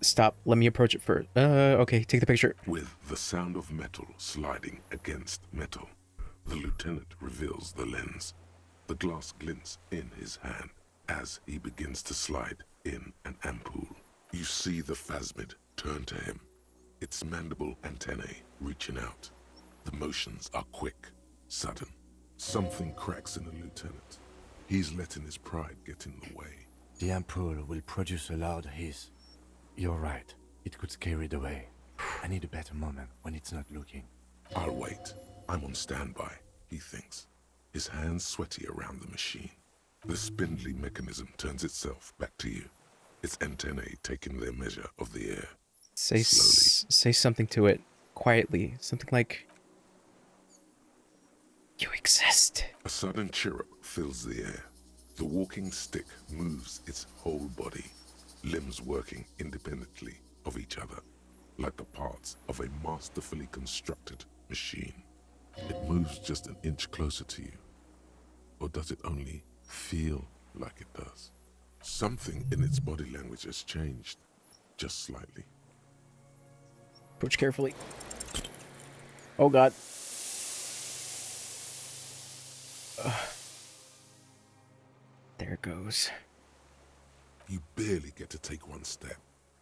Stop. Let me approach it first. Okay, take the picture. With the sound of metal sliding against metal, the lieutenant reveals the lens. The glass glints in his hand as he begins to slide in an ampoule. You see the phasmid turn to him, its mandible antennae reaching out. The motions are quick, sudden. Something cracks in the lieutenant. He's letting his pride get in the way. The ampoule will produce a loud hiss. You're right. It could scare it away. I need a better moment when it's not looking. I'll wait. I'm on standby, he thinks. His hands sweaty around the machine. The spindly mechanism turns itself back to you, its antennae taking their measure of the air. Say something to it, quietly. Something like, "You exist." A sudden chirrup fills the air. The walking stick moves its whole body, limbs working independently of each other, like the parts of a masterfully constructed machine. It moves just an inch closer to you. Or does it only feel like it does? Something in its body language has changed, just slightly. Approach carefully. Oh god. There it goes. You barely get to take one step.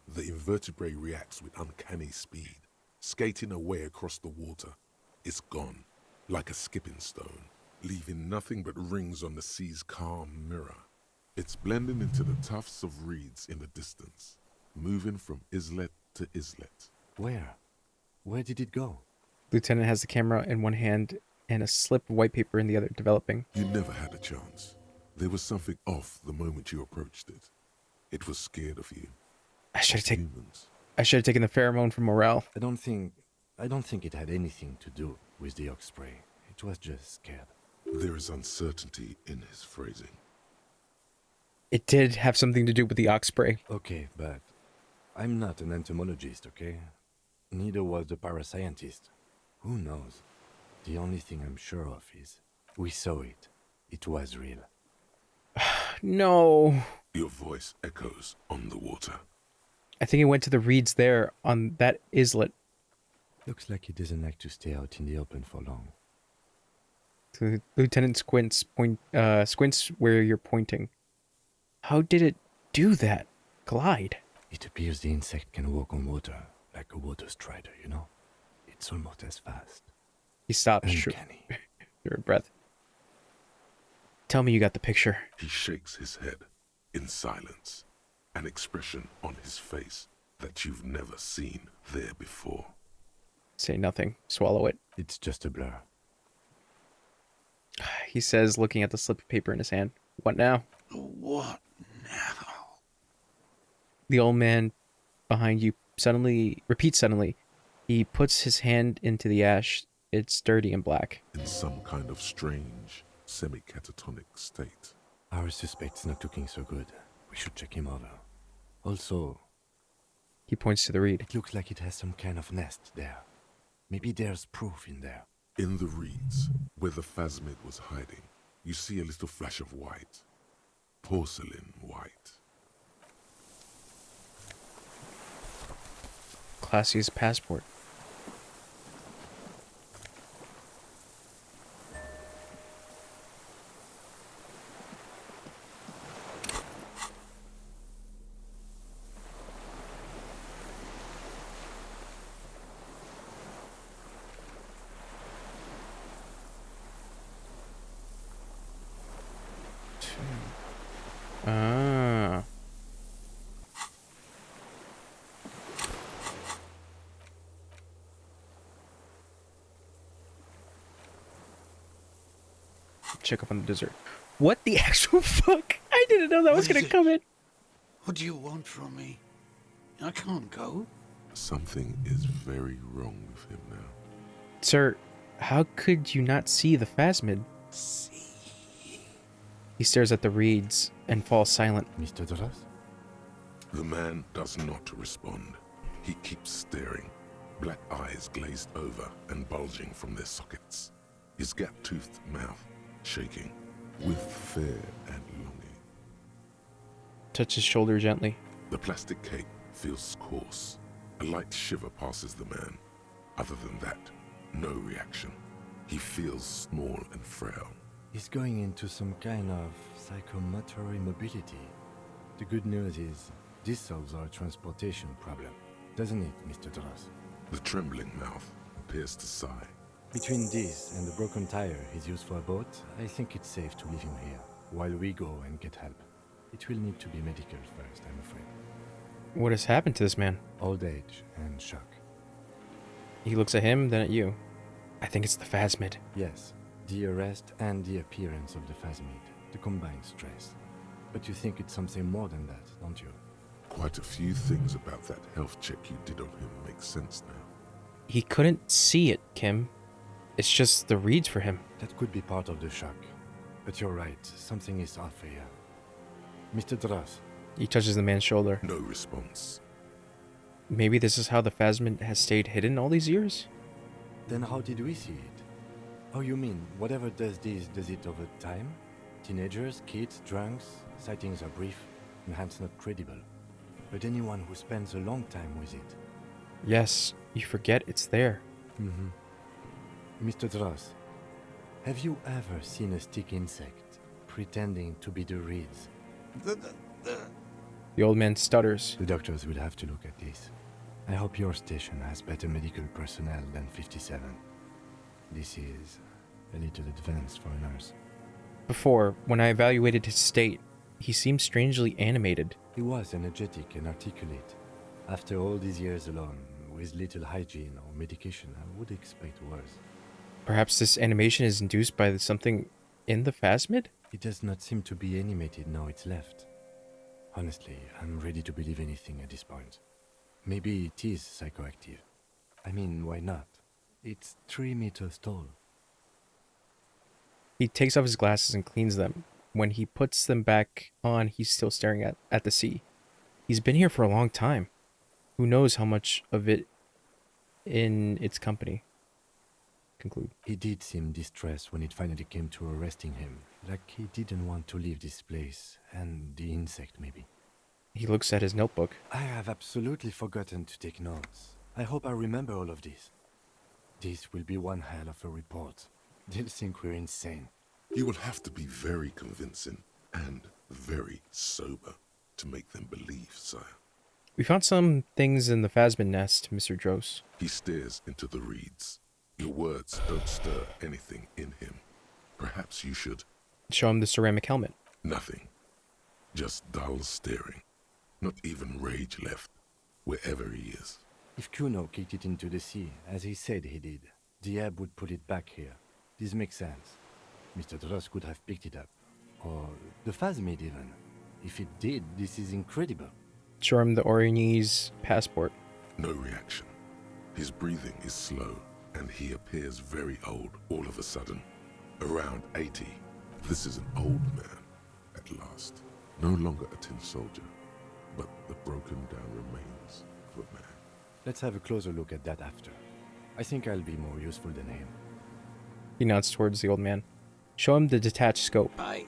The invertebrate reacts with uncanny speed, skating away across the water. It's gone, like a skipping stone, leaving nothing but rings on the sea's calm mirror. It's blending into the tufts of reeds in the distance, moving from islet to islet. Where? Where did it go? Lieutenant has the camera in one hand and a slip of white paper in the other, developing. You never had a chance. There was something off the moment you approached it. It was scared of you. I should have taken the pheromone from Morel. I don't think it had anything to do with the Osprey. It was just scared. There is uncertainty in his phrasing. It did have something to do with the Osprey. Okay, but I'm not an entomologist, okay? Neither was the parascientist. Who knows? The only thing I'm sure of is we saw it. It was real. No. Your voice echoes on the water. I think it went to the reeds there on that islet. Looks like it doesn't like to stay out in the open for long. The lieutenant squints where you're pointing. How did it do that? Glide? It appears the insect can walk on water, like a water strider, you know? It's almost as fast. He stops. Uncanny. Your breath. Tell me you got the picture. He shakes his head in silence, an expression on his face that you've never seen there before. Say nothing. Swallow it. It's just a blur. He says, looking at the slip of paper in his hand. What now? What now? The old man behind you repeats suddenly. He puts his hand into the ash. It's dirty and black. In some kind of strange, semi-catatonic state. Our suspect's not looking so good. We should check him over. Also, he points to the reed. It looks like it has some kind of nest there. Maybe there's proof in there. In the reeds, where the phasmid was hiding, you see a little flash of white. Porcelain white. Classy as a passport. Ah. check up on the dessert. What the actual fuck? I didn't know that was gonna come in. What do you want from me? I can't go. Something is very wrong with him now. Sir, how could you not see the phasmid? He stares at the reeds and falls silent. Mr. Duras? The man does not respond. He keeps staring, black eyes glazed over and bulging from their sockets. His gap-toothed mouth shaking with fear and longing. Touch his shoulder gently. The plastic cape feels coarse. A light shiver passes the man. Other than that, no reaction. He feels small and frail. He's going into some kind of psychomotor immobility. The good news is, this solves our transportation problem, doesn't it, Mr. Duras? The trembling mouth appears to sigh. Between this and the broken tire he's used for a boat, I think it's safe to leave him here, while we go and get help. It will need to be medical first, I'm afraid. What has happened to this man? Old age and shock. He looks at him, then at you. I think it's the phasmid. Yes, the arrest and the appearance of the phasmid, the combined stress. But you think it's something more than that, don't you? Quite a few things about that health check you did on him make sense now. He couldn't see it, Kim. It's just the reeds for him. That could be part of the shock. But you're right, something is off here. Mr. Duras. He touches the man's shoulder. No response. Maybe this is how the phasmid has stayed hidden all these years? Then how did we see it? Oh, you mean, whatever does this, does it over time? Teenagers, kids, drunks, sightings are brief, and hence not credible. But anyone who spends a long time with it. Yes, you forget it's there. Mr. Duras, have you ever seen a stick insect pretending to be the reeds? The old man stutters. The doctors will have to look at this. I hope your station has better medical personnel than 57. This is a little advanced for a nurse. Before, when I evaluated his state, he seemed strangely animated. He was energetic and articulate. After all these years alone, with little hygiene or medication, I would expect worse. Perhaps this animation is induced by something in the phasmid? It does not seem to be animated now it's left. Honestly, I'm ready to believe anything at this point. Maybe it is psychoactive. I mean, why not? It's 3 meters tall. He takes off his glasses and cleans them. When he puts them back on, he's still staring at the sea. He's been here for a long time. Who knows how much of it in its company? Conclude. He did seem distressed when it finally came to arresting him. Like he didn't want to leave this place, and the insect maybe. He looks at his notebook. I have absolutely forgotten to take notes. I hope I remember all of this. This will be one hell of a report. They'll think we're insane. You will have to be very convincing and very sober to make them believe, sire. We found some things in the phasmid nest, Mr. Dros. He stares into the reeds. Your words don't stir anything in him. Perhaps you should... Show him the ceramic helmet. Nothing. Just dull staring. Not even rage left, wherever he is. If Kuno kicked it into the sea, as he said he did, the ebb would put it back here. This makes sense. Mr. Dross could have picked it up. Or the phasmid even. If it did, this is incredible. Show him the Orionese passport. No reaction. His breathing is slow, and he appears very old all of a sudden. Around 80. This is an old man, at last. No longer a tin soldier, but the broken down remains of a man. Let's have a closer look at that after. I think I'll be more useful than him. He nods towards the old man. Show him the detached scope. I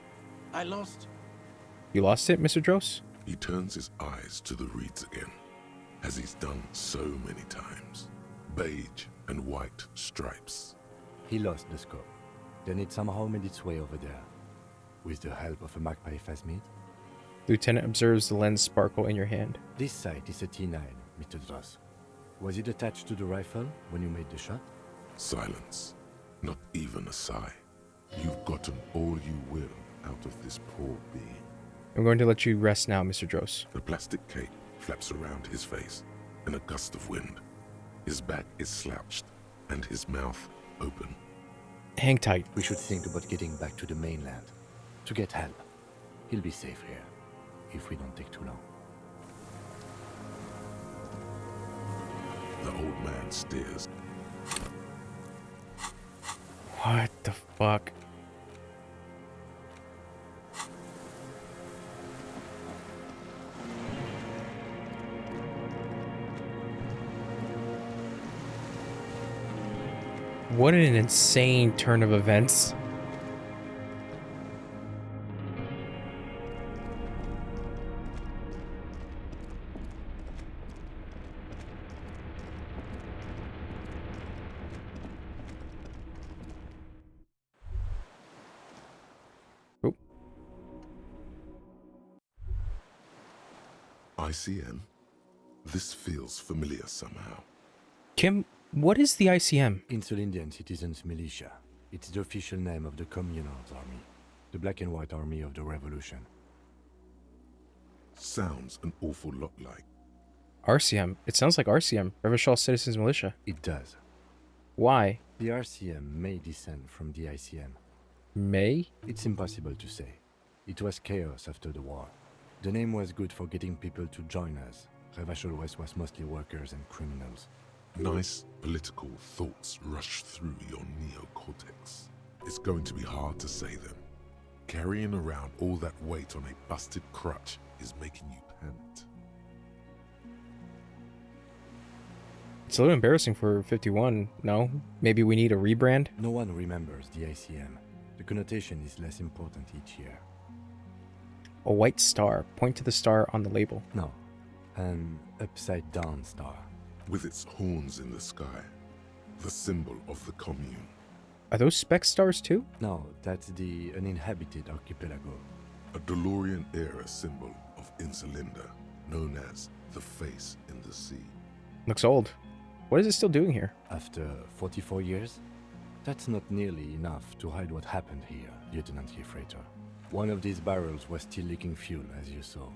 lost... You lost it, Mr. Dros? He turns his eyes to the reeds again, as he's done so many times. Beige and white stripes. He lost the scope. Then it somehow made its way over there. With the help of a magpie phasmid. Lieutenant observes the lens sparkle in your hand. This sight is a T9, Mr. Dross. Was it attached to the rifle when you made the shot? Silence. Not even a sigh. You've gotten all you will out of this poor being. I'm going to let you rest now, Mr. Dros. The plastic cape flaps around his face in a gust of wind. His back is slouched and his mouth open. Hang tight. We should think about getting back to the mainland. To get help. He'll be safe here. If we don't take too long. The old man stares. What the fuck? What an insane turn of events. Oh. ICM? This feels familiar somehow. Kim, what is the ICM? Insulindian Citizens Militia. It's the official name of the Communards Army. The black and white army of the revolution. Sounds an awful lot like. RCM. It sounds like RCM, Revolutionary Citizens Militia. It does. Why? The RCM may descend from the ICM. May? It's impossible to say. It was chaos after the war. The name was good for getting people to join us. Revachol West was mostly workers and criminals. Nice political thoughts rush through your neocortex. It's going to be hard to say them. Carrying around all that weight on a busted crutch is making you pant. It's a little embarrassing for 51, no? Maybe we need a rebrand? No one remembers the ICM. The connotation is less important each year. A white star. Point to the star on the label. No. An upside-down star. With its horns in the sky. The symbol of the commune. Are those spec stars too? No, that's the uninhabited archipelago. A DeLorean-era symbol of Insulinda, known as the face in the sea. Looks old. What is it still doing here? After 44 years? That's not nearly enough to hide what happened here, Lieutenant Gefreiter. One of these barrels was still leaking fuel, as you saw.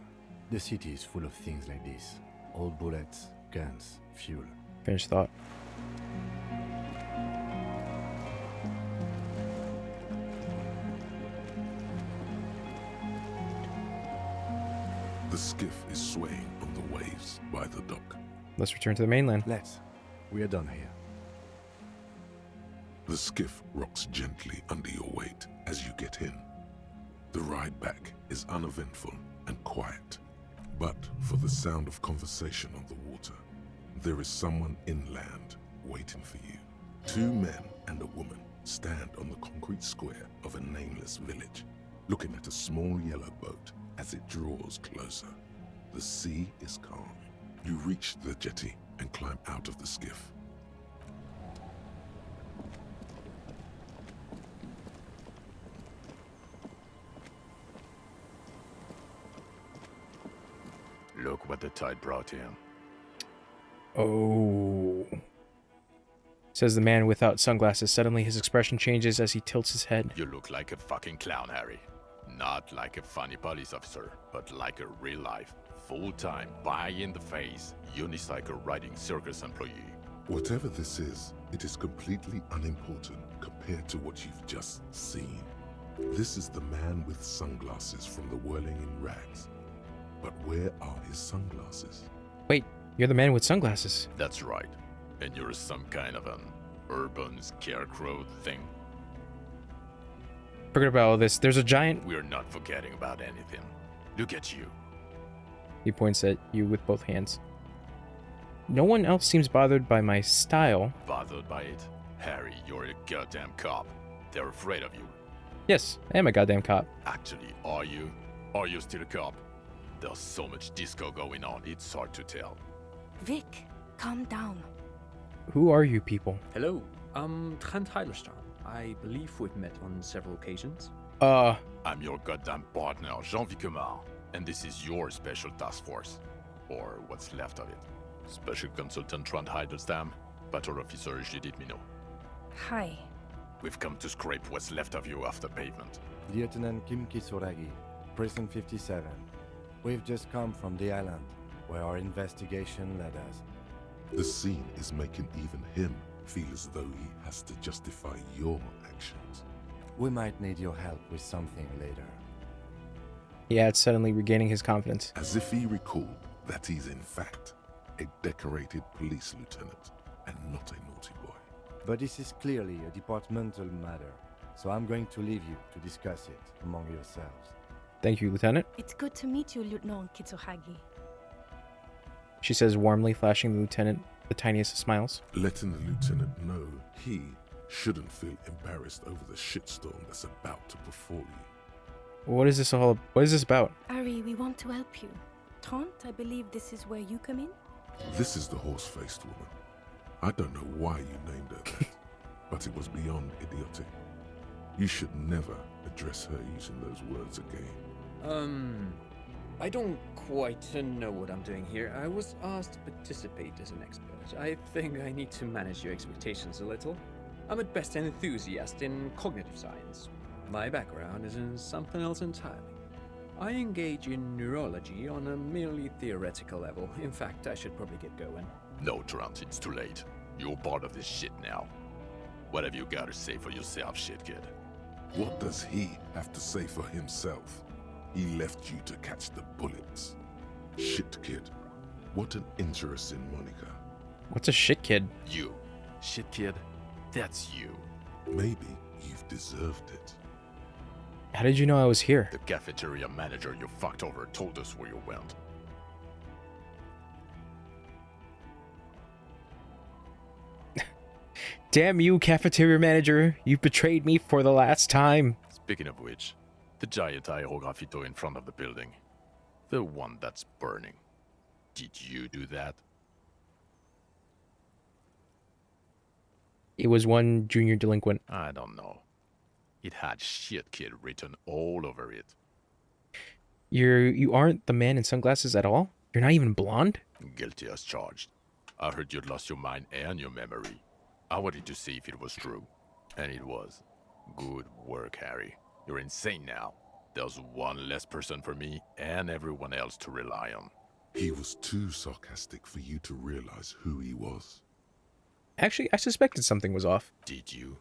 The city is full of things like this. Old bullets, guns, fuel. Finished thought. The skiff is swaying on the waves by the dock. Let's return to the mainland. Let's. We are done here. The skiff rocks gently under your weight as you get in. The ride back is uneventful and quiet. But for the sound of conversation on the water, there is someone inland waiting for you. Two men and a woman stand on the concrete square of a nameless village, looking at a small yellow boat as it draws closer. The sea is calm. You reach the jetty and climb out of the skiff. Look what the tide brought him. Oh. Says the man without sunglasses. Suddenly his expression changes as he tilts his head. You look like a fucking clown, Harry. Not like a funny police officer, but like a real-life, full-time, pie-in-the-face, unicycle riding circus employee. Whatever this is, it is completely unimportant compared to what you've just seen. This is the man with sunglasses from the Whirling in Rags. But where are his sunglasses? Wait, you're the man with sunglasses. That's right. And you're some kind of an urban scarecrow thing? Forget about all this. There's a giant... We're not forgetting about anything. Look at you. He points at you with both hands. No one else seems bothered by my style. Bothered by it? Harry, you're a goddamn cop. They're afraid of you. Yes, I am a goddamn cop. Actually, are you? Are you still a cop? There's so much disco going on, it's hard to tell. Vic, calm down. Who are you people? Hello, I'm Trent Heilerstein. I believe we've met on several occasions. I'm your goddamn partner, Jean-Vic Comar, and this is your special task force. Or what's left of it. Special Consultant Trent Heilerstam, Patrol Officer Judith Minot. Hi. We've come to scrape what's left of you off the pavement. Lieutenant Kim Kisuragi, Prison 57. We've just come from the island, where our investigation led us. The scene is making even him feel as though he has to justify your actions. We might need your help with something later. Yeah, it's suddenly regaining his confidence. As if he recalled that he's in fact a decorated police lieutenant and not a naughty boy. But this is clearly a departmental matter, so I'm going to leave you to discuss it among yourselves. Thank you, Lieutenant. It's good to meet you, Lieutenant Kitsuhagi. She says warmly, flashing the lieutenant the tiniest of smiles. Letting the lieutenant know he shouldn't feel embarrassed over the shitstorm that's about to befall you. What is this about? Ari, we want to help you. Trant, I believe this is where you come in? This is the horse-faced woman. I don't know why you named her that, but it was beyond idiotic. You should never address her using those words again. I don't quite know what I'm doing here. I was asked to participate as an expert. I think I need to manage your expectations a little. I'm at best an enthusiast in cognitive science. My background is in something else entirely. I engage in neurology on a merely theoretical level. In fact, I should probably get going. No, Trant, it's too late. You're part of this shit now. What have you got to say for yourself, shit kid? What does he have to say for himself? He left you to catch the bullets. Shit kid. What an interesting moniker. What's a shit kid? You. Shit kid? That's you. Maybe you've deserved it. How did you know I was here? The cafeteria manager you fucked over told us where you went. Damn you, cafeteria manager. You've betrayed me for the last time. Speaking of which, the giant aerograffito in front of the building. The one that's burning. Did you do that? It was one junior delinquent. I don't know. It had shit kid written all over it. You aren't the man in sunglasses at all? You're not even blonde? Guilty as charged. I heard you'd lost your mind and your memory. I wanted to see if it was true. And it was. Good work, Harry. You're insane now. There's one less person for me and everyone else to rely on. He was too sarcastic for you to realize who he was. Actually, I suspected something was off. Did you?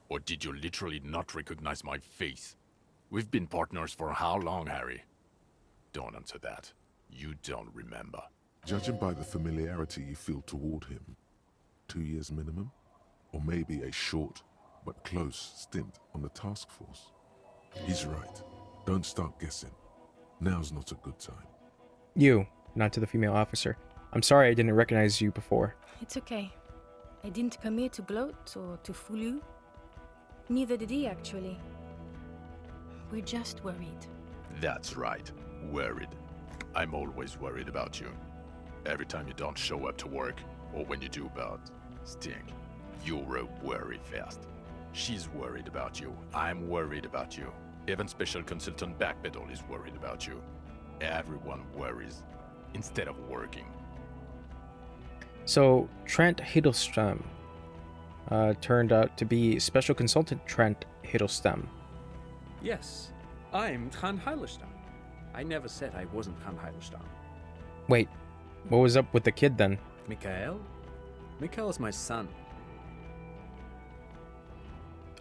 Or did you literally not recognize my face? We've been partners for how long, Harry? Don't answer that. You don't remember. Judging by the familiarity you feel toward him, 2 years minimum? Or maybe a short but close stint on the task force. He's right. Don't start guessing. Now's not a good time. You, not to the female officer. I'm sorry I didn't recognize you before. It's okay. I didn't come here to gloat or to fool you. Neither did he, actually. We're just worried. That's right. Worried. I'm always worried about you. Every time you don't show up to work, or when you do but stink, you're a worry fest. She's worried about you. I'm worried about you. Even Special Consultant Backpedal is worried about you. Everyone worries instead of working. So, Trent Hiddleston turned out to be Special Consultant Trent Hiddleston. Yes, I'm Trant Hiddleston. I never said I wasn't Trant Hiddleston. Wait, what was up with the kid then? Mikhail? Mikhail is my son.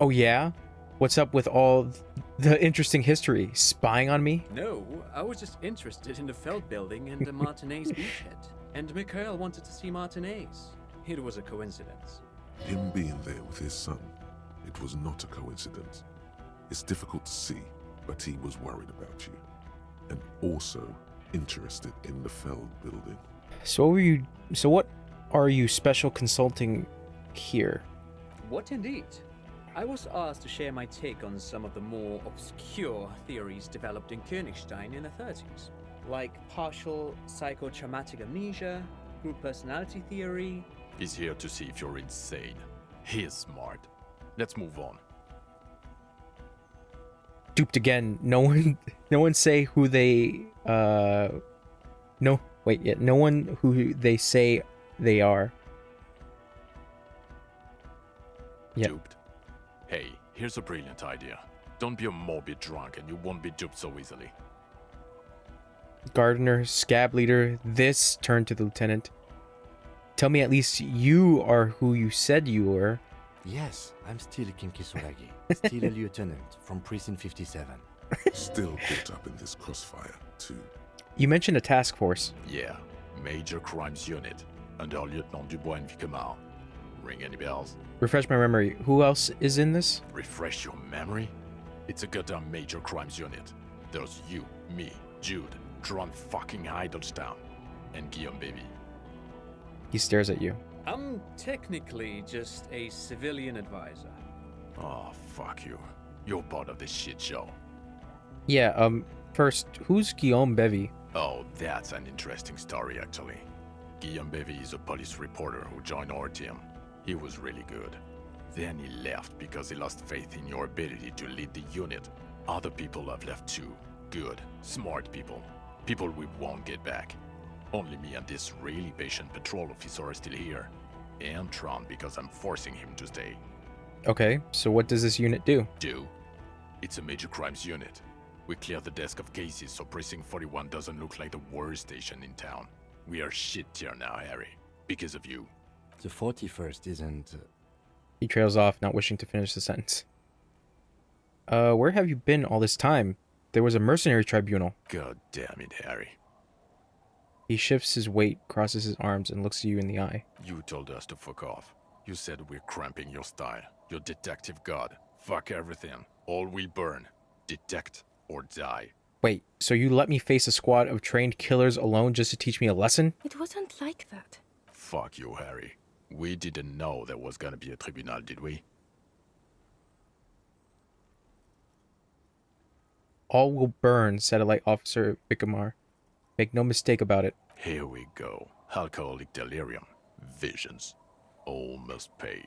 Oh yeah? What's up with all the interesting history? Spying on me? No, I was just interested in the Feld building and the Martinez beachhead. And Mikhail wanted to see Martinez. It was a coincidence. Him being there with his son, it was not a coincidence. It's difficult to see, but he was worried about you. And also interested in the Feld building. So what are you special consulting here? What indeed? I was asked to share my take on some of the more obscure theories developed in Königstein in the 30s, like partial psychotraumatic amnesia, group personality theory. He's here to see if you're insane. He's smart. Let's move on. Duped again. No one say who they no one who they say they are. Yep. Duped. Hey, here's a brilliant idea. Don't be a morbid drunk and you won't be duped so easily. Gardener, scab leader, this turned to the lieutenant. Tell me at least you are who you said you were. Yes, I'm still Kinkisuragi, still a lieutenant from Precinct 57. Still caught up in this crossfire, too. You mentioned a task force. Yeah, Major Crimes Unit, under Lieutenant Dubois and Vicomar. Ring any bells? Refresh my memory. Who else is in this? Refresh your memory? It's a goddamn Major Crimes Unit. There's you, me, Jude, Tron fucking Idlestown, and Guillaume Baby. He stares at you. I'm technically just a civilian advisor. Oh, fuck you. You're part of this shit show. Yeah, first, who's Guillaume Bevy? Oh, that's an interesting story, actually. Guillaume Bevy is a police reporter who joined our team. He was really good. Then he left because he lost faith in your ability to lead the unit. Other people have left too. Good, smart people. People we won't get back. Only me and this really patient patrol officer are still here. And Tron because I'm forcing him to stay. Okay, so what does this unit do? It's a major crimes unit. We clear the desk of cases so Precinct 41 doesn't look like the worst station in town. We are shit tier now, Harry. Because of you. The 41st isn't... He trails off, not wishing to finish the sentence. Where have you been all this time? There was a mercenary tribunal. God damn it, Harry. He shifts his weight, crosses his arms, and looks you in the eye. You told us to fuck off. You said we're cramping your style. Your detective god. Fuck everything. All we burn. Detect or die. Wait, so you let me face a squad of trained killers alone just to teach me a lesson? It wasn't like that. Fuck you, Harry. We didn't know there was gonna be a tribunal, did we? All will burn, Satellite Officer Vicomar. Make no mistake about it. Here we go. Alcoholic delirium. Visions. All must pay.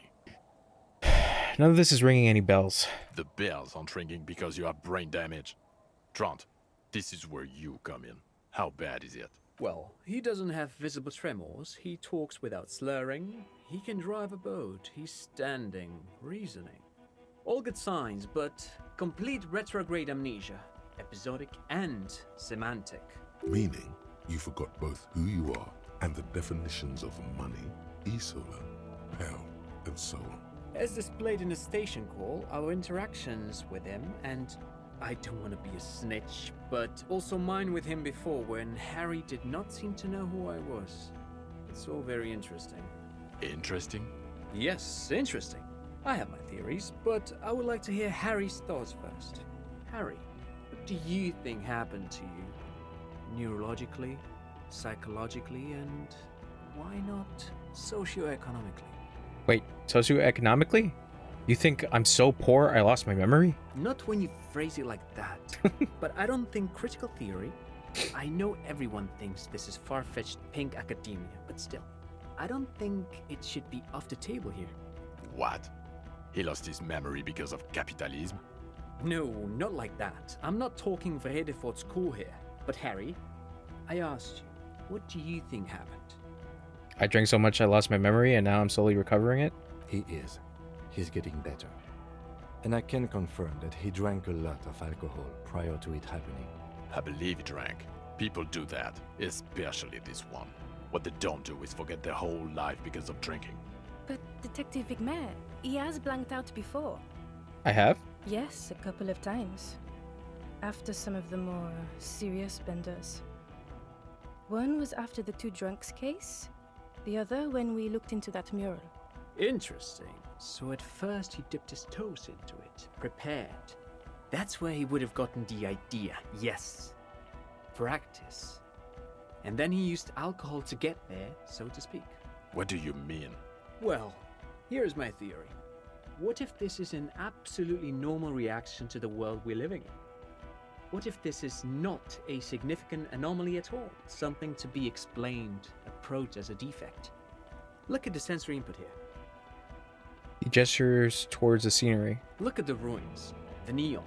None of this is ringing any bells. The bells aren't ringing because you have brain damage. Trant, this is where you come in. How bad is it? Well, he doesn't have visible tremors, he talks without slurring, he can drive a boat, he's standing, reasoning. All good signs, but complete retrograde amnesia, episodic and semantic. Meaning, you forgot both who you are and the definitions of money, Isola, hell, and so on. As displayed in the station call, our interactions with him, and I don't want to be a snitch, but also mine with him before when Harry did not seem to know who I was. It's all very interesting. Interesting? Yes, interesting. I have my theories, but I would like to hear Harry's thoughts first. Harry, what do you think happened to you? Neurologically, psychologically, and why not socioeconomically? Wait, socioeconomically? You think I'm so poor I lost my memory? Not when you phrase it like that. But I don't think critical theory... I know everyone thinks this is far-fetched pink academia, but still, I don't think it should be off the table here. What? He lost his memory because of capitalism? No, not like that. I'm not talking Vrede for school here. But Harry, I asked you, what do you think happened? I drank so much I lost my memory and now I'm slowly recovering it? He is. He's getting better. And I can confirm that he drank a lot of alcohol prior to it happening. I believe he drank. People do that, especially this one. What they don't do is forget their whole life because of drinking. But Detective Vigmer, he has blanked out before. I have? Yes, a couple of times. After some of the more serious benders. One was after the two drunks case, the other when we looked into that mural. Interesting. So at first he dipped his toes into it, prepared. That's where he would have gotten the idea, yes. Practice. And then he used alcohol to get there, so to speak. What do you mean? Well, here's my theory. What if this is an absolutely normal reaction to the world we're living in? What if this is not a significant anomaly at all? Something to be explained, approached as a defect? Look at the sensory input here. He gestures towards the scenery. Look at the ruins, the neon.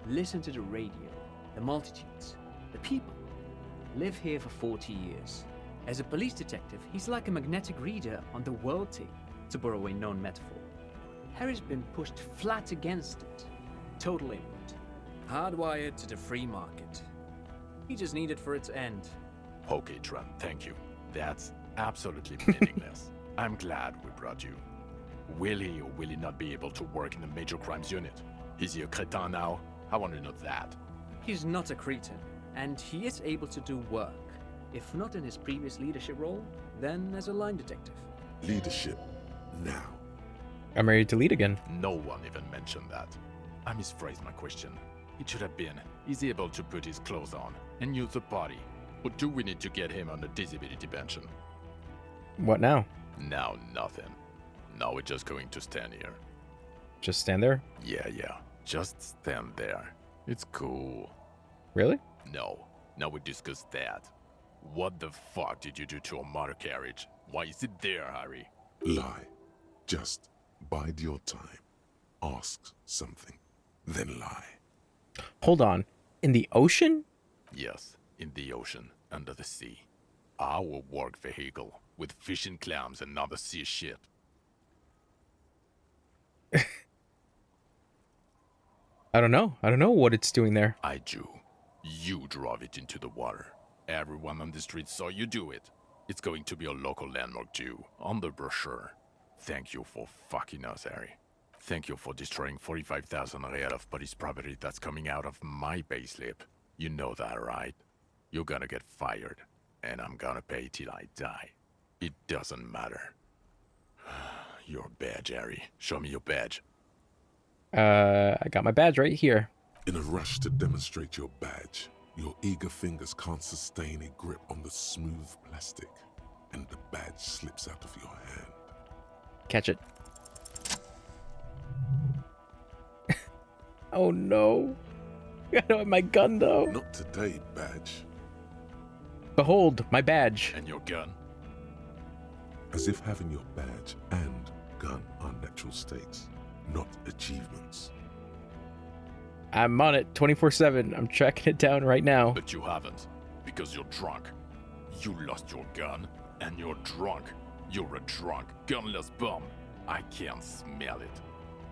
Listen to the radio, the multitudes, the people. Live here for 40 years. As a police detective, he's like a magnetic reader on the world tape, to borrow a known metaphor. Harry's been pushed flat against it. Total input. Hardwired to the free market. He just needed for it to end. Okay, Trent, thank you. That's absolutely meaningless. I'm glad we brought you. Will he or will he not be able to work in the major crimes unit? Is he a cretin now? I want to know that. He's not a cretin, and he is able to do work. If not in his previous leadership role, then as a line detective. Leadership, now. I'm ready to lead again. No one even mentioned that. I misphrased my question. It should have been, is he able to put his clothes on and use the body? Or do we need to get him on a disability pension? What now? Now nothing. Now we're just going to stand here. Just stand there? Yeah. Just stand there. It's cool. Really? No. Now we discuss that. What the fuck did you do to a motor carriage? Why is it there, Harry? Lie. Just bide your time. Ask something. Then lie. Hold on. In the ocean? Yes, in the ocean, under the sea. Our work vehicle, with fish and clams and other sea shit. I don't know. I don't know what it's doing there. I do. You drove it into the water. Everyone on the street saw you do it. It's going to be a local landmark too, on the brochure. Thank you for fucking us, Harry. Thank you for destroying 45,000 real of police property that's coming out of my payslip. You know that, right? You're gonna get fired, and I'm gonna pay till I die. It doesn't matter. Your badge, Harry. Show me your badge. I got my badge right here. In a rush to demonstrate your badge, your eager fingers can't sustain a grip on the smooth plastic, and the badge slips out of your hand. Catch it. Oh no. I don't have my gun though. Not today, badge. Behold, my badge. And your gun. As if having your badge and gun are natural states, not achievements. I'm on it 24/7. I'm tracking it down right now. But you haven't, because you're drunk. You lost your gun, and you're drunk. You're a drunk, gunless bum. I can't smell it.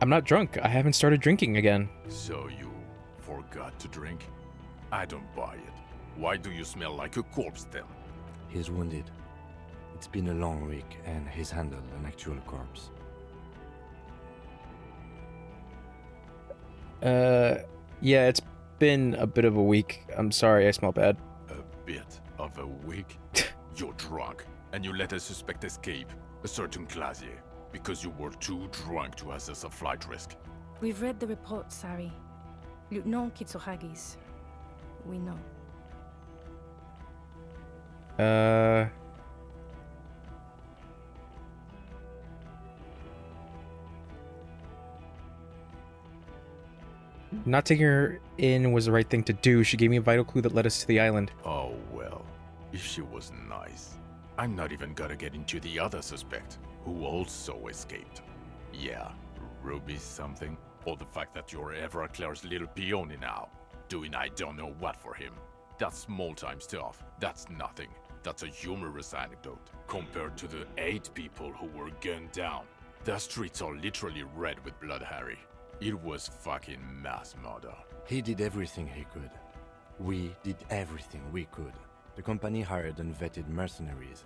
I'm not drunk. I haven't started drinking again. So you forgot to drink? I don't buy it. Why do you smell like a corpse then? He's wounded. It's been a long week, and he's handled an actual corpse. Yeah, it's been a bit of a week. I'm sorry, I smell bad. A bit of a week? You're drunk, and you let a suspect escape, a certain Glacier, because you were too drunk to assess a flight risk. We've read the report, Sari. Lieutenant Kitsuragis. We know. Not taking her in was the right thing to do. She gave me a vital clue that led us to the island. Oh well, if she was nice. I'm not even gonna get into the other suspect, who also escaped. Yeah, Ruby something, or the fact that you're Everclare's little peony now, doing I don't know what for him. That's small-time stuff. That's nothing. That's a humorous anecdote, compared to the 8 people who were gunned down. The streets are literally red with blood, Harry. It was fucking mass murder. He did everything he could. We did everything we could. The company hired and vetted mercenaries.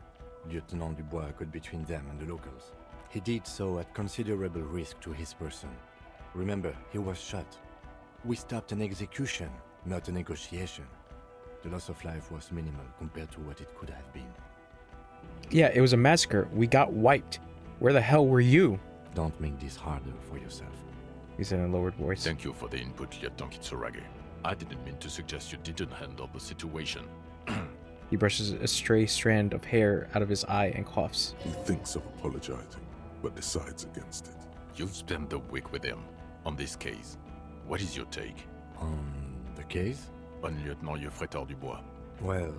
Lieutenant Dubois got between them and the locals. He did so at considerable risk to his person. Remember, he was shot. We stopped an execution, not a negotiation. The loss of life was minimal compared to what it could have been. Yeah, it was a massacre. We got wiped. Where the hell were you? Don't make this harder for yourself. He said in a lowered voice. Thank you for the input, Lieutenant Kitsuragi. I didn't mean to suggest you didn't handle the situation. He brushes a stray strand of hair out of his eye and coughs. He thinks of apologizing, but decides against it. You've spent the week with him on this case. What is your take? On the case? On Lieutenant Geoffrey Dubois. Well,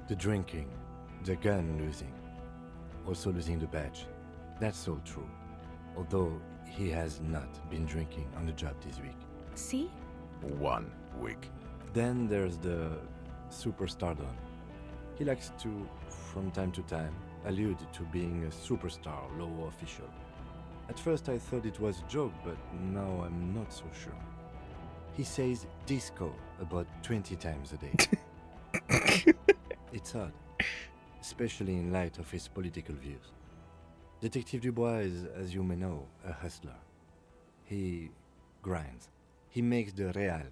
the drinking, the gun losing, also losing the badge. That's all true. Although he has not been drinking on the job this week. See? 1 week. Then there's the superstardom. He likes to, from time to time, allude to being a superstar law official. At first I thought it was a joke, but now I'm not so sure. He says disco about 20 times a day. It's odd. especially in light of his political views. Detective Dubois is, as you may know, a hustler. He grinds. He makes the real.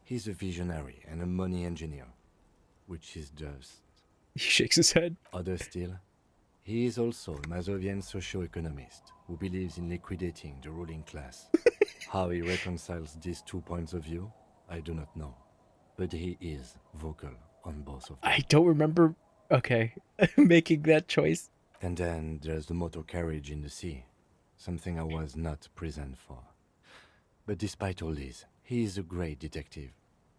He's a visionary and a money engineer, which is just... He shakes his head. Other still, he is also a Mazovian socio-economist who believes in liquidating the ruling class. How he reconciles these 2 points of view, I do not know. But he is vocal on both of them. I don't remember, okay, making that choice. And then there's the motor carriage in the sea, something I was not present for. But despite all this, he is a great detective,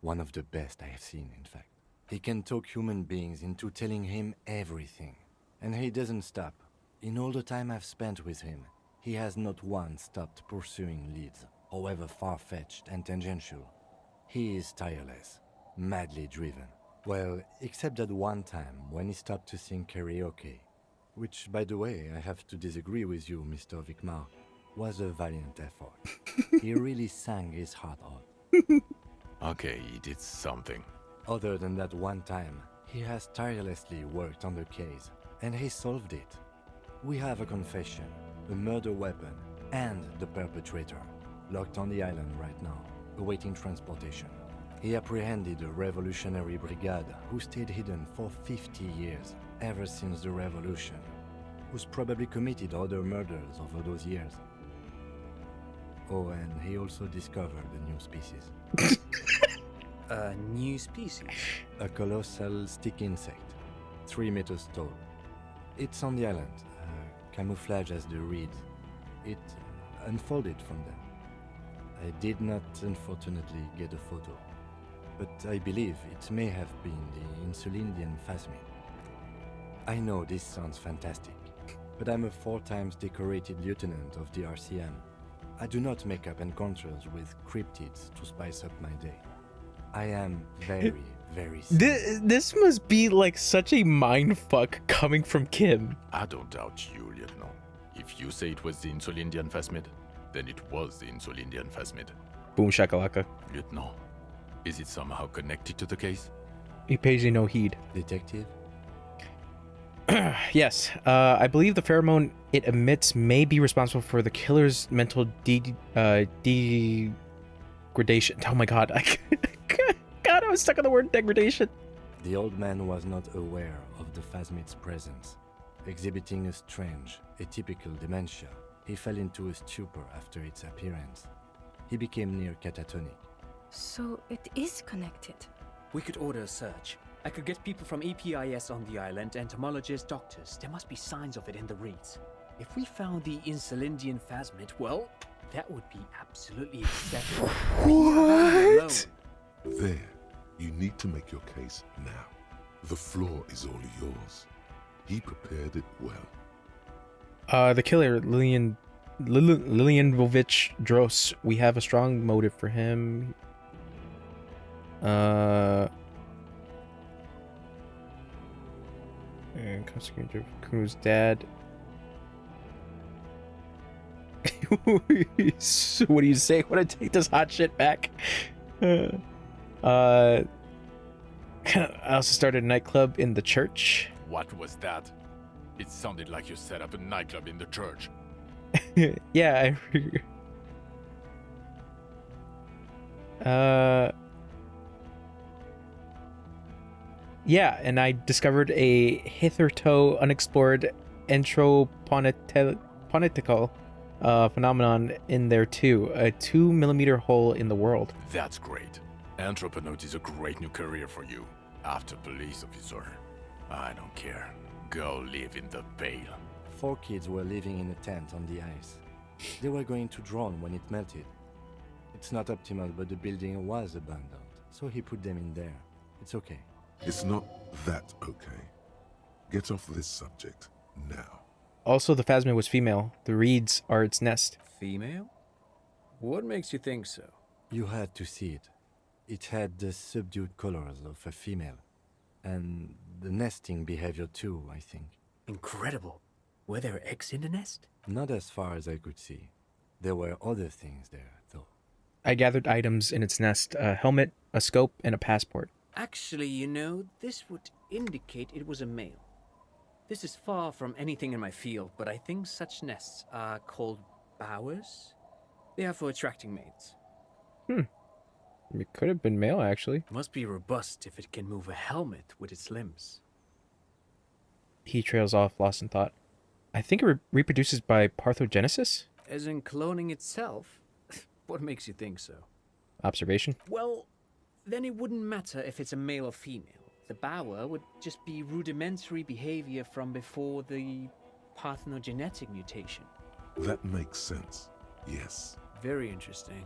one of the best I have seen, in fact. He can talk human beings into telling him everything, and he doesn't stop. In all the time I've spent with him, he has not once stopped pursuing leads, however far-fetched and tangential. He is tireless, madly driven. Well, except that one time when he stopped to sing karaoke, which, by the way, I have to disagree with you, Mr. Vicmar, was a valiant effort. He really sang his heart out. Okay, he did something. Other than that one time, he has tirelessly worked on the case, and he solved it. We have a confession, a murder weapon, and the perpetrator, locked on the island right now, awaiting transportation. He apprehended a revolutionary brigade who stayed hidden for 50 years, ever since the revolution, who's probably committed other murders over those years. Oh, and he also discovered a new species. A new species? A colossal stick insect, 3 meters tall. It's on the island, camouflage as the reeds. It unfolded from them. I did not, unfortunately, get a photo, but I believe it may have been the Insulindian phasmid. I know this sounds fantastic, but I'm a 4 times decorated lieutenant of the RCM. I do not make up encounters with cryptids to spice up my day. I am very, very serious. This must be like such a mindfuck coming from Kim. I don't doubt you, Lieutenant. If you say it was the Insulindian phasmid, then it was the Insulindian phasmid. Boom shakalaka. Lieutenant, is it somehow connected to the case? He pays you no heed. Detective? Yes, I believe the pheromone it emits may be responsible for the killer's mental degradation. Oh my god, God, I was stuck on the word degradation. The old man was not aware of the phasmid's presence. Exhibiting a strange, atypical dementia, he fell into a stupor after its appearance. He became near catatonic. So it is connected. We could order a search. I could get people from EPIS on the island, entomologists, doctors. There must be signs of it in the reeds. If we found the Insulindian phasmid, well, that would be absolutely exceptional. What? There, you need to make your case now. The floor is all yours. He prepared it well. The killer, Lilianovich Dros. We have a strong motive for him. And consequently, Kuno's dad. So what do you say when I take this hot shit back? I also started a nightclub in the church. What was that? It sounded like you set up a nightclub in the church. Yeah, yeah, and I discovered a hitherto unexplored entroponetical phenomenon in there too. A 2 millimeter hole in the world. That's great. Anthroponaut is a great new career for you. After police officer. I don't care. Go live in the Pale. 4 kids were living in a tent on the ice. They were going to drown when it melted. It's not optimal, but the building was abandoned, so he put them in there. It's okay. It's not that okay. Get off this subject now. Also, the phasmid was female. The reeds are its nest. Female? What makes you think so? You had to see it. It had the subdued colors of a female. And the nesting behavior too, I think. Incredible. Were there eggs in the nest? Not as far as I could see. There were other things there, though. I gathered items in its nest. A helmet, a scope, and a passport. Actually, you know, this would indicate it was a male. This is far from anything in my field, but I think such nests are called bowers. They are for attracting mates. It could have been male, actually. Must be robust if it can move a helmet with its limbs. He trails off, lost in thought. I think it reproduces by parthenogenesis? As in cloning itself? What makes you think so? Observation? Well, then it wouldn't matter if it's a male or female. The bower would just be rudimentary behavior from before the parthenogenetic mutation. That makes sense. Yes. Very interesting.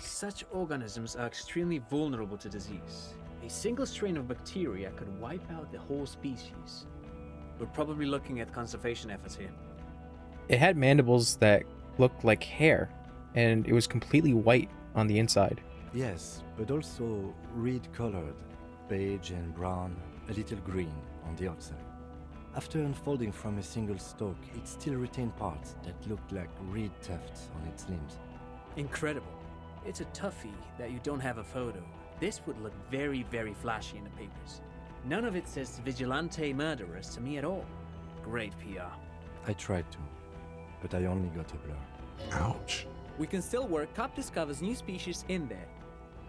Such organisms are extremely vulnerable to disease. A single strain of bacteria could wipe out the whole species. We're probably looking at conservation efforts here. It had mandibles that looked like hair, and it was completely white on the inside. Yes, but also reed-colored, beige and brown, a little green on the outside. After unfolding from a single stalk, it still retained parts that looked like reed tufts on its limbs. Incredible. It's a toughie that you don't have a photo. This would look very, very flashy in the papers. None of it says vigilante murderers to me at all. Great PR. I tried to, but I only got a blur. Ouch. We can still work. Cop discovers new species in there.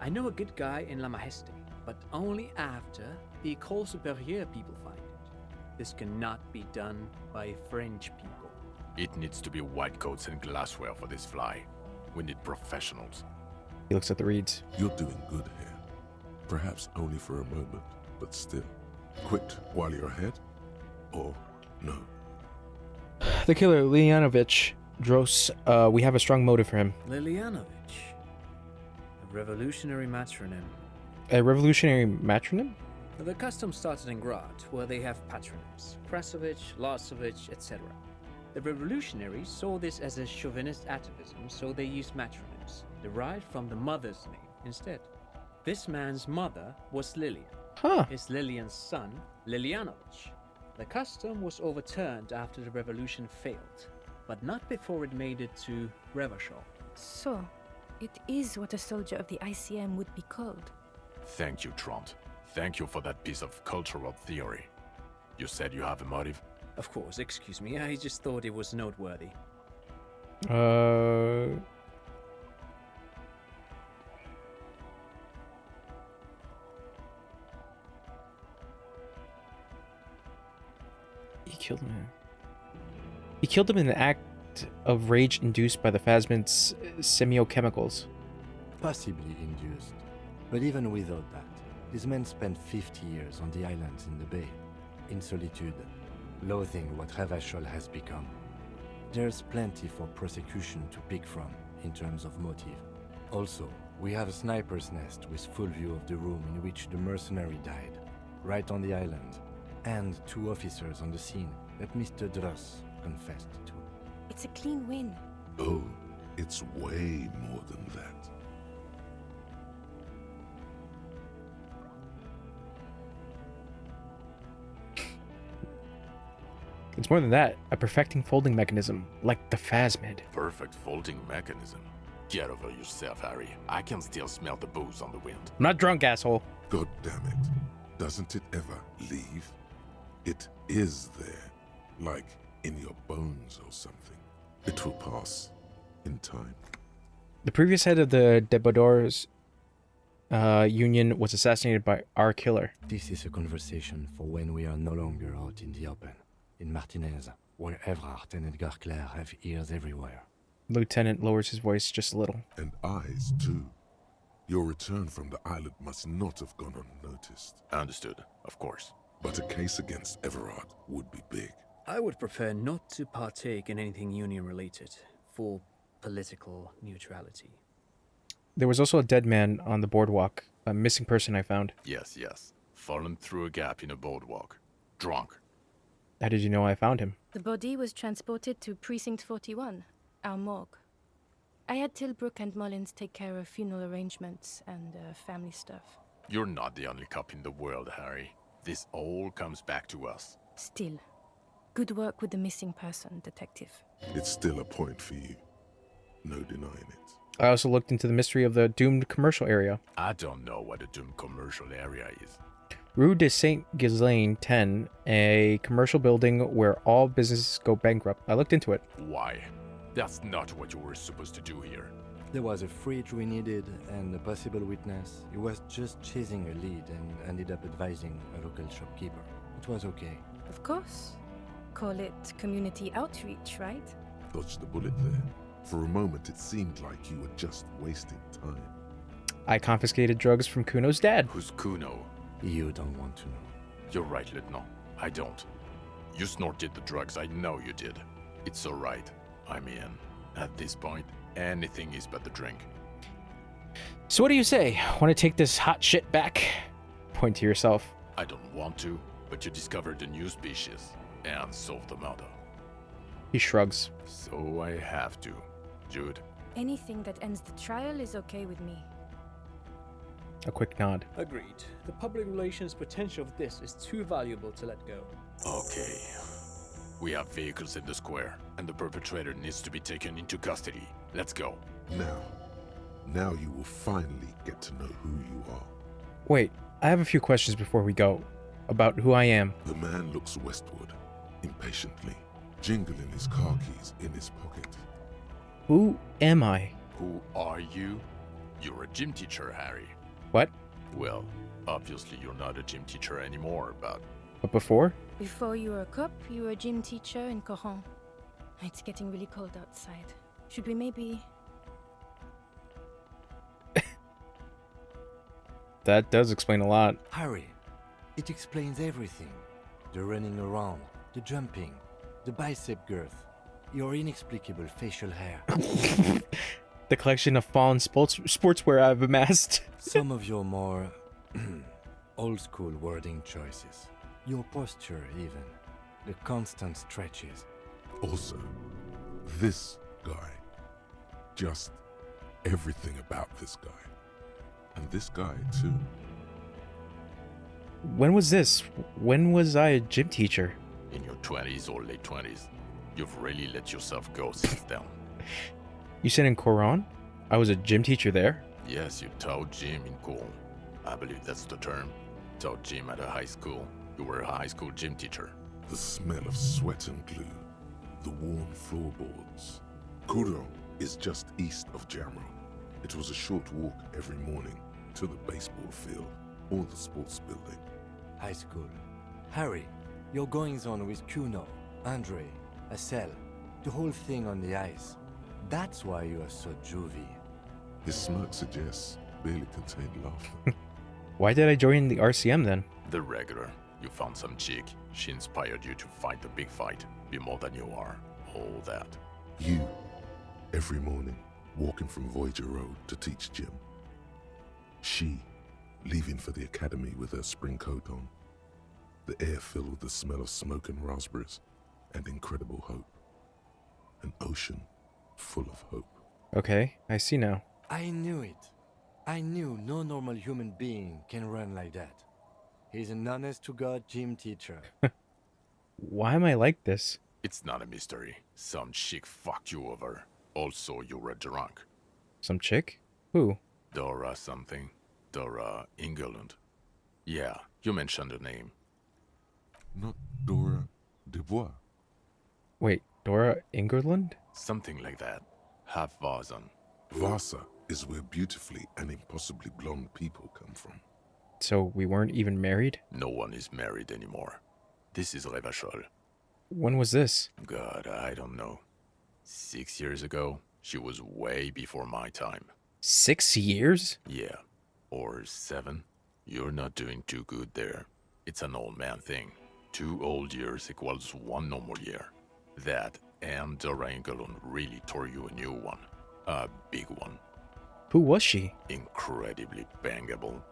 I know a good guy in La Majeste, but only after the École Supérieure people find it. This cannot be done by French people. It needs to be white coats and glassware for this fly. We need professionals. He looks at the reeds. You're doing good here. Perhaps only for a moment, but still. Quit while you're ahead? Or no? The killer, Lilianovich Dros, we have a strong motive for him. Lilianovich. A revolutionary matronym. A revolutionary matronym? The custom started in Grad, where they have patronyms. Krasovich, Lasovich, etc. The revolutionaries saw this as a chauvinist atavism, so they used matronyms, derived from the mother's name instead. This man's mother was Lilian. His Lilian's son, Lilianovich. The custom was overturned after the revolution failed, but not before it made it to Revachol. So, it is what a soldier of the ICM would be called. Thank you, Trant. Thank you for that piece of cultural theory. You said you have a motive? Of course, excuse me, I just thought it was noteworthy. He killed him in an act of rage induced by the Phasmid's semiochemicals. Possibly induced. But even without that, these men spent 50 years on the islands in the bay, in solitude, loathing what Revachol has become. There's plenty for prosecution to pick from in terms of motive. Also, we have a sniper's nest with full view of the room in which the mercenary died, right on the island, and 2 officers on the scene that Mr. Dross confessed to. It's a clean win. Oh, it's way more than that. It's more than that. A perfecting folding mechanism, like the Phasmid. Perfect folding mechanism. Get over yourself, Harry. I can still smell the booze on the wind. I'm not drunk, asshole. God damn it. Doesn't it ever leave? It is there. Like in your bones or something. It will pass. In time. The previous head of the Debadors Union was assassinated by our killer. This is a conversation for when we are no longer out in the open. In Martinez, where Evrart and Edgar Clare have ears everywhere. Lieutenant lowers his voice just a little. And eyes, too. Your return from the island must not have gone unnoticed. Understood, of course. But a case against Everard would be big. I would prefer not to partake in anything union-related, for political neutrality. There was also a dead man on the boardwalk, a missing person I found. Yes. Fallen through a gap in a boardwalk. Drunk. How did you know I found him? The body was transported to Precinct 41, our morgue. I had Tilbrook and Mullins take care of funeral arrangements and family stuff. You're not the only cop in the world, Harry. This all comes back to us. Still, good work with the missing person, Detective. It's still a point for you. No denying it. I also looked into the mystery of the doomed commercial area. I don't know what a doomed commercial area is. Rue de Saint Ghislaine 10, a commercial building where all businesses go bankrupt. I looked into it. Why? That's not what you were supposed to do here. There was a fridge we needed and a possible witness. He was just chasing a lead and ended up advising a local shopkeeper. It was okay. Of course. Call it community outreach, right? Dodged the bullet there. For a moment, it seemed like you were just wasting time. I confiscated drugs from Kuno's dad. Who's Kuno? You don't want to know. You're right, Lieutenant. I don't. You snorted the drugs, I know you did. It's alright. I'm in. At this point, anything is but the drink. So what do you say? Want to take this hot shit back? Point to yourself. I don't want to, but you discovered a new species and solved the murder. He shrugs. So I have to. Jude? Anything that ends the trial is okay with me. A quick nod. Agreed. The public relations potential of this is too valuable to let go. Okay. We have vehicles in the square, and the perpetrator needs to be taken into custody. Let's go. Now you will finally get to know who you are. Wait, I have a few questions before we go. About who I am. The man looks westward, impatiently, jingling his car keys in his pocket. Who am I? Who are you? You're a gym teacher, Harry. What? Well, obviously you're not a gym teacher anymore, but... But before? Before you were a cop, you were a gym teacher in Coron. It's getting really cold outside. Should we maybe... That does explain a lot. Harry, it explains everything. The running around, the jumping, the bicep girth, your inexplicable facial hair. The collection of fallen sportswear I've amassed. Some of your more old-school wording choices. Your posture, even. The constant stretches. Also, this guy. Just everything about this guy. And this guy, too. When was this? When was I a gym teacher? In your 20s or late 20s. You've really let yourself go since then. You said in Coron? I was a gym teacher there? Yes, you taught gym in Coron. I believe that's the term. Taught gym at a high school. You were a high school gym teacher. The smell of sweat and glue. The worn floorboards. Coron is just east of Jamrock. It was a short walk every morning to the baseball field or the sports building. High school. Harry, your goings-on with Kuno, Andre, Acel, the whole thing on the ice. That's why you are so juvie. His smirk suggests barely contained laughter. Why did I join the RCM then? The regular. You found some chick. She inspired you to fight the big fight. Be more than you are. All that. You, every morning, walking from Voyager Road to teach gym. She, leaving for the academy with her spring coat on. The air filled with the smell of smoke and raspberries and incredible hope. An ocean full of hope. Okay, I see now. I knew it. I knew no normal human being can run like that. He's an honest-to-God gym teacher. Why am I like this? It's not a mystery. Some chick fucked you over. Also, you were drunk. Some chick? Who? Dora something. Dora Engeland. Yeah, you mentioned the name. Not Dora Dubois. Wait, Dora Ingerland? Something like that. Half Vazan. Vasa is where beautifully and impossibly blonde people come from. So we weren't even married? No one is married anymore. This is Revachol. When was this? God, I don't know. 6 years ago? She was way before my time. 6 years? Yeah. Or 7. You're not doing too good there. It's an old man thing. 2 old years equals 1 normal year. That and Dora Engelund really tore you a new one. A big one. Who was she? Incredibly bangable.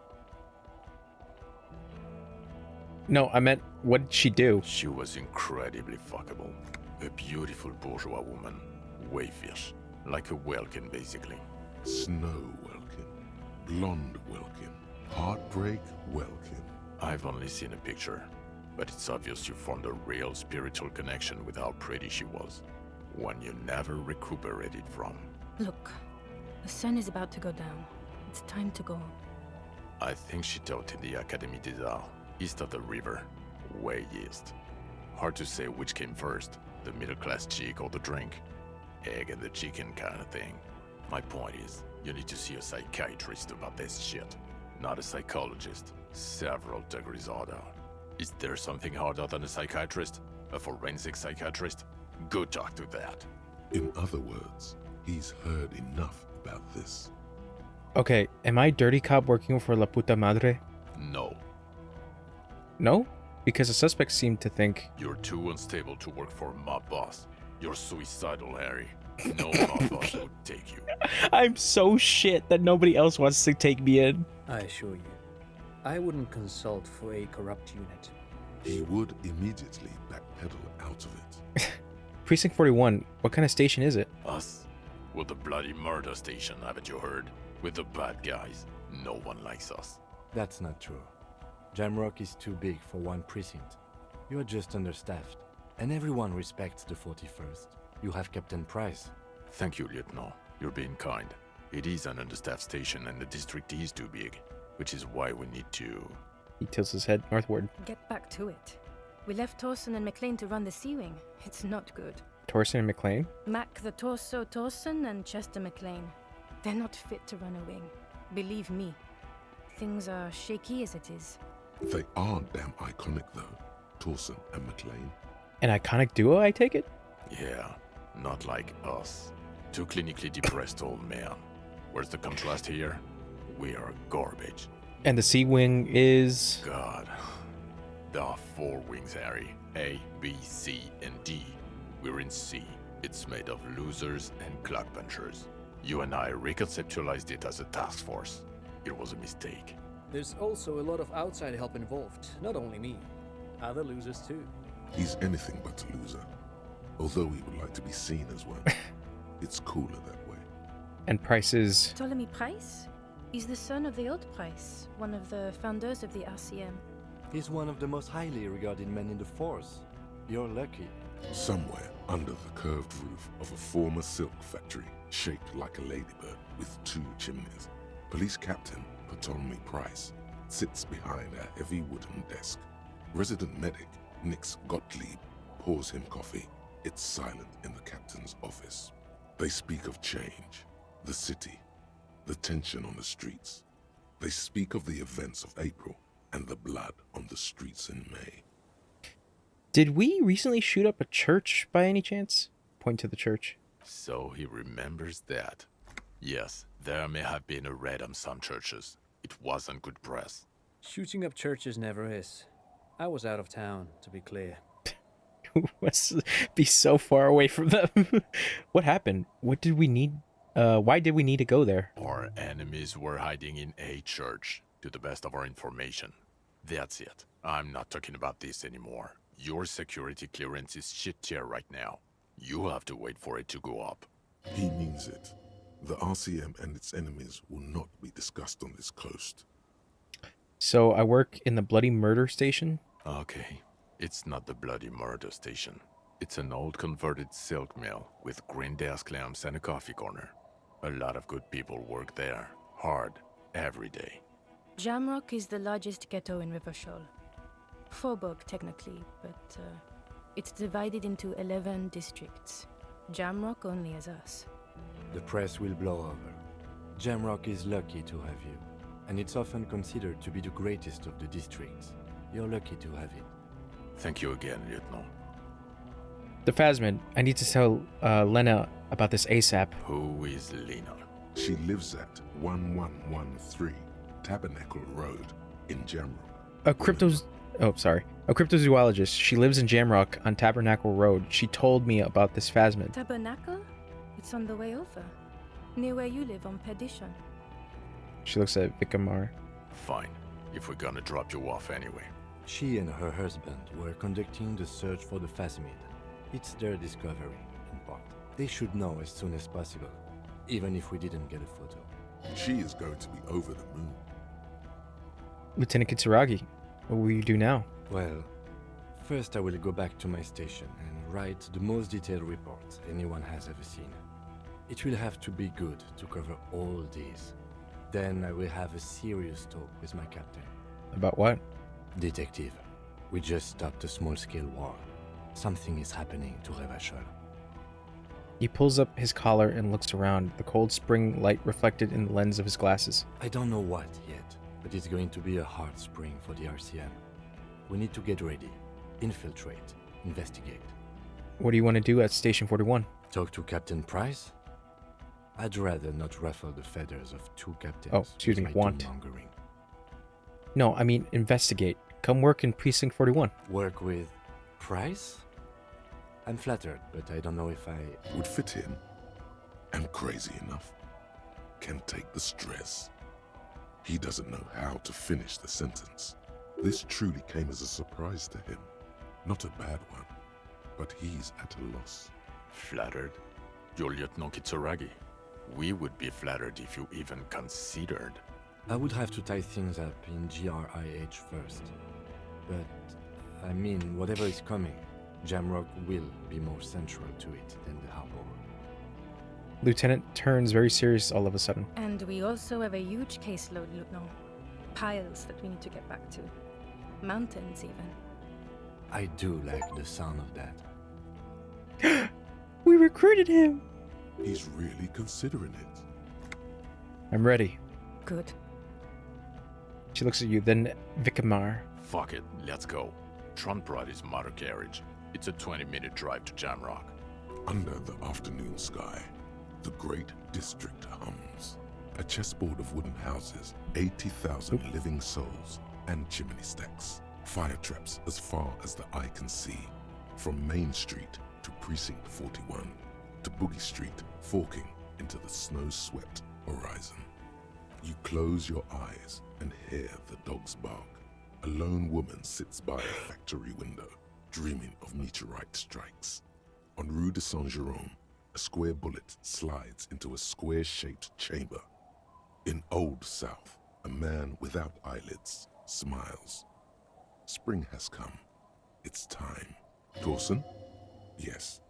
No, I meant, what did she do? She was incredibly fuckable. A beautiful bourgeois woman. Wayfish. Like a Welkin, basically. Snow Welkin. Blonde Welkin. Heartbreak Welkin. I've only seen a picture, but it's obvious you formed a real spiritual connection with how pretty she was. One you never recuperated from. Look, the sun is about to go down. It's time to go. I think she taught in the Académie des Arts. East of the river. Way east. Hard to say which came first, the middle-class chick or the drink. Egg and the chicken kind of thing. My point is, you need to see a psychiatrist about this shit. Not a psychologist. Several degrees harder. Is there something harder than a psychiatrist? A forensic psychiatrist? Go talk to that. In other words, he's heard enough about this. Okay, am I dirty cop working for La Puta Madre? No. No? Because the suspects seem to think... You're too unstable to work for my boss. You're suicidal, Harry. No mob boss would take you. I'm so shit that nobody else wants to take me in. I assure you, I wouldn't consult for a corrupt unit. He would immediately backpedal out of it. Precinct 41, what kind of station is it? Us? We're the bloody murder station, haven't you heard? We're the bad guys. No one likes us. That's not true. Jamrock is too big for one precinct. You are just understaffed, and everyone respects the 41st. You have Captain Price. Thank you, Lieutenant. You're being kind. It is an understaffed station and the district is too big, which is why we need to... He tilts his head northward. Get back to it. We left Torsen and McLean to run the Sea Wing. It's not good. Torsen and McLean? Mac the Torso Torsen and Chester McLean. They're not fit to run a wing. Believe me. Things are shaky as it is. They are damn iconic though, Torsen and McLean. An iconic duo, I take it? Yeah, not like us. Two clinically depressed old men. Where's the contrast here? We are garbage. And the Sea Wing is... God. There are 4 wings, Harry. A, B, C, and D. We're in C. It's made of losers and clock punchers. You and I reconceptualized it as a task force. It was a mistake. There's also a lot of outside help involved, not only me. Other losers too. He's anything but a loser. Although he would like to be seen as one. It's cooler that way. And Price is... Ptolemy Price? He's the son of the old Price, one of the founders of the RCM. He's one of the most highly regarded men in the force. You're lucky. Somewhere under the curved roof of a former silk factory, shaped like a ladybird with 2 chimneys, Police Captain Ptolemy Price sits behind a heavy wooden desk. Resident medic Nix Gottlieb pours him coffee. It's silent in the captain's office. They speak of change, the city, the tension on the streets. They speak of the events of April and the blood on the streets in May. Did we recently shoot up a church by any chance? Point to the church. So he remembers that. Yes, there may have been a raid on some churches. It wasn't good press. Shooting up churches never is. I was out of town, to be clear. Must be so far away from them. What happened? What did we need? Why did we need to go there? Our enemies were hiding in a church, to the best of our information. That's it. I'm not talking about this anymore. Your security clearance is shit tier right now. You have to wait for it to go up. He means it. The RCM and its enemies will not be discussed on this coast. So I work in the bloody murder station? Okay. It's not the bloody murder station. It's an old converted silk mill with green desk lamps and a coffee corner. A lot of good people work there. Hard. Every day. Jamrock is the largest ghetto in Rivershoal. Faubourg, technically, but it's divided into 11 districts. Jamrock only has us. The press will blow over. Jamrock is lucky to have you, and it's often considered to be the greatest of the districts. You're lucky to have it. Thank you again, Lieutenant. The Phasmid, I need to tell Lena about this ASAP. Who is Lena? She lives at 1113 Tabernacle Road in Jamrock. A cryptozoologist. She lives in Jamrock on Tabernacle Road. She told me about this Phasmid. Tabernacle? It's on the way over. Near where you live on Perdition. She looks at Vicamar. Fine, if we're gonna drop you off anyway. She and her husband were conducting the search for the Phasmid. It's their discovery, in part. They should know as soon as possible, even if we didn't get a photo. She is going to be over the moon. Lieutenant Kitsuragi, what will you do now? Well, first I will go back to my station and write the most detailed report anyone has ever seen. It will have to be good to cover all these. Then I will have a serious talk with my captain. About what? Detective, we just stopped a small-scale war. Something is happening to Revachol. He pulls up his collar and looks around, the cold spring light reflected in the lens of his glasses. I don't know what yet, but it's going to be a hard spring for the RCM. We need to get ready, infiltrate, investigate. What do you want to do at Station 41? Talk to Captain Price? I'd rather not ruffle the feathers of two captains. Oh, excuse with me, my want. doom-mongering. No, I mean investigate. Come work in Precinct 41. Work with Price? I'm flattered, but I don't know if I... Would fit in. And crazy enough. Can take the stress. He doesn't know how to finish the sentence. This truly came as a surprise to him. Not a bad one, but he's at a loss. Flattered? You're Lieutenant Kitsuragi. We would be flattered if you even considered. I would have to tie things up in GRIH first. But, I mean, whatever is coming, Jamrock will be more central to it than the harbor. Lieutenant turns very serious all of a sudden. And we also have a huge caseload, Lieutenant. Piles that we need to get back to. Mountains, even. I do like the sound of that. We recruited him! He's really considering it. I'm ready. Good. She looks at you, then Vikimar. Fuck it, let's go. Tron brought his motor carriage. It's a 20-minute drive to Jamrock. Under the afternoon sky, the great district hums. A chessboard of wooden houses, 80,000 living souls, and chimney stacks. Fire traps as far as the eye can see. From Main Street to Precinct 41, to Boogie Street, forking into the snow-swept horizon. You close your eyes and hear the dogs bark. A lone woman sits by a factory window, dreaming of meteorite strikes. On Rue de Saint-Jérôme, a square bullet slides into a square-shaped chamber. In Old South, a man without eyelids smiles. Spring has come. It's time. Dawson? Yes.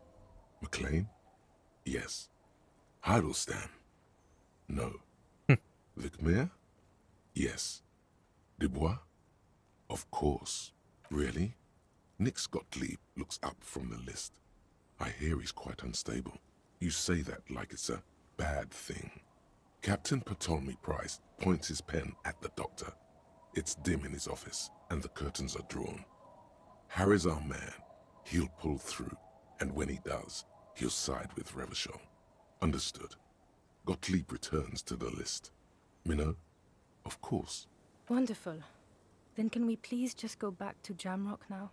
McLean? Yes. Heidelstein? No. Vicmere? Yes. Dubois? Of course. Really? Nick Gottlieb looks up from the list. I hear he's quite unstable. You say that like it's a bad thing. Captain Ptolemy Price points his pen at the doctor. It's dim in his office, and the curtains are drawn. Harry's our man. He'll pull through, and when he does, he'll side with Revachol. Understood. Gottlieb returns to the list. Minnow? Of course. Wonderful. Then can we please just go back to Jamrock now?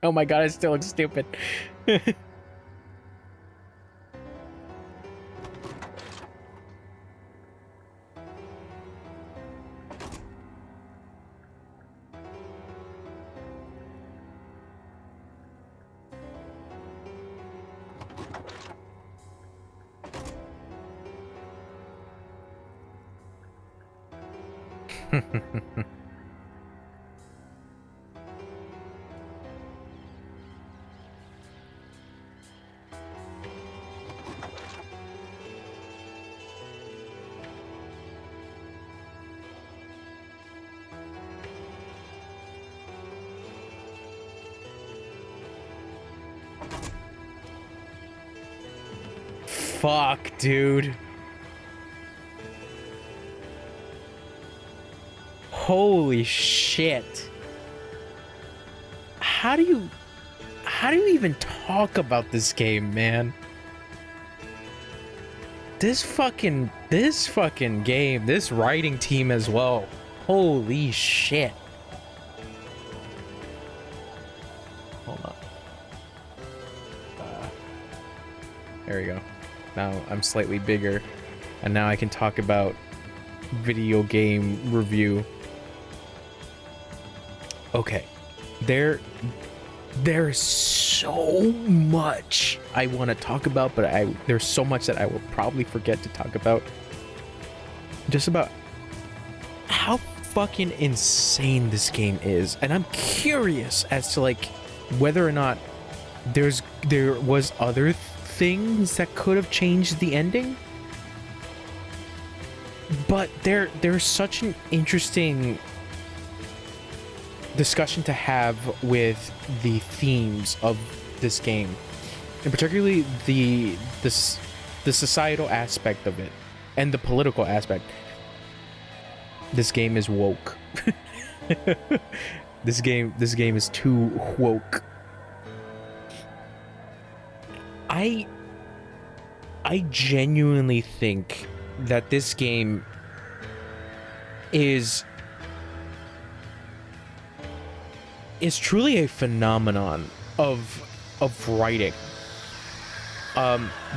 Oh my god, I still look stupid. Fuck, dude. Holy shit. How do you even talk about this game, man? This fucking game, this writing team as well. Holy shit. Hold on. There we go. Now I'm slightly bigger, and now I can talk about video game review. Okay, there's so much I want to talk about, but there's so much that I will probably forget to talk about. Just about how fucking insane this game is, and I'm curious as to like whether or not there was other things that could have changed the ending. But there's such an interesting discussion to have with the themes of this game, and particularly the societal aspect of it and the political aspect. This game is woke. This game is too woke. I genuinely think that this game is truly a phenomenon of writing.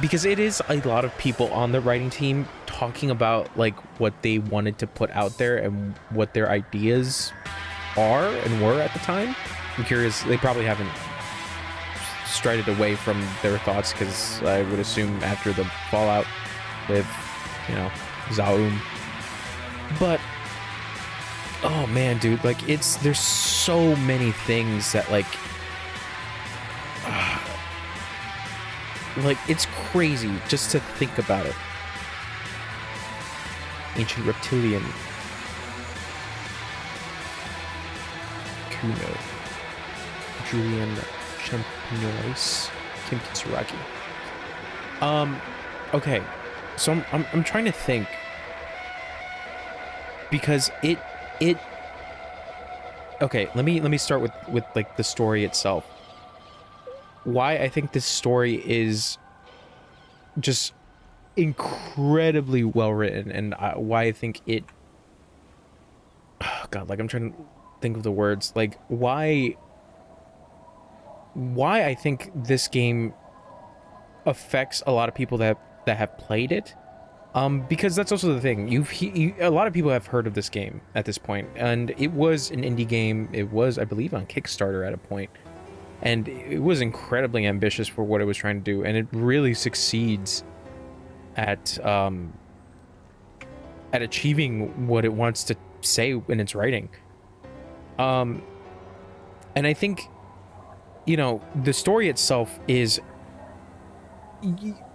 Because it is a lot of people on the writing team talking about like what they wanted to put out there and what their ideas are and were at the time. I'm curious, they probably haven't strayed away from their thoughts, because I would assume after the fallout with, you know, Zaum. But oh man, dude, like there's so many things that like it's crazy just to think about it. Ancient reptilian. Kuno. Julian Champignois. Kim Kitsuragi. Okay. So I'm trying to think, because it okay, let me start with like the story itself. Why I think this story is just incredibly well written, and why I think it, oh god, like I'm trying to think of the words, like why I think this game affects a lot of people that have played it. Because that's also the thing. A lot of people have heard of this game at this point, and it was an indie game. It was, I believe, on Kickstarter at a point, and it was incredibly ambitious for what it was trying to do, and it really succeeds at achieving what it wants to say in its writing. And I think, you know, the story itself is,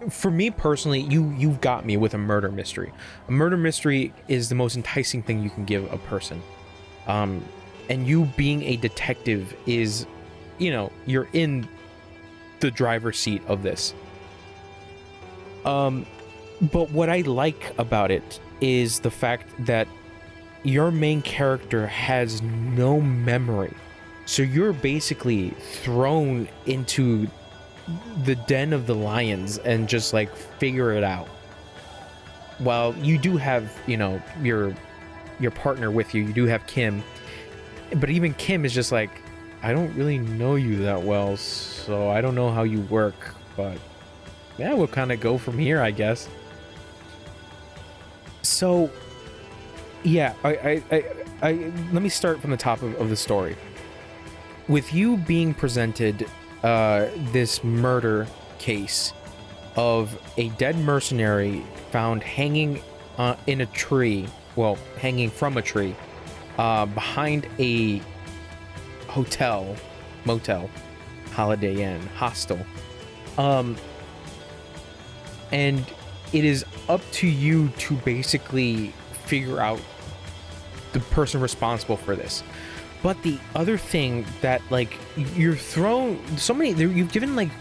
for me personally, you've got me with a murder mystery. A murder mystery is the most enticing thing you can give a person. And you being a detective is, you know, you're in the driver's seat of this. But what I like about it is the fact that your main character has no memory. So you're basically thrown into the den of the lions and just like figure it out. While you do have, you know, your partner with you, you do have Kim, but even Kim is just like, I don't really know you that well, so I don't know how you work, but yeah, we'll kind of go from here, I guess. So yeah, I let me start from the top of the story. With you being presented this murder case of a dead mercenary found hanging in a tree, well, hanging from a tree, behind a motel, Holiday Inn, hostel. And it is up to you to basically figure out the person responsible for this. But the other thing that, like, you're thrown so many, you've given like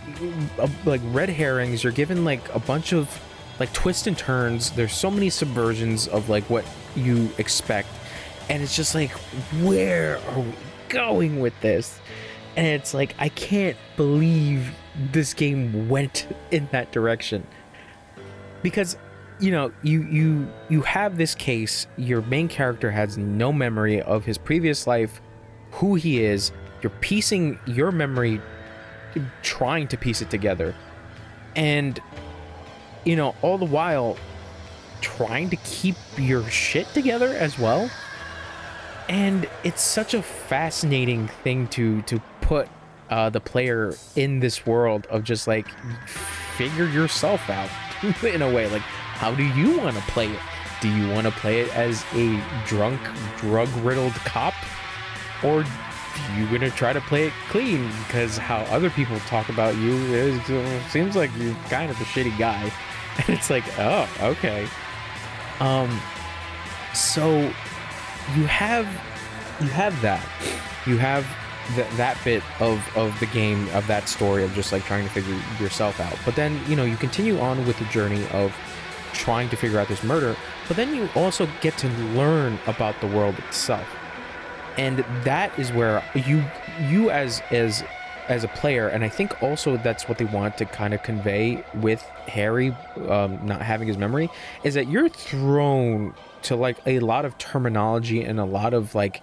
red herrings, you're given like a bunch of like twists and turns. There's so many subversions of like what you expect, and it's just like, where are we going with this? And it's like, I can't believe this game went in that direction. Because, you know, you have this case, your main character has no memory of his previous life, who he is. You're piecing your memory, trying to piece it together, and, you know, all the while trying to keep your shit together as well. And it's such a fascinating thing to put the player in this world of just like, figure yourself out in a way. Like, how do you want to play it? Do you want to play it as a drunk, drug-riddled cop? Or you gonna try to play it clean? Because how other people talk about you seems like you're kind of a shitty guy. And it's like, oh, okay. So you have that. You have that bit of the game, of that story of just like trying to figure yourself out. But then, you know, you continue on with the journey of trying to figure out this murder, but then you also get to learn about the world itself. And that is where you as a player, and I think also that's what they want to kind of convey with Harry not having his memory, is that you're thrown to like a lot of terminology and a lot of like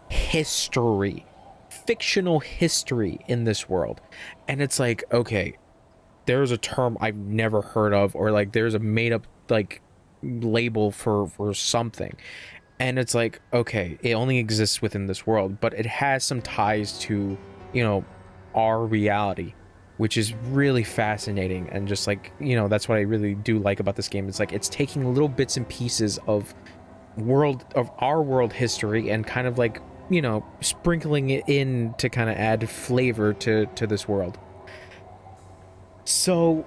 history, fictional history in this world. And it's like, okay, there's a term I've never heard of, or like there's a made up like label for something, and it's like, okay, it only exists within this world, but it has some ties to, you know, our reality, which is really fascinating. And just like, you know, that's what I really do like about this game. It's like it's taking little bits and pieces of our world history and kind of like, you know, sprinkling it in to kind of add flavor to this world. So,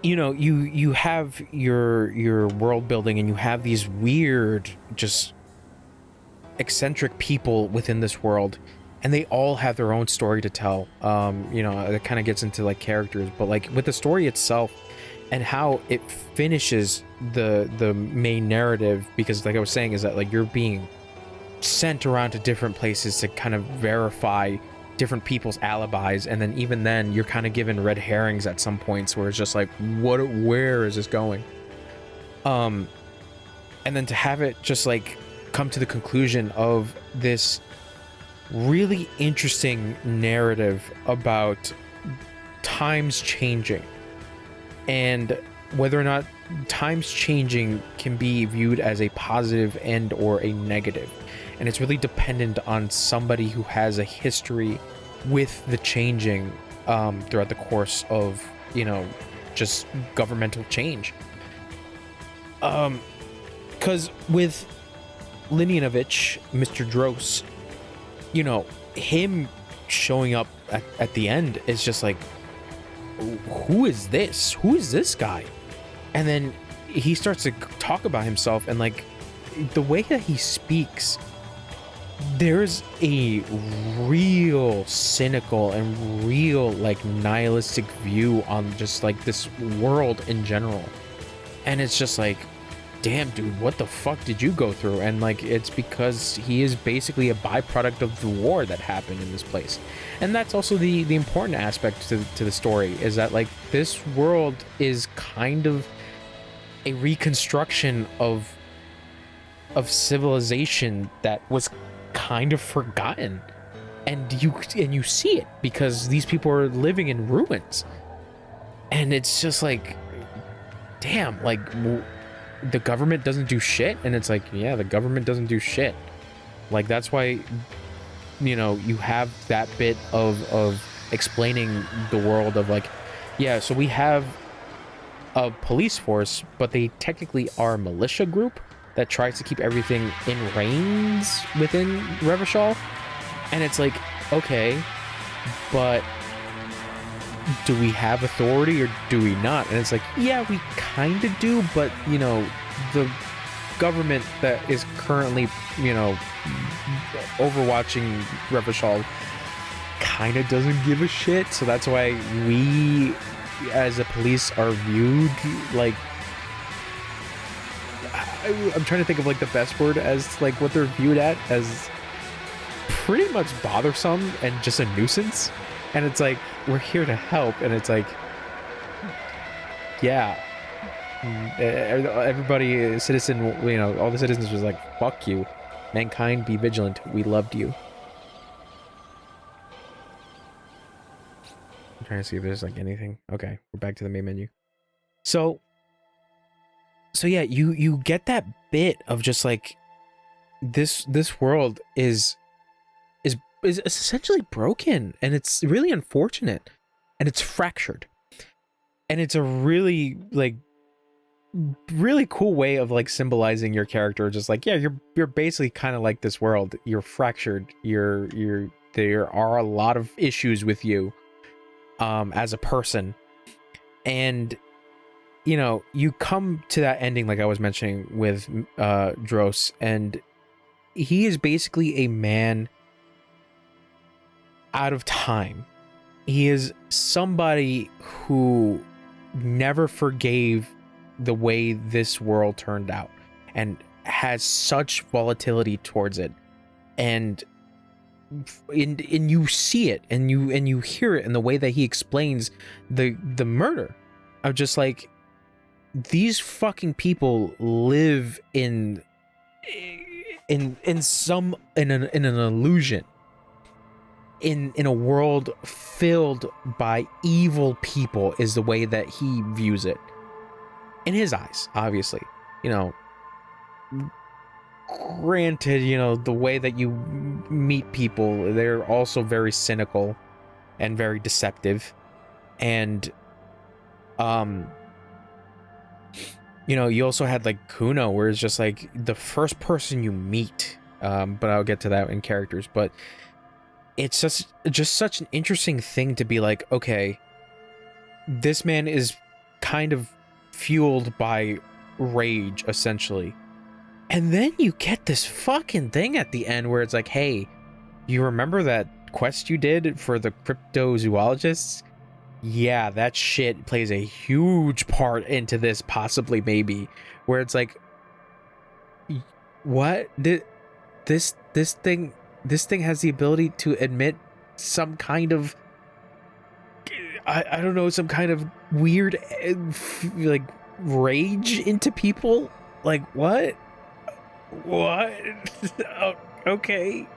you know, you have your world building, and you have these weird, just eccentric people within this world, and they all have their own story to tell. You know, it kind of gets into like characters, but like with the story itself and how it finishes the main narrative, because like I was saying, is that like you're being sent around to different places to kind of verify different people's alibis, and then even then you're kind of given red herrings at some points where it's just like, where is this going? And then to have it just like come to the conclusion of this really interesting narrative about times changing, and whether or not times changing can be viewed as a positive and or a negative. And it's really dependent on somebody who has a history with the changing throughout the course of, you know, just governmental change. Because with Linianovich, Mr. Dross, you know, him showing up at the end is just like, who is this? Who is this guy? And then he starts to talk about himself, and like the way that he speaks, there's a real cynical and real like nihilistic view on just like this world in general. And it's just like, damn dude, what the fuck did you go through? And like, it's because he is basically a byproduct of the war that happened in this place. And that's also the important aspect to the story, is that like this world is kind of a reconstruction of civilization that was kind of forgotten, and you see it because these people are living in ruins. And it's just like, damn, like the government doesn't do shit. And it's like, yeah, the government doesn't do shit. Like that's why, you know, you have that bit of explaining the world of like, yeah, so we have a police force, but they technically are a militia group that tries to keep everything in reins within Revachol. And it's like, okay, but do we have authority or do we not? And it's like, yeah, we kind of do, but, you know, the government that is currently, you know, overwatching Revachol kind of doesn't give a shit. So that's why we, as a police, are viewed like, I'm trying to think of like the best word as like what they're viewed at as pretty much bothersome and just a nuisance. And it's like, we're here to help. And it's like, yeah, everybody, citizen, you know, all the citizens was like, fuck you, mankind, be vigilant, we loved you. I'm trying to see if there's like anything. Okay, we're back to the main menu. So yeah, you get that bit of just like this world is essentially broken, and it's really unfortunate, and it's fractured, and it's a really like really cool way of like symbolizing your character. Just like, yeah, you're basically kind of like this world. You're fractured. There are a lot of issues with you as a person, and you know, you come to that ending like I was mentioning with Dros, and he is basically a man out of time. He is somebody who never forgave the way this world turned out and has such volatility towards it. And you see it and you hear it in the way that he explains the murder of just like, these fucking people live in an illusion, in a world filled by evil people, is the way that he views it in his eyes. Obviously, you know, granted, you know, the way that you meet people, they're also very cynical and very deceptive. And you know, you also had like Kuno, where it's just like the first person you meet, but I'll get to that in characters. But it's just such an interesting thing to be like, okay, this man is kind of fueled by rage, essentially. And then you get this fucking thing at the end where it's like, hey, you remember that quest you did for the cryptozoologists? Yeah, that shit plays a huge part into this, possibly, maybe, where it's like, what did this thing has the ability to admit some kind of, I don't know, some kind of weird like rage into people. Like, what okay.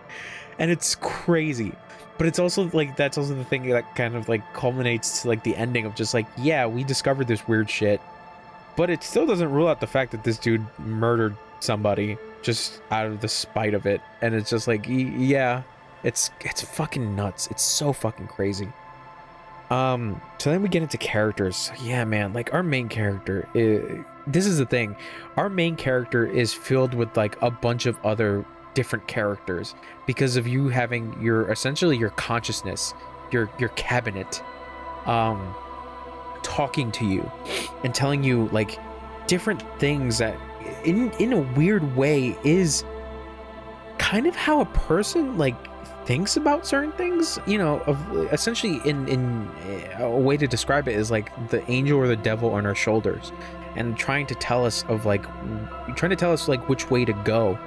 And it's crazy, but it's also like, that's also the thing that kind of like culminates to like the ending of just like, yeah, we discovered this weird shit, but it still doesn't rule out the fact that this dude murdered somebody just out of the spite of it. And it's just like, yeah, it's fucking nuts. It's so fucking crazy. So then we get into characters. Yeah, man, like our main character this is the thing, our main character is filled with like a bunch of other different characters because of you having your, essentially your consciousness, your cabinet talking to you and telling you like different things that in a weird way is kind of how a person like thinks about certain things, you know, of essentially in a way to describe it is like the angel or the devil on our shoulders and trying to tell us like which way to go.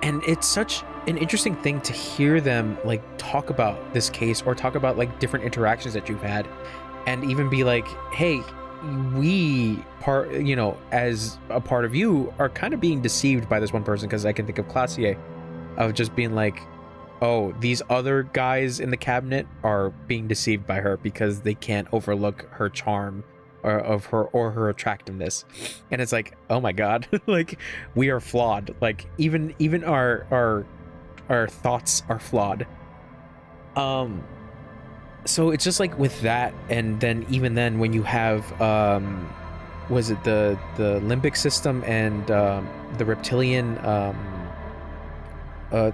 And it's such an interesting thing to hear them like talk about this case or talk about like different interactions that you've had, and even be like, hey, we you know, as a part of you are kind of being deceived by this one person, because I can think of Classier of just being like, oh, these other guys in the cabinet are being deceived by her because they can't overlook her charm or her attractiveness. And it's like, oh my god, like we are flawed. Like even our thoughts are flawed. So it's just like with that, and then even then when you have was it the limbic system and the reptilian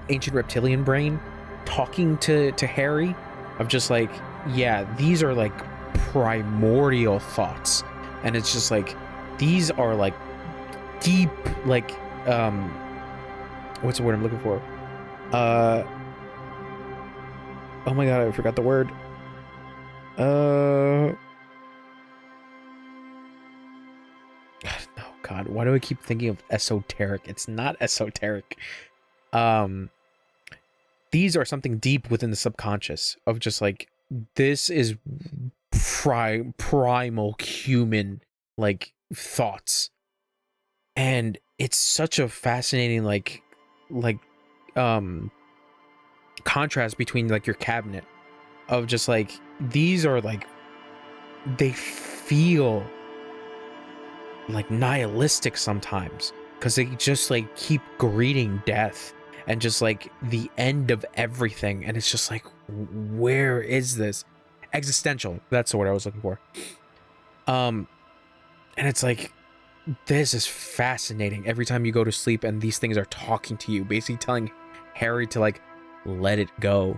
ancient reptilian brain talking to Harry of just like, yeah, these are like primordial thoughts, and it's just like, these are like deep, like what's the word I'm looking for, oh my god, I forgot the word. Oh god, why do I keep thinking of esoteric? It's not esoteric. These are something deep within the subconscious of just like, this is primal human like thoughts. And it's such a fascinating like contrast between like your cabinet of just like, these are like, they feel like nihilistic sometimes because they just like keep greeting death and just like the end of everything. And it's just like, where is this? Existential, that's the word I was looking for. And it's like, this is fascinating every time you go to sleep and these things are talking to you, basically telling Harry to like, let it go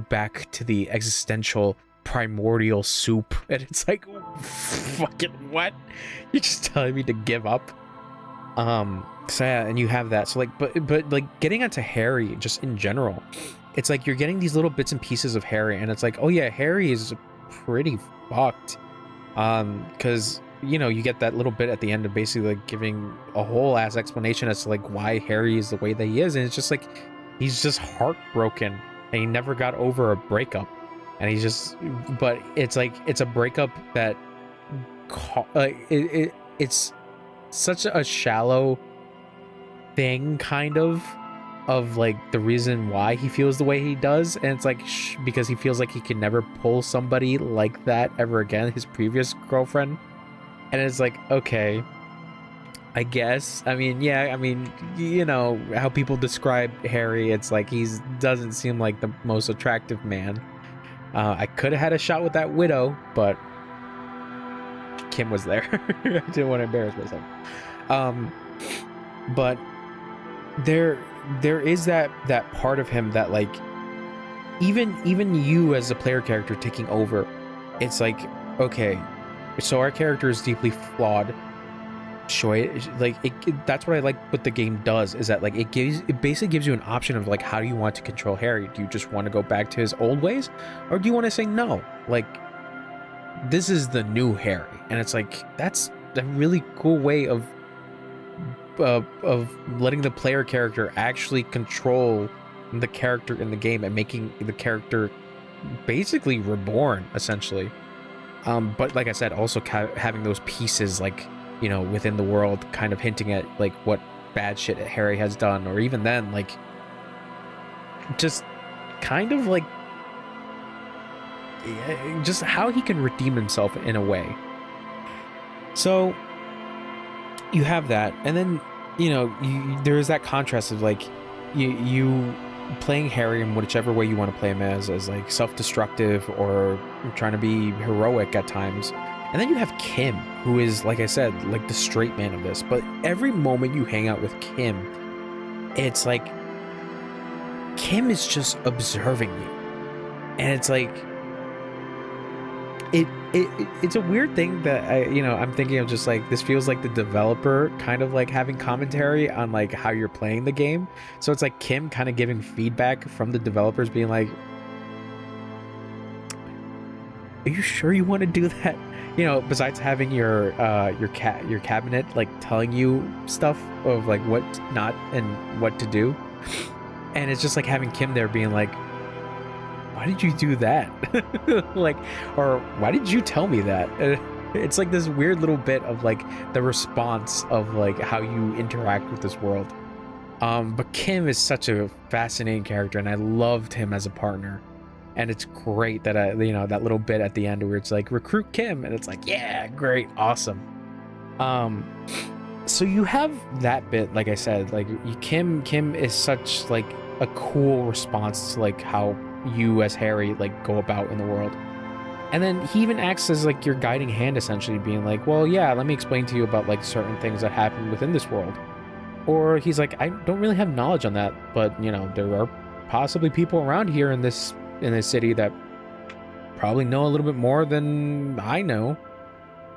back to the existential primordial soup. And it's like, Fucking what? You're just telling me to give up? So yeah, and you have that. So like, but like getting onto Harry just in general, it's like you're getting these little bits and pieces of Harry, and it's like, oh yeah, Harry is pretty fucked. Because you know, you get that little bit at the end of basically like giving a whole ass explanation as to like why Harry is the way that he is, and it's just like he's just heartbroken and he never got over a breakup, and he's just, but it's like it's a breakup that it's such a shallow thing kind of like the reason why he feels the way he does, and it's like because he feels like he can never pull somebody like that ever again, his previous girlfriend. And it's like, okay, I guess, I mean, yeah, I mean, you know how people describe Harry, it's like he's doesn't seem like the most attractive man. I could have had a shot with that widow, but Kim was there. I didn't want to embarrass myself. But there is that part of him that like even you as a player character taking over, it's like, okay, so our character is deeply flawed. Sure, like that's what I like what the game does, is that like it basically gives you an option of like, how do you want to control Harry? Do you just want to go back to his old ways, or do you want to say no, like this is the new Harry? And it's like, that's a really cool way of letting the player character actually control the character in the game and making the character basically reborn, essentially. But like I said, also having those pieces, like, you know, within the world, kind of hinting at like what bad shit Harry has done, or even then, like, just kind of like just how he can redeem himself in a way. So you have that, and then, you know, there is that contrast of like you playing Harry in whichever way you want to play him as like self-destructive or trying to be heroic at times. And then you have Kim, who is, like I said, like the straight man of this. But every moment you hang out with Kim, it's like Kim is just observing you, and it's like it's a weird thing that I'm thinking of, just like this feels like the developer kind of like having commentary on like how you're playing the game. So it's like Kim kind of giving feedback from the developers, being like, are you sure you want to do that? You know, besides having your cabinet like telling you stuff of like what not and what to do. And it's just like having Kim there being like, why did you do that? Like, or why did you tell me that? It's like this weird little bit of like the response of like how you interact with this world. But Kim is such a fascinating character, and I loved him as a partner. And it's great that that little bit at the end where it's like, recruit Kim, and it's like, yeah, great, awesome. So you have that bit, like I said, like Kim is such like a cool response to like how you as Harry like go about in the world. And then he even acts as like your guiding hand, essentially, being like, well, yeah, let me explain to you about like certain things that happen within this world. Or he's like, I don't really have knowledge on that, but you know, there are possibly people around here in this city that probably know a little bit more than I know.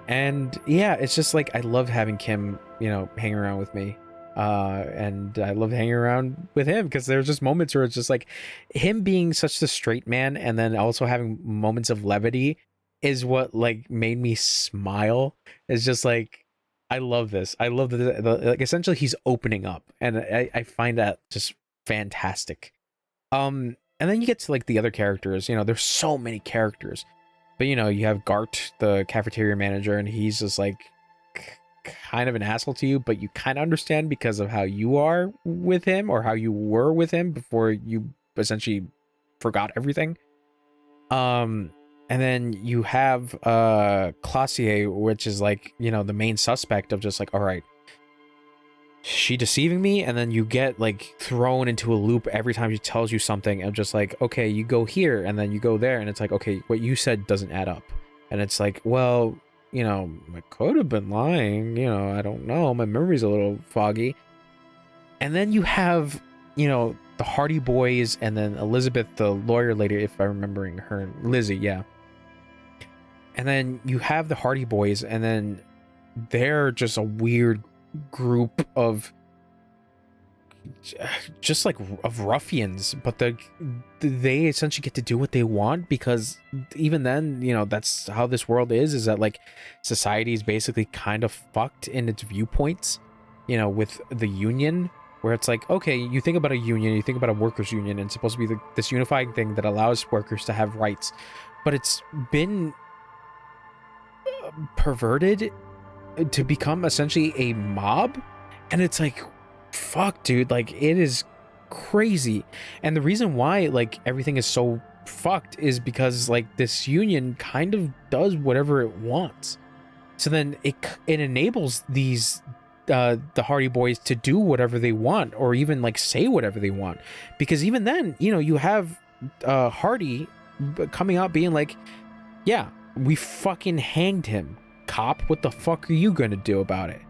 And yeah, it's just like, I love having Kim, you know, hang around with me. And I love hanging around with him because there's just moments where it's just like him being such the straight man, and then also having moments of levity is what like made me smile. It's just like, I love this. I love that, like, essentially he's opening up, and I find that just fantastic. And then you get to like the other characters. You know, there's so many characters, but you know, you have Gart, the cafeteria manager, and he's just like kind of an asshole to you, but you kind of understand because of how you are with him, or how you were with him before you essentially forgot everything. And then you have Classier, which is like, you know, the main suspect of just like, all right, she deceiving me, and then you get like thrown into a loop every time she tells you something, and just like, okay, you go here and then you go there, and it's like, okay, what you said doesn't add up. And it's like, well, you know, I could have been lying, you know, I don't know, my memory's a little foggy. And then you have, you know, the Hardy Boys, and then Elizabeth, the lawyer lady, if I'm remembering her, Lizzie, yeah. And then you have the Hardy Boys, and then they're just a weird group of just like of ruffians, but they essentially get to do what they want, because even then, you know, that's how this world is that like society is basically kind of fucked in its viewpoints, you know, with the union, where it's like, okay, you think about a union, you think about a workers union, and it's supposed to be this unifying thing that allows workers to have rights, but it's been perverted to become essentially a mob. And it's like, fuck, dude, like it is crazy. And the reason why like everything is so fucked is because like this union kind of does whatever it wants. So then it enables these the Hardy Boys to do whatever they want, or even like say whatever they want, because even then, you know, you have Hardy coming out being like, yeah, we fucking hanged him, cop, what the fuck are you gonna do about it?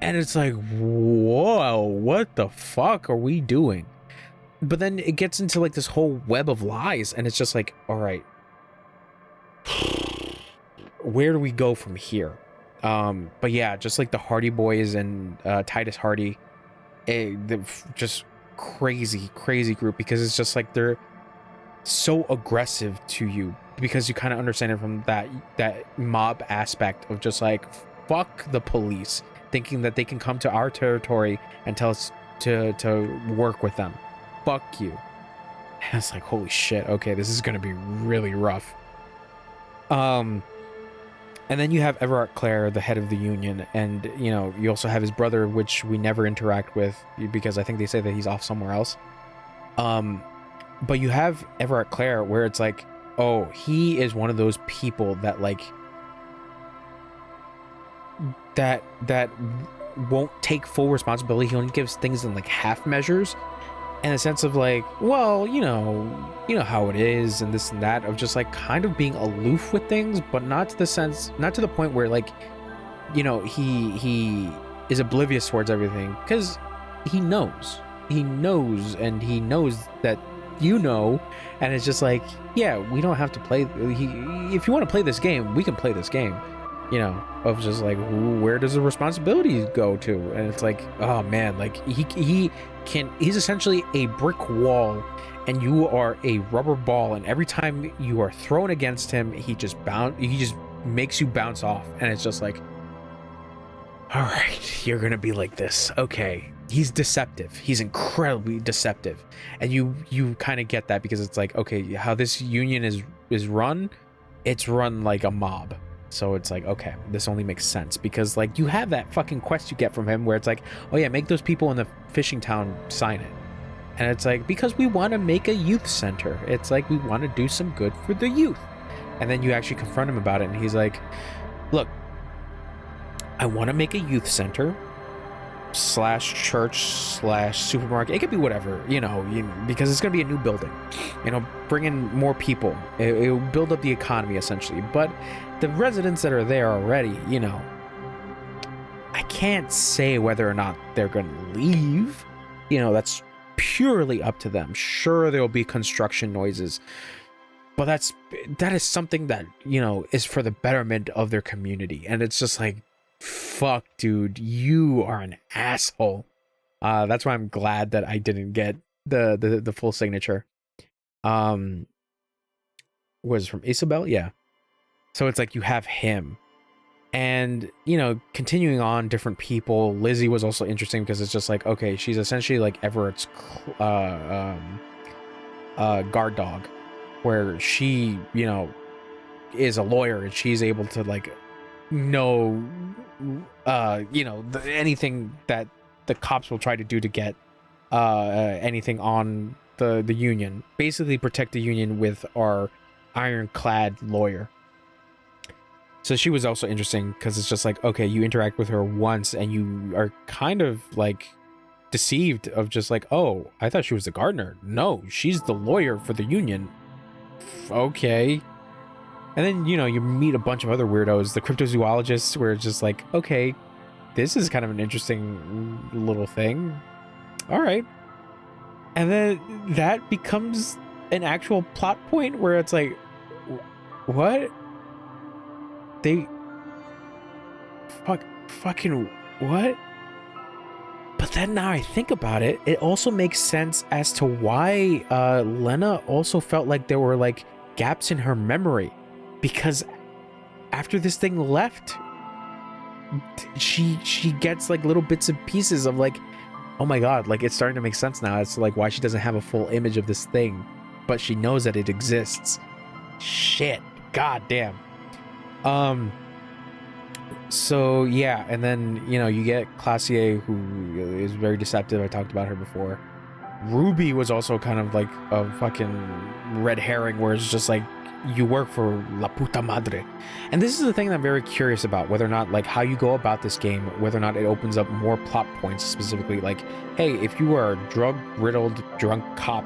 And it's like, whoa, what the fuck are we doing? But then it gets into like this whole web of lies, and it's just like, all right, where do we go from here? But yeah, just like the Hardy Boys and Titus Hardy, they're just crazy group, because it's just like they're so aggressive to you, because you kind of understand it from that mob aspect of just like, fuck the police, thinking that they can come to our territory and tell us to work with them. Fuck you. And it's like, holy shit, okay, this is gonna be really rough. And then you have Everard Clare, the head of the union, and you know, you also have his brother, which we never interact with because I think they say that he's off somewhere else. But you have Everard Clare, where it's like, oh, he is one of those people that like that won't take full responsibility. He only gives things in like half measures, in a sense of like, well, you know how it is, and this and that, of just like kind of being aloof with things, but not to the point where like, you know, he is oblivious towards everything, because he knows and he knows that, you know, and it's just like, yeah, we don't have to play. If you want to play this game, we can play this game, you know, of just like, where does the responsibility go to? And it's like, oh man, like he's essentially a brick wall, and you are a rubber ball, and every time you are thrown against him, he just makes you bounce off. And it's just like, all right, you're gonna be like this, okay. He's deceptive. He's incredibly deceptive, and you kind of get that, because it's like, okay, how this union is run, it's run like a mob. So it's like, okay, this only makes sense, because like you have that fucking quest you get from him where it's like, oh yeah, make those people in the fishing town sign it, and it's like, because we want to make a youth center. It's like, we want to do some good for the youth. And then you actually confront him about it, and he's like, look, I want to make a youth center / church / supermarket. It could be whatever, you know, because it's going to be a new building, you know, bring in more people. It will build up the economy essentially. But the residents that are there already, you know, I can't say whether or not they're going to leave. You know, that's purely up to them. Sure, there'll be construction noises, but that is something that, you know, is for the betterment of their community. And it's just like, fuck, dude, you are an asshole. That's why I'm glad that I didn't get the full signature. Was it from Isabel? Yeah. So it's like, you have him, and you know, continuing on different people. Lizzie was also interesting, because it's just like, okay, she's essentially like Everett's guard dog, where she, you know, is a lawyer, and she's able to like know you know, anything that the cops will try to do to get anything on the union, basically protect the union with our ironclad lawyer. So she was also interesting, because it's just like, okay, you interact with her once and you are kind of like deceived of just like, oh, I thought she was the gardener. No, she's the lawyer for the union. Okay. And then, you know, you meet a bunch of other weirdos, the cryptozoologists, where it's just like, okay, this is kind of an interesting little thing. All right. And then that becomes an actual plot point where it's like, what? they fucking what? But then now I think about it, it also makes sense as to why Lena also felt like there were like gaps in her memory, because after this thing left, she gets like little bits and pieces of like, oh my god, like it's starting to make sense now as to like why she doesn't have a full image of this thing, but she knows that it exists. Shit, god damn. So yeah, and then you know you get Classier, who is very deceptive. I talked about her before. Ruby was also kind of like a fucking red herring, where it's just like you work for La Puta Madre. And this is the thing that I'm very curious about, whether or not like how you go about this game, whether or not it opens up more plot points, specifically like, hey, if you are a drug-riddled drunk cop,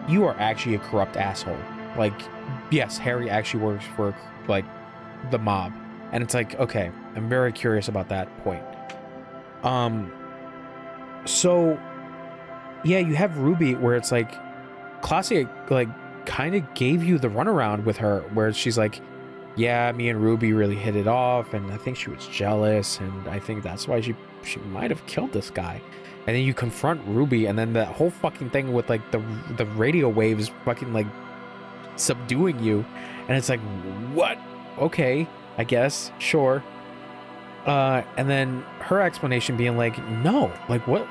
you are actually a corrupt asshole. Like, yes, Harry actually works for like the mob. And it's like, okay, I'm very curious about that point. So yeah, you have Ruby, where it's like Classic like kind of gave you the runaround with her, where she's like, yeah, me and Ruby really hit it off, and I think she was jealous, and I think that's why she might have killed this guy. And then you confront Ruby, and then that whole fucking thing with like the radio waves fucking like subduing you, and it's like, what? Okay, I guess, sure. And then her explanation being like, no, like what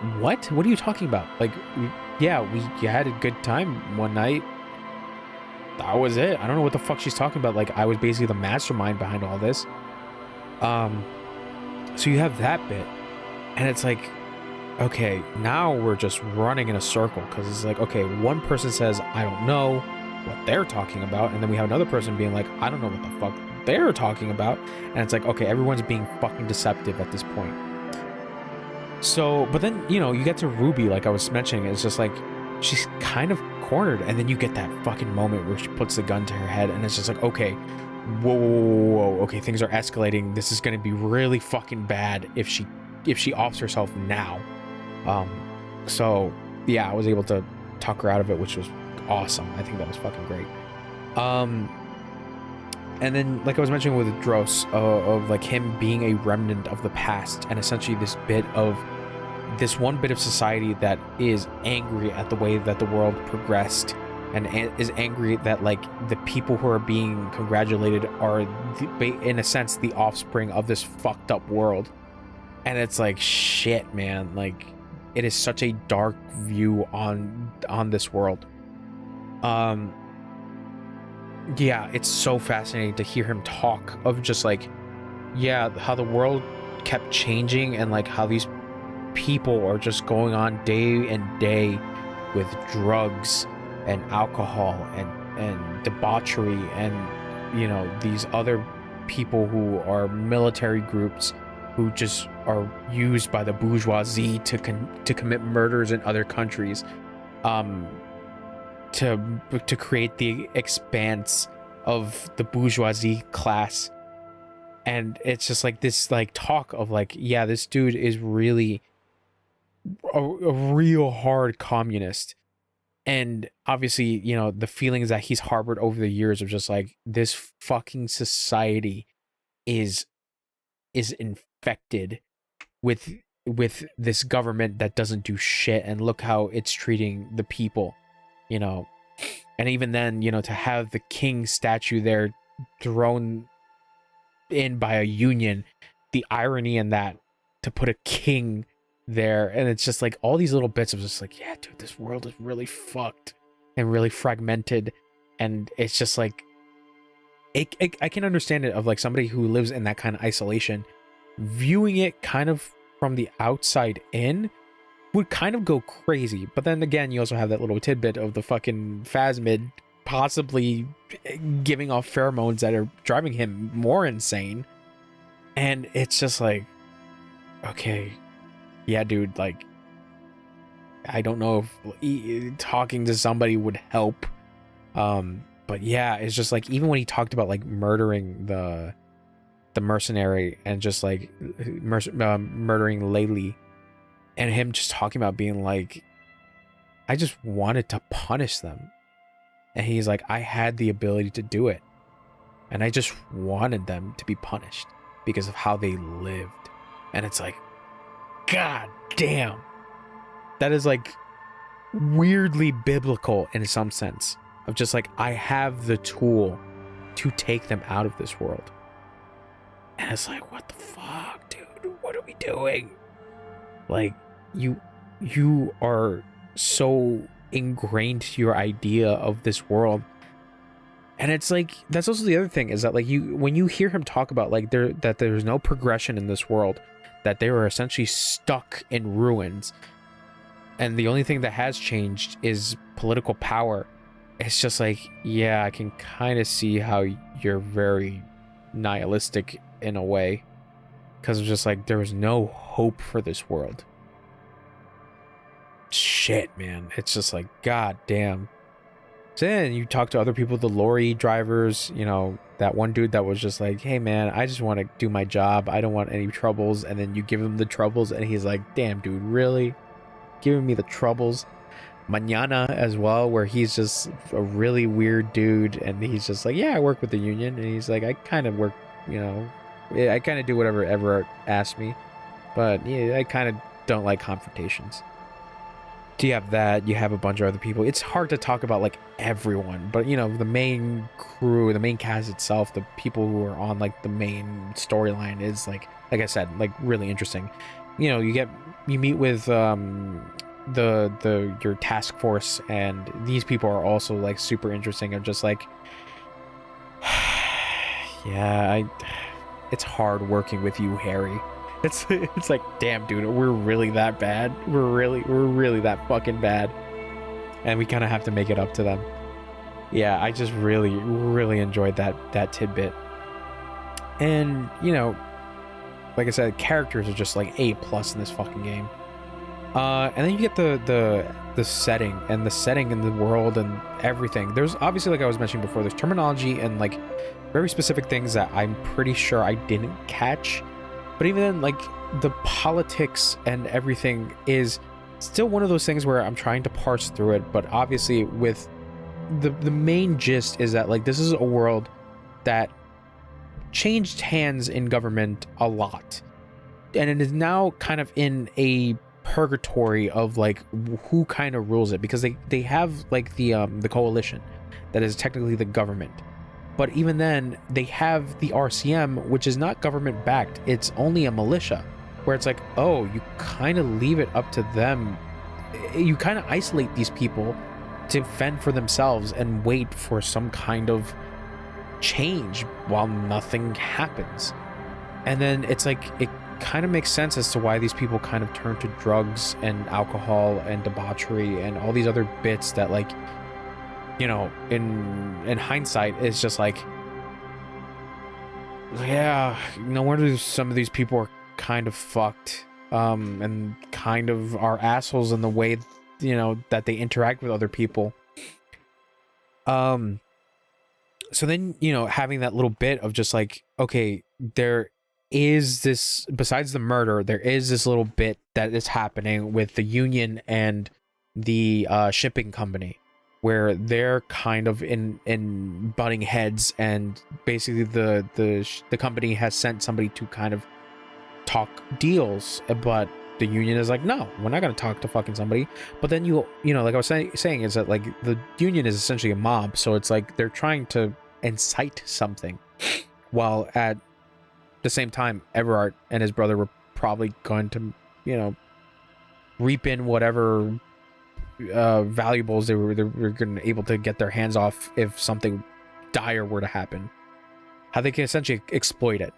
are you talking about? Like, yeah, you had a good time one night, that was it. I don't know what the fuck she's talking about. Like, I was basically the mastermind behind all this. So you have that bit, and it's like, okay, now we're just running in a circle, because it's like, okay, one person says, I don't know what they're talking about, and then we have another person being like, I don't know what the fuck they're talking about, and it's like, okay, everyone's being fucking deceptive at this point. So, but then, you know, you get to Ruby, like I was mentioning, it's just like, she's kind of cornered, and then you get that fucking moment where she puts the gun to her head, and it's just like, okay, whoa, okay, things are escalating. This is gonna be really fucking bad if she offs herself now. So yeah, I was able to talk her out of it, which was awesome. I think that was fucking great. And then, like I was mentioning with Dross, of like him being a remnant of the past, and essentially this one bit of society that is angry at the way that the world progressed, and is angry that like the people who are being congratulated are in a sense the offspring of this fucked up world. And it's like, shit, man, like it is such a dark view on this world. Yeah, it's so fascinating to hear him talk of just like, yeah, how the world kept changing, and like how these people are just going on day and day with drugs and alcohol and debauchery, and you know, these other people who are military groups who just are used by the bourgeoisie to commit murders in other countries, to create the expanse of the bourgeoisie class. And it's just like this like talk of like, yeah, this dude is really a real hard communist. And obviously, you know, the feelings that he's harbored over the years of just like, this fucking society is infected with this government that doesn't do shit, and look how it's treating the people, you know. And even then, you know, to have the king statue there thrown in by a union, the irony in that, to put a king there, and it's just like all these little bits of just like, yeah, dude, this world is really fucked and really fragmented. And it's just like, I can understand it of like somebody who lives in that kind of isolation, viewing it kind of from the outside in would kind of go crazy. But then again, you also have that little tidbit of the fucking Phasmid possibly giving off pheromones that are driving him more insane. And it's just like, okay, yeah, dude, like, I don't know if talking to somebody would help. But yeah, it's just like, even when he talked about like murdering the mercenary, and just like murdering Laylee, and him just talking about being like, I just wanted to punish them. And he's like, I had the ability to do it. And I just wanted them to be punished because of how they lived. And it's like, God damn. That is like weirdly biblical in some sense. Of just like, I have the tool to take them out of this world. And it's like, what the fuck, dude? What are we doing? Like, you are so ingrained to your idea of this world. And it's like, that's also the other thing, is that like when you hear him talk about like that there's no progression in this world, that they were essentially stuck in ruins, and the only thing that has changed is political power. It's just like, yeah, I can kind of see how you're very nihilistic in a way, because it's just like there was no hope for this world. Shit, man, it's just like, god damn. So then you talk to other people, the lorry drivers, you know, that one dude that was just like, hey man, I just want to do my job, I don't want any troubles. And then you give him the troubles and he's like, damn dude, really giving me the troubles? Mañana as well, where he's just a really weird dude, and he's just like, yeah, I work with the union, and he's like, I kind of work, you know, I kind of do whatever Everett asks me, but yeah, I kind of don't like confrontations. So you have that, you have a bunch of other people. It's hard to talk about like everyone, but you know, the main crew, the main cast itself, the people who are on like the main storyline is like I said, like really interesting. You know, you meet with your task force, and these people are also like super interesting. I'm just like, yeah, it's hard working with you, Harry. It's like, damn dude, we're really that bad. We're really that fucking bad, and we kind of have to make it up to them. Yeah, I just really enjoyed that tidbit. And you know, like I said, characters are just like A+ in this fucking game. And then you get the setting and the setting in the world and everything. There's obviously, like I was mentioning before, there's terminology and like very specific things that I'm pretty sure I didn't catch. But even then, like the politics and everything is still one of those things where I'm trying to parse through it. But obviously, with the main gist is that like this is a world that changed hands in government a lot, and it is now kind of in a purgatory of like who kind of rules it, because they have like the coalition that is technically the government. But even then, they have the RCM, which is not government backed. It's only a militia, where it's like, oh, you kind of leave it up to them. You kind of isolate these people to fend for themselves and wait for some kind of change while nothing happens. And then it's like, it kind of makes sense as to why these people kind of turn to drugs and alcohol and debauchery and all these other bits that, like, you know, in hindsight, it's just like, yeah, no wonder some of these people are kind of fucked, and kind of are assholes in the way, you know, that they interact with other people. So then, you know, having that little bit of just like, okay, there is this, besides the murder, there is this little bit that is happening with the union and the shipping company, where they're kind of in butting heads, and basically the company has sent somebody to kind of talk deals, but the union is like, no, we're not going to talk to fucking somebody. But then you know, like I was saying, is that like the union is essentially a mob, so it's like they're trying to incite something, while at the same time Everard and his brother were probably going to, you know, reap in whatever valuables they were going to able to get their hands off if something dire were to happen, how they can essentially exploit it.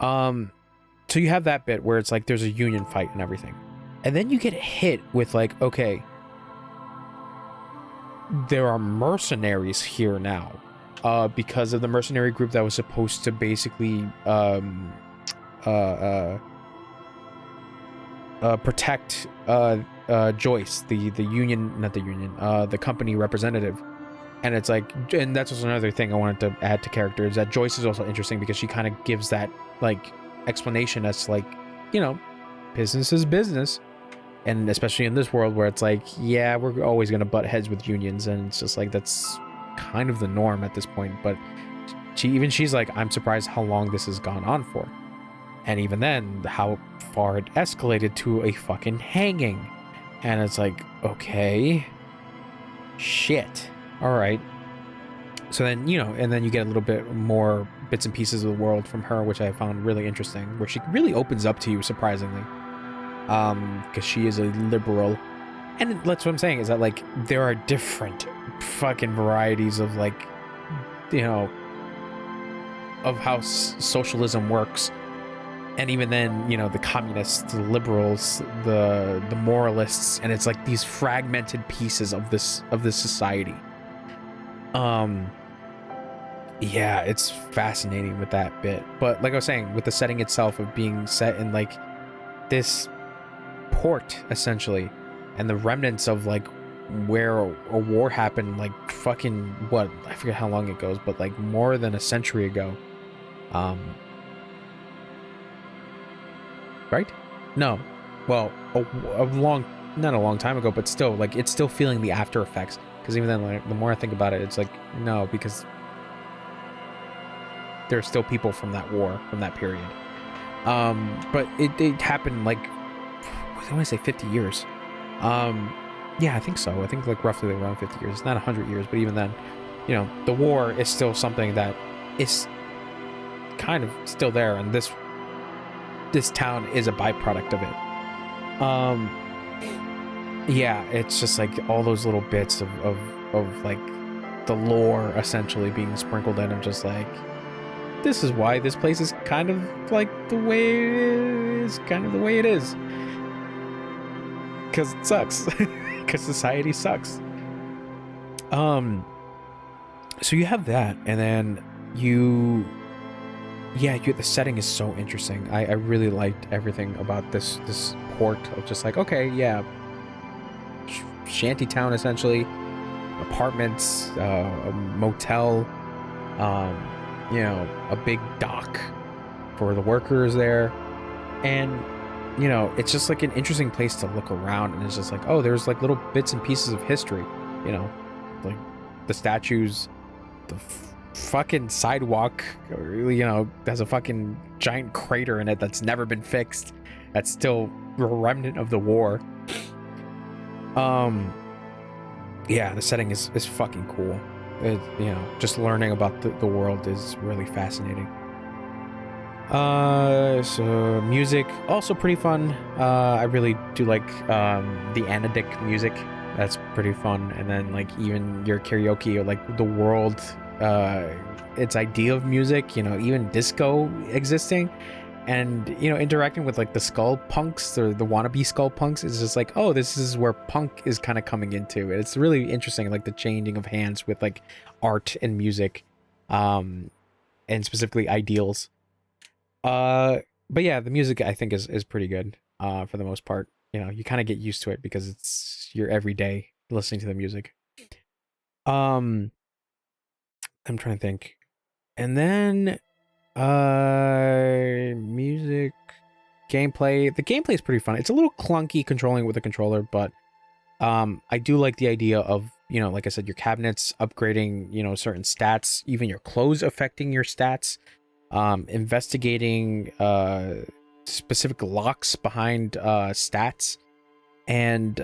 So you have that bit where it's like there's a union fight and everything, and then you get hit with like, okay, there are mercenaries here now, because of the mercenary group that was supposed to basically protect Joyce, the union, not the union, the company representative. And it's like, and that's also another thing I wanted to add to character, is that Joyce is also interesting because she kind of gives that like explanation as to, like, you know, business is business, and especially in this world where it's like, yeah, we're always going to butt heads with unions, and it's just like that's kind of the norm at this point. But she's like, I'm surprised how long this has gone on for. And even then, how far it escalated to a fucking hanging. And it's like, okay, shit. All right. So then, you know, and then you get a little bit more bits and pieces of the world from her, which I found really interesting, where she really opens up to you, surprisingly. Because she is a liberal. And that's what I'm saying, is that, like, there are different fucking varieties of, like, you know, of how socialism works. And even then, you know, the communists, the liberals, the moralists, and it's like these fragmented pieces of this society. Yeah, it's fascinating with that bit. But like I was saying, with the setting itself of being set in like this port essentially, and the remnants of like where a war happened, like fucking what, I forget how long it goes, but like more than a century ago. Right? No. Well, a long, not a long time ago, but still, like, it's still feeling the after effects. Because even then, like, the more I think about it, it's like, no, because there are still people from that war, from that period. But it happened, like, I want to say 50 years. Yeah, I think so. I think, like, roughly around 50 years. It's not 100 years, but even then, you know, the war is still something that is kind of still there, and this town is a byproduct of it. Yeah, it's just like all those little bits of like the lore essentially being sprinkled in, of just like, this is why this place is kind of like the way it is, kind of the way it is. Because it sucks. Because society sucks. So you have that, and then the setting is so interesting. I really liked everything about this port of just like, okay, yeah, shanty town essentially, apartments, a motel, you know, a big dock for the workers there, and you know, it's just like an interesting place to look around, and it's just like, oh, there's like little bits and pieces of history, you know, like the statues, the fucking sidewalk, you know, has a fucking giant crater in it that's never been fixed, that's still a remnant of the war. Yeah, the setting is fucking cool. You know, just learning about the world is really fascinating. So music also pretty fun. I really do like the Anadic music. That's pretty fun. And then like even your karaoke, or like the world, its idea of music, you know, even disco existing, and you know, interacting with like the skull punks, or the wannabe skull punks, is just like, oh, this is where punk is kind of coming into. It's really interesting, like the changing of hands with like art and music, and specifically ideals. But yeah, the music I think is pretty good, for the most part. You know, you kind of get used to it because it's your everyday listening to the music. I'm trying to think. And then music, gameplay. The gameplay is pretty fun. It's a little clunky controlling with a controller, but I do like the idea of, you know, like I said, your cabinets upgrading, you know, certain stats, even your clothes affecting your stats, investigating specific locks behind stats, and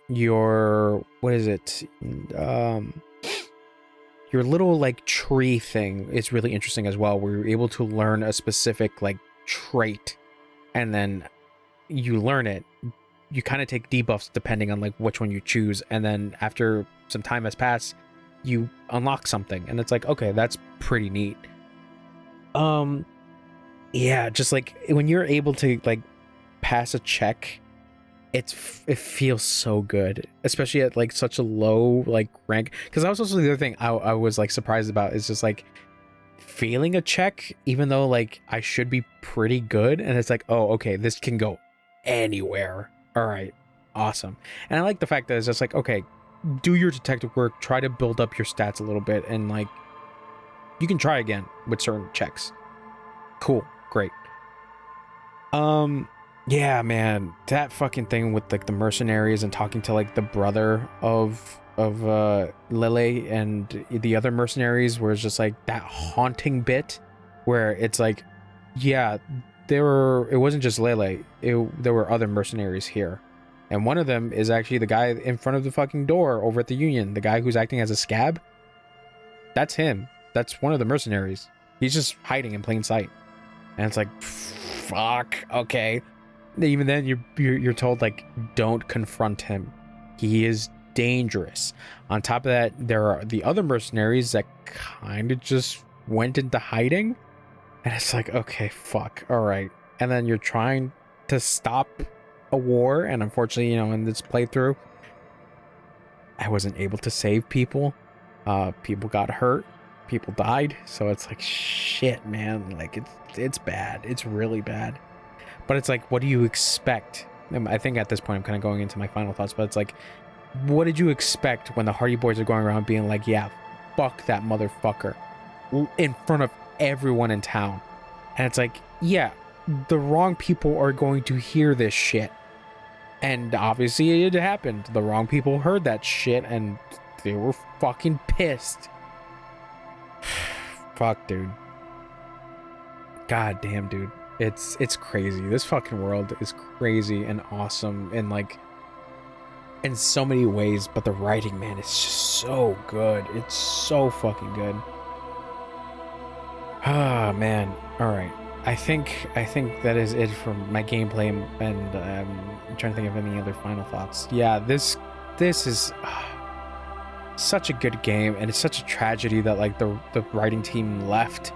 your, what is it, your little like tree thing is really interesting as well, where you're able to learn a specific like trait, and then you learn it, you kind of take debuffs depending on like which one you choose, and then after some time has passed, you unlock something, and it's like, okay, that's pretty neat. Yeah, just like when you're able to like pass a check, it feels so good, especially at like such a low like rank. Because that was also the other thing I was like surprised about, is just like failing a check, even though like I should be pretty good, and it's like, oh, okay, this can go anywhere. All right, awesome. And I like the fact that it's just like, okay, do your detective work, try to build up your stats a little bit, and like you can try again with certain checks. Cool, great. Yeah, man, that fucking thing with like the mercenaries and talking to like the brother of Lele and the other mercenaries, where it's just like that haunting bit where it's like, yeah, it wasn't just Lele, there were other mercenaries here, and one of them is actually the guy in front of the fucking door over at the Union, the guy who's acting as a scab. That's him. That's one of the mercenaries. He's just hiding in plain sight, and it's like, fuck, okay. Even then, you're told, like, don't confront him. He is dangerous. On top of that, there are the other mercenaries that kind of just went into hiding, and it's like, okay, fuck, all right. And then you're trying to stop a war, and unfortunately, you know, in this playthrough, I wasn't able to save people. People got hurt, people died, so it's like, shit, man, like, it's bad. It's really bad. But it's like, what do you expect? I think at this point I'm kind of going into my final thoughts, but it's like, what did you expect when the Hardy Boys are going around being like, yeah, fuck that motherfucker in front of everyone in town? And it's like, yeah, the wrong people are going to hear this shit. And obviously it happened. The wrong people heard that shit and they were fucking pissed. Fuck, dude. God damn, dude. It's crazy. This fucking world is crazy and awesome and, like, in so many ways, but the writing, man, it's just so good. It's so fucking good. Ah, man. All right. I think that is it for my gameplay, and I'm trying to think of any other final thoughts. Yeah, this is such a good game, and it's such a tragedy that, like, the writing team left.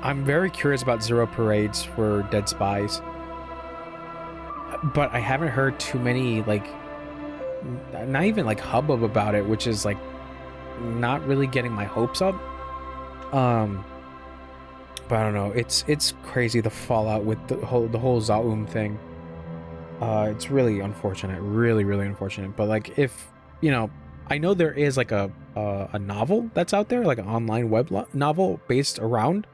I'm very curious about Zero Parades for Dead Spies, but I haven't heard too many, like, not even like hubbub about it, which is like not really getting my hopes up. But I don't know. It's crazy, the fallout with the whole Zaum thing. It's really unfortunate, really unfortunate. But, like, if you know, I know there is like a novel that's out there, like an online web novel based around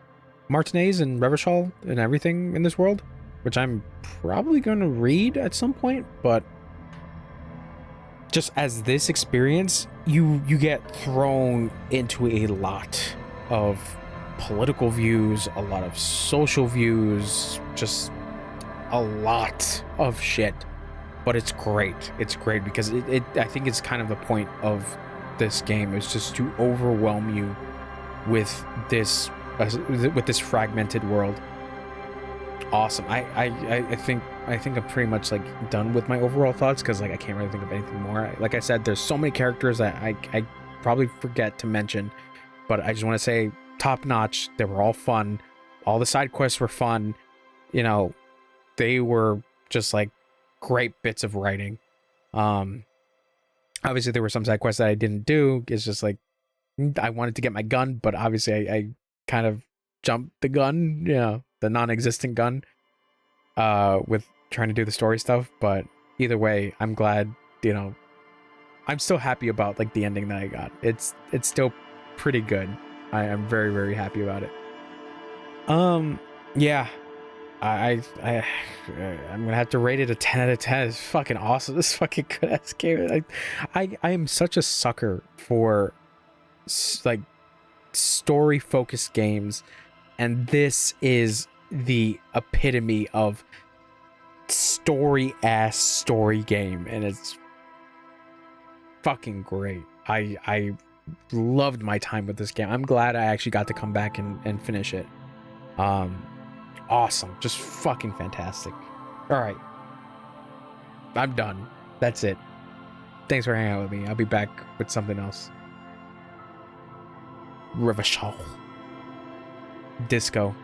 Martinez and Revachol and everything in this world, which I'm probably going to read at some point. But just as this experience, you get thrown into a lot of political views, a lot of social views, just a lot of shit. But it's great. It's great because I think it's kind of the point of this game, is just to overwhelm you with this fragmented world. Awesome. I think I'm pretty much, like, done with my overall thoughts, because, like, I can't really think of anything more. Like I said, there's so many characters that I probably forget to mention, but I just want to say, top notch. They were all fun. All the side quests were fun. You know, they were just, like, great bits of writing. Obviously there were some side quests that I didn't do. It's just like, I wanted to get my gun, but obviously I kind of jumped the gun, you know, the non-existent gun, with trying to do the story stuff. But either way, I'm glad, you know, I'm still happy about, like, the ending that I got. It's still pretty good. I am very happy about it. Yeah, I'm gonna have to rate it a 10 out of 10. It's fucking awesome. This fucking good ass game. I am such a sucker for, like, story focused games, and this is the epitome of story game, and it's fucking great. I loved my time with this game. I'm glad I actually got to come back and finish it. Awesome. Just fucking fantastic. All right. I'm done. That's it. Thanks for hanging out with me. I'll be back with something else. Revachol. Disco.